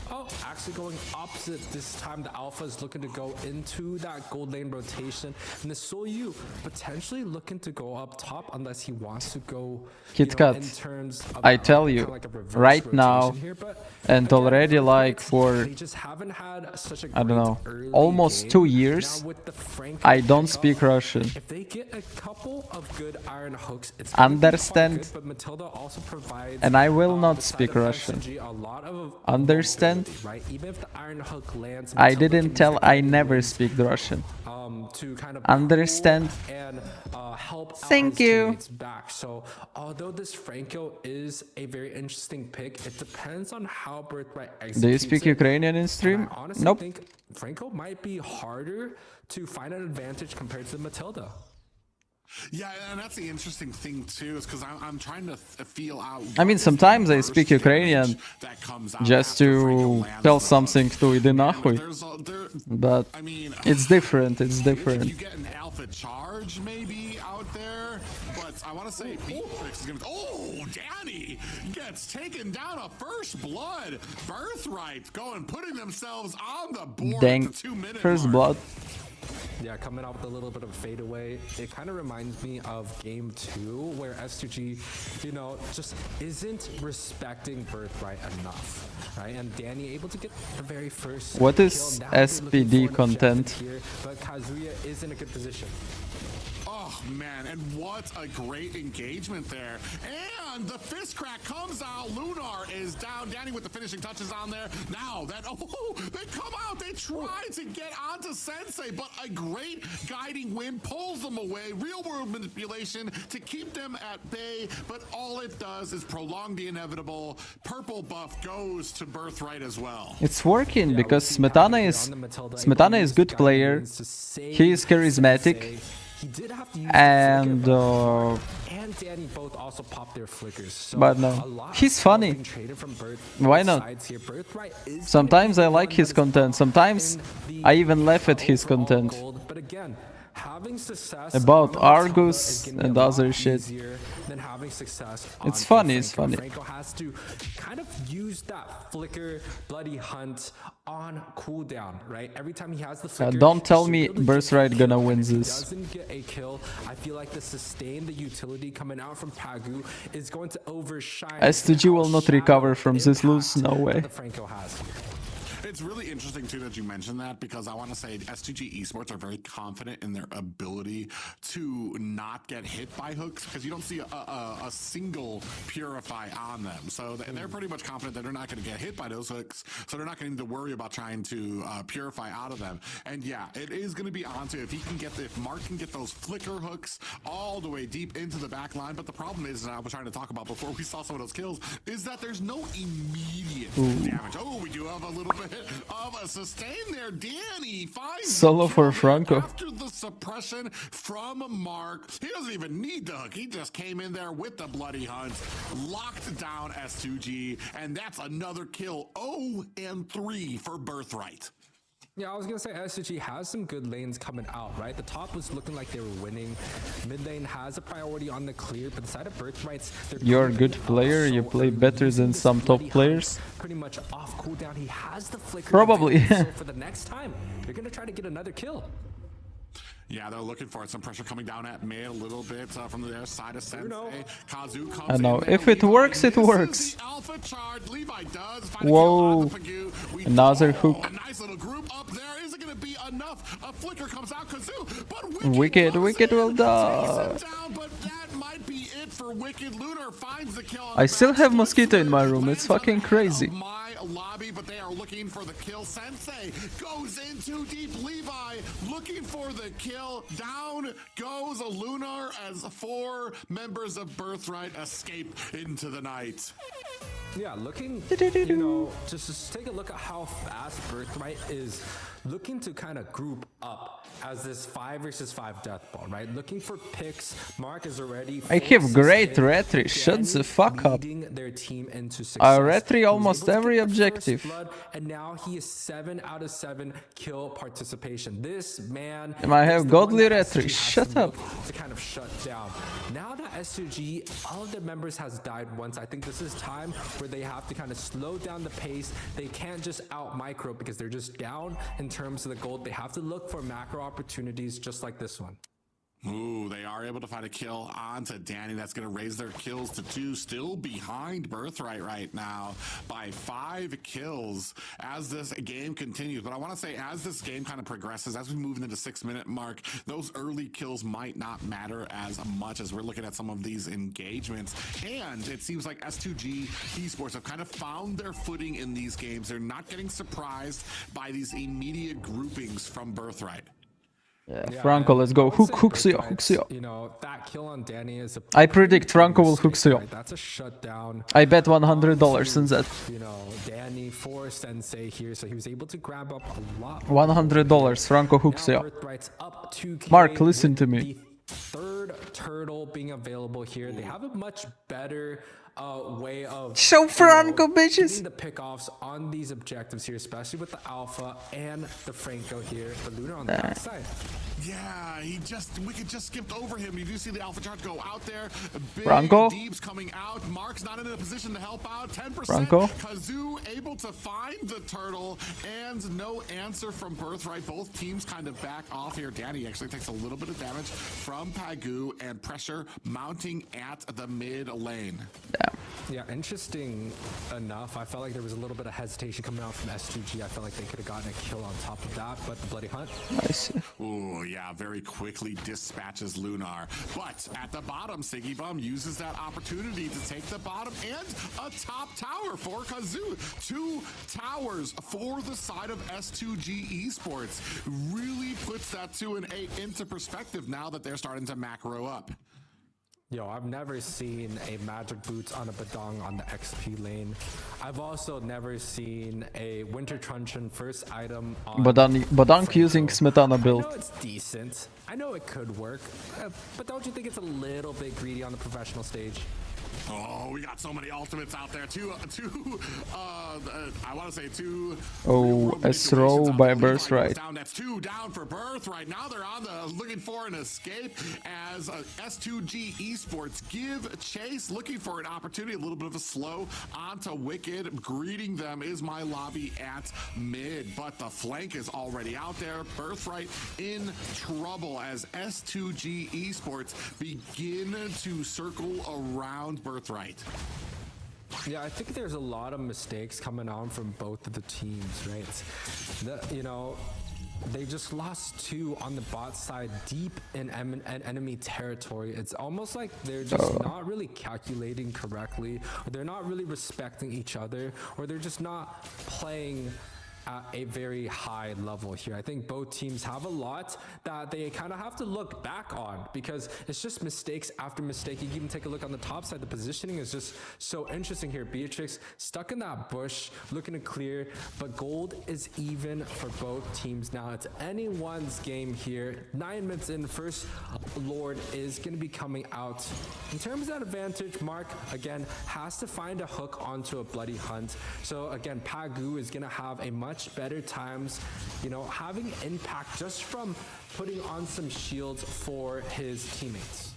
actually going opposite this time. The Alpha is looking to go into that gold lane rotation, and the Soyu potentially looking to go up top unless he wants to go KitKat, in terms of I tell you, like a reverse right now, rotation here, and already like for, they just haven't had such a I don't know, early almost game. 2 years, Now with the Franco I don't pick speak up, Russian. If they get a couple of good iron hooks, it's gonna be quite Understand, good, but Matilda also provides, and I will not the side speak of Russian. SMG a lot of Understand? right? Even if the iron hook lands, I Matilda didn't can tell use I the never gold speak the Russian. to kind of Understand? pull and help out Thank his you. teammates back. So although this Franco is a very interesting pick, it depends on how Birthright executes. Do you speak it. Ukrainian in stream? And I honestly Nope. think Franco might be harder to find an advantage compared to Matilda. Yeah, and that's the interesting thing too, is because I'm trying to feel out. I mean, sometimes I speak Ukrainian just to tell something to iди nahuy. But I mean, it's different, it's different. You get an alpha charge maybe out there, but I want to say Beatrix is going to. Oh, Danny gets taken down a first blood. Birthright putting themselves on the board Dang, at the 2-minute first mark. blood. Yeah, coming out with a little bit of a fadeaway. It kind of reminds me of game 2, where S2G, just isn't respecting Birthright enough, right? And Danny able to get the very first What kill. is Now they're looking SPD for an objective content? here, but Kazuya is in a good position. Oh, man, and what a great engagement there. And the fist crack comes out. Lunar is down. Danny with the finishing touches on there. Now they come out. They try to get onto Sensei, but a great guiding wind pulls them away. Real world manipulation to keep them at bay, but all it does is prolong the inevitable. Purple buff goes to Birthright as well. It's working because Smetana is good player. He is charismatic. He did have to use And and Danny both also popped their flickers. So but no, he's funny. Why not? Sometimes I like his content. Sometimes I even laugh at his content. But again, having success About on Argus Matilda is gonna be and a lot other shit. easier than having success on It's funny, a it's Franco. funny. Franco has to kind of use that flicker bloody hunt on cooldown, right? Every time he has the flicker, don't tell he me should be able to get Birthright a gonna kill, win and if he this. doesn't get a kill, I feel like the sustain, the utility coming out from Pagu is going to overshine. S2G will not recover from this lose, no way. The Franco has here. It's really interesting too that you mentioned that, because I want to say S2G esports are very confident in their ability to not get hit by hooks, because you don't see a single purify on them. So they're pretty much confident that they're not going to get hit by those hooks, so they're not going to need to worry about trying to purify out of them. And yeah, it is going to be on to if Mark can get those flicker hooks all the way deep into the back line. But the problem is, and I was trying to talk about before we saw some of those kills, is that there's no immediate damage. Oh, we do have a little bit of a sustain there. Danny finds Solo for Franco. after the suppression from Mark. He doesn't even need the hook. He just came in there with the bloody hunt, locked down S2G, and that's another kill. 0-3 for Birthright. Yeah, I was gonna say SG has some good lanes coming out, right? The top was looking like they were winning. Mid lane has a priority on the clear, but the side of Birthrights, You're a good player, you play better than some top players. Pretty much off cooldown. He has the flicker. Probably. So for the next time, they're gonna try to get another kill. Yeah, they're looking for it. Some pressure coming down at mid a little bit from their side of Sensei. Kazu comes I know. in there. If it Levi works, it misses works. the alpha chart. Levi does find Whoa. a kill on the Pagu. We Another throw hook. A nice little group up there. Is it going to be enough? A flicker comes out. Kazu, but Wicked will takes die. him down, but that might be it for Wicked. Lunar finds the kill. I still have Mosquito in my room. It's fucking crazy. My lobby, but they are looking for the kill. Sensei goes in too deep. Levi looking for the kill. Down goes a Lunar as 4 members of Birthright escape into the night. Yeah, looking, you know, just take a look at how fast Birthright is looking to kind of group up as this 5 versus 5 death ball, right? Looking for picks. Mark is already. I have great retry. Shut the fuck up. Their team into success. I retry He was almost able to every get the first objective. blood, and now he is 7 out of 7 kill participation. This man. And I is have the godly one that retry. SG has Shut to up. look to kind of shut down. Now that S2G, all of their members has died once, I think this is time where they have to kind of slow down the pace. They can't just out micro because they're just down in terms of the gold. They have to look for macro opportunities just like this one. Ooh, they are able to find a kill onto Danny. That's going to raise their kills to 2. Still behind Birthright right now by 5 kills as this game continues. But I want to say, as this game kind of progresses, as we move into the 6-minute mark, those early kills might not matter as much as we're looking at some of these engagements. And it seems like S2G esports have kind of found their footing in these games. They're not getting surprised by these immediate groupings from Birthright. Yeah, Franco, let's go. Hook Suyo. You know, that kill on Danny is a I predict Franco will hook Suyo. right? That's a shutdown. I bet $100 on that. You know, Danny for Sensei here, so he was able to grab up a lot. $100. Franco hook Now Suyo. Birthright's up 2K Mark, listen with to me. The 3rd turtle being available here. They have a much better way of Show Franco, bitches. getting the pickoffs on these objectives here, especially with the Alpha and the Franco here. The Lunar on the backside. Yeah, Wicked just skipped over him. You do see the Alpha charge go out there. Big Franco? Deeps coming out. Mark's not in a position to help out. 10%. Franco? Kazoo able to find the turtle, and no answer from Birthright. Both teams kind of back off here. Danny actually takes a little bit of damage from Pagu, and pressure mounting at the mid lane. Yeah, interesting enough. I felt like there was a little bit of hesitation coming out from S2G. I felt like they could have gotten a kill on top of that, but the bloody hunt. Nice. Ooh, yeah, very quickly dispatches Lunar. But at the bottom, Siggy Bum uses that opportunity to take the bottom and a top tower for Kazoo. 2 towers for the side of S2G Esports. Really puts that 2 and 8 into perspective now that they're starting to macro up. Yo, I've never seen a Magic Boots on a Badong on the XP lane. I've also never seen a Winter Truncheon first item on Badang using Smetana build. I know it's decent. I know it could work. But don't you think it's a little bit greedy on the professional stage? Oh, we got so many ultimates out there. I want to say two. Oh, a throw by Birthright. Down. That's 2 down for Birthright. Now they're on the looking for an escape as S2G Esports give chase, looking for an opportunity. A little bit of a slow onto Wicked. Greeting them is my lobby at mid, but the flank is already out there. Birthright in trouble as S2G Esports begin to circle around Birthright. Yeah, I think there's a lot of mistakes coming on from both of the teams, right? You know, they just lost 2 on the bot side deep in enemy territory. It's almost like they're just not really calculating correctly, or they're not really respecting each other, or they're just not playing at a very high level here. I think both teams have a lot that they kind of have to look back on, because it's just mistakes after mistake. You can even take a look on the top side. The positioning is just so interesting here. Beatrix stuck in that bush, looking to clear, but gold is even for both teams now. It's anyone's game here. 9 minutes in, first Lord is going to be coming out. In terms of that advantage, Mark, again, has to find a hook onto a bloody hunt. So again, Pagu is going to have a much better times, you know, having impact just from putting on some shields for his teammates.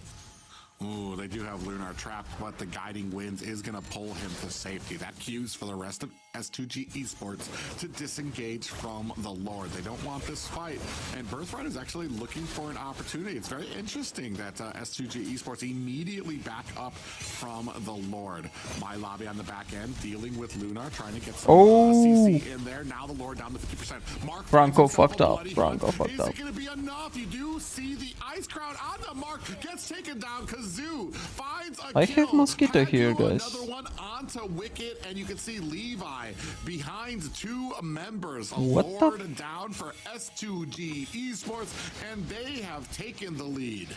Ooh, they do have Lunar trapped, but the guiding winds is going to pull him to safety. That cues for the rest of S2G Esports to disengage from the Lord. They don't want this fight, and Birthright is actually looking for an opportunity. It's very interesting that S2G Esports immediately back up from the Lord. My lobby on the back end dealing with Lunar, trying to get some CC in there. Now the Lord down to 50%. Mark Franco fucked up. Franco fucked up. Is it going to be enough? You do see the Ice Crown on the Mark, gets taken down. Kazoo finds a I kill. have Mosquito here, guys. Another one onto Wicked, and you can see Levi behind 2 members. What Lord down for S2G Esports, and they have taken the lead.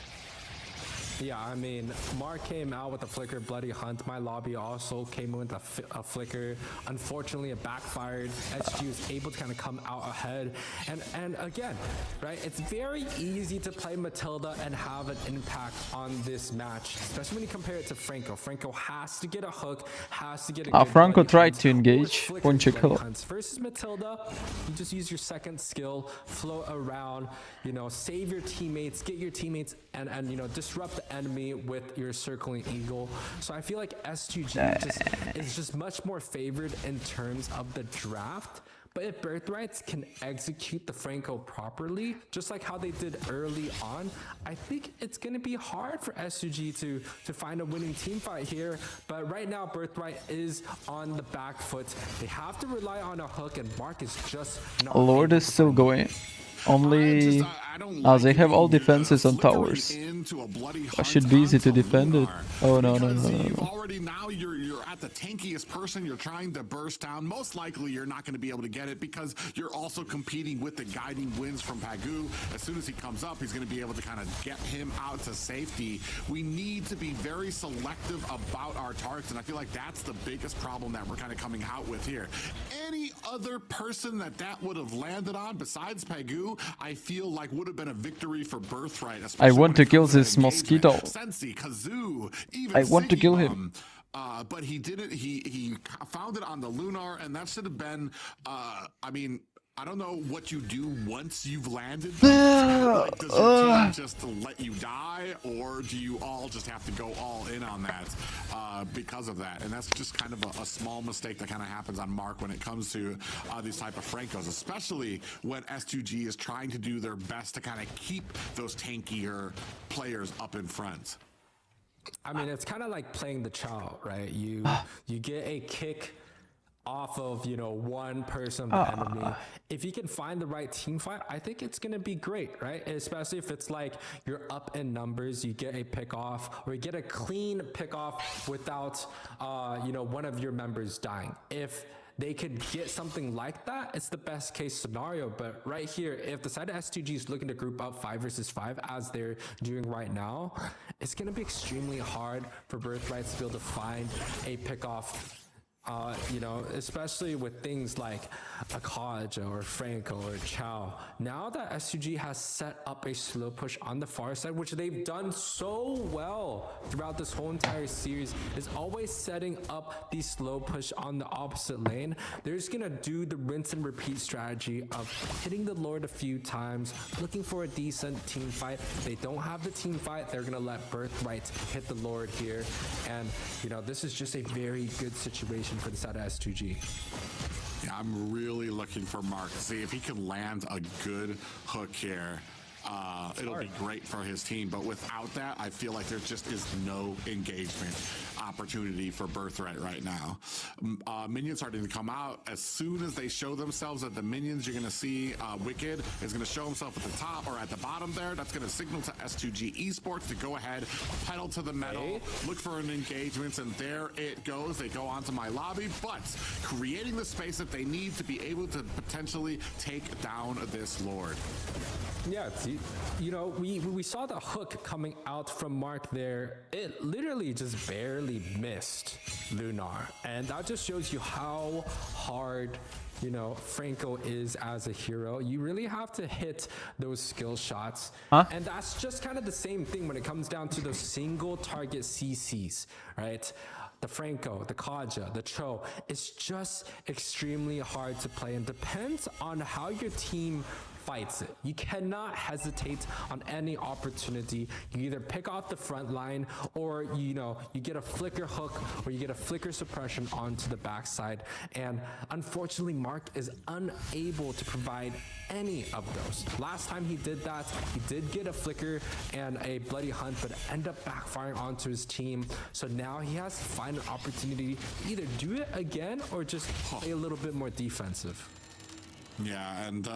Yeah, I mean, Mark came out with a flicker, bloody hunt. My lobby also came in with a flicker. Unfortunately, it backfired. SG was able to kind of come out ahead. And again, right, it's very easy to play Matilda and have an impact on this match, especially when you compare it to Franco. Franco has to get a hook, has to get a good Franco tried hunt, to engage. Versus Matilda, you just use your second skill, float around, you know, save your teammates, get your teammates, and you know, disrupt the enemy with your circling eagle. So I feel like S2G is just much more favored in terms of the draft. But if Birthrights can execute the Franco properly, just like how they did early on, I think it's going to be hard for S2G to find a winning team fight here. But right now, Birthright is on the back foot. They have to rely on a hook, and Mark is just not. Lord is still going. Only they have all defenses on towers. It should be easy to defend it. Oh no. Already now you're at the tankiest person. You're trying to burst down. Most likely you're not going to be able to get it because you're also competing with the guiding winds from Pagu. As soon as he comes up, he's going to be able to kind of get him out to safety. We need to be very selective about our targets, and I feel like that's the biggest problem that we're kind of coming out with here. Any other person that would have landed on besides Pagu, I feel like would have been a victory for Birthright. I want to kill this mosquito. Sensi, Kazoo, even I want to kill him. But he didn't. He found it on the Lunar, and that should have been. I mean, I don't know what you do once you've landed. Like, does your team just let you die, or do you all just have to go all in on that because of that? And that's just kind of a small mistake that kind of happens on Mark when it comes to these type of Francos, especially when S2G is trying to do their best to kind of keep those tankier players up in front. I mean, it's kind of like playing the Chow, right? You get a kick off of, you know, one person of the enemy. If you can find the right team fight, I think it's going to be great, right? Especially if it's like you're up in numbers, you get a pick off, or you get a clean pick off without, you know, one of your members dying. If they could get something like that, it's the best case scenario. But right here, if the side of S2G is looking to group up 5 versus 5 as they're doing right now, it's going to be extremely hard for Birthright to be able to find a pick off You know, especially with things like a Kaja or Franco or Chow. Now that SUG has set up a slow push on the far side, which they've done so well throughout this whole entire series, is always setting up the slow push on the opposite lane. They're just gonna do the rinse and repeat strategy of hitting the Lord a few times, looking for a decent team fight. If they don't have the team fight, they're gonna let Birthright hit the Lord here. And, you know, this is just a very good situation for the side of S2G. Yeah, I'm really looking for Mark to see if he can land a good hook here. It'll be great for his team, but without that, I feel like there just is no engagement opportunity for Birthright right now. Minions starting to come out. As soon as they show themselves at the minions, you're going to see Wicked is going to show himself at the top or at the bottom there. That's going to signal to S2G Esports to go ahead, pedal to the metal, look for an engagement, and there it goes. They go onto my lobby, but creating the space that they need to be able to potentially take down this Lord. Yeah, you know, we saw the hook coming out from Mark there. It literally just barely missed Lunar, and that just shows you how hard, you know, Franco is as a hero. You really have to hit those skill shots. And that's just kind of the same thing when it comes down to those single target CCs, right? The Franco, the Kaja, the Cho, it's just extremely hard to play, and depends on how your team fights it. You cannot hesitate on any opportunity. You either pick off the front line, or you know, you get a flicker hook, or you get a flicker suppression onto the backside. And unfortunately, Mark is unable to provide any of those. Last time he did that, he did get a flicker and a bloody hunt, but end up backfiring onto his team. So now he has to find an opportunity to either do it again or just play a little bit more defensive. Yeah, and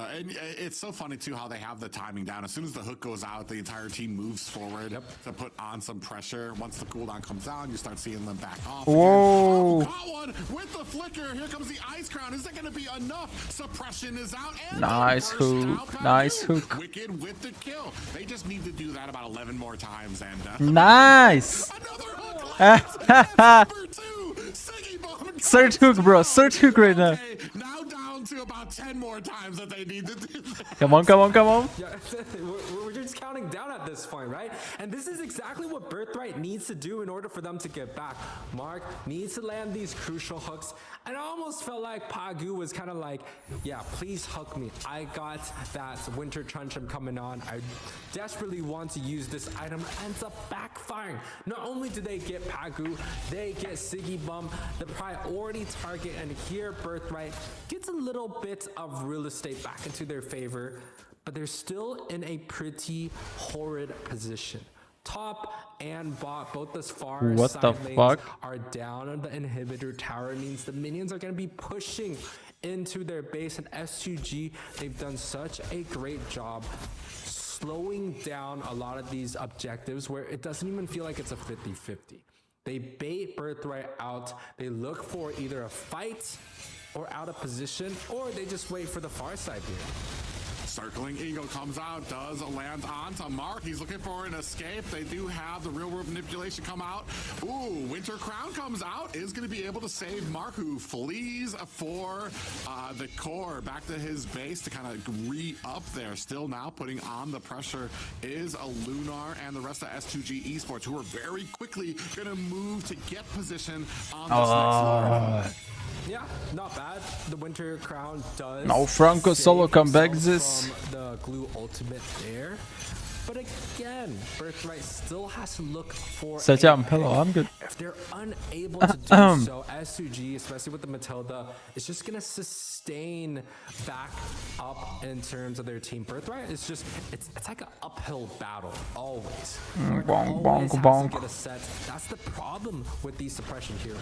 it's so funny too how they have the timing down. As soon as the hook goes out, the entire team moves forward to put on some pressure. Once the cooldown comes down, you start seeing them back off. Whoa! Oh, got one with the flicker. Here comes the Ice Crown. Is that going to be enough? Suppression is out. And nice hook. Nice hook. Wicked with the kill. They just need to do that about 11 more times. And nice. Another hook. Number 2. Siggy bomb. Third hook, bro. Third hook right now. Now down to about 10 more times that they need to do that. Come on, come on, come on. Yeah, we're just counting down at this point, right? And this is exactly what Birthright needs to do in order for them to get back. Mark needs to land these crucial hooks. And I almost felt like Pagu was kind of like, yeah, please hook me. I got that Winter Truncheon coming on. I desperately want to use this item. Ends up backfiring. Not only do they get Pagu, they get Siggy Bum, the priority target, and here Birthright gets a little bit of real estate back into their favor, but they're still in a pretty horrid position. Top and bot, both as far what side the lanes fuck are down on the inhibitor tower. It means the minions are going to be pushing into their base, and S2G, they've done such a great job slowing down a lot of these objectives where it doesn't even feel like it's a 50-50. They bait Birthright out. They look for either a fight or out of position, or they just wait for the far side here. Circling Eagle comes out, does land onto Mark. He's looking for an escape. They do have the real world manipulation come out. Ooh, Winter Crown comes out, is going to be able to save Mark, who flees for the core back to his base to kind of re-up there. Still now putting on the pressure is a Lunar and the rest of S2G Esports, who are very quickly going to move to get position on this next Lord. Yeah, not bad. The Winter Crown does. No, Franco solo comeback this. From the glue ultimate there. But again, Birthright still has to look for. Hello, I'm good. If they're unable to do so, S2G, especially with the Matilda, is just gonna sustain back up in terms of their team. Birthright is just it's like an uphill battle always. Bonk, bonk. Get a set. That's the problem with these suppression heroes.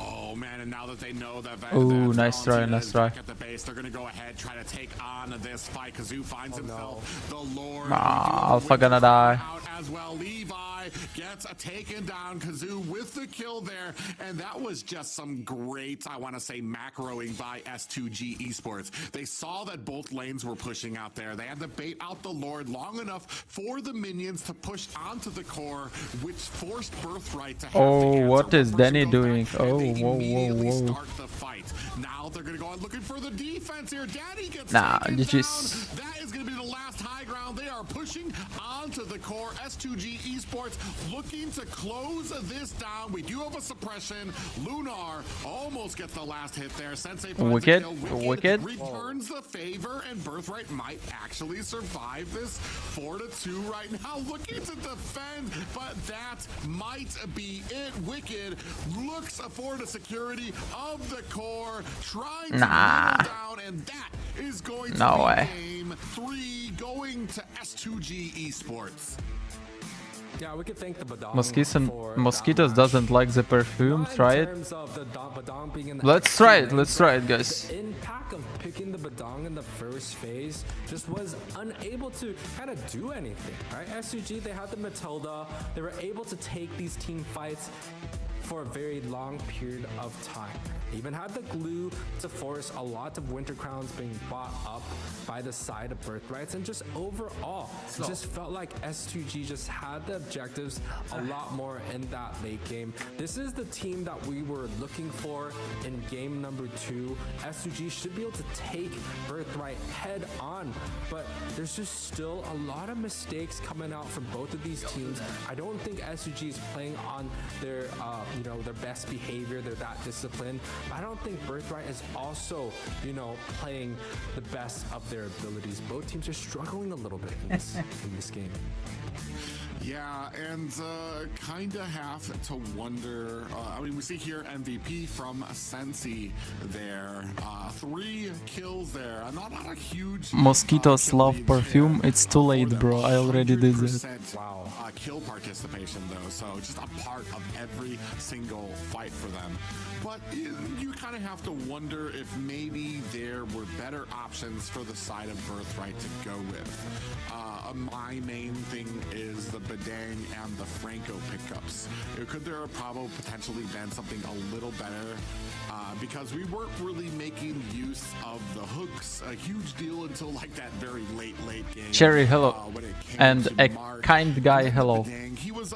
Oh man, and now that they know that ooh, nice try, nice try. At the base, they're gonna go ahead, try to take on this fight. Kazoo finds himself the Lord. Alpha gonna die. Out as well. Levi Dazai gets taken down. Kazoo with the kill there, and that was just some great, I want to say, macroing by S2G Esports. They saw that both lanes were pushing out there. They had to bait out the Lord long enough for the minions to push onto the core, which forced Birthright to have Oh, what is Danny doing? Oh, whoa. start the fight. Now they're going to go on looking for the defense here. Danny gets taken GG's. down. That is going to be the last high ground. They are pushing onto the core. S2G Esports looking to close this down. We do have a suppression. Lunar almost gets the last hit there. Sensei Wicked returns the favor, and Birthright might actually survive this 4-2 right now. Looking to defend, but that might be it. Wicked looks for the security of the core, trying to kneel down, and that is going to be game 3 going to S2G Esports. Yeah, we could thank the Badang Mosquitoes doesn't like the perfume. Try it. Let's try it, guys. The impact of picking the Badang in the first phase just was unable to kind of do anything, right? SUG, they had the Matilda. They were able to take these team fights for a very long period of time. They even had the glue to force a lot of Winter Crowns being bought up by the side of Birthrights, and just overall, it just felt like S2G just had the objectives a lot more in that late game. This is the team that we were looking for in game number 2. S2G should be able to take Birthright head on, but there's just still a lot of mistakes coming out from both of these teams. I don't think S2G is playing on their their best behavior. They're that disciplined. But I don't think Birthright is also, playing the best of their abilities. Both teams are struggling a little bit in this game. Yeah, and kind of have to wonder. We see here MVP from Sensi there. 3 kills there. Not a huge. Mosquitoes love perfume. It's too late, bro. I already did it. Wow. Kill participation, though. So just a part of every single fight for them. But you kind of have to wonder if maybe there were better options for the side of Birthright to go with. My main thing is the Badang and the Franco pickups. Could there have probably potentially been something a little better? Because we weren't really making use of the hooks a huge deal until like that very late game. Cherry, hello. And a kind guy, hello.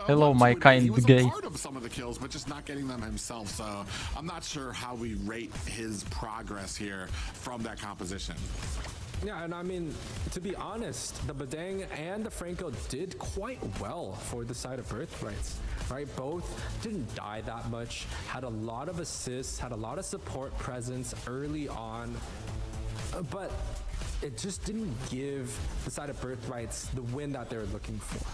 Hello, my kind guy. He was a part of some of the kills, but just not getting them himself. So I'm not sure how we rate his progress here from that composition. Yeah, and to be honest, the Badang and the Franco did quite well for the side of Birthrights, right? Both didn't die that much, had a lot of assists, had a lot of support presence early on, but it just didn't give the side of Birthrights the win that they were looking for.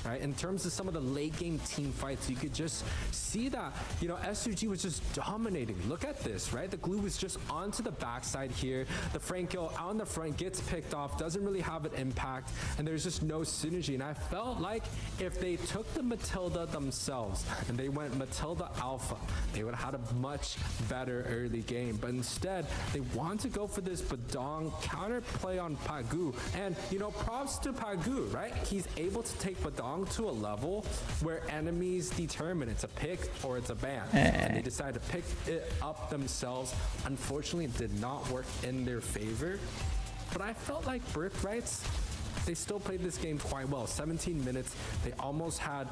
Right? In terms of some of the late game team fights, you could just see that, SUG was just dominating. Look at this, right? The glue was just onto the backside here. The Franco on the front gets picked off, doesn't really have an impact, and there's just no synergy. And I felt like if they took the Matilda themselves and they went Matilda Alpha, they would have had a much better early game. But instead, they want to go for this Badang counterplay on Pagu. And, props to Pagu, right? He's able to take Badang to a level where enemies determine it's a pick or it's a ban, and they decide to pick it up themselves. Unfortunately, it did not work in their favor, but I felt like Birthrights, they still played this game quite well. 17 minutes, they almost had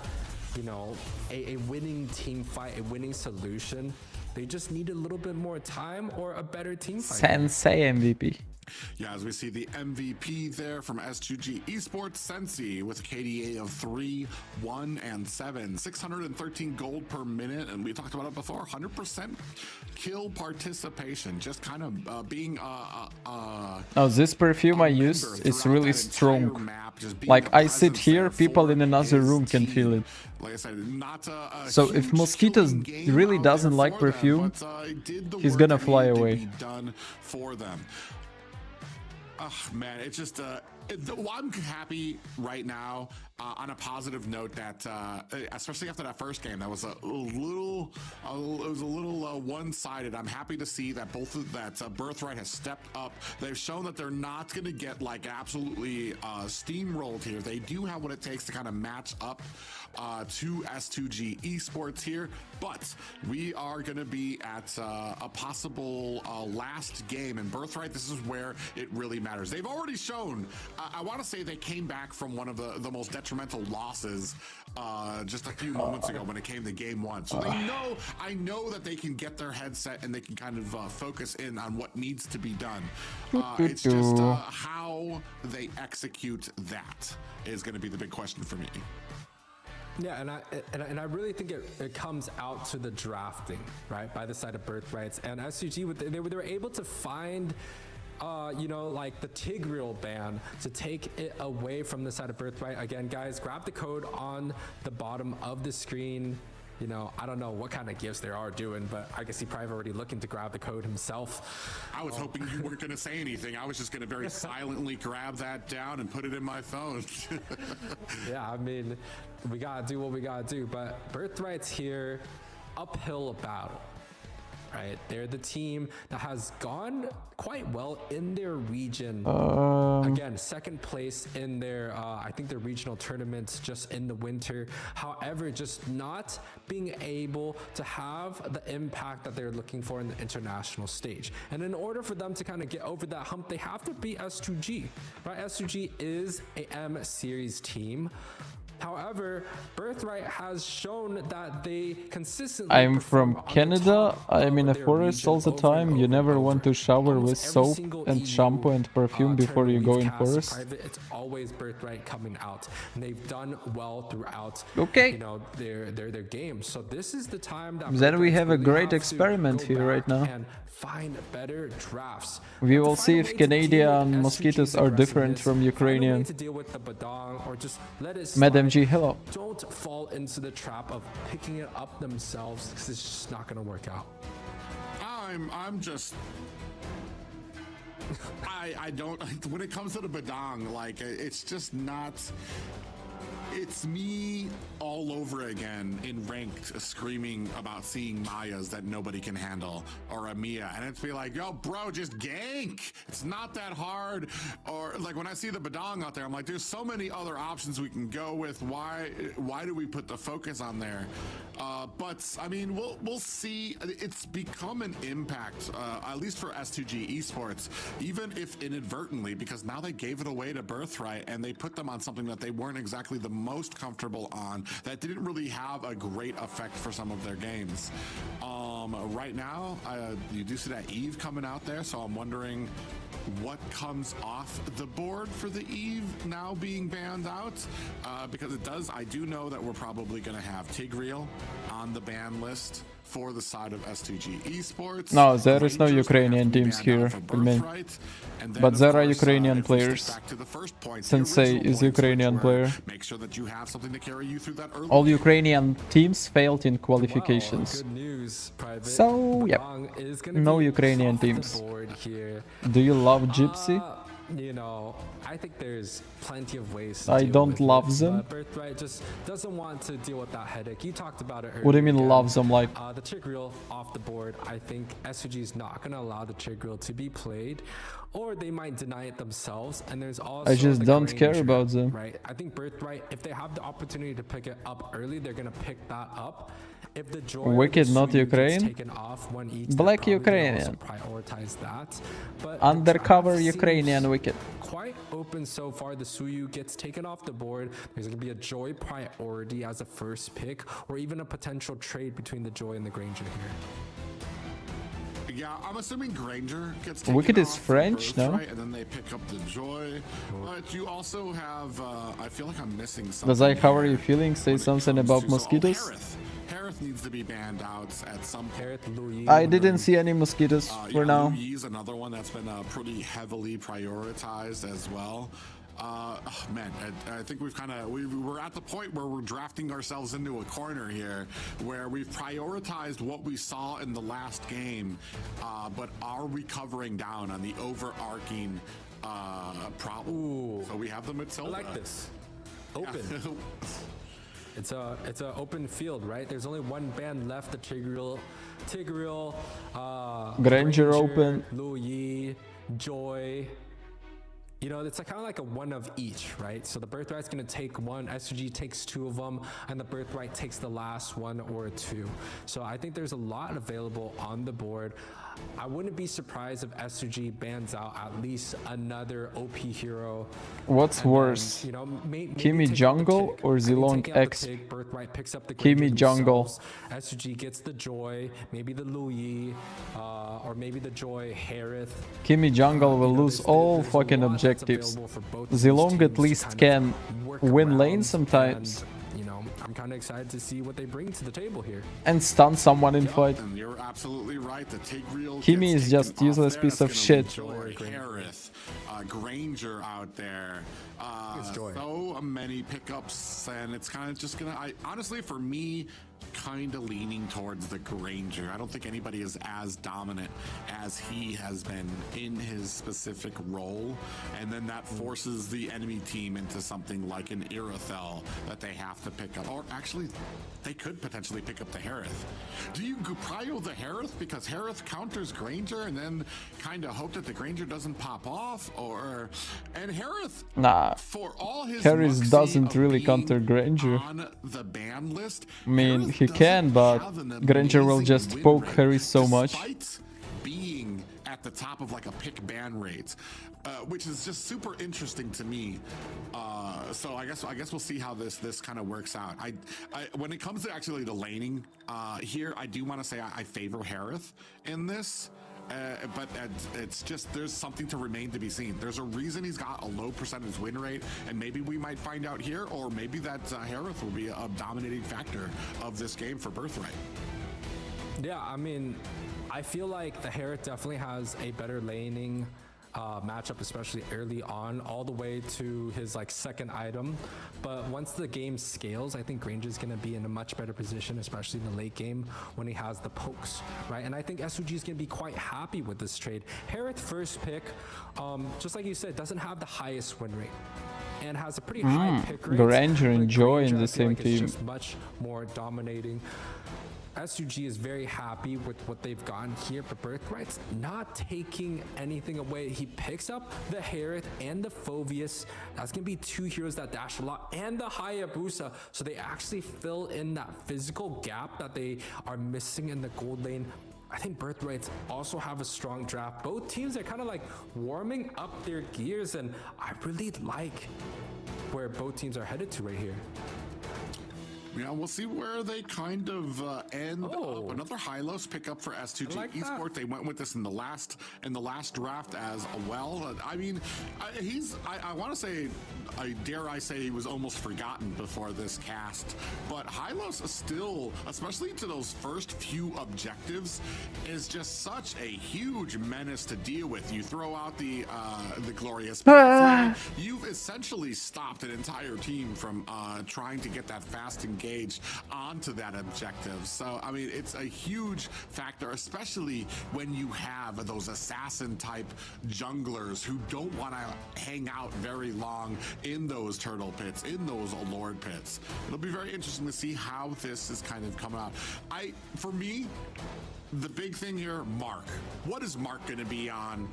a winning team fight, a winning solution. They just needed a little bit more time or a better team fight. Sensei MVP. Yeah, as we see the MVP there from S2G Esports, Sensi with a KDA of 3, 1, and 7, 613 gold per minute, and we talked about it before, 100% kill participation, just kind of being this perfume I use is really strong. Like I sit here, people in another room can feel it. Like I said, not so if Mosquitoes really doesn't like perfume, he's gonna fly away. Done for them. Man, it's just I'm happy right now on a positive note that, especially after that first game, that was a little one-sided. I'm happy to see that Birthright has stepped up. They've shown that they're not going to get like absolutely steamrolled here. They do have what it takes to kind of match up to S2G Esports here, but we are going to be at a possible last game, and Birthright, this is where it really matters. They've already shown, I want to say they came back from one of the most detrimental losses just a few moments ago when it came to game one. So I know that they can get their headset and they can kind of focus in on what needs to be done. It's just how they execute that is going to be the big question for me. Yeah, and I really think it comes out to the drafting, right, by the side of Birthrights and SUG. They were able to find, you know, like the Tigreal ban to take it away from the side of Birthright. Again, guys, grab the code on the bottom of the screen. You know, I don't know what kind of gifts they are doing, but I guess he probably already looking to grab the code himself. I was hoping you weren't going to say anything. I was just going to very silently grab that down and put it in my phone. Yeah, I mean, we got to do what we got to do, but Birthright's here, uphill battle. Right, they're the team that has gone quite well in their region. Again, second place in their, I think their regional tournaments just in the winter. However, just not being able to have the impact that they're looking for in the international stage. And in order for them to kind of get over that hump, they have to beat S2G. Right, S2G is a M series team. However, Birthright has shown that they consistently. I'm from Canada. I'm in a forest all the time. You never want to shower with soap and shampoo and perfume before you go in forest. It's always Birthright coming out, and they've done well throughout. Okay. You know, their games. So this is the time that. Then we have a great experiment here right now. And find better drafts. We will see if Canadian mosquitoes are different from Ukrainian. To deal with the badang, or just let it Madam G, hello. Don't fall into the trap of picking it up themselves, because it's just not going to work out. I'm just. I don't. When it comes to the badang, like it's just not. It's me all over again in ranked screaming about seeing Mayas that nobody can handle, or EMEA, and it's be like, yo bro, just gank, it's not that hard. Or like when I see the badang out there, I'm like, there's so many other options we can go with. Why do we put the focus on there? But I mean, we'll see. It's become an impact, at least for S2G Esports, even if inadvertently, because now they gave it away to Birthright and they put them on something that they weren't exactly the most comfortable on, that didn't really have a great effect for some of their games. Right now, you do see that Eve coming out there, so I'm wondering what comes off the board for the Eve now being banned out, because I do know that we're probably going to have Tigreal on the ban list for the side of S2G Esports. No, there is no Ukrainian teams here. But there are Ukrainian players. Sensei is Ukrainian player. Make sure that you have something to carry you through that early. All Ukrainian teams failed in qualifications. Good news, Private. So, yep, no Ukrainian teams. Do you love Gypsy? You know, I think there's plenty of ways to I deal don't with love it. them. Birthright just doesn't want to deal with that headache. You talked about it earlier. What do you mean love them? Like, the Tigreal off the board. I think SUG is not going to allow the Tigreal to be played, or they might deny it themselves. And there's also I just don't care Granger, about them. right? I think Birthright, if they have the opportunity to pick it up early, they're going to pick that up. If the Joy Wicked, not Suyu Ukraine. gets taken off one each, Black they're probably gonna Ukrainian. also prioritize that. But Undercover the draft Ukrainian seems Wicked. quite open so far. The Suyu gets taken off the board. There's going to be a Joy priority as a first pick, or even a potential trade between the Joy and the Granger here. Yeah, I'm assuming Granger gets taken Wicked is off French, no? and then they pick up the Joy. But you also have, I feel like I'm missing something. Dazai, how are you here feeling? Say when it something comes about to- mosquitoes. Harith needs to be banned out at some point. I didn't see any mosquitoes for now. Louis, another one that's been pretty heavily prioritized as well. Man, I think we're at the point where we're drafting ourselves into a corner here, where we've prioritized what we saw in the last game, but are we covering down on the overarching problem? Ooh, So we have the Matilda. I like this. open. It's a open field, right? There's only one band left, the Tigreal, Granger open. Lu Yi, Joy. You know, it's kind of like a one of each, right? So the Birthright's going to take one, SUG takes two of them, and the Birthright takes the last one or two. So I think there's a lot available on the board. I wouldn't be surprised if SUG bans out at least another OP hero. What's worse, you know, maybe Kimi jungle or Zilong X? Birthright picks up the Kimi jungle. SUG gets the Joy, maybe the Louis, or maybe the Joy Harith. Kimi jungle will lose all fucking objectives. Zilong at least can win lane sometimes. You know, I'm kind of excited to see what they bring to the table here. And stun someone in fight. And you're absolutely right. The Tigreal Kimi is just useless piece of shit. Joy, Harith, Granger out there. So many pickups, and it's kind of just gonna. Honestly, for me, kind of leaning towards the Granger. I don't think anybody is as dominant as he has been in his specific role, and then that forces the enemy team into something like an Irothel that they have to pick up, or actually they could potentially pick up the Harith. Do you prio the Harith because Harith counters Granger and then kind of hope that the Granger doesn't pop off, or and Harith, nah, for all his Harith doesn't really counter Granger. On the ban list, I mean, he can, but Granger will just poke Harith so much. Being at the top of like a pick ban rate, which is just super interesting to me. So I guess we'll see how this kind of works out. I when it comes to actually the laning here, I do want to say I favor Harith in this. But it's just, there's something to remain to be seen. There's a reason he's got a low percentage win rate, and maybe we might find out here, or maybe that Harith will be a dominating factor of this game for Birthright. Yeah, I mean, I feel like the Harith definitely has a better laning matchup, especially early on, all the way to his like second item. But once the game scales, I think Granger's going to be in a much better position, especially in the late game when he has the pokes, right? And I think SUG is going to be quite happy with this trade. Harith first pick, just like you said, doesn't have the highest win rate and has a pretty high pick rate. Granger and Joy in the same like team. It's just much more dominating. SUG is very happy with what they've gotten here, but Birthright's not taking anything away. He picks up the Harith and the Phoveus. That's going to be two heroes that dash a lot, and the Hayabusa. So they actually fill in that physical gap that they are missing in the gold lane. I think Birthrights also have a strong draft. Both teams are kind of like warming up their gears, and I really like where both teams are headed to right here. Yeah, we'll see where they kind of end up. Another Hylos pickup for S2G Esports. They went with this in the last draft as well. I mean, I want to say, dare I say, he was almost forgotten before this cast. But Hylos is still, especially to those first few objectives, is just such a huge menace to deal with. You throw out the glorious pathway, you've essentially stopped an entire team from trying to get that fast engaged onto that objective. So I mean, it's a huge factor, especially when you have those assassin type junglers who don't want to hang out very long in those turtle pits, in those lord pits. It'll be very interesting to see how this is kind of coming out. For me, the big thing here, Mark. What is Mark going to be on?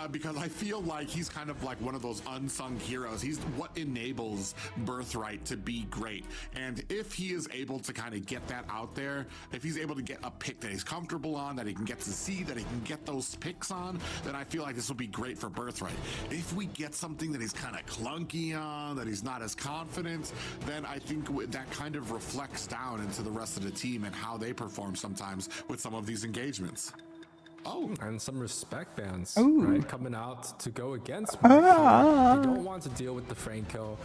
Because I feel like he's kind of like one of those unsung heroes. He's what enables Birthright to be great. And if he is able to kind of get that out there, if he's able to get a pick that he's comfortable on, that he can get to see, that he can get those picks on, then I feel like this will be great for Birthright. If we get something that he's kind of clunky on, that he's not as confident, then I think that kind of reflects down into the rest of the team and how they perform sometimes with some of these engagements. And some respect bans, right, coming out to go against Mark. They don't want to deal with the Franco.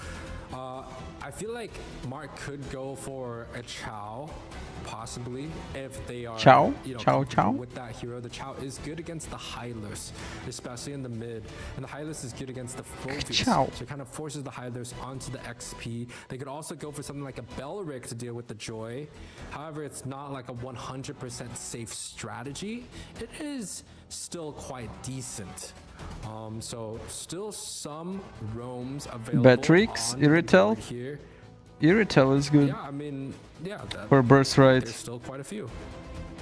I feel like Mark could go for a Chow, possibly if they are Chow? you know, Chow, comfortable Chow? with that hero. The Chow is good against the Hylos, especially in the mid, and the Hylos is good against the Phoveus. Chow. So it kind of forces the Hylos onto the XP. They could also go for something like a Belric to deal with the Joy. However, it's not like a 100% safe strategy. It is still quite decent. So still some roams available. Batrix, on the Irritel. board here. Irritel is good Yeah, I mean, yeah. for Birthright. There's still quite a few.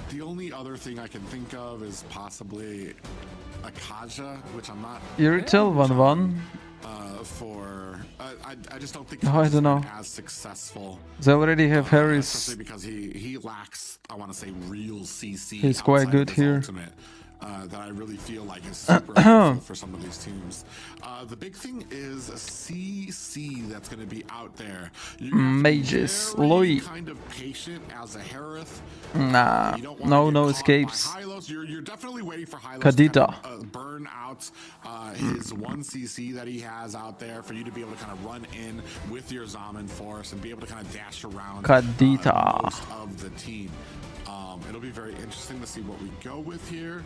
The only other thing I can think of is possibly a Kaja, which I'm not Irritel 1-1. I just don't think Oh, I he's don't know. as successful. They already have Harris. Especially because he lacks, I want to say, real CC. He's quite outside good of his here. ultimate, that I really feel like is super helpful for some of these teams. The big thing is CC that's going to be out there. Mages, Loi. Kind of patient as a Harith. Nah, You don't wanna no get escapes. caught by Hylos. You're definitely waiting for Hylos Kadita. to kind of, burn out his 1 CC that he has out there for you to be able to kind of run in with your Zaman force and be able to kind of dash around Kadita. most of the team. It'll be very interesting to see what we go with here.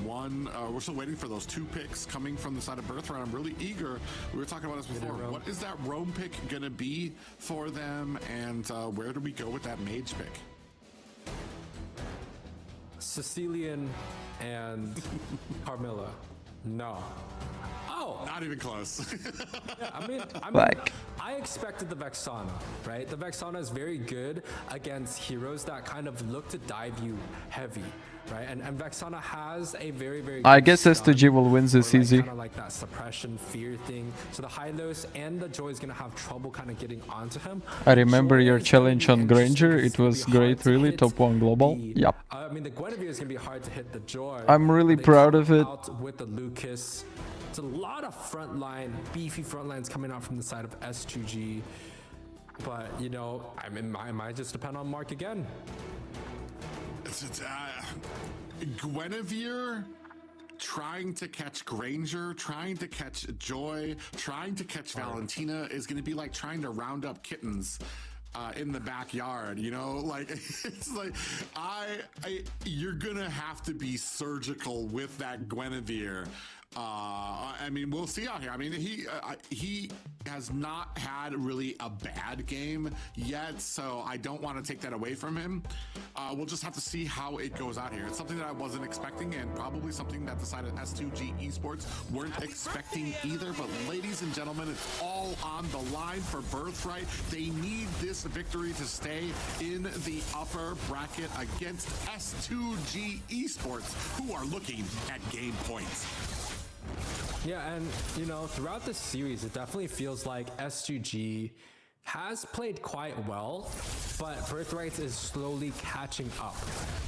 We're still waiting for those 2 picks coming from the side of Birthright. I'm really eager. We were talking about this before. What is that roam pick going to be for them, and where do we go with that mage pick? Sicilian and Carmilla. No. Oh, not even close. Yeah, I mean, Like. I expected the Vexana, right? The Vexana is very good against heroes that kind of look to dive you heavy, right? And Vexana has a very, very I good guess stun, S2G will win this or easy. Kind of like that suppression fear thing. So the Hylos and the Joy is going to have trouble kind of getting onto him. I remember Joy your is gonna challenge be on interesting Granger. because It was it's gonna be hard great, to really. hit Top 1 global. the- Yep. I mean, the Guinevere is going to be hard to hit the Joy. I'm really They proud come of it. out with the Lucas. It's a lot of frontline, beefy front lines coming out from the side of S2G. But, you know, I mean, I might just depend on Mark again. Guinevere trying to catch Granger, trying to catch Joy, trying to catch Valentina is going to be like trying to round up kittens in the backyard, you know, like it's like you're gonna have to be surgical with that Guinevere. I mean, we'll see out here. I mean, he has not had really a bad game yet, so I don't want to take that away from him. We'll just have to see how it goes out here. It's something that I wasn't expecting, and probably something that the side of S2G Esports weren't expecting either. But ladies and gentlemen, it's all on the line for Birthright. They need this victory to stay in the upper bracket against S2G Esports, who are looking at game points. Yeah, and you know, throughout the series, it definitely feels like S2G has played quite well, but Birthright is slowly catching up,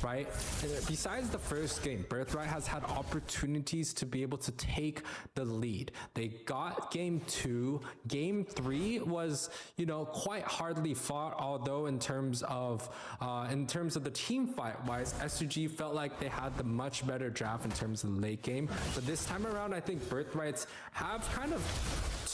right? Besides the first game, Birthright has had opportunities to be able to take the lead. They got game 2. Game 3 was, you know, quite hardly fought, although in terms of the team fight wise, S2G felt like they had the much better draft in terms of the late game. But this time around, I think Birthrights have kind of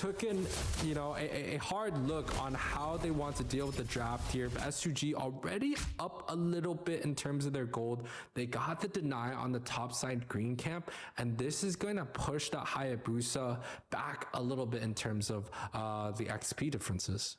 taken, you know, a hard look on how they want to deal with the draft here. S2G already up a little bit in terms of their gold. They got the deny on the top side green camp, and this is going to push that Hayabusa back a little bit in terms of the XP differences.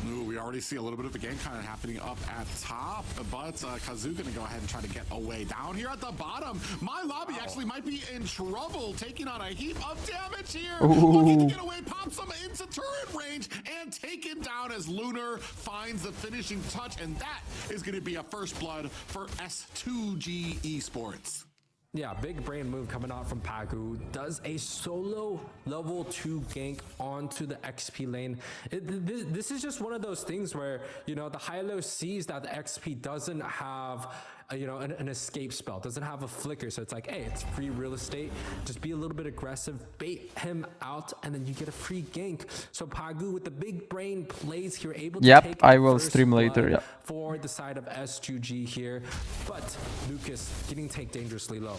Ooh, we already see a little bit of a game kind of happening up at top, but Kazoo gonna go ahead and try to get away. Down here at the bottom, My Lobby actually might be in trouble, taking on a heap of damage here. Looking to get away, pops him into turret range, and taken down as Lunar finds the finishing touch, and that is gonna be a first blood for S2G Esports. Yeah, big brain move coming out from Pagu. Does a solo level 2 gank onto the XP lane. This is just one of those things where, you know, the Hylo sees that the XP doesn't have you know, an escape spell, doesn't have a flicker, so it's like, hey, it's free real estate, just be a little bit aggressive, bait him out, and then you get a free gank. So Pagu with the big brain plays here, able to take I will first stream later. blood for the side of S2G here, but Lucas getting take dangerously low.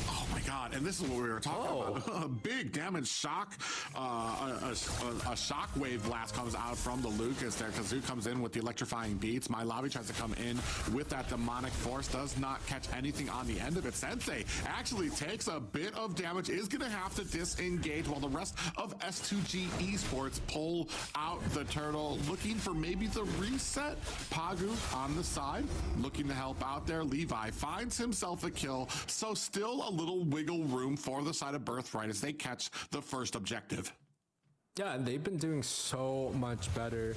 Oh my god, and this is what we were talking about. A big damage shock. A shock wave blast comes out from the Lucas there. Kazoo comes in with the electrifying beats. My Lobby tries to come in with that demonic force. Does not catch anything on the end of it. Sensei actually takes a bit of damage. Is going to have to disengage while the rest of S2G Esports pull out the turtle. Looking for maybe the reset. Pagu on the side. Looking to help out there. Levi finds himself a kill. So still a little wiggle room for the side of Birthright as they catch the first objective. Yeah, and they've been doing so much better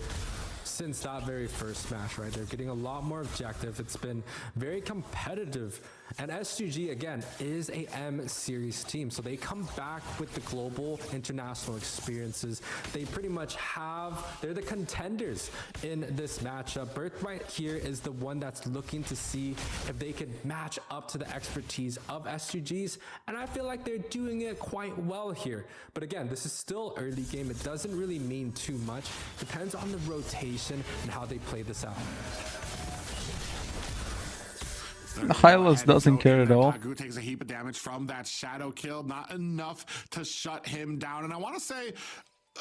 since that very first match, right? They're getting a lot more objective. It's been very competitive. And S2G, again, is a M series team. So they come back with the global international experiences. They pretty much they're the contenders in this matchup. Birthright here is the one that's looking to see if they can match up to the expertise of S2Gs. And I feel like they're doing it quite well here. But again, this is still early game. It doesn't really mean too much. Depends on the rotation and how they play this out. Hylos doesn't care at all. Pagu takes a heap of damage from that shadow kill. Not enough to shut him down. And I want to say,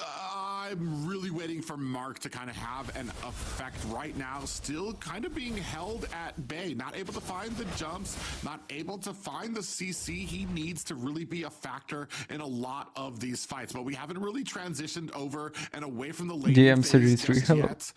I'm really waiting for Mark to kind of have an effect right now. Still kind of being held at bay. Not able to find the jumps. Not able to find the CC. He needs to really be a factor in a lot of these fights. But we haven't really transitioned over and away from the late DM Series 3, hello. Yet.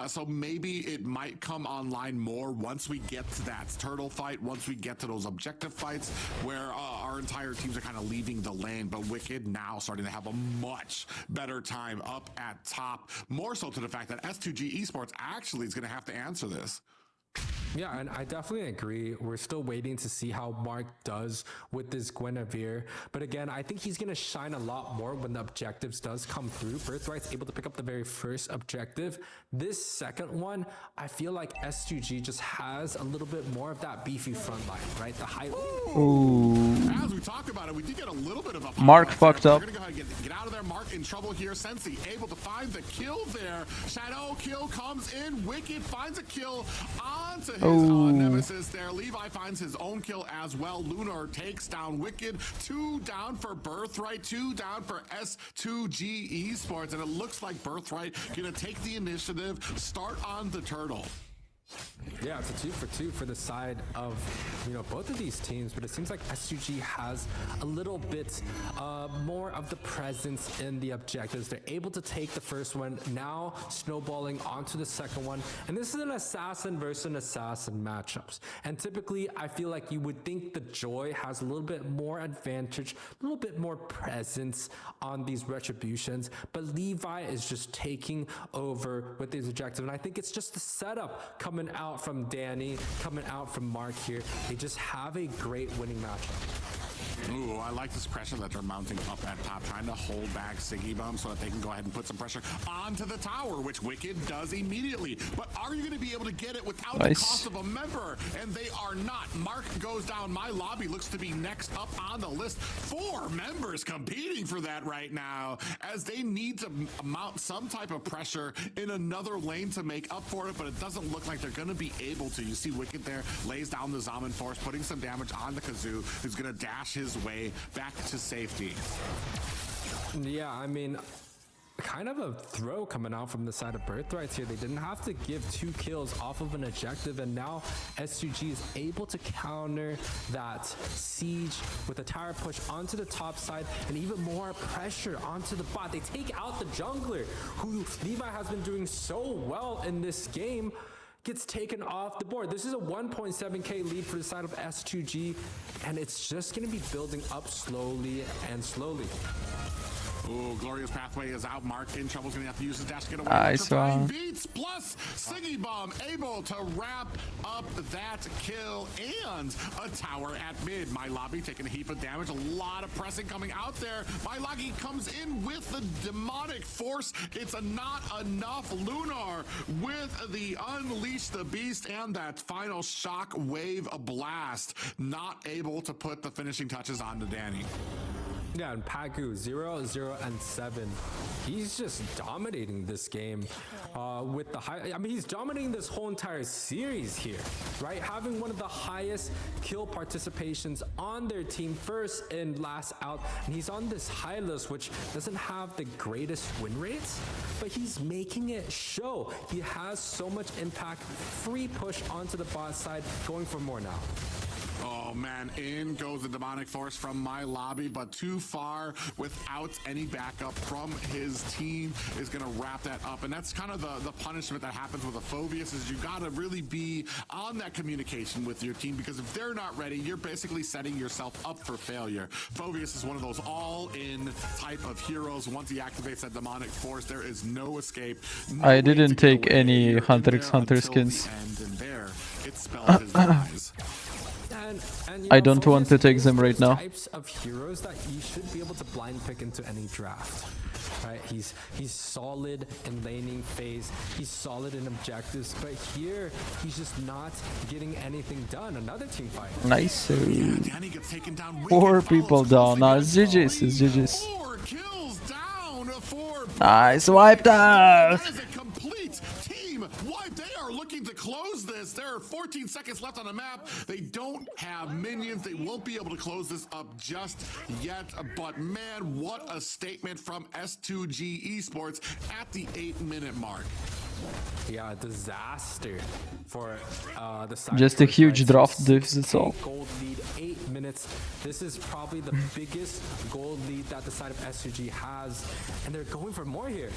So maybe it might come online more once we get to that turtle fight, once we get to those objective fights where our entire teams are kind of leaving the lane. But Wicked now starting to have a much better time up at top, more so to the fact that S2G Esports actually is going to have to answer this. Yeah, and I definitely agree. We're still waiting to see how Mark does with this Guinevere. But again, I think he's going to shine a lot more when the objectives does come through. Birthright's able to pick up the very first objective. This second one, I feel like S2G just has a little bit more of that beefy front line, right? The height. Ooh. As we talk about it, we did get a little bit of a Mark fucked up. We're going to go ahead and get out of there. Mark in trouble here. Sensi able to find the kill there. Shadow kill comes in. Wicked finds a kill onto his nemesis there. Levi finds his own kill as well. Lunar takes down Wicked. 2 down for Birthright. 2 down for S2G Esports. And it looks like Birthright going to take the initiative, start on the turtle. Yeah, it's a 2 for 2 for the side of, both of these teams, but it seems like S2G has a little bit more of the presence in the objectives. They're able to take the first one, now snowballing onto the second one, and this is an assassin versus an assassin matchups. And typically, I feel like you would think the Joy has a little bit more advantage, a little bit more presence on these retributions, but Levi is just taking over with these objectives, and I think it's just the setup coming out from Danny, coming out from Mark here. They just have a great winning matchup. Ooh, I like this pressure that they're mounting up at top, trying to hold back Siggy Bum so that they can go ahead and put some pressure onto the tower, which Wicked does immediately. But are you going to be able to get it without the cost of a member? And they are not. Mark goes down. My Lobby looks to be next up on the list. 4 members competing for that right now, as they need to mount some type of pressure in another lane to make up for it, but it doesn't look like they're going to be able to. You see Wicked there, lays down the Zaman Force, putting some damage on the Kazoo, who's going to dash his way back to safety. Yeah, I mean, kind of a throw coming out from the side of Birthrights here. They didn't have to give 2 kills off of an objective, and now S2G is able to counter that siege with a tower push onto the top side and even more pressure onto the bot. They take out the jungler, who Levi has been doing so well in this game. Gets taken off the board. This is a 1.7k lead for the side of S2G, and it's just going to be building up slowly and slowly. Ooh, Glorious Pathway is out. Mark in trouble. Is going to have to use his dash to get away. Nice one. Beats plus Siggy Bomb able to wrap up that kill, and a tower at mid. My Lobby taking a heap of damage. A lot of pressing coming out there. My Lobby comes in with the demonic force. It's not enough. Lunar with the Unleash the Beast and that final shock wave blast. Not able to put the finishing touches onto Danny. Yeah, and Pagu 0, 0, and 7. He's just dominating this game with the high. I mean, he's dominating this whole entire series here, right? Having one of the highest kill participations on their team, first and last out. And he's on this high list, which doesn't have the greatest win rates, but he's making it show. He has so much impact. Free push onto the bot side, going for more now. Oh man, in goes the demonic force from my lobby, but too far without any backup from his team is going to wrap that up. And that's kind of the punishment that happens with a Phobius, is you got to really be on that communication with your team, because if they're not ready, you're basically setting yourself up for failure. Phobius is one of those all-in type of heroes. Once he activates that demonic force, there is no escape. No I didn't take any Hunter x Hunter skins. And there, it spells his demise. And, I don't want to take them right now. Types of heroes that you should be able to blind pick into any draft, right? He's solid in laning phase, he's solid in objectives, but here he's just not getting anything done. Another team fight. Nice. Yeah, Danny gets taken down. 4 people down. Now it's GG's. It's GG's. 4 kills down for Nice. Wiped out. That is a complete team wipe. They are looking to close this. There are 14 seconds left on the map. They don't have minions. They won't be able to close this up just yet. But man, what a statement from S2G Esports at the 8-minute mark. Yeah, disaster for the side. Just a huge draft diff, that's all. Gold lead, 8 minutes. This is probably the biggest gold lead that the side of S2G has, and they're going for more here.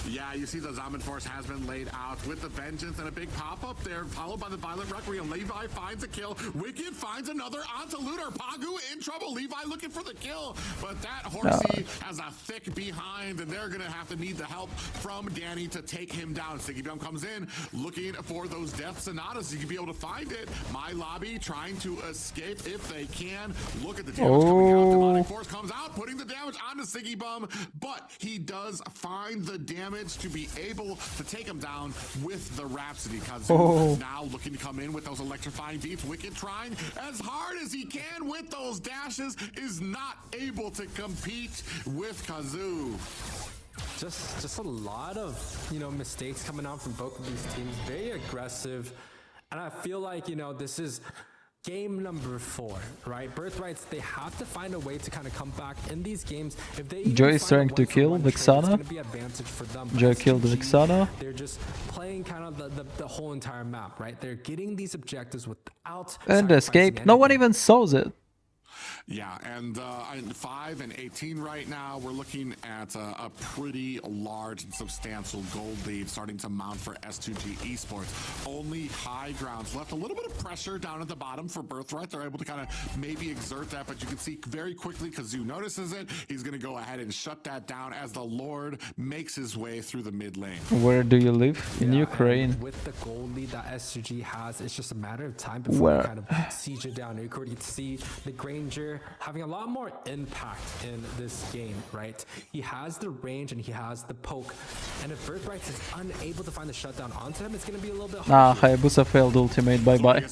Yeah, you see the Zombie Force has been laid out with the Vengeance and a big pop-up there, followed by the Violent Requiem. Levi finds a kill. Wicked finds another onto Lunar. Pagu in trouble. Levi looking for the kill, but that Horsey has a thick behind, and they're going to have to need the help from Danny to take him down. Siggy Bum comes in, looking for those Death Sonatas. You can be able to find it. My lobby trying to escape if they can. Look at the damage coming out. Demonic Force comes out, putting the damage onto Siggy Bum, but he does find the damage to be able to take him down with the Rhapsody. Kazu now looking to come in with those electrifying beats. Wicked trying as hard as he can with those dashes, is not able to compete with Kazu. Just a lot of, you know, mistakes coming out from both of these teams. Very aggressive, and I feel like, you know, this is game number 4, right? Birthrights, they have to find a way to kind of come back in these games. If they Joy is trying to kill Vexana. Joy killed Vexana. They're just playing kind of the whole entire map, right? They're getting these objectives without And escape. No one even saw it. Yeah, and 5 and 18 right now. We're looking at a pretty large and substantial gold lead starting to mount for S2G Esports. Only high grounds left. A little bit of pressure down at the bottom for Birthright. They're able to kind of maybe exert that, but you can see very quickly Kazu notices it. He's going to go ahead and shut that down as the Lord makes his way through the mid lane. Where do you live? In Ukraine. With the gold lead that S2G has, it's just a matter of time before we kind of siege it down. You could see the Granger having a lot more impact in this game, right? He has the range and he has the poke, and if Birthright is unable to find the shutdown onto him, it's going to be a little bit hard. Hayabusa failed ultimate. Bye-bye.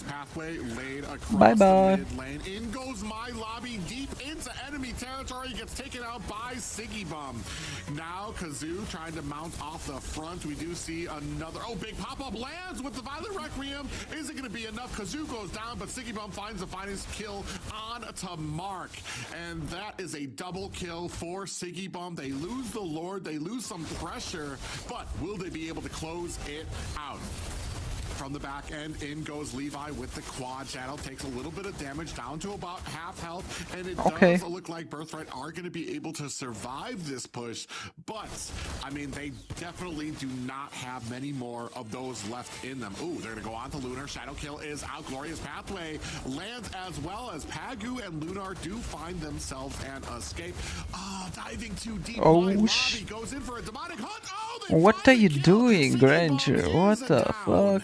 Bye-bye. In goes my lobby deep into enemy territory. Gets taken out by Siggy Bum. Now Kazu trying to mount off the front. We do see another big pop-up lands with the Violent Requiem. Is it going to be enough? Kazu goes down, but Siggy Bum finds the finest kill on to Mark, and that is a double kill for Siggy Bum. They lose the Lord, they lose some pressure, but will they be able to close it out? From the back end, in goes Levi with the quad shadow. Takes a little bit of damage, down to about half health, and it does look like Birthright are going to be able to survive this push, but I mean, they definitely do not have many more of those left in them. Ooh, they're going to go on to Lunar. Shadow kill is out. Glorious Pathway lands, as well as Pagu and Lunar do find themselves an escape. Diving too deep. Lobby goes in for a demonic hunt. What are you doing, Granger? What the fuck?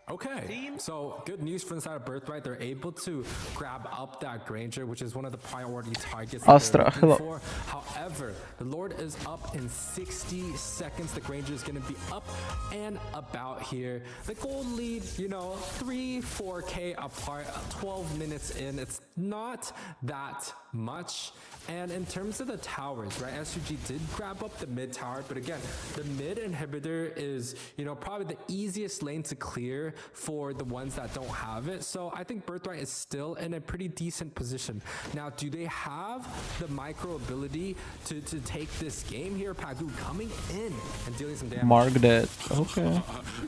Okay, so good news for inside of Birthright. They're able to grab up that Granger, which is one of the priority targets that Astra, they're looking hello. for. However, the Lord is up in 60 seconds. The Granger is going to be up and about here. The gold lead, you know, 3-4K apart, 12 minutes in. It's not that much. And in terms of the towers, right, SUG did grab up the mid tower, but again, the mid inhibitor is, you know, probably the easiest lane to clear for the ones that don't have it. So I think Birthright is still in a pretty decent position. Now, do they have the micro ability to take this game here? Pagu coming in and dealing some damage. Mark that. Okay.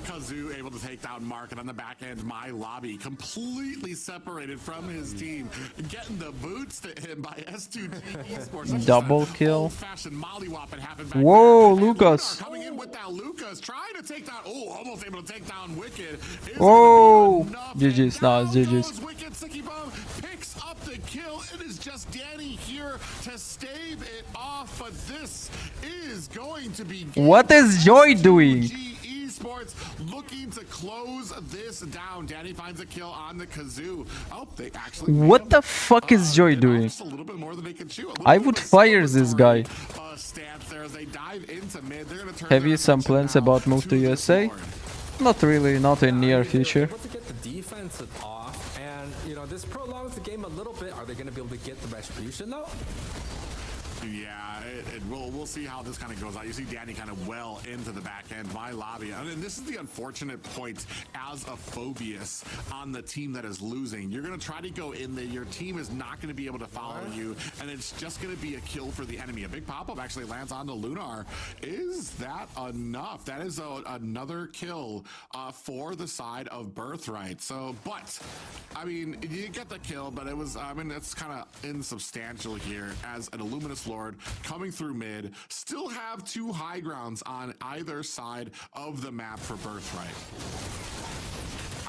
Kazoo able to take down Mark, and on the back end, My Lobby completely separated from his team, getting the boots to him by S2G Esports. Double kill. Whoa, Lucas. Coming in with that Lucas, trying to take down, almost able to take down Wicked. Whoa. GG's, no, it's GG's. Wicked, Sicky Bomb picks up the kill. It is just Danny here to stave it off, but this is going to be... What is Joy doing? Esports looking to close this down. Danny finds a kill on the Kazoo. Oh, they actually... What the fuck is Joy doing? Just a little bit more than they can chew. I would fire this guy. Stance there as they dive into mid. They're gonna turn Have you some plans about move to USA? Not really, not in near future. Able to get the defense off, and you know this prolongs the game a little bit. Are they going to be able to get the retribution though? Yeah, we'll see how this kind of goes out. You see Danny kind of well into the back end. My Lobby, and this is the unfortunate point as a Phobius on the team that is losing. You're going to try to go in there. Your team is not going to be able to follow you, and it's just going to be a kill for the enemy. A big pop-up actually lands on the Lunar. Is that enough? That is another kill for the side of Birthright. So, but, I mean, you get the kill, but it was, I mean, it's kind of insubstantial here as an Illuminous Lord coming through mid. Still have two high grounds on either side of the map for Birthright.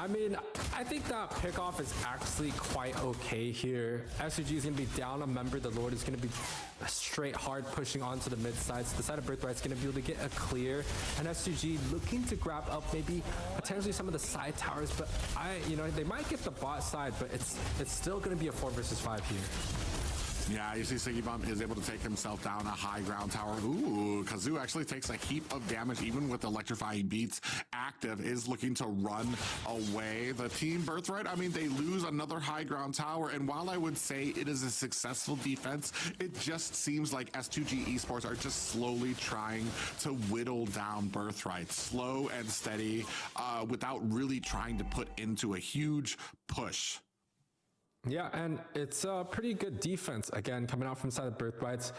I mean, I think that pickoff is actually quite okay here. SUG is going to be down a member. The Lord is going to be straight hard pushing onto the mid side. So the side of Birthright is going to be able to get a clear. And SUG looking to grab up maybe potentially some of the side towers. But you know, they might get the bot side, but it's still going to be a 4 versus 5 here. Yeah, you see Siggy Bum is able to take himself down a high ground tower. Ooh, Kazoo actually takes a heap of damage even with electrifying beats active, is looking to run away. The team Birthright, I mean, they lose another high ground tower, and while I would say it is a successful defense, it just seems like S2G Esports are just slowly trying to whittle down Birthright, slow and steady, without really trying to put into a huge push. Yeah, and it's a pretty good defense, again, coming out from the side of Birthrights,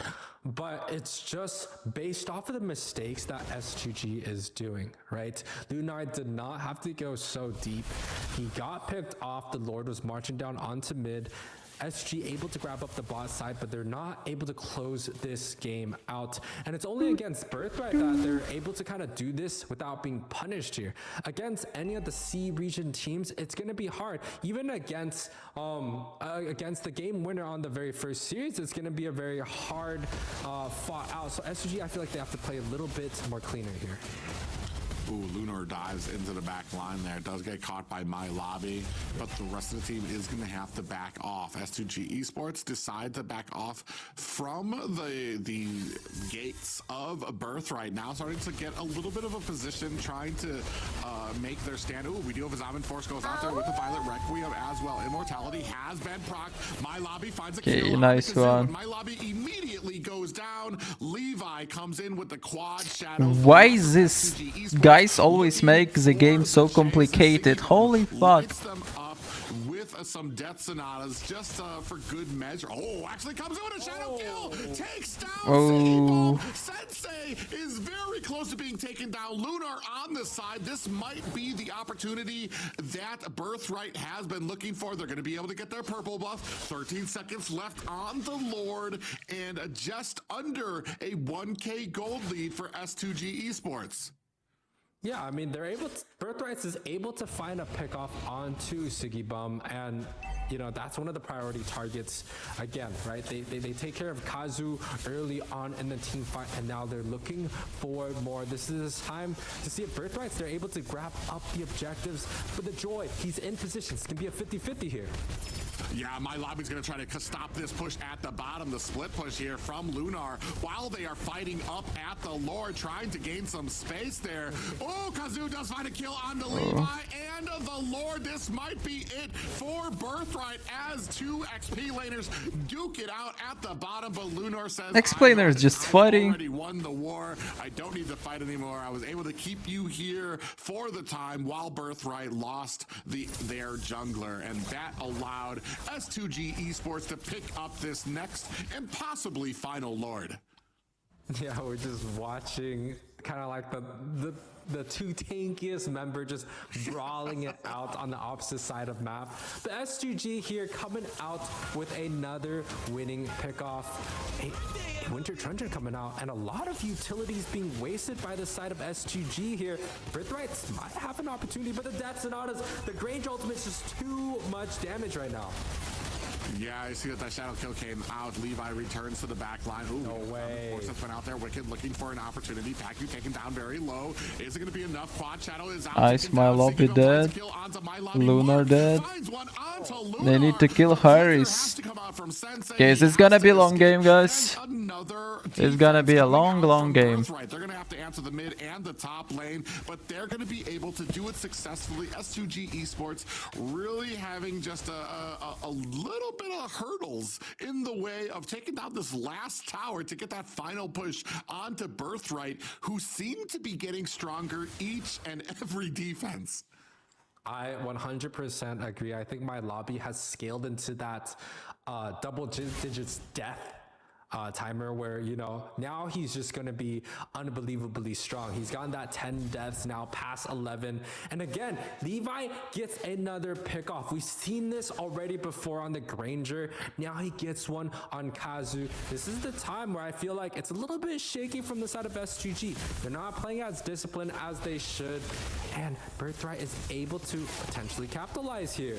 but it's just based off of the mistakes that S2G is doing, right? Lunar did not have to go so deep. He got picked off. The Lord was marching down onto mid. SG able to grab up the bot side, but they're not able to close this game out. And it's only against Birthright that they're able to kind of do this without being punished here. Against any of the C region teams, it's going to be hard. Even against the game winner on the very first series, it's going to be a very hard fought out. So SG, I feel like they have to play a little bit more cleaner here. Ooh, Lunar dives into the back line there. Does get caught by My Lobby, but the rest of the team is going to have to back off. S2G Esports decide to back off from the gates of Birthright. Now starting to get a little bit of a position, trying to make their stand. Ooh, we do have a Zaman Force goes out there with the Violet Requiem as well. Immortality has been procced. My Lobby finds a kill. Nice one. My Lobby immediately goes down. Levi comes in with the quad shadow. Why is this guys always make the game so complicated? Holy fuck. With some death sonatas just for good measure. Oh, actually comes in with a shadow kill. Takes down Sensei is very close to being taken down. Lunar on the side. This might be the opportunity that Birthright has been looking for. They're going to be able to get their purple buff. 13 seconds left on the Lord, and just under a 1K gold lead for S2G Esports. Yeah, I mean, they're able to, Birthrights is able to find a pickoff onto Siggy Bum, and you know, that's one of the priority targets again, right? They take care of Kazu early on in the team fight, and now they're looking for more. This is time to see if Birthrights, they're able to grab up the objectives. But the Joy, he's in position. It's gonna be a 50-50 here. Yeah, my lobby's going to try to stop this push at the bottom, the split push here from Lunar, while they are fighting up at the Lord, trying to gain some space there. Oh, Kazu does find a kill on the Levi and the Lord. This might be it for Birthright as two XP laners duke it out at the bottom, but Lunar says, Explainer is just fighting. I already won the war. I don't need to fight anymore. I was able to keep you here for the time while Birthright lost their jungler, and that allowed S2G Esports to pick up this next and possibly final Lord. Yeah, we're just watching kind of like the two tankiest member just brawling it out on the opposite side of map. The S2G here coming out with another winning pickoff. A Winter Truncheon coming out, and a lot of utilities being wasted by the side of S2G here. Birthrights might have an opportunity, but the Death Sonatas, the Grange ultimate is just too much damage right now. Yeah, I see that shadow kill came out. Levi returns to the back line. Ooh, no way. Forces went out there. Wicked looking for an opportunity. Paku taken down very low. Is it going to be enough? Quad shadow is out. Ice My Lobby dead. Lunar dead. They need to kill Harris. Okay, this is gonna be a long game, guys. It's gonna be a long game. They're going to have to answer the mid and the top lane, but they're going to be able to do it successfully. S2G Esports really having just a little bit of hurdles in the way of taking down this last tower to get that final push onto Birthright, who seem to be getting stronger each and every defense. I 100% agree. I think my lobby has scaled into that double digits death timer where, you know, now he's just going to be unbelievably strong. He's gotten that 10 deaths now past 11. And again, Levi gets another pick off. We've seen this already before on the Granger. Now he gets one on Kazu. This is the time where I feel like it's a little bit shaky from the side of S2G. They're not playing as disciplined as they should. And Birthright is able to potentially capitalize here.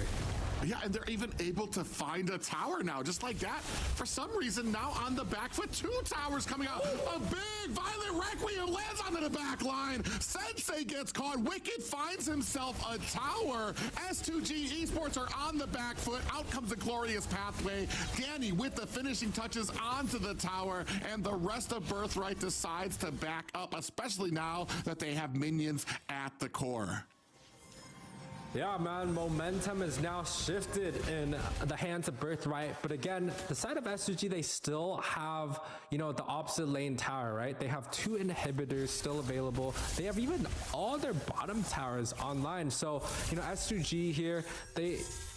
Yeah, and they're even able to find a tower now, just like that. For some reason, now on the back foot, two towers coming out. A big Violent Requiem lands onto the back line. Sensei gets caught. Wicked finds himself a tower. S2G Esports are on the back foot. Out comes the glorious pathway. Danny with the finishing touches onto the tower, and the rest of Birthright decides to back up, especially now that they have minions at the core. Yeah, man, momentum is now shifted in the hands of Birthright. But again, the side of S2G, they still have, you know, the opposite lane tower, right? They have two inhibitors still available. They have even all their bottom towers online. So, you know, S2G here,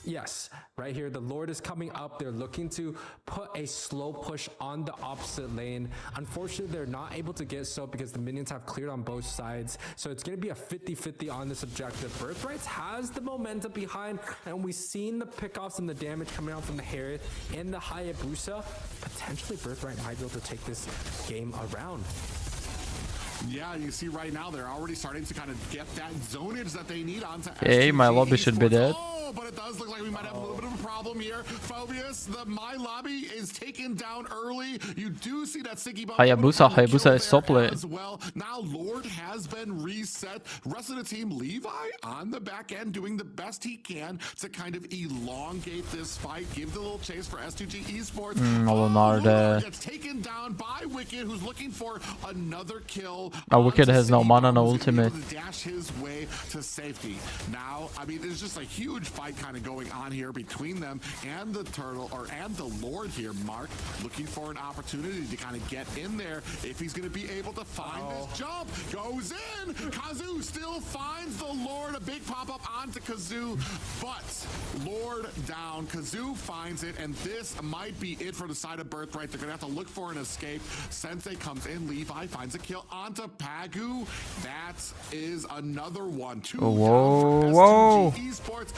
yes, right here, the Lord is coming up. They're looking to put a slow push on the opposite lane. Unfortunately, they're not able to get so because the minions have cleared on both sides. So it's going to be a 50-50 on this objective. Birthright has the momentum behind, and we've seen the pickoffs and the damage coming out from the Harith and the Hayabusa. Potentially, Birthright might be able to take this game around. Yeah, you see right now they're already starting to kind of get that zonage that they need onto Hey, my lobby should be dead. Oh, but it does look like we might have a little bit of a problem here. Phobius, the My Lobby is taken down early. You do see that sticky bomb. Hayabusa is top lane. As well. Now Lord has been reset. Rest of the team, Levi on the back end doing the best he can to kind of elongate this fight, give the little chase for S2G Esports. Lunar gets taken down by Wicked, who's looking for another kill. Wicked has no mana, no ultimate. Dash his way to safety. Now, I mean, there's just a huge fight kind of going on here between them and the turtle, and the Lord here. Mark looking for an opportunity to kind of get in there if he's going to be able to find this jump. Goes in. Kazu still finds the Lord. A big pop up onto Kazu, but Lord down. Kazu finds it, and this might be it for the side of Birthright. They're going to have to look for an escape. Sensei comes in. Levi finds a kill onto Pagu. That is another one. Two down for S2G Esports.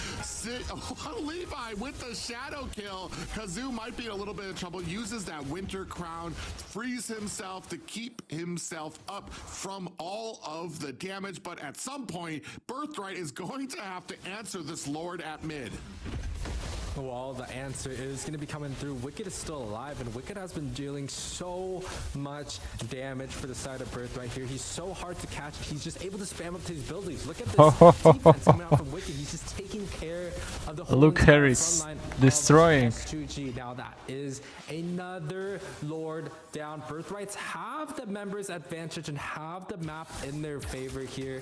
Levi with the shadow kill. Kazu might be in a little bit of trouble. Uses that winter crown, frees himself to keep himself up from all of the damage. But at some point, Birthright is going to have to answer this Lord at mid. Well, the answer is going to be coming through. Wicked is still alive, and Wicked has been dealing so much damage for the side of Birthright here. He's so hard to catch. He's just able to spam up to his abilities. Look at this defense coming out from Wicked. He's just taking care of the whole Look, Harry's destroying. S2G. Now that is another Lord down. Birthrights have the members advantage and have the map in their favor here.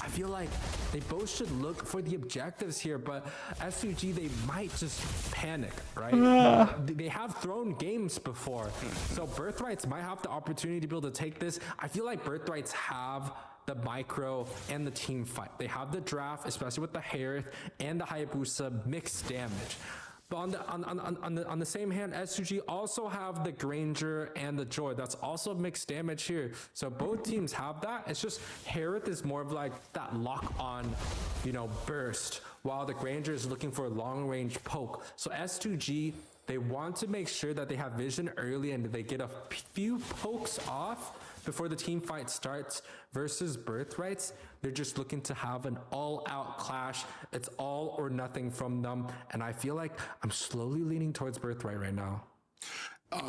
I feel like they both should look for the objectives here, but S2G, they might just panic, right? They have thrown games before, so Birthrights might have the opportunity to be able to take this. I feel like Birthrights have the micro and the team fight. They have the draft, especially with the Harith and the Hayabusa mixed damage. But on the same hand, S2G also have the Granger and the Joy. That's also mixed damage here. So both teams have that. It's just Harith is more of like that lock on, you know, burst, while the Granger is looking for a long range poke. So S2G, they want to make sure that they have vision early and they get a few pokes off before the team fight starts. Versus Birthrights, they're just looking to have an all-out clash. It's all or nothing from them, and I feel like I'm slowly leaning towards Birthright right now.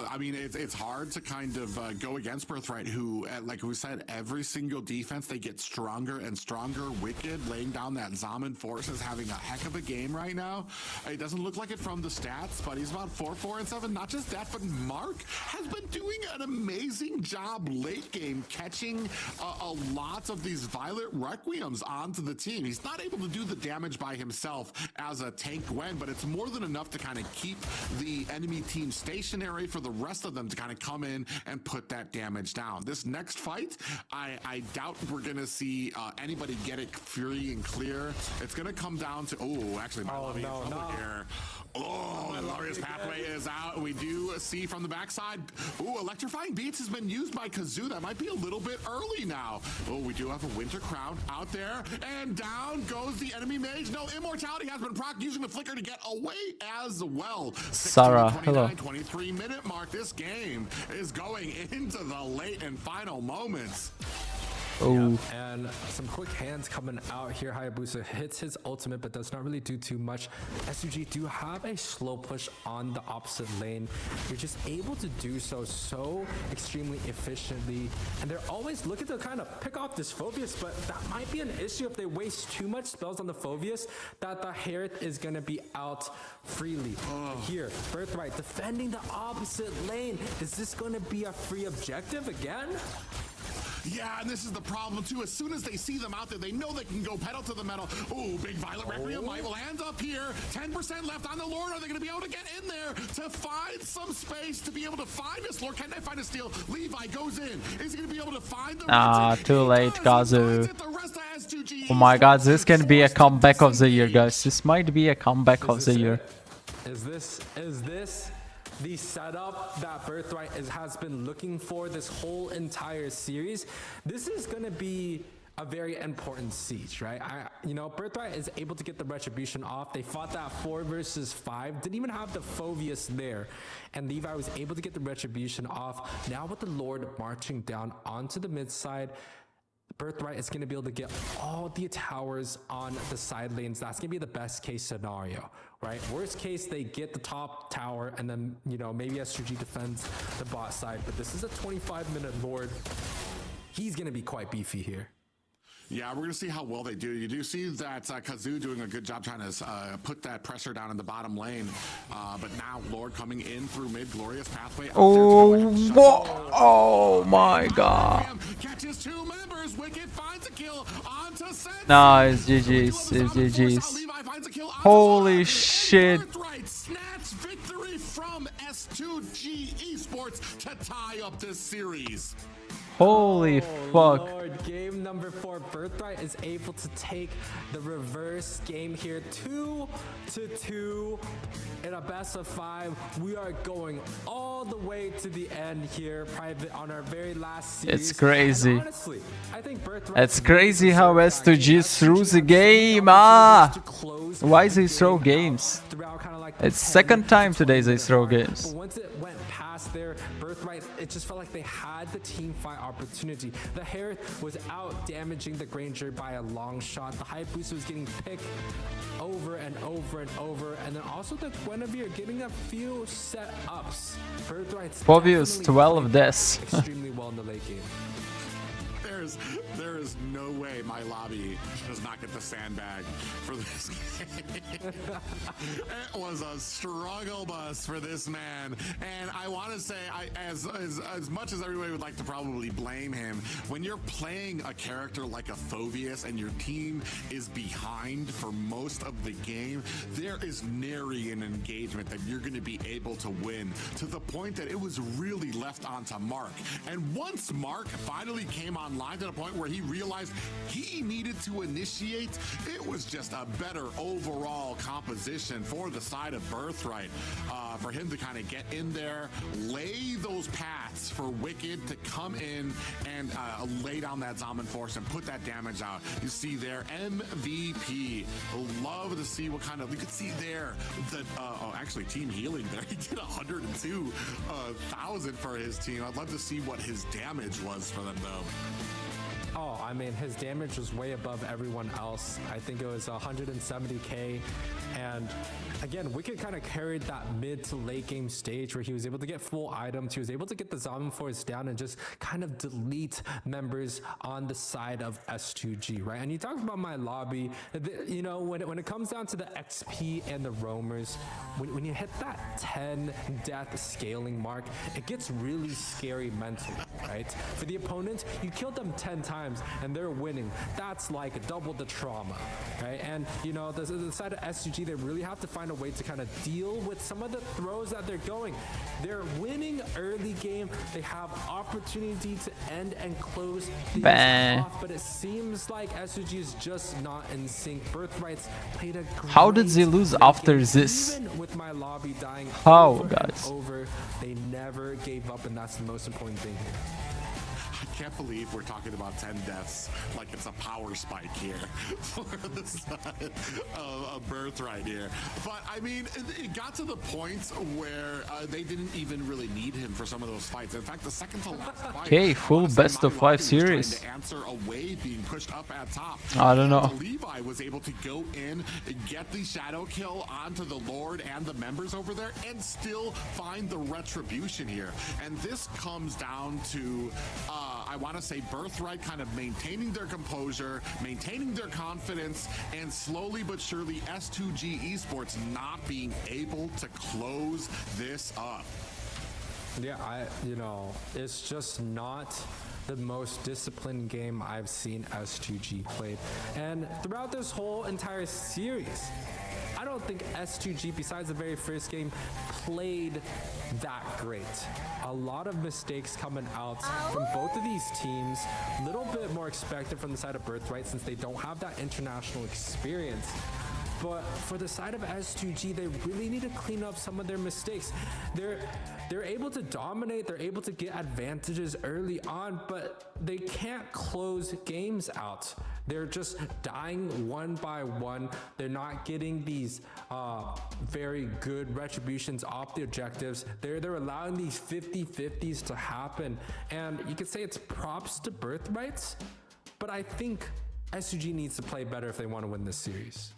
I mean, it's hard to kind of go against Birthright, who, like we said, every single defense, they get stronger and stronger. Wicked laying down that Zaman Force is having a heck of a game right now. It doesn't look like it from the stats, but he's about 4-4-7. Not just that, but Mark has been doing an amazing job late game, catching a lot of these Violet Requiems onto the team. He's not able to do the damage by himself as a tank Gwen, but it's more than enough to kind of keep the enemy team stationary for the rest of them to kind of come in and put that damage down. This next fight, I doubt we're going to see anybody get it free and clear. It's going to come down to, oh, actually, my love here. Oh, Glorious Pathway is out. We do see from the backside, oh, Electrifying Beats has been used by Kazoo. That might be a little bit early now. Oh, we do have a Winter Crown out there, and down goes the enemy mage. No, Immortality has been proc, using the Flicker to get away as well. Sarah, hello. 23-minute mark. This game is going into the late and final moments. Oh. Yeah, and some quick hands coming out here. Hayabusa hits his ultimate, but does not really do too much. S2G do have a slow push on the opposite lane. You're just able to do so extremely efficiently, and they're always looking to kind of pick off this Phobius, but that might be an issue if they waste too much spells on the Phobius, that the Harith is going to be out freely. Here, Birthright defending the opposite lane. Is this going to be a free objective again? Yeah, and this is the problem too. As soon as they see them out there, they know they can go pedal to the metal. Oh, big Violet Requiem might will hand up here. 10% left on the Lord. Are they going to be able to get in there to find some space to be able to find this Lord? Can they find a steal? Levi goes in. Is he going to be able to find the too late, Kazu. Oh my god, this can be a comeback of the year, guys. This might be a comeback of the year. Is this the setup that Birthright has been looking for this whole entire series? This is going to be a very important siege, right? Birthright is able to get the retribution off. They fought that 4 versus 5, didn't even have the Phobius there, and Levi was able to get the retribution off. Now with the Lord marching down onto the mid side, Birthright is going to be able to get all the towers on the side lanes. That's going to be the best case scenario, right? Worst case, they get the top tower, and then, maybe S2G defends the bot side. But this is a 25-minute Lord. He's going to be quite beefy here. Yeah, we're going to see how well they do. You do see that Kazoo doing a good job trying to put that pressure down in the bottom lane. But now Lord coming in through mid. Glorious Pathway. Oh my god. Catches 2 members. Wicked finds a kill onto Sensei. No, it's GG's. It's GG's. Holy shit. Snatch victory from S2G Esports to tie up this series. Holy fuck. Lord, game number 4. Birthright is able to take the reverse game here. 2-2 in a best of 5. We are going all the way to the end here, private, on our very last series. It's crazy. And honestly, I think Birthright, it's crazy how S2G threw the game. Why they throw games? It's second time today they throw games. But once it went past there, Birthright, it just felt like they had the team fight opportunity. The Harith was out damaging the Granger by a long shot. The Hayabusa was getting picked over and over and over. And then also the Guinevere getting a few setups. Birthright's Obvious 12 deaths. extremely well in the late game. There is no way my lobby does not get the sandbag for this game. It was a struggle bus for this man. And I want to say, as much as everybody would like to probably blame him, when you're playing a character like a Phobius and your team is behind for most of the game, there is nary an engagement that you're going to be able to win, to the point that it was really left onto Mark. And once Mark finally came online to the point where he realized he needed to initiate, it was just a better overall composition for the side of Birthright, for him to kind of get in there, lay those paths for Wicked to come in and lay down that Zaman Force and put that damage out. You see there, MVP. Love to see what kind of, you could see there that actually team healing there. He did 102,000 for his team. I'd love to see what his damage was for them though. Oh, I mean, his damage was way above everyone else. I think it was 170k. And again, Wicked kind of carried that mid to late game stage where he was able to get full items. He was able to get the Zaman Force down and just kind of delete members on the side of S2G, right? And you talked about my lobby. You know, when it comes down to the XP and the roamers, when you hit that 10 death scaling mark, it gets really scary mentally, right? For the opponent, you killed them 10 times and they're winning. That's like double the trauma, right? And you know, the side of S2G, they really have to find a way to kind of deal with some of the throws that they're going. They're winning early game. They have opportunity to end and close things off, but it seems like S2G is just not in sync. Birthright's played a great How did they lose after game. this? Even with my lobby dying How, guys? over, they never gave up, and that's the most important thing here. I can't believe we're talking about 10 deaths like it's a power spike here for the side of Birthright here. But I mean, it got to the point where they didn't even really need him for some of those fights. In fact, the second to last fight, Okay, full best of 5 series. to answer away being pushed up at top. I don't know. Levi was able to go in, get the shadow kill onto the Lord and the members over there, and still find the retribution here. And this comes down to I want to say Birthright kind of maintaining their composure, maintaining their confidence, and slowly but surely S2G Esports not being able to close this up. Yeah, you know, it's just not the most disciplined game I've seen S2G played. And throughout this whole entire series, I don't think S2G, besides the very first game, played that great. A lot of mistakes coming out from both of these teams. A little bit more expected from the side of Birthright since they don't have that international experience. But for the side of S2G, they really need to clean up some of their mistakes. They're able to dominate, they're able to get advantages early on, but they can't close games out. They're just dying one by one. They're not getting these very good retributions off the objectives. They're allowing these 50-50s to happen. And you could say it's props to Birthrights, but I think S2G needs to play better if they want to win this series.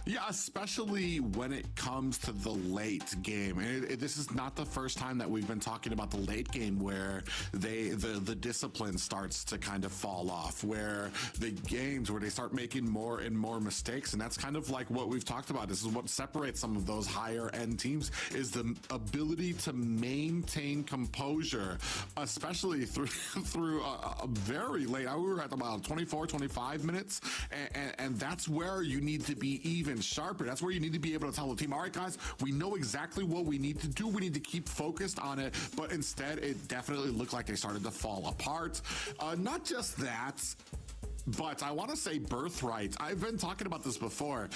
Yeah, especially when it comes to the late game. And this is not the first time that we've been talking about the late game where the discipline starts to kind of fall off, where the games where they start making more and more mistakes. And that's kind of like what we've talked about. This is what separates some of those higher end teams, is the ability to maintain composure, especially through a very late. We were at about 24, 25 minutes. And that's where you need to be even sharper. That's where you need to be able to tell the team, all right, guys, we know exactly what we need to do. We need to keep focused on it. But instead, it definitely looked like they started to fall apart. Not just that, but I want to say Birthright. I've been talking about this before.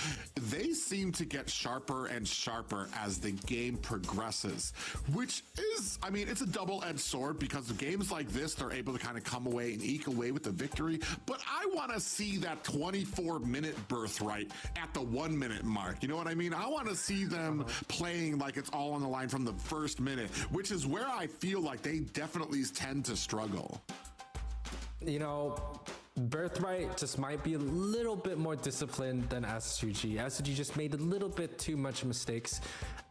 They seem to get sharper and sharper as the game progresses, which is, I mean, it's a double-edged sword because of games like this, they're able to kind of come away and eke away with the victory. But I want to see that 24-minute Birthright at the 1 minute mark. You know what I mean? I want to see them playing like it's all on the line from the first minute, which is where I feel like they definitely tend to struggle. You know, Birthright just might be a little bit more disciplined than S2G. S2G just made a little bit too much mistakes.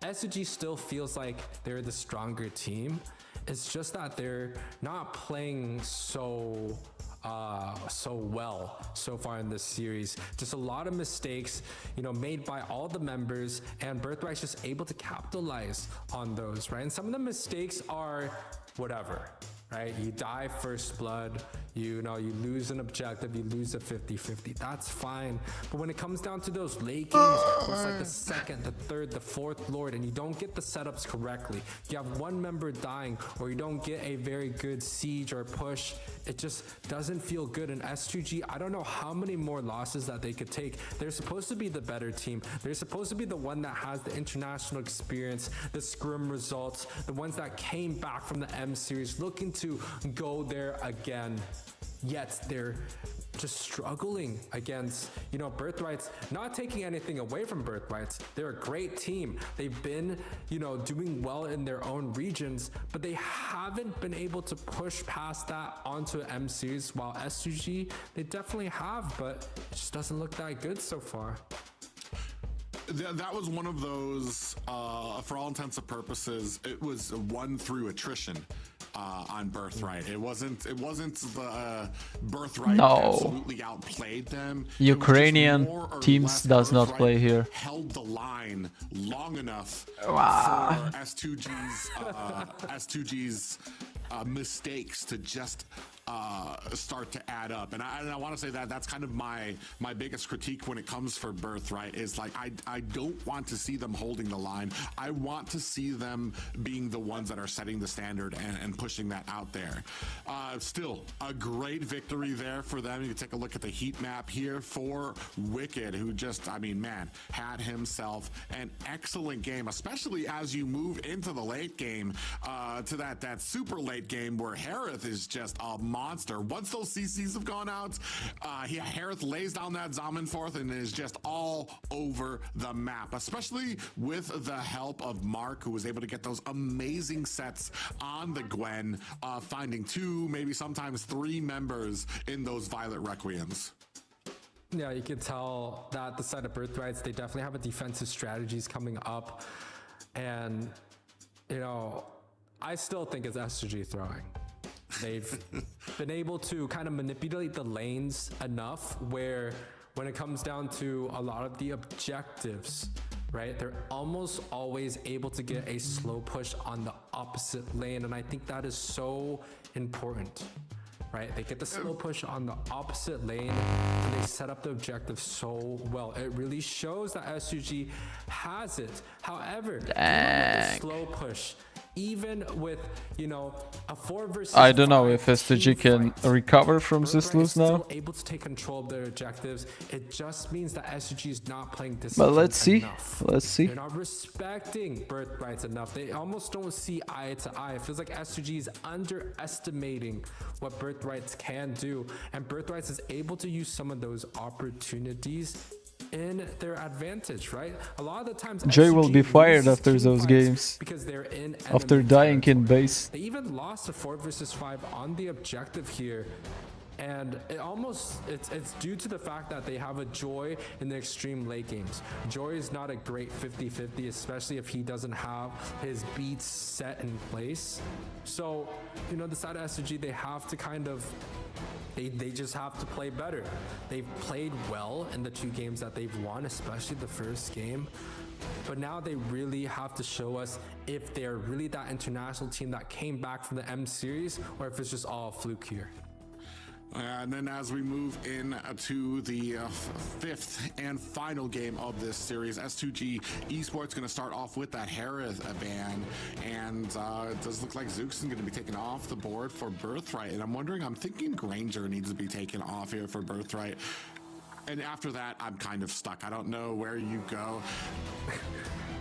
S2G still feels like they're the stronger team. It's just that they're not playing so well so far in this series. Just a lot of mistakes, you know, made by all the members, and Birthright's just able to capitalize on those, right? And some of the mistakes are whatever, right? You die first blood, you know, you lose an objective, you lose a 50-50. That's fine. But when it comes down to those late games, where it's like the second, the third, the fourth Lord, and you don't get the setups correctly, you have one member dying, or you don't get a very good siege or push, it just doesn't feel good. In S2G, I don't know how many more losses that they could take. They're supposed to be the better team. They're supposed to be the one that has the international experience, the scrim results, the ones that came back from the M series looking to go there again. Yet they're just struggling against, you know, Birthrights. Not taking anything away from Birthrights, they're a great team. They've been, you know, doing well in their own regions, but they haven't been able to push past that onto an M series, while S2G, they definitely have, but it just doesn't look that good so far. That was one of those, for all intents and purposes, it was won through attrition on Birthright. It wasn't the Birthright absolutely outplayed them. Ukrainian teams does not play here. Held the line long enough for S2G's mistakes to just start to add up. And I want to say that that's kind of my biggest critique when it comes for Birthright is like, I don't want to see them holding the line. I want to see them being the ones that are setting the standard and pushing that out there. Still a great victory there for them. You can take a look at the heat map here for Wicked, who just, I mean, man, had himself an excellent game, especially as you move into the late game, to that super late game where Harith is just a monster. Once those CCs have gone out, Harith lays down that Zamenforth and is just all over the map, especially with the help of Mark, who was able to get those amazing sets on the Gwen, finding 2, maybe sometimes 3 members in those Violet Requiems. Yeah, you can tell that the side of Birthrights, they definitely have a defensive strategies coming up. And, you know, I still think it's S2G throwing. They've been able to kind of manipulate the lanes enough where when it comes down to a lot of the objectives, right, they're almost always able to get a slow push on the opposite lane. And I think that is so important, right? They get the slow push on the opposite lane and they set up the objective so well. It really shows that S2G has it. However, the slow push, even with, you know, a 4 versus I don't know 5 if S2G can recover from this lose now. Still able to take control of their objectives. It just means that S2G is not playing discipline. But let's see. Enough. Let's see. They're not respecting Birthrights enough. They almost don't see eye to eye. It feels like S2G is underestimating what Birthrights can do, and Birthrights is able to use some of those opportunities in their advantage, right? A lot of the times Jay will be fired loses after those games, because they're in after enemy dying territory. in base. They even lost a 4 versus 5 on the objective here. And it almost, it's due to the fact that they have a Joy in the extreme late games. Joy is not a great 50-50, especially if he doesn't have his beats set in place. So, you know, the side of S2G, they have to kind of, they just have to play better. They've played well in the 2 games that they've won, especially the first game. But now they really have to show us if they're really that international team that came back from the M series, or if it's just all a fluke here. And then as we move in to the fifth and final game of this series, S2G Esports going to start off with that Harith ban, and it does look like Zooks is going to be taken off the board for Birthright. And I'm thinking Granger needs to be taken off here for Birthright. And after that, I'm kind of stuck. I don't know where you go.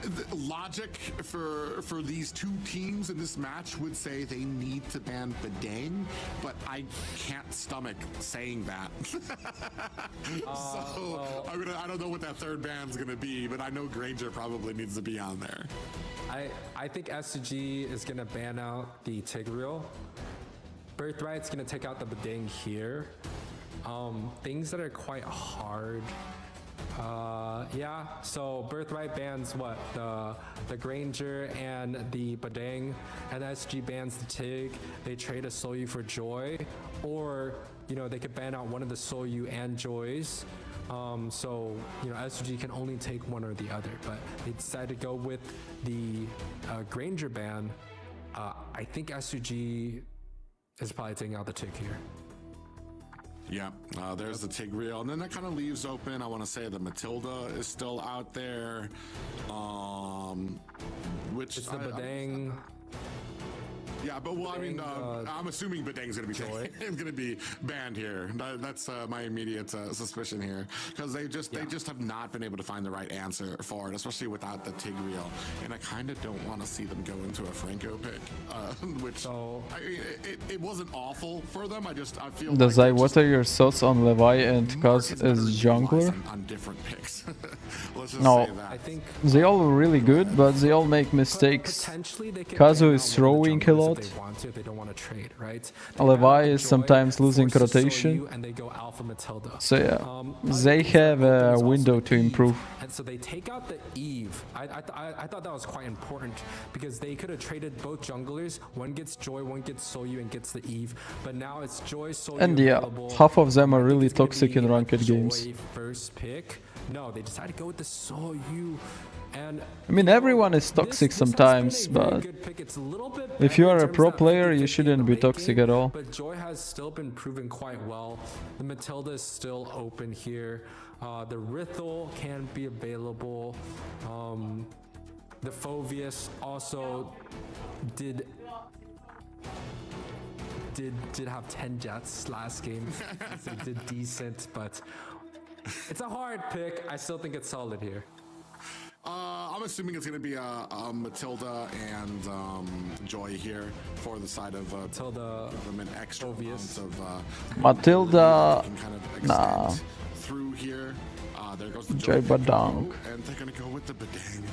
The logic for these two teams in this match would say they need to ban Bedang, but I can't stomach saying that. I don't know what that third ban's gonna be, but I know Granger probably needs to be on there. I think S2G is gonna ban out the Tigreal. Birthright's gonna take out the Bedang here. Things that are quite hard. Yeah, so Birthright bans what? The Granger and the Bedang, and SG bans the Tig. They trade a Soyu for Joy, or they could ban out one of the Soyu and Joys. So SG can only take one or the other, but they decided to go with the Granger ban. I think SG is probably taking out the Tig here. Yeah, there's the Tigreal, and then that kind of leaves open. I want to say the Matilda is still out there, which it's the Bedang. Yeah, but well, I'm assuming Bedang's going to be banned here. That's my immediate suspicion here, because they just have not been able to find the right answer for it, especially without the Tigreal. And I kind of don't want to see them go into a Franco pick, which it wasn't awful for them. I feel. Dazai, what are your thoughts on Levi and Kaz as jungler? On different picks. Let's just no, say that. I think they all really good, but they all make mistakes. Kazu is throwing a lot. They want to, if they don't want to trade, right? Levi is sometimes losing rotation. And they go Alpha Matilda. So yeah, they have a window to improve. And so they take out the Eve. I thought that was quite important, because they could have traded both junglers. One gets Joy, one gets Soyu, and gets the Eve. But now it's Joy, Soyu, and yeah, available. half of them are really toxic in ranked games. First pick. No, they decided to go with the Soyu. And I mean, everyone is toxic sometimes, but if you are a pro player, you shouldn't be toxic at all. But Joy has still been proven quite well. The Matilda is still open here. The Rithel can be available. The Phoveus also did have 10 deaths last game. They did decent, but it's a hard pick. I still think it's solid here. I'm assuming it's going to be a Matilda and Joy here for the side of Matilda. An extra amount of Matilda. Kind of Nah. Through here. There goes the Joy Badang. And they're going to go with the Bedang.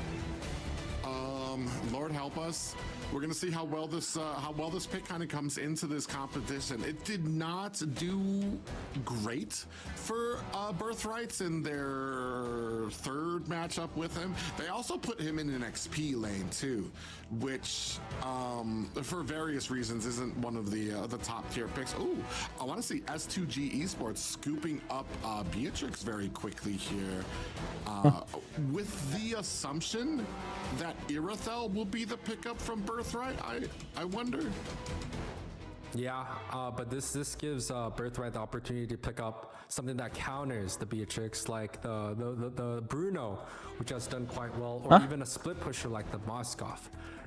Lord help us. We're gonna see how well this pick kind of comes into this competition. It did not do great for Birthrights in their third matchup with him. They also put him in an XP lane too, which for various reasons isn't one of the top tier picks. Ooh, I want to see S2G Esports scooping up Beatrix very quickly here, with the assumption that Irithel will be the pickup from Birthright. I wonder. Yeah, but this gives Birthright the opportunity to pick up something that counters the Beatrix, like the Bruno, which has done quite well, or even a split pusher like the Moskov,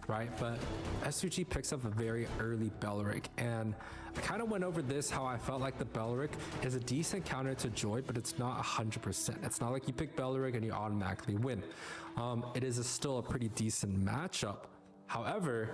right? But S2G picks up a very early Belric, and I kind of went over this, how I felt like the Belric is a decent counter to Joy, but it's not 100%. It's not like you pick Belric and you automatically win. It is still a pretty decent matchup. However,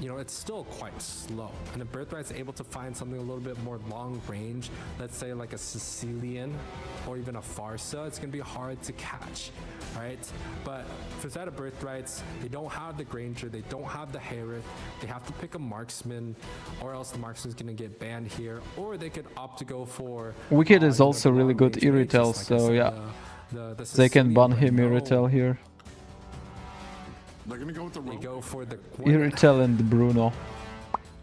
it's still quite slow. And if Birthright's able to find something a little bit more long range, let's say like a Sicilian or even a Farsa, it's going to be hard to catch, right? But for the side of Birthrights, they don't have the Granger, they don't have the Harith, they have to pick a marksman, or else the marksman's going to get banned here, or they could opt to go for... Wicked is also really good Irithel, so yeah, they can ban him Irithel here. They're gonna go with the Irithel and Bruno.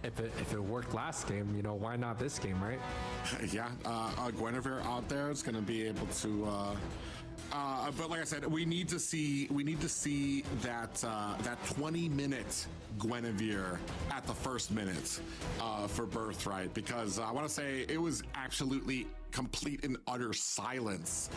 If it worked last game, why not this game, right? Yeah, Guinevere out there is gonna be able to But like I said, we need to see that that 20-minute Guinevere at the first minute for Birthright, because I want to say it was absolutely complete and utter silence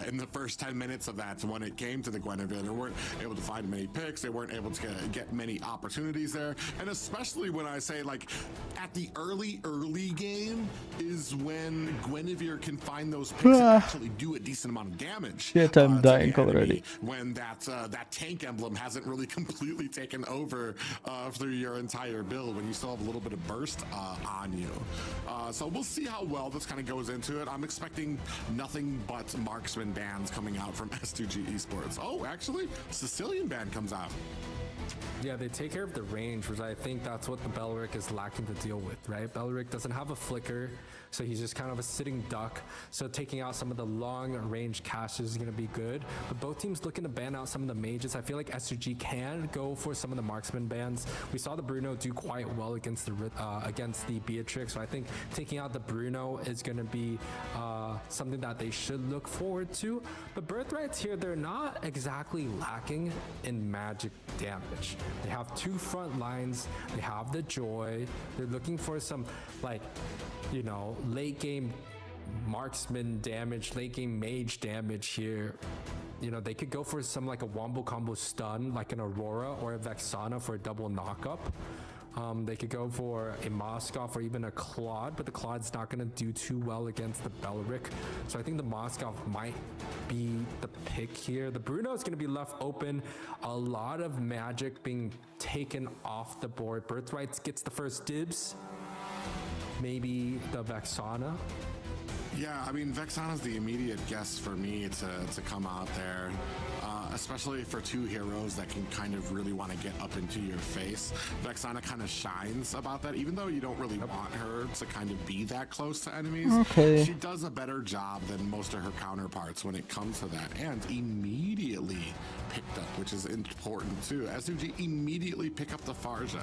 in the first 10 minutes of that when it came to the Guinevere. They weren't able to find many picks. They weren't able to get many opportunities there. And especially when I say, like, at the early game is when Guinevere can find those picks and actually do a decent amount of damage. Shit, I'm dying already. When that tank emblem hasn't really completely taken over through your entire build, when you still have a little bit of burst on you. So we'll see how well this kind of goes into it. I'm expecting nothing but marksman bans coming out from S2G Esports. Oh, actually, Sicilian ban comes out. Yeah, they take care of the range, which I think that's what the Belric is lacking to deal with, right? Belric doesn't have a flicker, so he's just kind of a sitting duck. So taking out some of the long range caches is going to be good. But both teams looking to ban out some of the mages. I feel like S2G can go for some of the marksman bans. We saw the Bruno do quite well against the Beatrix, so I think taking out the Bruno is going to be something that they should look forward to. But Birthrights here, they're not exactly lacking in magic damage. They have two front lines. They have the Joy. They're looking for some, like, you know, late game marksman damage, late game mage damage here. You know, they could go for some like a wombo combo stun, like an Aurora or a Vexana for a double knockup. They could go for a Moskov or even a Claude, but the Claude's not going to do too well against the Belric. So I think the Moskov might be the pick here. The Bruno is going to be left open. A lot of magic being taken off the board. Birthrights gets the first dibs. Maybe the Vexana. Yeah, I mean, Vexana's the immediate guess for me to come out there, especially for two heroes that can kind of really want to get up into your face. Vexana kind of shines about that, even though you don't really want her to kind of be that close to enemies. Okay. She does a better job than most of her counterparts when it comes to that, and immediately picked up, which is important too. S2G immediately pick up the Farja.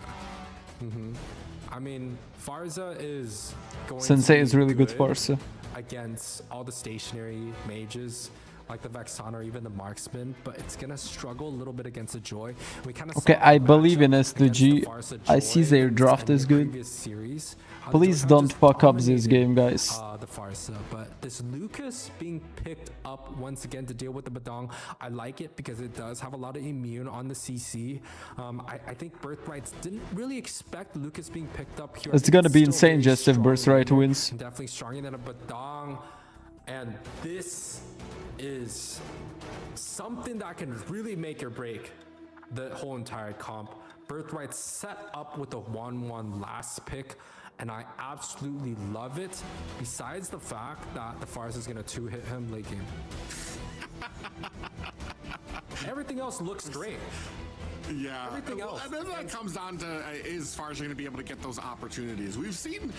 I mean, Farza is going Sensei to is be really good Farza. against all the stationary mages like the Vexana or even the Marksman, but it's gonna struggle a little bit against the Joy. We kind of Okay, I believe in S2G. I see their draft is good. Please don't fuck up this game, guys. The Farsa, but this Lucas being picked up once again to deal with the Badong, I like it because it does have a lot of immune on the CC. I think Birthrights didn't really expect Lucas being picked up here. It's gonna be insane just if Birthright wins. Definitely stronger than a Badong, and this is something that can really make or break the whole entire comp. Birthright set up with a 1-1 last pick, and I absolutely love it, besides the fact that the Farsa is going to 2-hit him late game. Everything else looks great. Yeah, everything else. And then that comes down to is Farja going to be able to get those opportunities? We've seen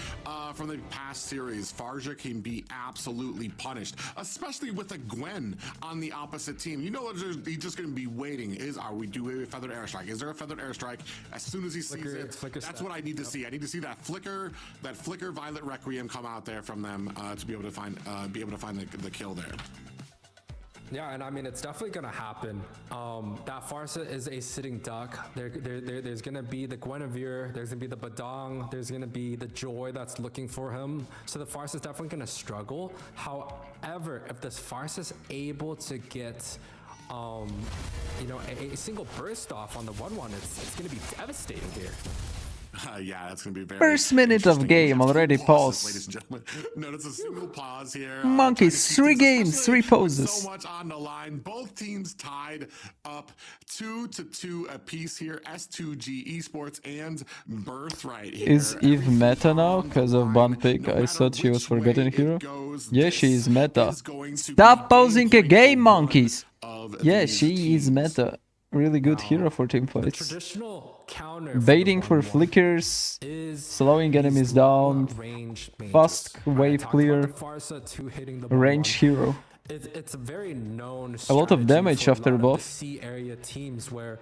from the past series, Farja can be absolutely punished, especially with a Gwen on the opposite team. You know, he's just going to be waiting. Are we doing a feathered airstrike? Is there a feathered airstrike? As soon as he sees it, that's what I need to see. I need to see that flicker Violet Requiem come out there from them to be able to find the kill there. Yeah, and I mean, it's definitely going to happen. That Farsa is a sitting duck. There's going to be the Guinevere, there's going to be the Badong, there's going to be the Joy that's looking for him. So the Farsa is definitely going to struggle. However, if this Farsa is able to get you know, a single burst off on the 1-1, it's going to be devastating here. Yeah, that's going to be very First minute of game already paused. Ladies and gentlemen. Notice a single pause here. Monkeys, 3 games, 3 poses. So much on the line. Both teams tied up 2-2 apiece here. S2G Esports and Birthright here. Is Eve meta now because of ban pick? I thought she was forgotten hero. Yeah, she is meta. Stop pausing a game, monkeys. Yeah, she is meta. Really good hero for teamfights. Baiting for flickers, slowing enemies down, fast wave clear, range hero. It's a very known a lot of damage after buff. C area teams where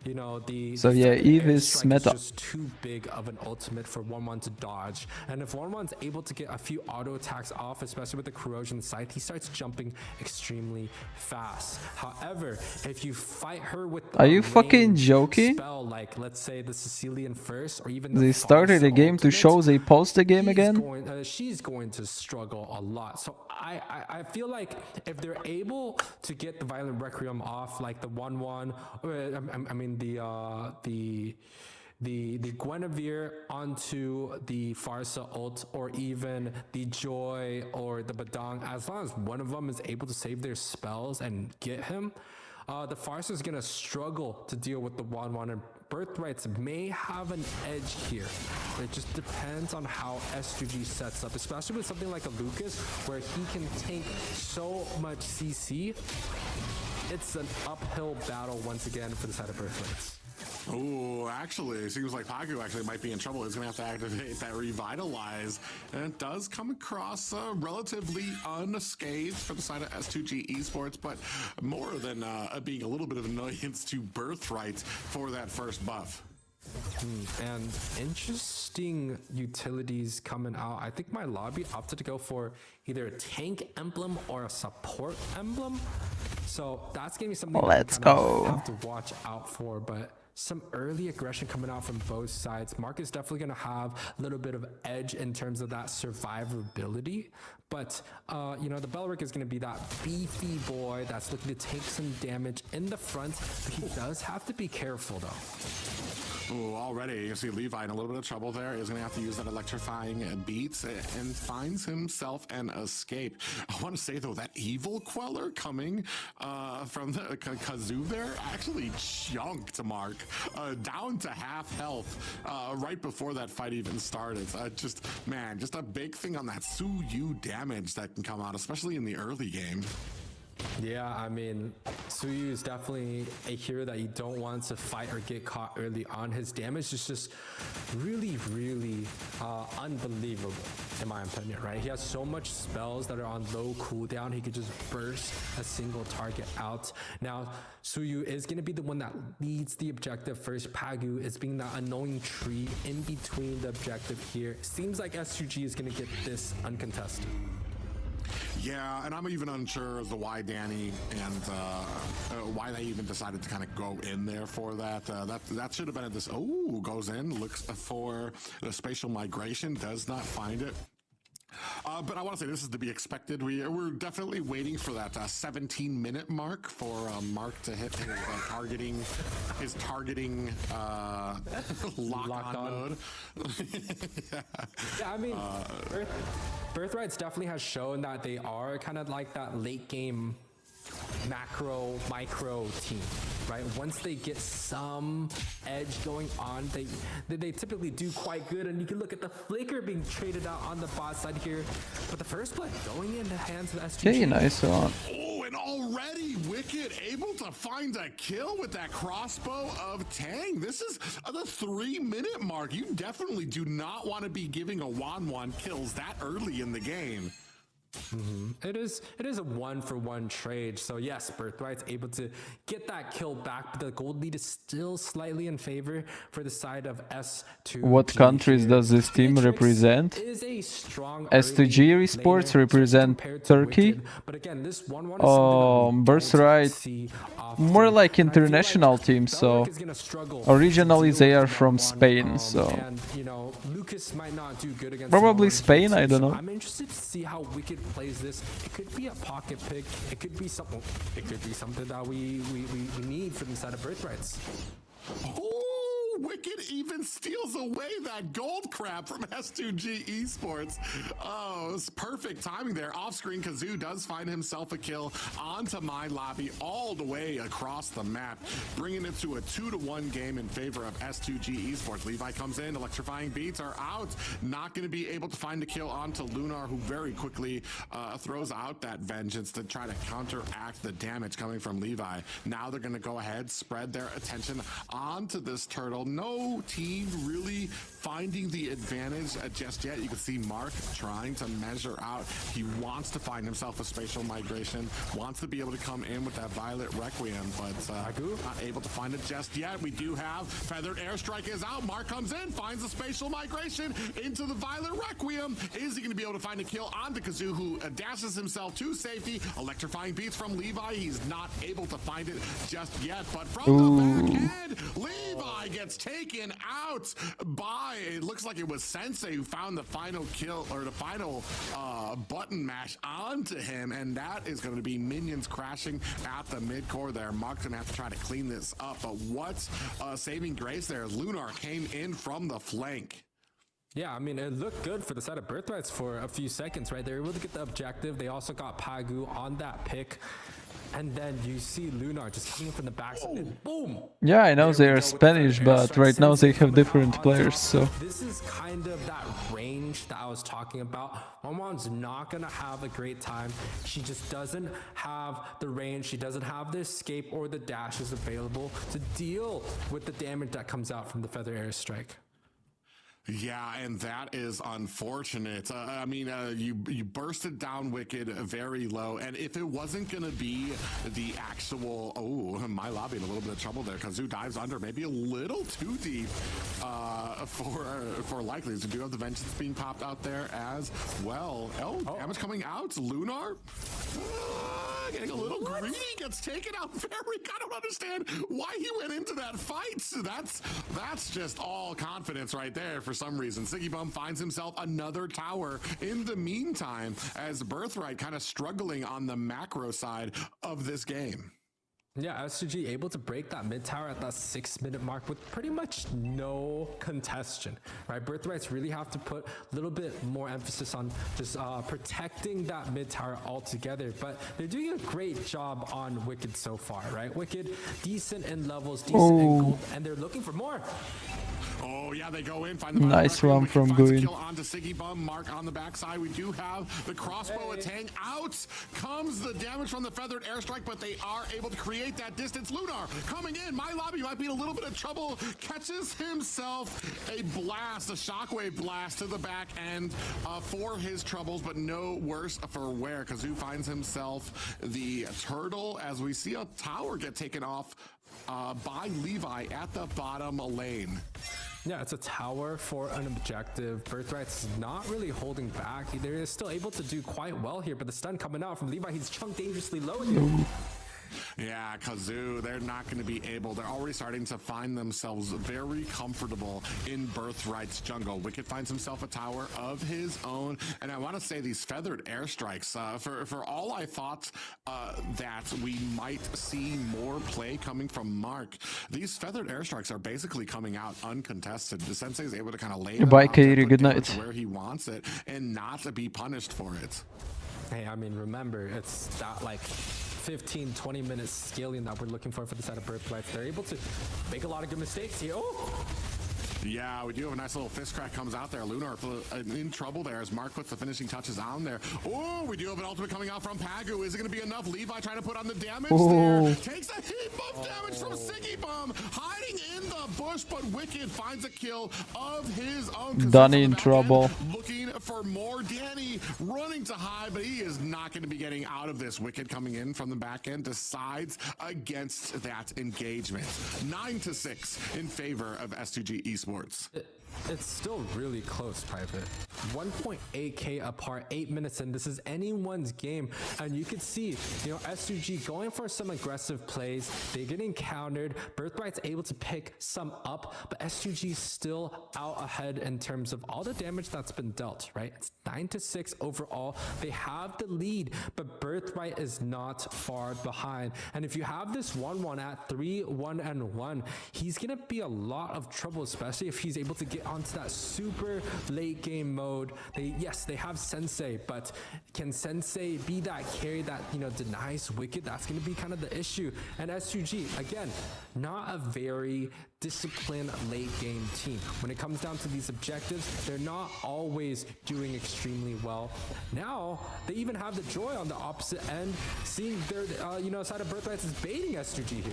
You know, the So yeah, Eve is airstrike meta. just too big of an ultimate for 1-1 to dodge. And if 1-1's able to get a few auto attacks off, especially with the corrosion scythe, he starts jumping extremely fast. However, if you fight her with Are you fucking joking? spell, like let's say the Sicilian first, or even They started the game to show they paused the game again. She's going to struggle a lot. So I feel like if they're able to get the Violent Requiem off, like the 1-1, I mean the Guinevere onto the Farsa ult, or even the Joy or the Badang, as long as one of them is able to save their spells and get him, the Farsa is going to struggle to deal with the 1-1, and Birthrights may have an edge here. It just depends on how S2G sets up, especially with something like a Lucas, where he can tank so much CC. It's an uphill battle once again for the side of Birthrights. Oh, actually, it seems like Pagu actually might be in trouble. He's going to have to activate that Revitalize. And it does come across relatively unscathed for the side of S2G Esports, but more than being a little bit of annoyance to Birthright for that first buff. And interesting utilities coming out. I think my lobby opted to go for either a tank emblem or a support emblem. So that's going to be something Let's I go. have to watch out for. But some early aggression coming out from both sides. Mark is definitely going to have a little bit of edge in terms of that survivability. But, you know, the Belric is going to be that beefy boy that's looking to take some damage in the front. But he does have to be careful, though. Oh, already you see Levi in a little bit of trouble there. He's going to have to use that electrifying beats and finds himself an escape. I want to say, though, that evil queller coming from the Kazoo there actually chunked Mark down to half health right before that fight even started. Just a big thing on that Suyu damage that can come out, especially in the early game. Yeah, I mean, Suyu is definitely a hero that you don't want to fight or get caught early on. His damage is just really, really unbelievable, in my opinion, right? He has so much spells that are on low cooldown. He could just burst a single target out. Now, Suyu is going to be the one that leads the objective first. Pagu is being that annoying tree in between the objective here. Seems like S2G is going to get this uncontested. Yeah, and I'm even unsure as to why Danny and why they even decided to kind of go in there for that. That should have been at this. Oh, goes in, looks for the spatial migration, does not find it. But I want to say this is to be expected. We're definitely waiting for that 17-minute mark for Mark to hit his targeting lock-on mode. Yeah, I mean, Birthrights definitely has shown that they are kind of like that late game macro micro team, right? Once they get some edge going on, they typically do quite good. And you can look at the flicker being traded out on the bot side here, but the first blood going in the hands of SGG. Okay, nice one. Oh, and already Wicked able to find a kill with that crossbow of Tang. This is the 3-minute mark. You definitely do not want to be giving a 1-1 kills that early in the game. It is a 1-for-1 trade. So yes, Birthright's able to get that kill back, but the gold lead is still slightly in favor for the side of S2G. What countries here. does this team represent? Is a strong S2G Esports represent Turkey. Wicked, but again, this 1-1 is Birthright more like international team, so originally they are from Spain, so and, you know, Lucas might not do good against probably Spain, I don't know. I'm interested to see how Wicked plays this. It could be a pocket pick. It could be something. It could be something that we need from the side of Birthrights. Oh, Wicked even steals away that gold crab from S2G Esports. Oh, it's perfect timing there. Off screen, Kazoo does find himself a kill onto my lobby all the way across the map, bringing it to a 2-1 game in favor of S2G Esports. Levi comes in, electrifying beats are out. Not going to be able to find a kill onto Lunar, who very quickly throws out that vengeance to try to counteract the damage coming from Levi. Now they're going to go ahead, spread their attention onto this turtle. no team really finding the advantage just yet. You can see Mark trying to measure out. He wants to find himself a spatial migration, wants to be able to come in with that Violet Requiem, but not able to find it just yet. We do have Feathered Airstrike is out. Mark comes in, finds a spatial migration into the Violet Requiem. Is he going to be able to find a kill on the Kazoo, who dashes himself to safety? Electrifying beats from Levi. He's not able to find it just yet, but from the back end, Levi gets taken out by, it looks like it was Sensei who found the final kill, or the final button mash onto him, and that is going to be minions crashing at the mid-core there. Mark's going to have to try to clean this up, but what's saving grace there is Lunar came in from the flank. Yeah, I mean, it looked good for the side of Birthrights for a few seconds, right? They were able to get the objective. They also got Pagu on that pick. And then you see Lunar just coming from the back, and boom! Yeah, I know they are Spanish, but right now they have different players, so... This is kind of that range that I was talking about. Mamon's not gonna have a great time. She just doesn't have the range. She doesn't have the escape or the dashes available to deal with the damage that comes out from the Feather Airstrike. Yeah, and that is unfortunate. I mean, you bursted down Wicked very low, and if it wasn't going to be the actual... Oh, my lobby in a little bit of trouble there. Kazoo dives under, maybe a little too deep for likely. So do you have the Vengeance being popped out there as well? Oh, damage coming out. Lunar? Getting a little greedy, gets taken out very. I don't understand why he went into that fight. That's just all confidence right there for some reason. Siggy Bum finds himself another tower in the meantime as Birthright kind of struggling on the macro side of this game. Yeah, SUG able to break that mid tower at that 6-minute mark with pretty much no contestation, right? Birthrights really have to put a little bit more emphasis on just protecting that mid tower altogether, but they're doing a great job on Wicked so far, right? Wicked, decent in levels, decent in gold, and they're looking for more. Oh yeah, they go in, find the nice one from Guin. Kill onto Siggy Bum. Mark on the backside. We do have the crossbow attack. Out comes the damage from the Feathered Airstrike, but they are able to create that distance. Lunar coming in. My lobby might be in a little bit of trouble. Catches himself a blast, a shockwave blast to the back end for his troubles, but no worse for wear. Kazoo finds himself the turtle as we see a tower get taken off by Levi at the bottom lane. Yeah, it's a tower for an objective. Birthright's not really holding back. They're still able to do quite well here, but the stun coming out from Levi, he's chunked dangerously low here. Yeah, Kazoo, they're not going to be able. They're already starting to find themselves very comfortable in Birthright's jungle. Wicked finds himself a tower of his own. And I want to say these Feathered Airstrikes, for all I thought that we might see more play coming from Mark, these Feathered Airstrikes are basically coming out uncontested. The Sensei is able to kind of lay Bye, Katie. Good night. where he wants it and not be punished for it. Hey, I mean, remember, it's that like 15-20 minutes scaling that we're looking for the side of Birthright. They're able to make a lot of good mistakes here. Oh! Yeah, we do have a nice little fist crack comes out there. Lunar in trouble there as Mark puts the finishing touches on there. Oh, we do have an ultimate coming out from Pagu. Is it going to be enough? Levi trying to put on the damage there. Takes a heap of damage from Siggy Bum. Hiding in the bush, but Wicked finds a kill of his own. Danny in trouble. Looking for more. Danny running to hide, but he is not going to be getting out of this. Wicked coming in from the back end decides against that engagement. 9-6 in favor of S2G Esports. It's still really close, Private. 1.8k apart, 8 minutes in. This is anyone's game, and you can see, you know, SUG going for some aggressive plays. They're getting countered. Birthright's able to pick some up, but SUG still out ahead in terms of all the damage that's been dealt, right? It's 9-6 overall. They have the lead, but Birthright is not far behind. And if you have this 1-1 at 3-1-1, he's gonna be a lot of trouble, especially if he's able to get onto that super late game mode. They have Sensei, but can Sensei be that carry that, you know, denies Wicked? That's going to be kind of the issue. And SUG, again, not a very disciplined late game team. When it comes down to these objectives, they're not always doing extremely well. Now they even have the joy on the opposite end, seeing their side of Birthrights is baiting SUG here.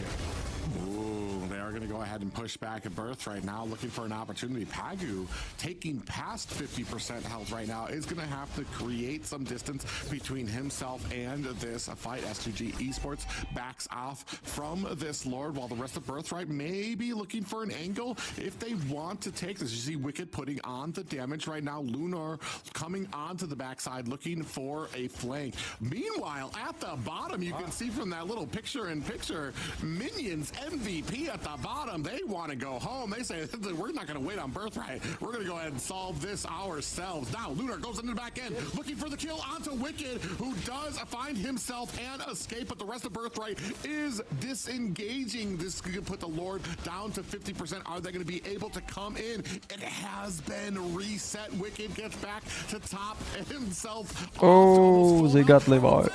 Ooh, they are are going to go ahead and push back at Birth right now, looking for an opportunity. Pagu, taking past 50% health right now, is going to have to create some distance between himself and this fight. S2G Esports backs off from this Lord, while the rest of Birthright may be looking for an angle if they want to take this. You see Wicked putting on the damage right now. Lunar coming onto the backside, looking for a flank. Meanwhile, at the bottom, you can see from that little picture-in-picture, Minions MVP at the bottom. They want to go home. They say, we're not going to wait on Birthright. We're going to go ahead and solve this ourselves. Now, Lunar goes into the back end, looking for the kill onto Wicked, who does find himself and escape, but the rest of Birthright is disengaging. This could put the Lord down to 50%. Are they going to be able to come in? It has been reset. Wicked gets back to top himself. Oh, they got Levi.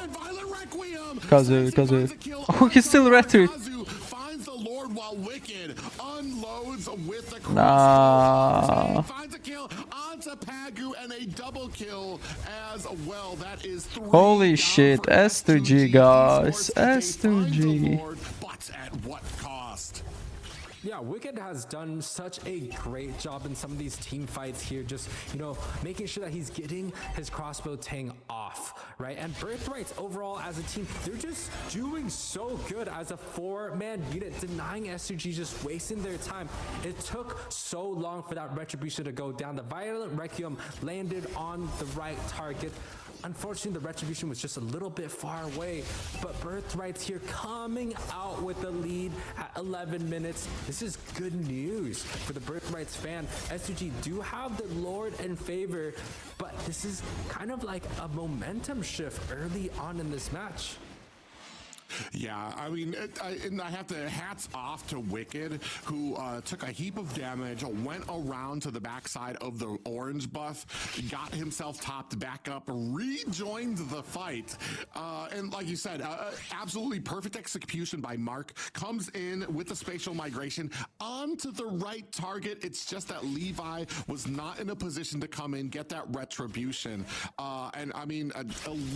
Kazu. Oh, he's still retro. Finds the Lord while Wicked unloads with the Nah. finds a kill onto Pagu and a double kill as well. That is 3 Holy shit, S2G guys, S2G. But at what cost? Yeah, Wicked has done such a great job in some of these team fights here, just, you know, making sure that he's getting his crossbow tang off, right? And Birthrights overall as a team, they're just doing so good as a 4-man unit, denying S2G, just wasting their time. It took so long for that Retribution to go down. The Violent Requiem landed on the right target. Unfortunately, the Retribution was just a little bit far away, but Birthrights here coming out with the lead at 11 minutes. This is good news for the Birthrights fan. S2G do have the Lord in favor, but this is kind of like a momentum shift early on in this match. Yeah, I mean, I have to hats off to Wicked, who took a heap of damage, went around to the backside of the orange buff, got himself topped back up, rejoined the fight. And like you said, absolutely perfect execution by Mark. Comes in with the spatial migration onto the right target. It's just that Levi was not in a position to come in, get that retribution. And I mean, a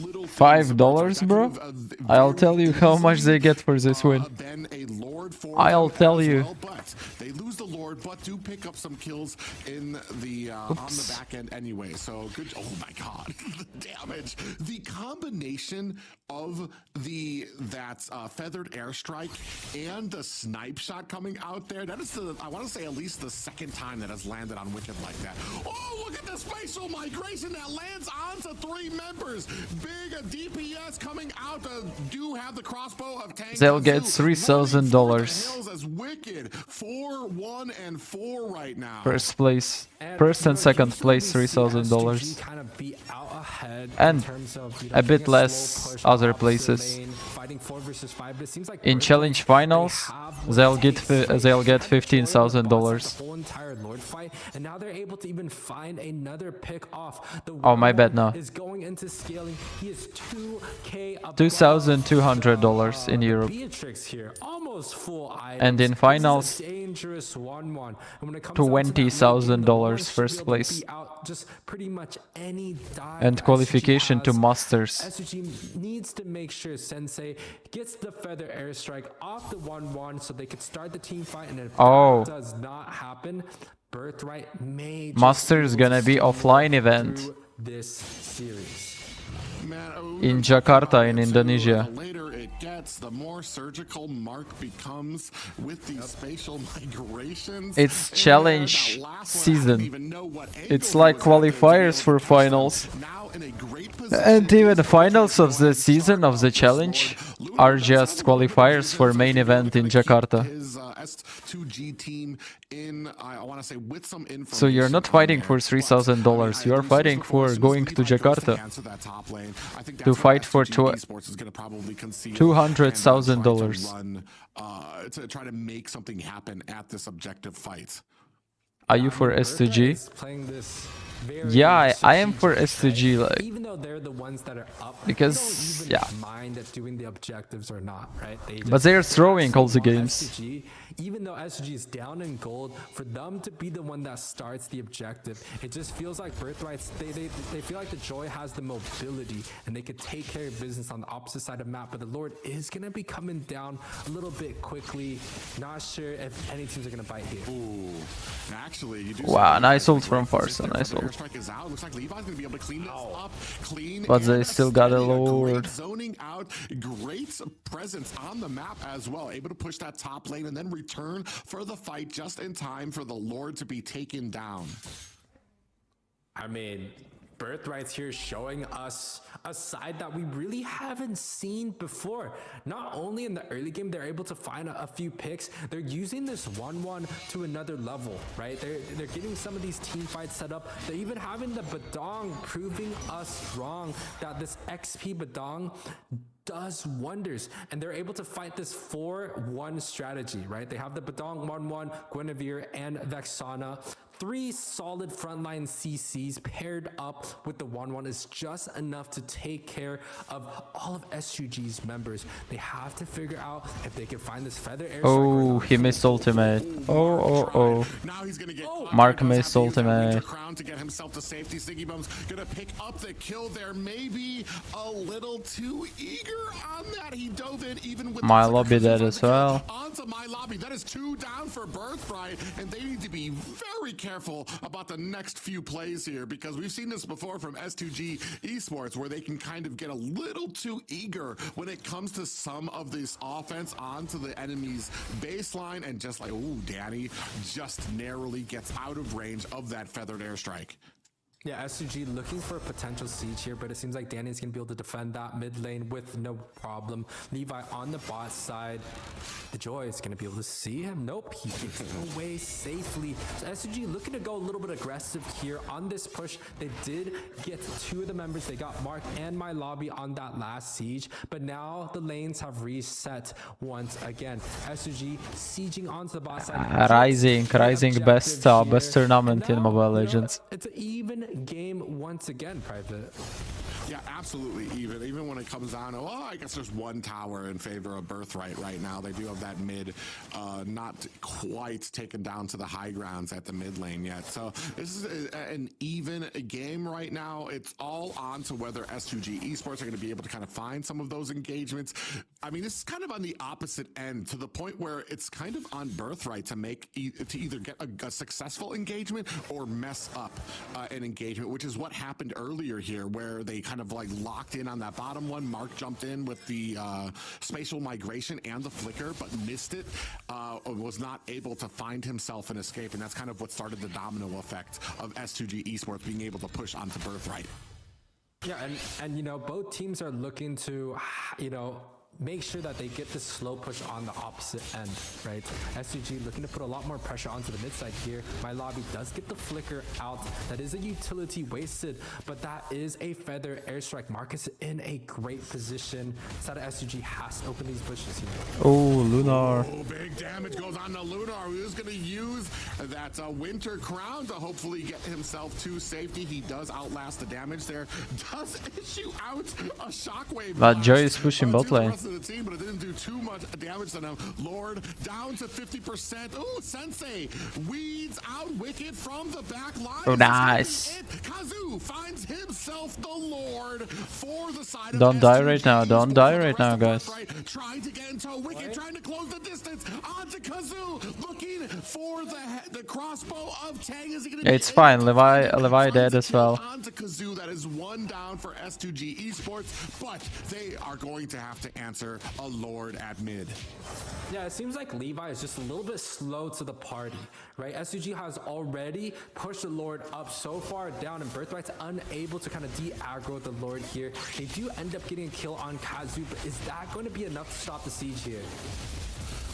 little $5, bro? I'll tell you how much they get for this win. I'll tell you. Well, but they lose the Lord, but do pick up some kills in the on the back end anyway. So good. Oh my God, the damage! The combination of that feathered airstrike and the snipe shot coming out there. That is I want to say at least the second time that has landed on Wicked like that. Oh, look at the spatial migration that lands onto 3 members. Big DPS coming out. Do have the crossbow of Tang. They'll get $3,000. As Wicked 4-1 and 4 right now. First place, first and second place, $3,000, and a bit less other places. In challenge finals, they'll get $15,000. And now they're able to even find another pick off. Oh, my bad, no. Is going into scaling. He is 2K $2,200 in Europe. Beatrix here, almost full items. And in finals, dangerous 1-1. $20,000 first place. Just pretty much any and qualification to Masters. SUG needs to make sure Sensei gets the feather airstrike off the 1-1 so they could start the team fight, and if that does not happen, Birthright may Masters gonna be offline event this series. In Jakarta in Indonesia. Later it gets, the more surgical Mark becomes with these spatial migrations. It's challenge season. It's like qualifiers for finals. And even the finals of the season of the challenge are just qualifiers for main event in Jakarta. S2G team in, I want to say, with some information. So you're not fighting for $3,000. You are fighting for going to Jakarta to fight for $200,000. To try to make something happen at this objective fight. Are you for S2G? Yeah, I am for S2G, like, even though they're the ones that are up, because yeah, mind doing the objectives or not, right? But they're throwing all the games. SUG, even though SUG is down in gold, for them to be the one that starts the objective, it just feels like Birthrights, they feel like the Joy has the mobility and they could take care of business on the opposite side of the map, but the Lord is going to be coming down a little bit quickly. Not sure if any teams are going to bite here. Ooh. Actually, you do Wow, nice ult from Farsa, nice ult. Airstrike is out. Looks like Levi's going to be able to clean this up. Clean. But they and still got a steady. Lord. Great zoning out. Great presence on the map as well. Able to push that top lane and then return for the fight just in time for the Lord to be taken down. I mean, Birthrights here showing us a side that we really haven't seen before. Not only in the early game, they're able to find a few picks, they're using this 1-1 to another level, right? They're getting some of these team fights set up. They're even having the Badong proving us wrong that this XP Badong does wonders, and they're able to fight this 4-1 strategy, right? They have the Badong 1-1, Guinevere, and Vexana. 3 solid frontline CCs paired up with the 1-1 is just enough to take care of all of SUG's members. They have to figure out if they can find this feather airstrike. Oh, he missed ultimate. Oh. Now he's gonna get Mark missed ultimate. Crown to get himself to safety. Siggy Bum's gonna pick up the kill there. Maybe a little too eager on that. He dove in even with My lobby dead as well. onto my lobby. That is 2 down for Birthright, and they need to be very careful about the next few plays here, because we've seen this before from S2G Esports, where they can kind of get a little too eager when it comes to some of this offense onto the enemy's baseline, and just like, ooh, Danny just narrowly gets out of range of that feathered airstrike. Yeah, SUG looking for a potential siege here, but it seems like Danny's going to be able to defend that mid lane with no problem. Levi on the bot side. The Joy is going to be able to see him. Nope, he gets away safely. So SUG looking to go a little bit aggressive here on this push. They did get 2 of the members. They got Mark and My Lobby on that last siege, but now the lanes have reset once again. SUG sieging onto the bot side. Rising best tournament in Mobile Legends. It's an even game once again, Private. Yeah, absolutely even when it comes down to, oh, I guess there's 1 tower in favor of Birthright right now. They do have that mid not quite taken down to the high grounds at the mid lane yet. So this is an even game right now. It's all on to whether S2G Esports are going to be able to kind of find some of those engagements. I mean, this is kind of on the opposite end, to the point where it's kind of on Birthright to either get a successful engagement or mess up an engagement, which is what happened earlier here, where they kind of like locked in on that bottom one. Mark jumped in with the spatial migration and the flicker, but missed it, was not able to find himself an escape, and that's kind of what started the domino effect of S2G Esports being able to push onto Birthright. Yeah, and you know, both teams are looking to, you know, make sure that they get this slow push on the opposite end, right? SUG looking to put a lot more pressure onto the mid side here. My Lobby does get the flicker out. That is a utility wasted, but that is a feather airstrike. Marcus in a great position. Side of SUG has to open these bushes here. Oh, Lunar. Oh, big damage goes on to Lunar, who's going to use that Winter Crown to hopefully get himself to safety. He does outlast the damage there. Does issue out a shockwave. But Joy is pushing bot lane. The team, but it didn't do too much damage to them. Lord down to 50%. Oh, Sensei weeds out Wicked from the back line. Oh, nice. Kazu finds himself the Lord for the side. Don't die right now. Don't die right now, guys. Trying to get into Wicked, trying to close the distance onto Kazu, looking for the crossbow of Tang. Is he gonna It's fine. Levi dead as well. Onto Kazu, that is 1 down for S2G Esports, but they are going to have to answer a Lord at mid. Yeah, it seems like Levi is just a little bit slow to the party, right? SUG has already pushed the Lord up so far down, and Birthright's unable to kind of de-aggro the Lord here. They do end up getting a kill on Kazu, but is that going to be enough to stop the siege here?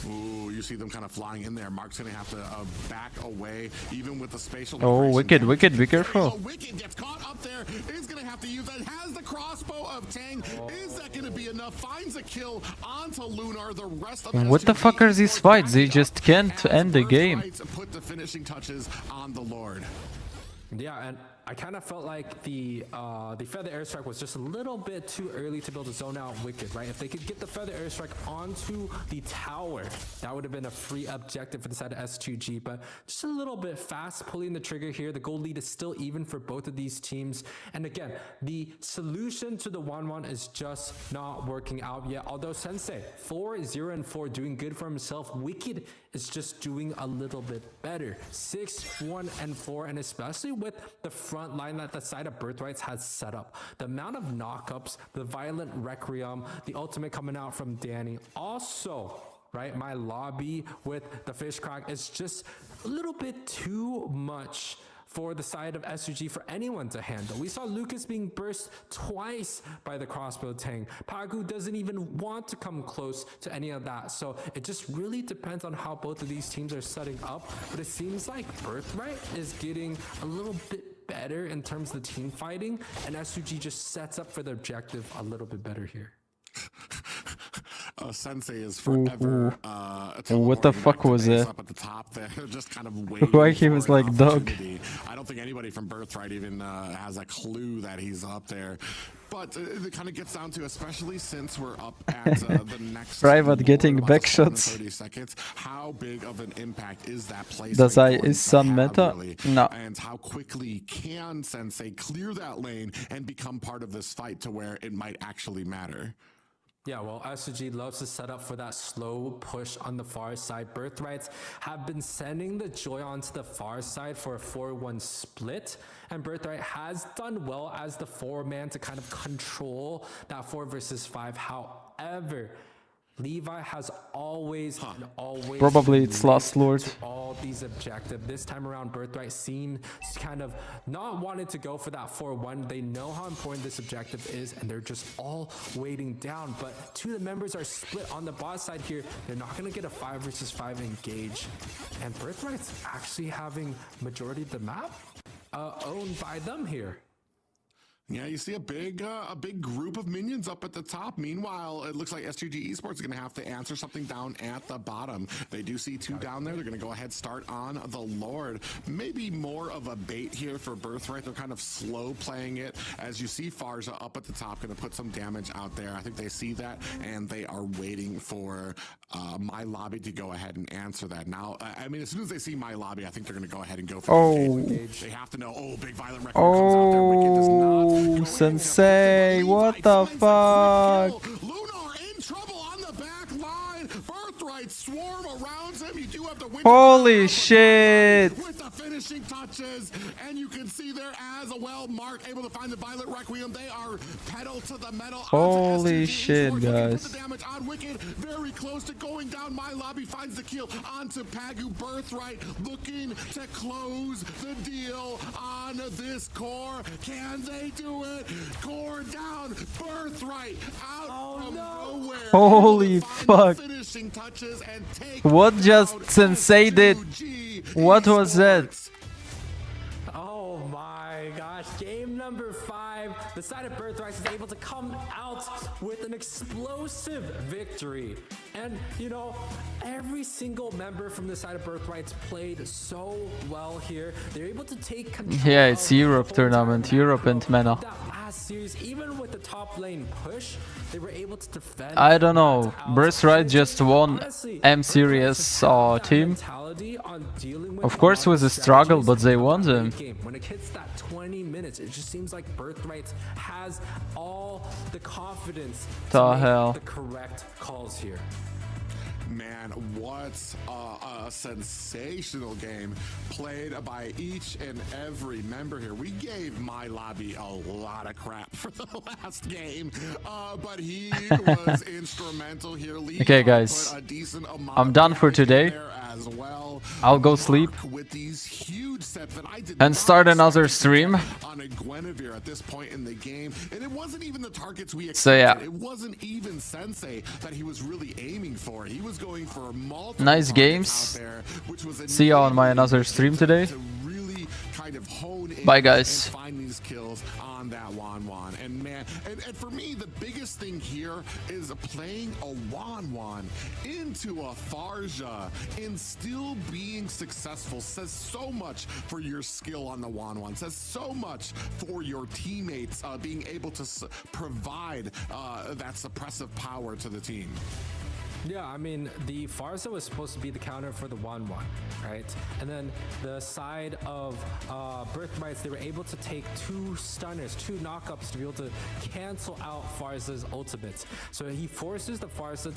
Ooh, you see them kind of flying in there. Mark's going to have to back away, even with the spatial. Oh, Wicked, be careful. Wicked gets caught up there. Is going to have to use that. Has the crossbow of Tang. Is that going to be enough? Finds a kill onto Lunar. The rest of What the fuck are these fights? They just can't end the game. Put the finishing touches on the Lord. Yeah, I kind of felt like the feather airstrike was just a little bit too early to build a zone out Wicked, right? If they could get the feather airstrike onto the tower, that would have been a free objective for the side of S2G, but just a little bit fast pulling the trigger here. The goal lead is still even for both of these teams. And again, the solution to the 1-1 is just not working out yet. Although Sensei, 4-0-4, doing good for himself. Wicked is just doing a little bit better. 6-1-4, and especially with the front line that the side of Birthrights has set up. The amount of knockups, the Violent Requiem, the ultimate coming out from Danny. Also, right, my lobby with the Fish Crack is just a little bit too much for the side of SUG for anyone to handle. We saw Lucas being burst twice by the crossbow tank. Pagu doesn't even want to come close to any of that. So it just really depends on how both of these teams are setting up. But it seems like Birthright is getting a little bit better in terms of the team fighting, and SUG just sets up for the objective a little bit better here. Sensei is forever. What the fuck was that? Up at the top there, just kind of Why he was like dog? I don't think anybody from Birthright even has a clue that he's up there. But it kind of gets down to, especially since we're up at the next Private getting back shots. 30 seconds, how big of an impact is that place? Dazai is some meta? Really? No. And how quickly can Sensei clear that lane and become part of this fight to where it might actually matter? Yeah, well, SUG loves to set up for that slow push on the far side. Birthrights have been sending the Joy onto the far side for a 4-1 split, and Birthright has done well as the 4-man to kind of control that 4 versus 5. However, Levi has always probably it's Last Lord. All these objectives. This time around, Birthright seems kind of not wanting to go for that 4-1. They know how important this objective is, and they're just all waiting down. But two of the members are split on the bot side here. They're not going to get a 5 versus 5 engage. And Birthright's actually having majority of the map owned by them here. Yeah, you see a big group of minions up at the top. Meanwhile, it looks like SGG Esports is going to have to answer something down at the bottom. They do see 2 down there. They're going to go ahead, start on the Lord. Maybe more of a bait here for Birthright. They're kind of slow playing it. As you see Farza up at the top, going to put some damage out there. I think they see that, and they are waiting for My Lobby to go ahead and answer that. Now, I mean, as soon as they see My Lobby, I think they're going to go ahead and go for the engage. They have to know, big Violent Requiem comes out there. Wicked does not. Sensei, what the fuck? Lunar in trouble on the back line. Birthright swarm around him. You do have to win. Holy shit! With the finishing touches, and you can see there as well. Mark able to find the Violent Requiem. They are pedal to the metal. Holy shit, guys! The damage on Wicked, very close to going down. My Lobby finds the kill onto Pagu. Birthright looking to close the deal on this core. Can they do it? Core down. Birthright out from nowhere. Holy fuck! Finishing touches and take what just Sensei did? What was that? Oh my gosh, game number 5. The side of Birthright is able to come out with an explosive victory. And, you know, every single member from the side of Birthrights played so well here. They're able to take control. Yeah, it's Europe tournament, Europe and MENA. That last series, even with the top lane push, they were able to defend. I don't know. Birthright just won M Series team. Of course, it was a struggle, but they won them. When it hits that 20 minutes, it just seems like Birthright has all the confidence to make the correct calls here. Man, what a sensational game played by each and every member here. We gave My Lobby a lot of crap for the last game, but he was instrumental here. Okay, guys, I'm done for today. I'll go sleep with these huge steps that I did and start another stream. On a Guinevere at this point in the game, and it wasn't even the targets we expected. So yeah, it wasn't even Sensei that he was really aiming for. He was going for multiple nice games. out there, which was see you on my another stream today. To really kind kind of hone in Bye, guys. and find these kills on that Wan. And man, and for me, the biggest thing here is playing a Wan into a Farja and still being successful says so much for your skill on the Wan, says so much for your teammates being able to provide that suppressive power to the team. Yeah, I mean, the Farsa was supposed to be the counter for the 1-1, right? And then the side of Birthrights, they were able to take 2 stunners, 2 knockups to be able to cancel out Farsa's ultimates. So he forces the Farsa to